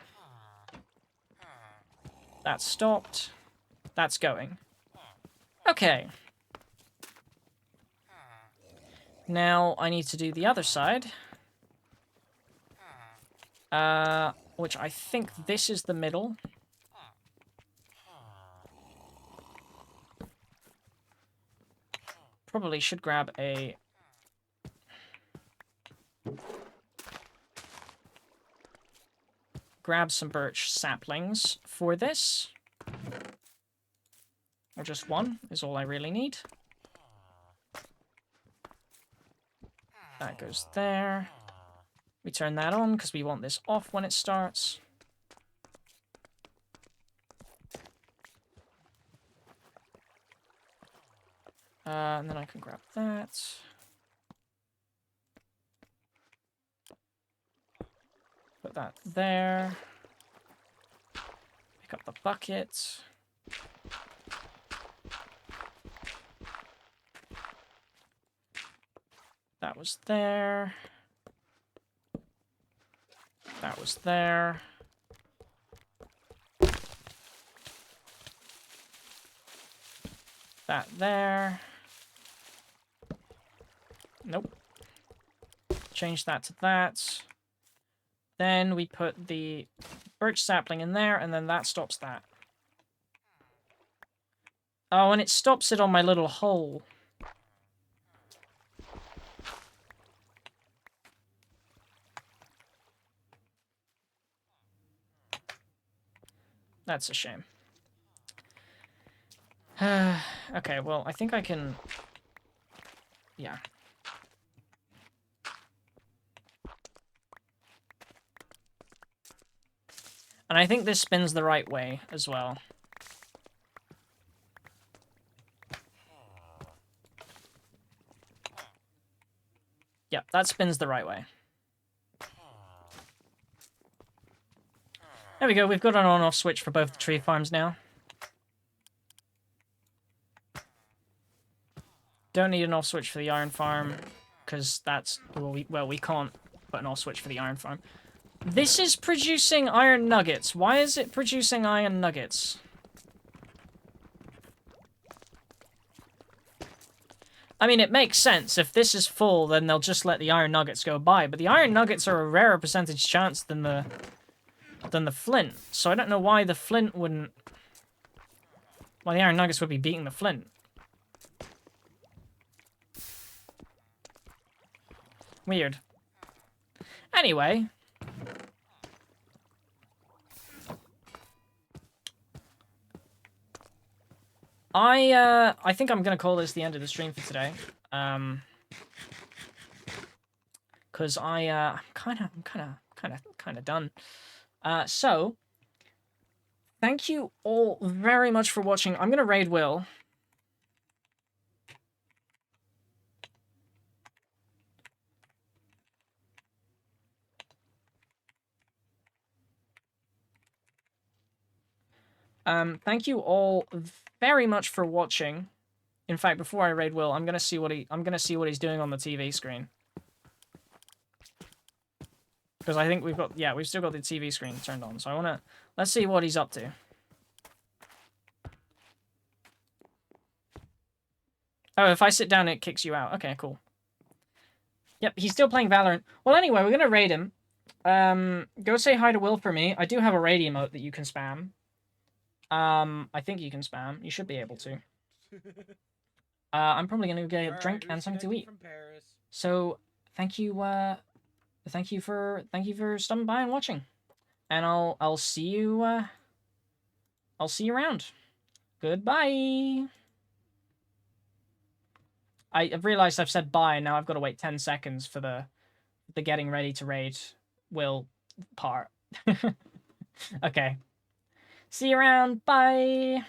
That's stopped. That's going. Okay. Now I need to do the other side. Which I think this is the middle. Probably should grab a... Grab some birch saplings for this. Or just one is all I really need. That goes there. We turn that on because we want this off when it starts. And then I can grab that. Put that there. Pick up the bucket. That was there. That was there. That there. Nope. Change that to that. Then we put the birch sapling in there, and then that stops that. Oh, and it stops it on my little hole. That's a shame. Okay, well, I think I can... Yeah. And I think this spins the right way as well. Yep, that spins the right way. There we go, we've got an on-off switch for both the tree farms now. Don't need an off switch for the iron farm, because that's... Well, we can't put an off switch for the iron farm. This is producing iron nuggets. Why is it producing iron nuggets? I mean, it makes sense. If this is full, then they'll just let the iron nuggets go by. But the iron nuggets are a rarer percentage chance than the flint. So I don't know why the flint wouldn't... Why the iron nuggets would be beating the flint. Weird. Anyway... I think I'm gonna call this the end of the stream for today. Cause I'm kind of done. So thank you all very much for watching. I'm gonna raid Will. Thank you all very much for watching. In fact, before I raid Will, I'm gonna see what he's doing on the TV screen. Because I think we've still got the TV screen turned on. So let's see what he's up to. Oh, if I sit down, it kicks you out. Okay, cool. Yep, he's still playing Valorant. Well, anyway, we're gonna raid him. Go say hi to Will for me. I do have a raid emote that you can spam. I think you can spam. You should be able to. I'm probably gonna get a drink and something to eat. So thank you for stopping by and watching, and I'll see you around. Goodbye. I've realized I've said bye, and now I've got to wait 10 seconds for the getting ready to raid Will part. Okay. See you around. Bye.